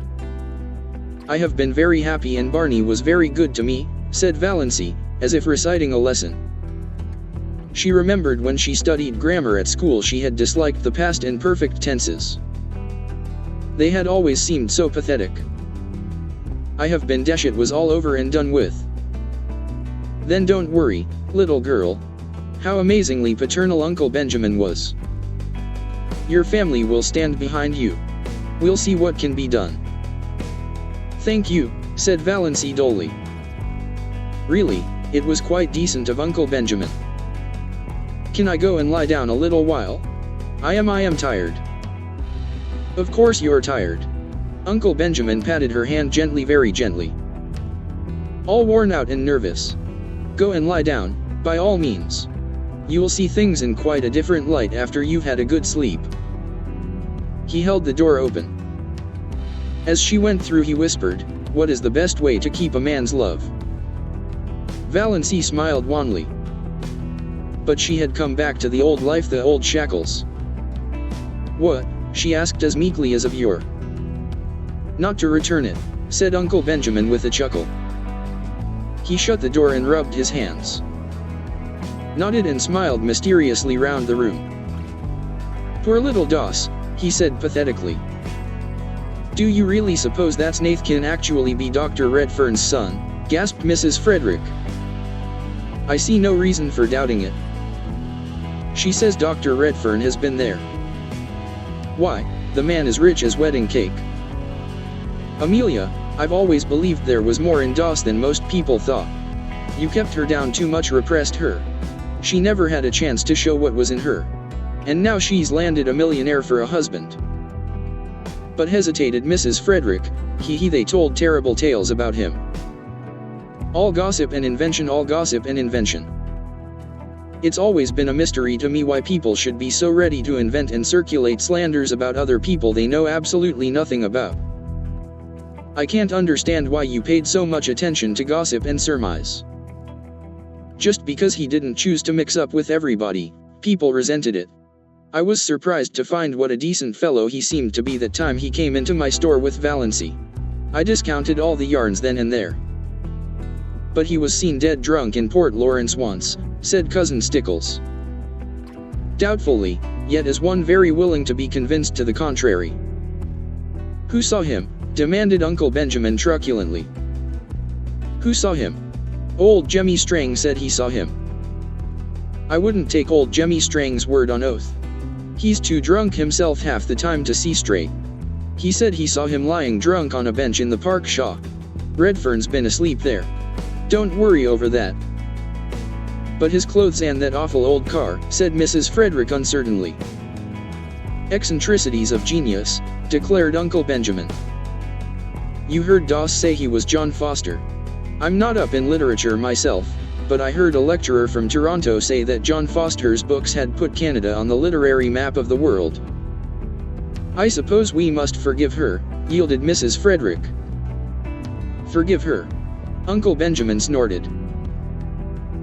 A: "I have been very happy and Barney was very good to me," said Valancy, as if reciting a lesson. She remembered when she studied grammar at school she had disliked the past and perfect tenses. They had always seemed so pathetic. "I have been dash it was all over and done with." "Then don't worry, little girl." How amazingly paternal Uncle Benjamin was. "Your family will stand behind you. We'll see what can be done." "Thank you," said Valancy dully. Really, it was quite decent of Uncle Benjamin. "Can I go and lie down a little while? I am tired." "Of course you're tired." Uncle Benjamin patted her hand gently, very gently. "All worn out and nervous. Go and lie down, by all means. You'll see things in quite a different light after you've had a good sleep." He held the door open. As she went through he whispered, "What is the best way to keep a man's love?" Valancy smiled wanly. But she had come back to the old life, the old shackles. "What?" she asked as meekly as of yore. "Not to return it," said Uncle Benjamin with a chuckle. He shut the door and rubbed his hands. Nodded and smiled mysteriously round the room. "Poor little Doss," he said pathetically. "Do you really suppose that Snaith can actually be Dr. Redfern's son?" gasped Mrs. Frederick. "I see no reason for doubting it. She says Dr. Redfern has been there. Why, the man is rich as wedding cake." "Amelia, I've always believed there was more in Doss than most people thought. You kept her down too much, repressed her. She never had a chance to show what was in her. And now she's landed a millionaire for a husband." But hesitated Mrs. Frederick. They told terrible tales about him. All gossip and invention, all gossip and invention. It's always been a mystery to me why people should be so ready to invent and circulate slanders about other people they know absolutely nothing about. I can't understand why you paid so much attention to gossip and surmise. Just because he didn't choose to mix up with everybody, people resented it. I was surprised to find what a decent fellow he seemed to be that time he came into my store with Valancy. I discounted all the yarns then and there. "But he was seen dead drunk in Port Lawrence once," said Cousin Stickles. Doubtfully, yet as one very willing to be convinced to the contrary. "Who saw him?" demanded Uncle Benjamin truculently. "Who saw him?" "Old Jemmy Strang said he saw him." "I wouldn't take old Jemmy Strang's word on oath. He's too drunk himself half the time to see straight. He said he saw him lying drunk on a bench in the park shaw. Redfern's been asleep there. Don't worry over that." "But his clothes and that awful old car," said Mrs. Frederick uncertainly. "Eccentricities of genius," declared Uncle Benjamin. "You heard Doss say he was John Foster. I'm not up in literature myself, but I heard a lecturer from Toronto say that John Foster's books had put Canada on the literary map of the world." "I suppose we must forgive her," yielded Mrs. Frederick. "Forgive her?" Uncle Benjamin snorted.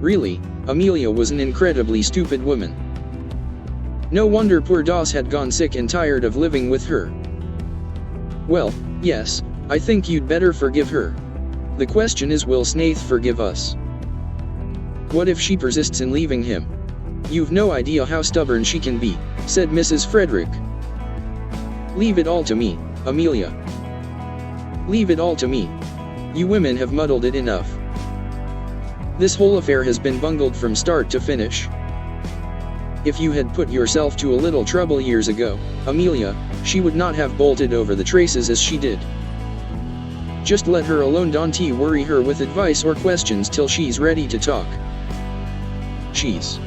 A: Really, Amelia was an incredibly stupid woman. No wonder poor Doss had gone sick and tired of living with her. "Well, yes, I think you'd better forgive her. The question is, will Snaith forgive us? What if she persists in leaving him? You've no idea how stubborn she can be," said Mrs. Frederick. "Leave it all to me, Amelia. Leave it all to me. You women have muddled it enough. This whole affair has been bungled from start to finish. If you had put yourself to a little trouble years ago, Amelia, she would not have bolted over the traces as she did. Just let her alone, don't worry her with advice or questions till she's ready to talk. She's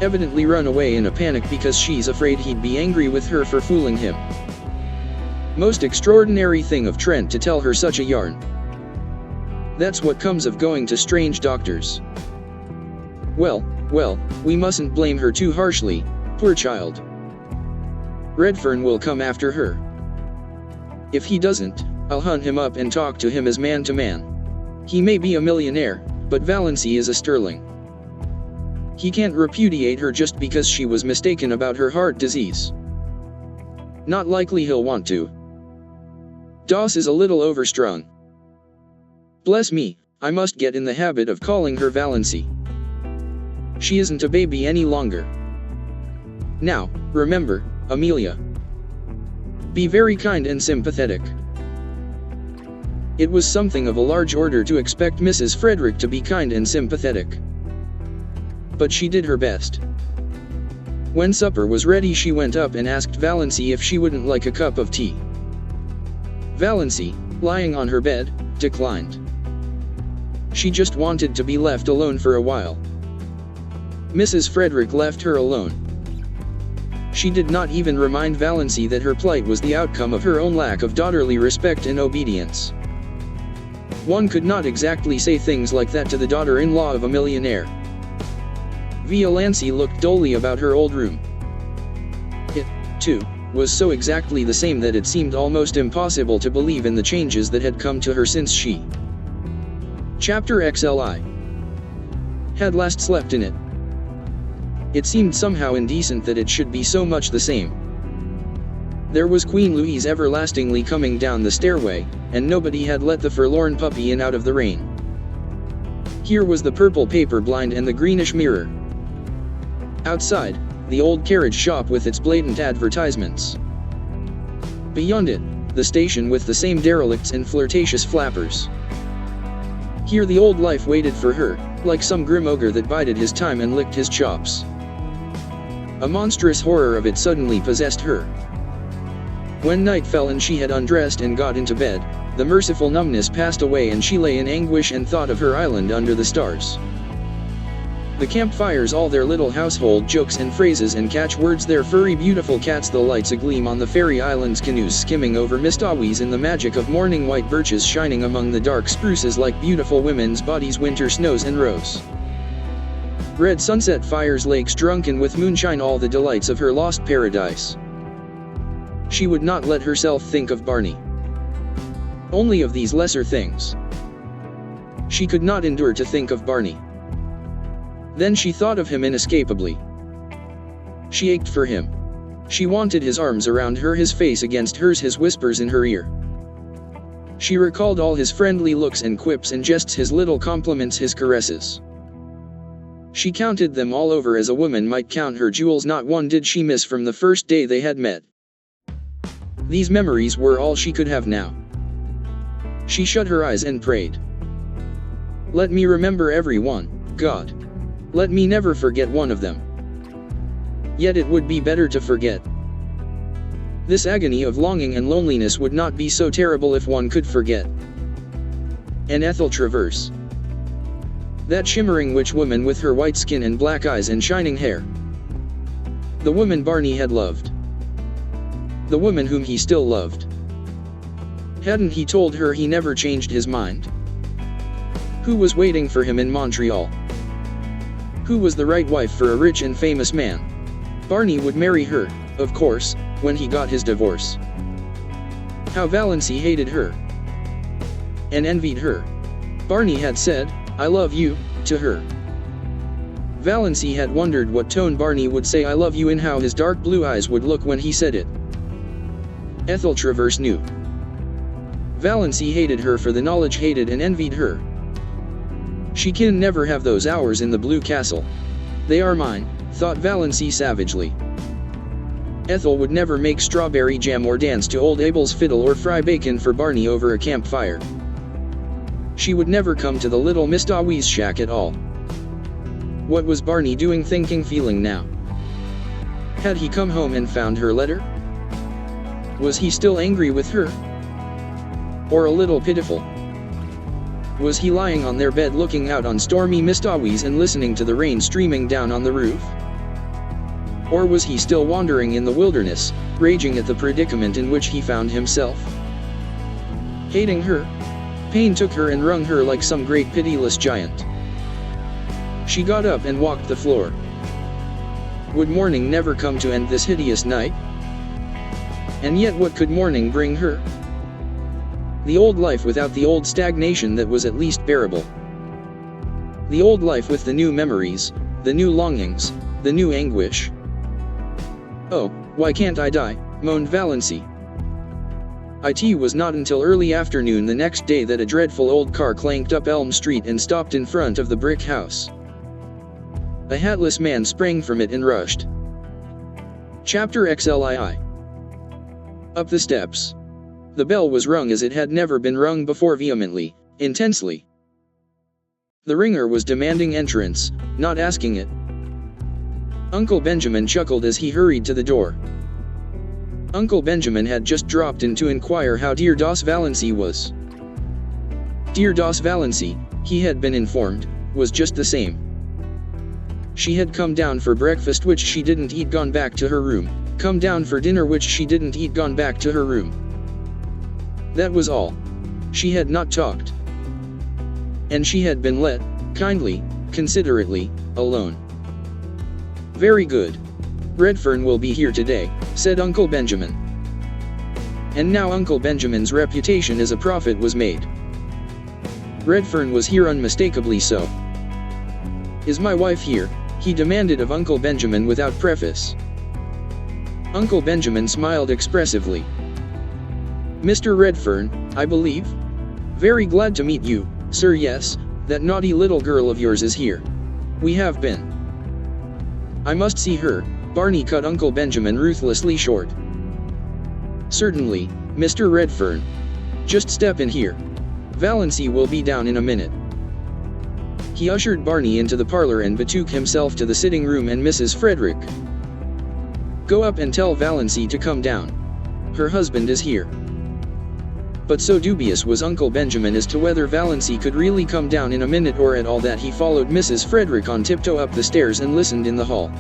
A: evidently run away in a panic because she's afraid he'd be angry with her for fooling him. Most extraordinary thing of Trent to tell her such a yarn. That's what comes of going to strange doctors. Well, we mustn't blame her too harshly, poor child. Redfern will come after her. If he doesn't, I'll hunt him up and talk to him as man to man. He may be a millionaire, but Valancy is a Stirling. He can't repudiate her just because she was mistaken about her heart disease. Not likely he'll want to. Doss is a little overstrung. Bless me, I must get in the habit of calling her Valancy. She isn't a baby any longer. Now, remember, Amelia. Be very kind and sympathetic. It was something of a large order to expect Mrs. Frederick to be kind and sympathetic. But she did her best. When supper was ready, she went up and asked Valancy if she wouldn't like a cup of tea. Valancy, lying on her bed, declined. She just wanted to be left alone for a while. Mrs. Frederick left her alone. She did not even remind Valancy that her plight was the outcome of her own lack of daughterly respect and obedience. One could not exactly say things like that to the daughter-in-law of a millionaire. Valancy looked dully about her old room. It, too, was so exactly the same that it seemed almost impossible to believe in the changes that had come to her since she Chapter XLI had last slept in it. It seemed somehow indecent that it should be so much the same. There was Queen Louise everlastingly coming down the stairway, and nobody had let the forlorn puppy in out of the rain. Here was the purple paper blind and the greenish mirror. Outside, the old carriage shop with its blatant advertisements. Beyond it, the station with the same derelicts and flirtatious flappers. Here the old life waited for her, like some grim ogre that bided his time and licked his chops. A monstrous horror of it suddenly possessed her. When night fell and she had undressed and got into bed, the merciful numbness passed away and she lay in anguish and thought of her island under the stars. The campfires, all their little household jokes and phrases and catchwords, their furry beautiful cats, the lights agleam on the fairy island's canoes skimming over mistawees, and the magic of morning white birches shining among the dark spruces like beautiful women's bodies, winter snows and rose red sunset fires, lakes drunken with moonshine, all the delights of her lost paradise. She would not let herself think of Barney. Only of these lesser things. She could not endure to think of Barney. Then she thought of him inescapably. She ached for him. She wanted his arms around her, his face against hers, his whispers in her ear. She recalled all his friendly looks and quips and jests, his little compliments, his caresses. She counted them all over as a woman might count her jewels. Not one did she miss from the first day they had met. These memories were all she could have now. She shut her eyes and prayed. Let me remember every one, God. Let me never forget one of them. Yet it would be better to forget. This agony of longing and loneliness would not be so terrible if one could forget. And Ethel Travers. That shimmering witch woman with her white skin and black eyes and shining hair. The woman Barney had loved. The woman whom he still loved. Hadn't he told her he never changed his mind? Who was waiting for him in Montreal? Who was the right wife for a rich and famous man? Barney would marry her, of course, when he got his divorce. How Valancy hated her and envied her. Barney had said, "I love you," to her. Valancy had wondered what tone Barney would say "I love you" in, how his dark blue eyes would look when he said it. Ethel Travers knew. Valancy hated her for the knowledge, hated and envied her. She can never have those hours in the Blue Castle. They are mine, thought Valancy savagely. Ethel would never make strawberry jam or dance to old Abel's fiddle or fry bacon for Barney over a campfire. She would never come to the little Mistawee's shack at all. What was Barney doing, thinking, feeling now? Had he come home and found her letter? Was he still angry with her? Or a little pitiful? Was he lying on their bed looking out on stormy Mistaways and listening to the rain streaming down on the roof? Or was he still wandering in the wilderness, raging at the predicament in which he found himself? Hating her? Pain took her and wrung her like some great pitiless giant. She got up and walked the floor. Would morning never come to end this hideous night? And yet what could morning bring her? The old life without the old stagnation that was at least bearable. The old life with the new memories, the new longings, the new anguish. Oh, why can't I die, moaned Valancy. It was not until early afternoon the next day that a dreadful old car clanked up Elm Street and stopped in front of the brick house. A hatless man sprang from it and rushed. Chapter XLII. Up the steps. The bell was rung as it had never been rung before, vehemently, intensely. The ringer was demanding entrance, not asking it. Uncle Benjamin chuckled as he hurried to the door. Uncle Benjamin had just dropped in to inquire how dear Doss Valancy was. Dear Doss Valancy, he had been informed, was just the same. She had come down for breakfast which she didn't eat, gone back to her room, come down for dinner which she didn't eat, gone back to her room. That was all. She had not talked. And she had been let, kindly, considerately, alone. Very good. Redfern will be here today, said Uncle Benjamin. And now Uncle Benjamin's reputation as a prophet was made. Redfern was here, unmistakably so. Is my wife here? He demanded of Uncle Benjamin without preface. Uncle Benjamin smiled expressively. Mr. Redfern, I believe? Very glad to meet you, sir. Yes, that naughty little girl of yours is here. We have been. I must see her, Barney cut Uncle Benjamin ruthlessly short. Certainly, Mr. Redfern. Just step in here. Valancy will be down in a minute. He ushered Barney into the parlor and betook himself to the sitting room and Mrs. Frederick. Go up and tell Valancy to come down. Her husband is here. But so dubious was Uncle Benjamin as to whether Valancy could really come down in a minute or at all that he followed Mrs. Frederick on tiptoe up the stairs and listened in the hall.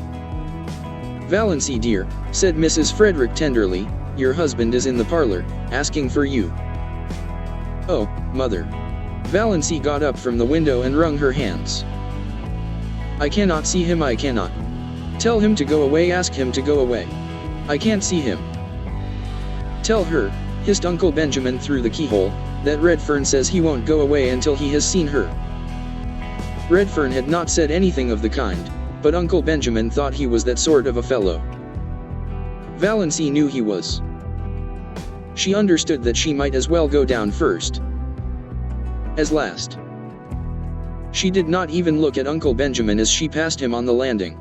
A: Valancy dear, said Mrs. Frederick tenderly, your husband is in the parlor, asking for you. Oh, mother. Valancy got up from the window and wrung her hands. I cannot see him, I cannot. Tell him to go away, ask him to go away. I can't see him. Tell her, hissed Uncle Benjamin through the keyhole, that Redfern says he won't go away until he has seen her. Redfern had not said anything of the kind, but Uncle Benjamin thought he was that sort of a fellow. Valancy knew he was. She understood that she might as well go down first as last. She did not even look at Uncle Benjamin as she passed him on the landing.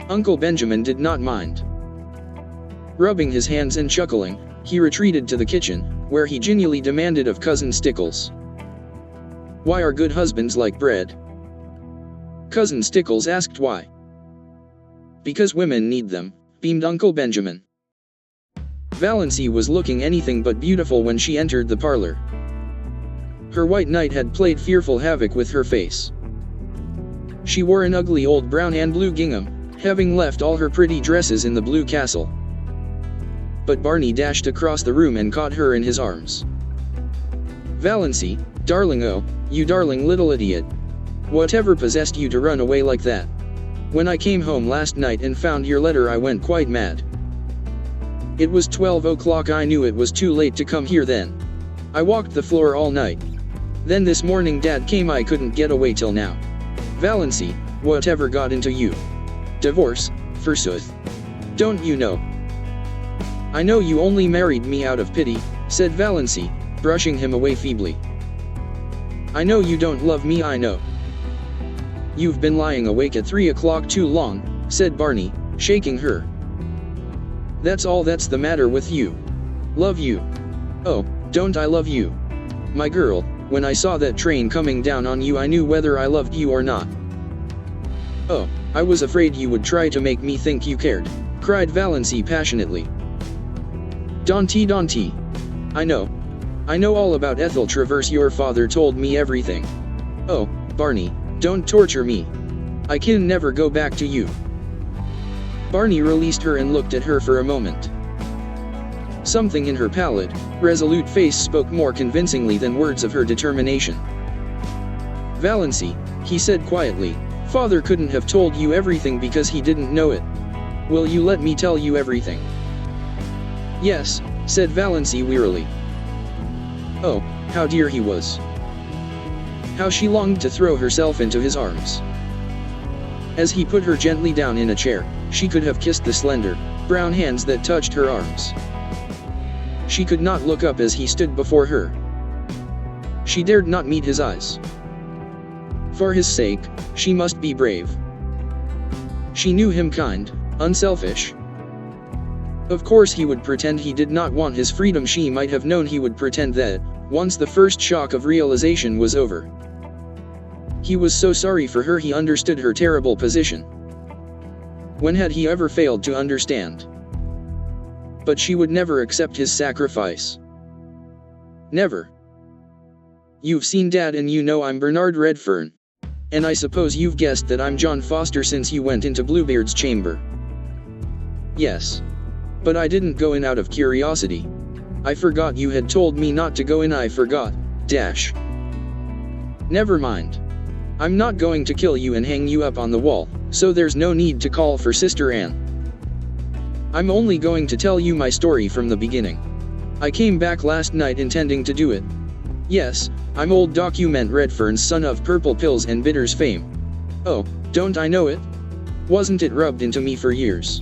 A: Uncle Benjamin did not mind. Rubbing his hands and chuckling, he retreated to the kitchen, where he genially demanded of Cousin Stickles. Why are good husbands like bread? Cousin Stickles asked why. Because women need them, beamed Uncle Benjamin. Valancy was looking anything but beautiful when she entered the parlor. Her white night had played fearful havoc with her face. She wore an ugly old brown and blue gingham, having left all her pretty dresses in the blue castle. But Barney dashed across the room and caught her in his arms. Valancy, darling, oh, you darling little idiot. Whatever possessed you to run away like that? When I came home last night and found your letter, I went quite mad. It was 12 o'clock, I knew it was too late to come here then. I walked the floor all night. Then this morning Dad came, I couldn't get away till now. Valancy, whatever got into you? Divorce, forsooth. Don't you know? I know you only married me out of pity, said Valancy, brushing him away feebly. I know you don't love me, I know. You've been lying awake at 3 o'clock too long, said Barney, shaking her. That's all that's the matter with you. Love you. Oh, don't I love you? My girl, when I saw that train coming down on you, I knew whether I loved you or not. "Oh, I was afraid you would try to make me think you cared," cried Valancy passionately. Dante. I know all about Ethel Travers. Your father told me everything." "Oh, Barney, don't torture me. I can never go back to you." Barney released her and looked at her for a moment. Something in her pallid, resolute face spoke more convincingly than words of her determination. "Valancy," he said quietly, "Father couldn't have told you everything because he didn't know it. Will you let me tell you everything?" "Yes," said Valancy wearily. Oh, how dear he was. How she longed to throw herself into his arms. As he put her gently down in a chair, she could have kissed the slender, brown hands that touched her arms. She could not look up as he stood before her. She dared not meet his eyes. For his sake, she must be brave. She knew him kind, unselfish. Of course he would pretend he did not want his freedom. She might have known he would pretend that, once the first shock of realization was over. He was so sorry for her. He understood her terrible position. When had he ever failed to understand? But she would never accept his sacrifice. Never. "You've seen Dad and you know I'm Bernard Redfern. And I suppose you've guessed that I'm John Foster since you went into Bluebeard's chamber." "Yes. But I didn't go in out of curiosity. I forgot you had told me not to go in. I forgot, dash. Never mind. I'm not going to kill you and hang you up on the wall, so there's no need to call for Sister Anne. I'm only going to tell you my story from the beginning. I came back last night intending to do it. Yes, I'm old Document Redfern's son of Purple Pills and Bitters fame. Oh, don't I know it? Wasn't it rubbed into me for years?"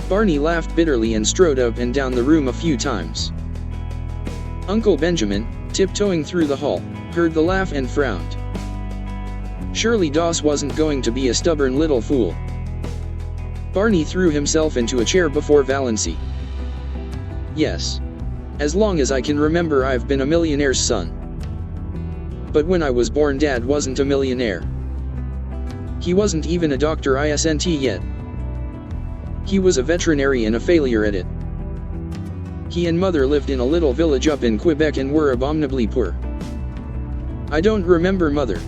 A: Barney laughed bitterly and strode up and down the room a few times. Uncle Benjamin, tiptoeing through the hall, heard the laugh and frowned. Surely Doss wasn't going to be a stubborn little fool. Barney threw himself into a chair before Valancy. "Yes. As long as I can remember I've been a millionaire's son. But when I was born Dad wasn't a millionaire. He wasn't even a doctor isn't yet. He was a veterinary and a failure at it. He and Mother lived in a little village up in Quebec and were abominably poor. I don't remember Mother.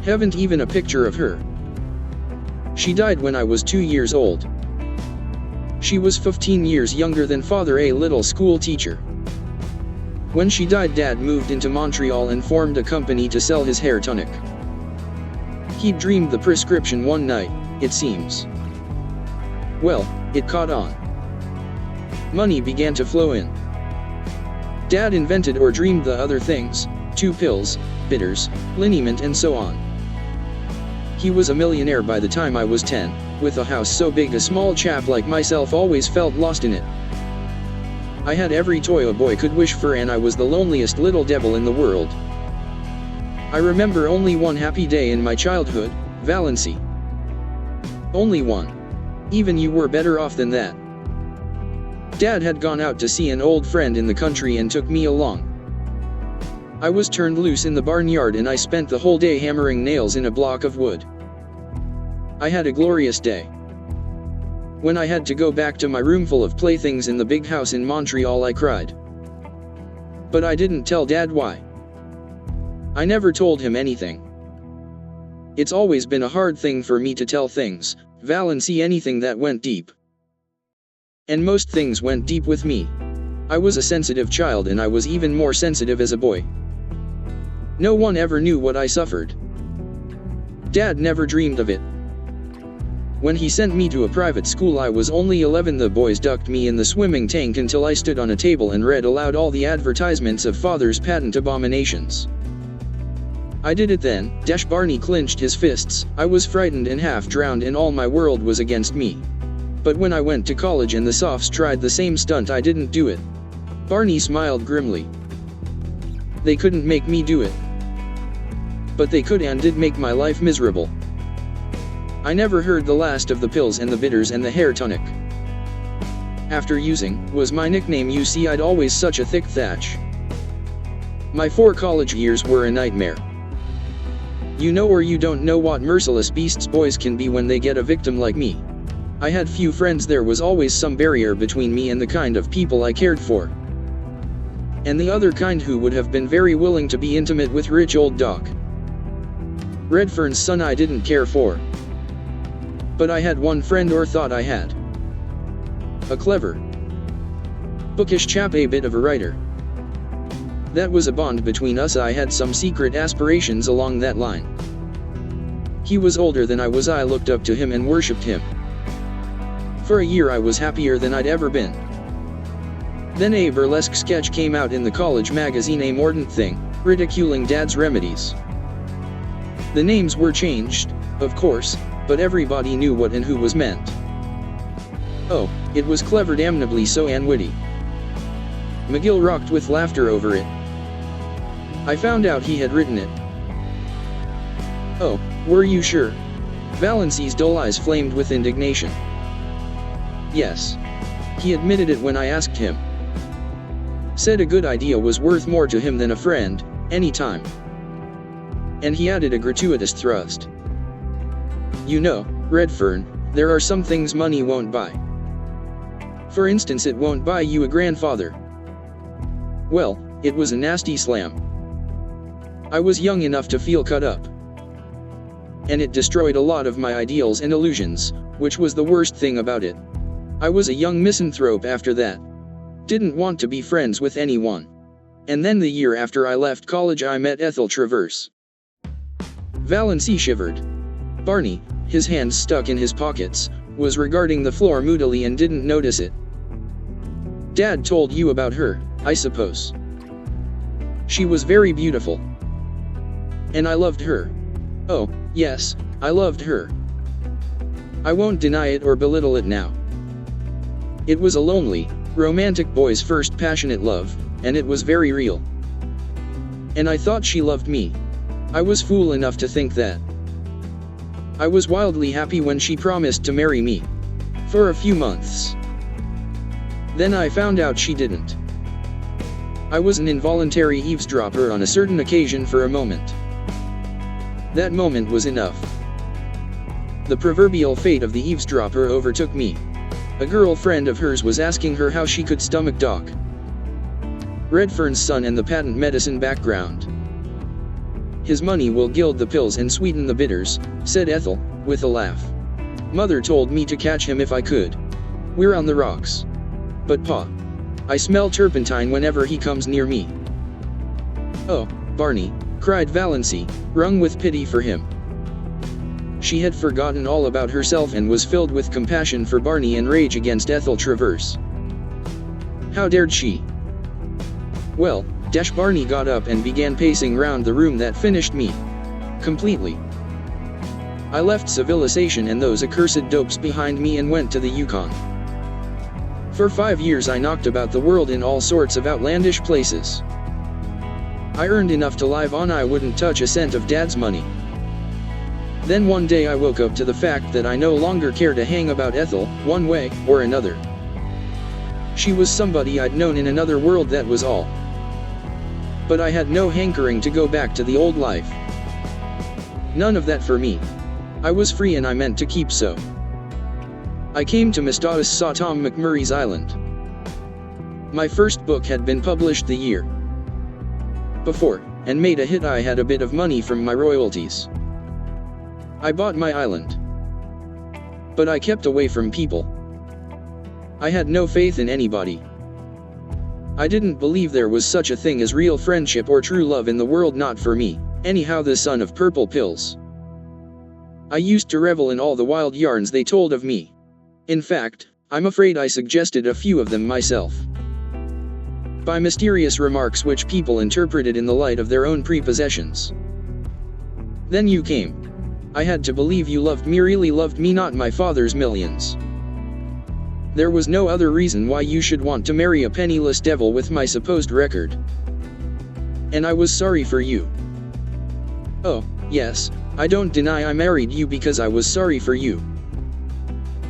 A: Haven't even a picture of her. She died when I was 2 years old. She was 15 years younger than Father, a little school teacher. When she died Dad moved into Montreal and formed a company to sell his hair tonic. He dreamed the prescription one night, it seems. Well, it caught on. Money began to flow in. Dad invented or dreamed the other things, 2 pills, bitters, liniment and so on. He was a millionaire by the time I was 10, with a house so big a small chap like myself always felt lost in it. I had every toy a boy could wish for and I was the loneliest little devil in the world. I remember only one happy day in my childhood, Valancy. Only one. Even you were better off than that. Dad had gone out to see an old friend in the country and took me along. I was turned loose in the barnyard and I spent the whole day hammering nails in a block of wood. I had a glorious day. When I had to go back to my room full of playthings in the big house in Montreal I cried. But I didn't tell Dad why. I never told him anything. It's always been a hard thing for me to tell things, Valancy, anything that went deep. And most things went deep with me. I was a sensitive child and I was even more sensitive as a boy. No one ever knew what I suffered. Dad never dreamed of it. When he sent me to a private school I was only 11. The boys ducked me in the swimming tank until I stood on a table and read aloud all the advertisements of Father's patent abominations. I did it then, Barney clenched his fists. I was frightened and half drowned and all my world was against me. But when I went to college and the Softs tried the same stunt I didn't do it. Barney smiled grimly. They couldn't make me do it. But they could and did make my life miserable. I never heard the last of the pills and the bitters and the hair tonic. After using, was my nickname. You see, I'd always such a thick thatch. My 4 college years were a nightmare. You know or you don't know what merciless beasts boys can be when they get a victim like me. I had few friends, there was always some barrier between me and the kind of people I cared for. And the other kind who would have been very willing to be intimate with rich old Doc. Redfern's son I didn't care for. But I had one friend, or thought I had. A clever, bookish chap, a bit of a writer. That was a bond between us. I had some secret aspirations along that line. He was older than I was. I looked up to him and worshipped him. For a year I was happier than I'd ever been. Then a burlesque sketch came out in the college magazine, a mordant thing, ridiculing Dad's remedies. The names were changed, of course, but everybody knew what and who was meant. Oh, it was clever, damnably so, and witty. McGill rocked with laughter over it. I found out he had written it. Oh, were you sure? Valancy's dull eyes flamed with indignation. Yes. He admitted it when I asked him. Said a good idea was worth more to him than a friend, any time. And he added a gratuitous thrust. You know, Redfern, there are some things money won't buy. For instance, it won't buy you a grandfather. Well, it was a nasty slam. I was young enough to feel cut up. And it destroyed a lot of my ideals and illusions, which was the worst thing about it. I was a young misanthrope after that. Didn't want to be friends with anyone. And then the year after I left college I met Ethel Traverse. Valancy shivered. Barney, his hands stuck in his pockets, was regarding the floor moodily and didn't notice it. Dad told you about her, I suppose. She was very beautiful. And I loved her. Oh, yes, I loved her. I won't deny it or belittle it now. It was a lonely, romantic boy's first passionate love, and it was very real. And I thought she loved me. I was fool enough to think that. I was wildly happy when she promised to marry me. For a few months. Then I found out she didn't. I was an involuntary eavesdropper on a certain occasion for a moment. That moment was enough. The proverbial fate of the eavesdropper overtook me. A girlfriend of hers was asking her how she could stomach Doc Redfern's son and the patent medicine background. His money will gild the pills and sweeten the bitters, said Ethel, with a laugh. Mother told me to catch him if I could. We're on the rocks. But Pa, I smell turpentine whenever he comes near me. Oh, Barney, cried Valancy, wrung with pity for him. She had forgotten all about herself and was filled with compassion for Barney and rage against Ethel Traverse. How dared she? Well, Barney got up and began pacing round the room. That finished me. Completely. I left civilization and those accursed dopes behind me and went to the Yukon. For 5 years I knocked about the world in all sorts of outlandish places. I earned enough to live on. I wouldn't touch a cent of Dad's money. Then one day I woke up to the fact that I no longer cared to hang about Ethel, one way or another. She was somebody I'd known in another world, that was all. But I had no hankering to go back to the old life. None of that for me. I was free and I meant to keep so. I came to Mistatus, saw Tom McMurray's Island. My first book had been published the year before, and made a hit. I had a bit of money from my royalties. I bought my island. But I kept away from people. I had no faith in anybody. I didn't believe there was such a thing as real friendship or true love in the world, not for me, anyhow, the son of purple pills. I used to revel in all the wild yarns they told of me. In fact, I'm afraid I suggested a few of them myself. By mysterious remarks which people interpreted in the light of their own prepossessions. Then you came. I had to believe you loved me, really loved me, not my father's millions. There was no other reason why you should want to marry a penniless devil with my supposed record. And I was sorry for you. Oh, yes, I don't deny I married you because I was sorry for you.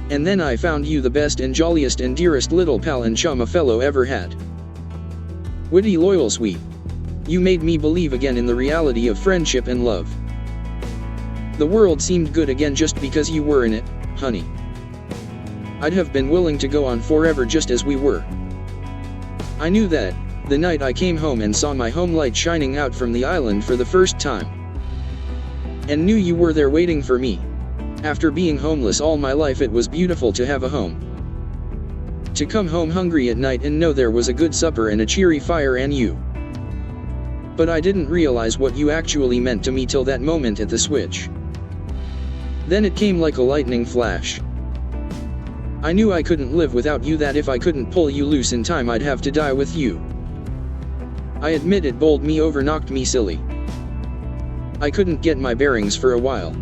A: And then I found you the best and jolliest and dearest little pal and chum a fellow ever had. Witty, loyal, sweet. You made me believe again in the reality of friendship and love. The world seemed good again just because you were in it, honey. I'd have been willing to go on forever just as we were. I knew that, the night I came home and saw my home light shining out from the island for the first time. And knew you were there waiting for me. After being homeless all my life, it was beautiful to have a home. To come home hungry at night and know there was a good supper and a cheery fire and you. But I didn't realize what you actually meant to me till that moment at the switch. Then it came like a lightning flash. I knew I couldn't live without you, that if I couldn't pull you loose in time I'd have to die with you. I admit it bowled me over, knocked me silly. I couldn't get my bearings for a while.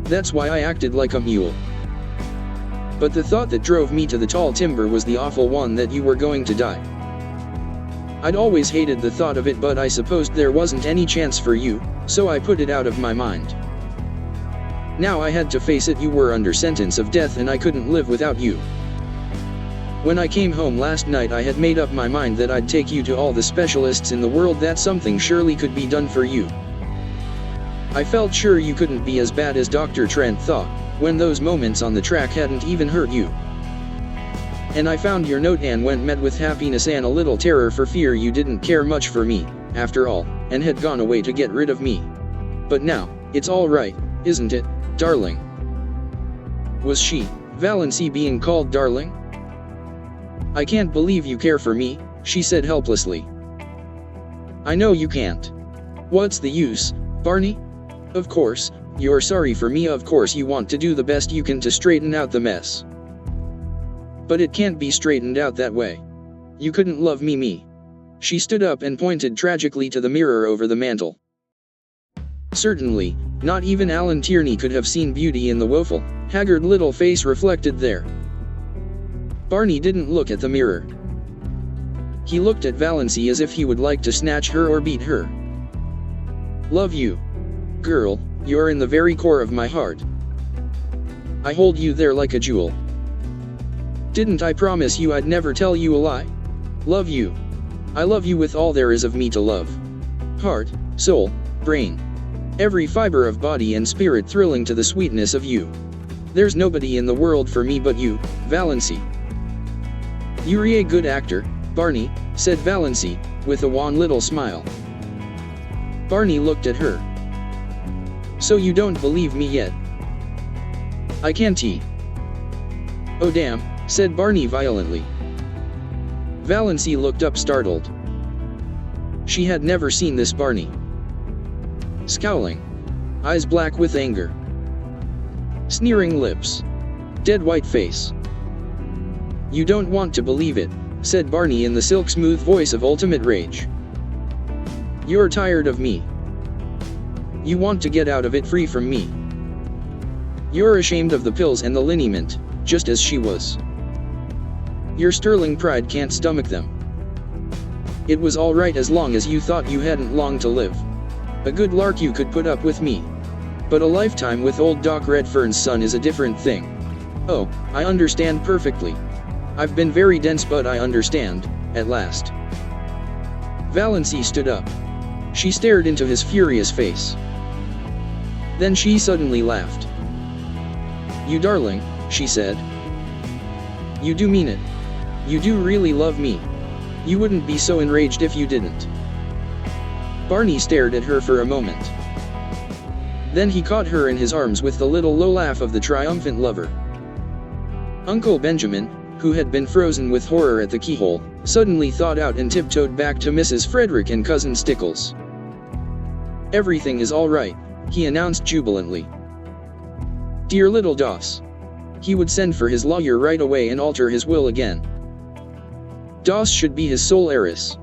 A: That's why I acted like a mule. But the thought that drove me to the tall timber was the awful one, that you were going to die. I'd always hated the thought of it, but I supposed there wasn't any chance for you, so I put it out of my mind. Now I had to face it, you were under sentence of death and I couldn't live without you. When I came home last night I had made up my mind that I'd take you to all the specialists in the world, that something surely could be done for you. I felt sure you couldn't be as bad as Dr. Trent thought, when those moments on the track hadn't even hurt you. And I found your note and went mad with happiness and a little terror for fear you didn't care much for me, after all, and had gone away to get rid of me. But now, it's all right, isn't it, darling? Was she, Valancy, being called darling? I can't believe you care for me, she said helplessly. I know you can't. What's the use, Barney? Of course, you're sorry for me, of course you want to do the best you can to straighten out the mess. But it can't be straightened out that way. You couldn't love me. She stood up and pointed tragically to the mirror over the mantel. Certainly, not even Alan Tierney could have seen beauty in the woeful, haggard little face reflected there. Barney didn't look at the mirror. He looked at Valancy as if he would like to snatch her or beat her. Love you. Girl, you're in the very core of my heart. I hold you there like a jewel. Didn't I promise you I'd never tell you a lie? Love you. I love you with all there is of me to love. Heart, soul, brain. Every fiber of body and spirit thrilling to the sweetness of you. There's nobody in the world for me but you, Valancy. You're a good actor, Barney, said Valancy, with a wan little smile. Barney looked at her. So you don't believe me yet? I can't. Oh damn, said Barney violently. Valancy looked up startled. She had never seen this Barney. Scowling. Eyes black with anger. Sneering lips. Dead white face. You don't want to believe it, said Barney in the silk-smooth voice of ultimate rage. You're tired of me. You want to get out of it free from me. You're ashamed of the pills and the liniment, just as she was. Your sterling pride can't stomach them. It was all right as long as you thought you hadn't long to live. A good lark you could put up with me. But a lifetime with old Doc Redfern's son is a different thing. Oh, I understand perfectly. I've been very dense, but I understand, at last. Valancy stood up. She stared into his furious face. Then she suddenly laughed. You darling, she said. You do mean it. You do really love me. You wouldn't be so enraged if you didn't. Barney stared at her for a moment. Then he caught her in his arms with the little low laugh of the triumphant lover. Uncle Benjamin, who had been frozen with horror at the keyhole, suddenly thawed out and tiptoed back to Mrs. Frederick and Cousin Stickles. Everything is all right, he announced jubilantly. Dear little Doss. He would send for his lawyer right away and alter his will again. Doss should be his sole heiress.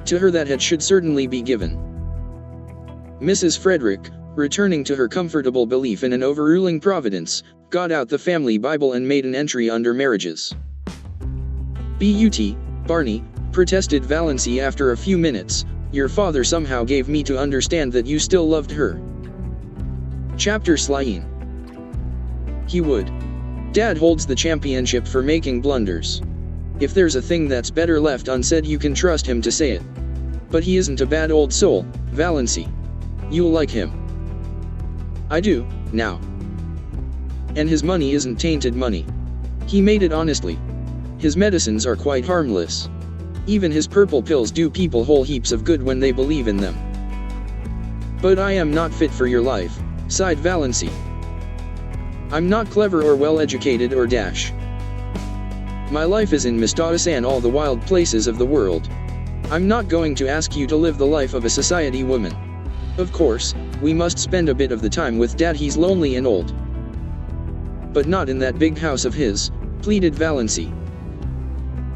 A: To her that head should certainly be given. Mrs. Frederick, returning to her comfortable belief in an overruling providence, got out the family Bible and made an entry under marriages. But, Barney, protested Valancy after a few minutes, your father somehow gave me to understand that you still loved her. Chapter Slaying. He would. Dad holds the championship for making blunders. If there's a thing that's better left unsaid, you can trust him to say it. But he isn't a bad old soul, Valancy. You'll like him. I do, now. And his money isn't tainted money. He made it honestly. His medicines are quite harmless. Even his purple pills do people whole heaps of good when they believe in them. But I am not fit for your life, sighed Valancy. I'm not clever or well-educated or dash. My life is in Mistautis and all the wild places of the world. I'm not going to ask you to live the life of a society woman. Of course, we must spend a bit of the time with Dad, he's lonely and old. But not in that big house of his, pleaded Valancy.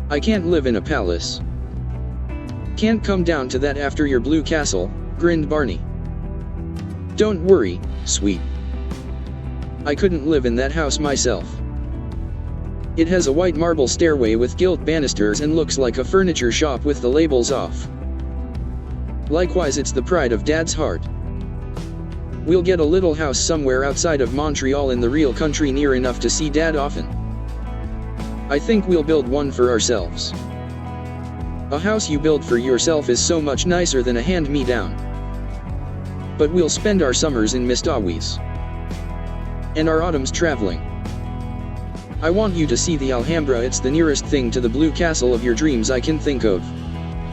A: I can't live in a palace. Can't come down to that after your blue castle, grinned Barney. Don't worry, sweet. I couldn't live in that house myself. It has a white marble stairway with gilt banisters and looks like a furniture shop with the labels off. Likewise, it's the pride of Dad's heart. We'll get a little house somewhere outside of Montreal in the real country near enough to see Dad often. I think we'll build one for ourselves. A house you build for yourself is so much nicer than a hand-me-down. But we'll spend our summers in Mistautis. And our autumns traveling. I want you to see the Alhambra, it's the nearest thing to the blue castle of your dreams I can think of.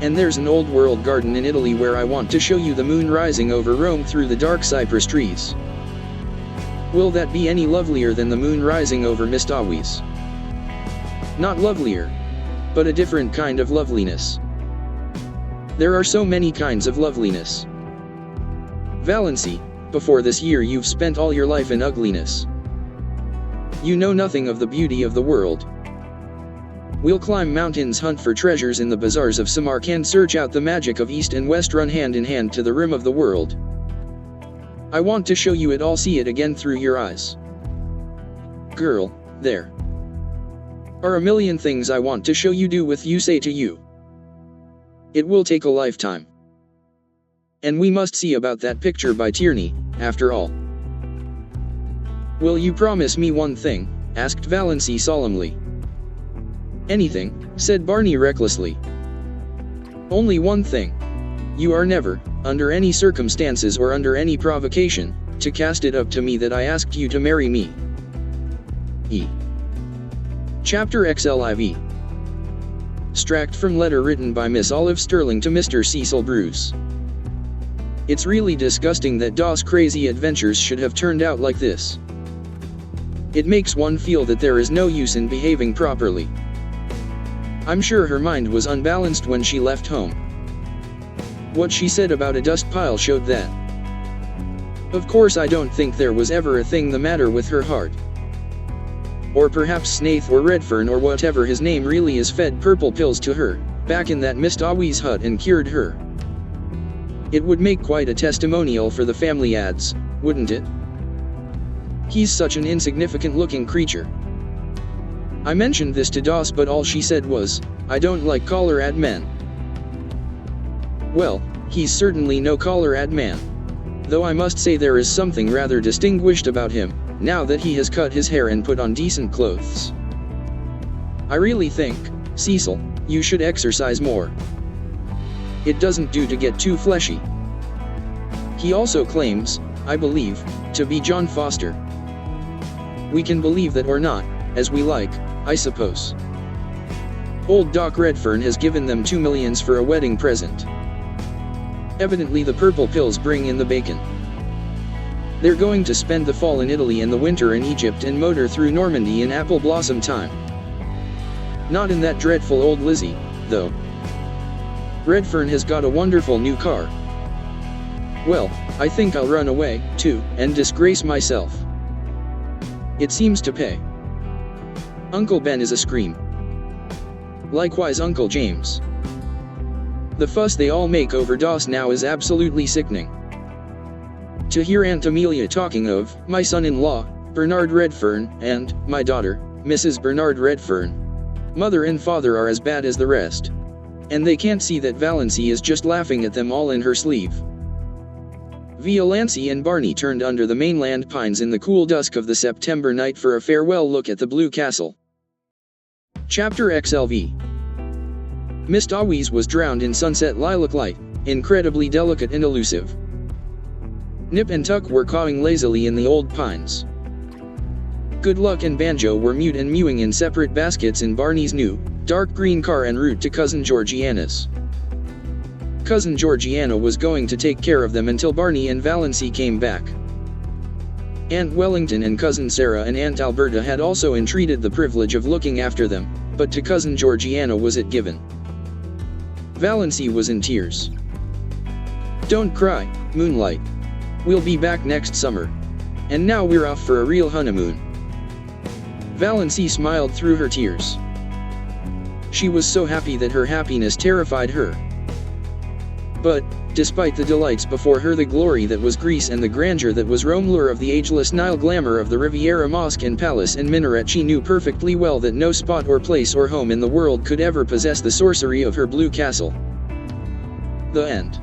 A: And there's an old world garden in Italy where I want to show you the moon rising over Rome through the dark cypress trees. Will that be any lovelier than the moon rising over Mistautis? Not lovelier, but a different kind of loveliness. There are so many kinds of loveliness. Valancy, before this year you've spent all your life in ugliness. You know nothing of the beauty of the world. We'll climb mountains, hunt for treasures in the bazaars of Samarkand, search out the magic of East and West, run hand in hand to the rim of the world. I want to show you it all, see it again through your eyes. Girl, there are a million things I want to show you, do with you, say to you. It will take a lifetime. And we must see about that picture by Tierney, after all. Will you promise me one thing? Asked Valancy solemnly. Anything, said Barney recklessly. Only one thing. You are never, under any circumstances or under any provocation, to cast it up to me that I asked you to marry me. Chapter XLIV. Extract from letter written by Miss Olive Stirling to Mr. Cecil Bruce. It's really disgusting that Daw's crazy adventures should have turned out like this. It makes one feel that there is no use in behaving properly. I'm sure her mind was unbalanced when she left home. What she said about a dust pile showed that. Of course, I don't think there was ever a thing the matter with her heart. Or perhaps Snaith or Redfern or whatever his name really is fed purple pills to her, back in that Mistautis hut, and cured her. It would make quite a testimonial for the family ads, wouldn't it? He's such an insignificant-looking creature. I mentioned this to Doss, but all she said was, I don't like collar-ad men. Well, he's certainly no collar-ad man. Though I must say there is something rather distinguished about him, now that he has cut his hair and put on decent clothes. I really think, Cecil, you should exercise more. It doesn't do to get too fleshy. He also claims, I believe, to be John Foster. We can believe that or not, as we like, I suppose. Old Doc Redfern has given them $2 million for a wedding present. Evidently the purple pills bring in the bacon. They're going to spend the fall in Italy and the winter in Egypt and motor through Normandy in apple blossom time. Not in that dreadful old Lizzie, though. Redfern has got a wonderful new car. Well, I think I'll run away, too, and disgrace myself. It seems to pay. Uncle Ben is a scream. Likewise Uncle James. The fuss they all make over Doss now is absolutely sickening. To hear Aunt Amelia talking of my son-in-law, Bernard Redfern, and my daughter, Mrs. Bernard Redfern. Mother and father are as bad as the rest. And they can't see that Valancy is just laughing at them all in her sleeve. Valancy and Barney turned under the mainland pines in the cool dusk of the September night for a farewell look at the Blue Castle. Chapter XLV. Mistautis was drowned in sunset lilac light, incredibly delicate and elusive. Nip and Tuck were cawing lazily in the old pines. Good Luck and Banjo were mute and mewing in separate baskets in Barney's new, dark green car en route to Cousin Georgiana's. Cousin Georgiana was going to take care of them until Barney and Valancy came back. Aunt Wellington and Cousin Sarah and Aunt Alberta had also entreated the privilege of looking after them, but to Cousin Georgiana was it given. Valancy was in tears. "Don't cry, Moonlight. We'll be back next summer. And now we're off for a real honeymoon." Valancy smiled through her tears. She was so happy that her happiness terrified her. But, despite the delights before her, the glory that was Greece and the grandeur that was Rome, lure of the ageless Nile, glamour of the Riviera mosque and palace and minaret, she knew perfectly well that no spot or place or home in the world could ever possess the sorcery of her blue castle. The end.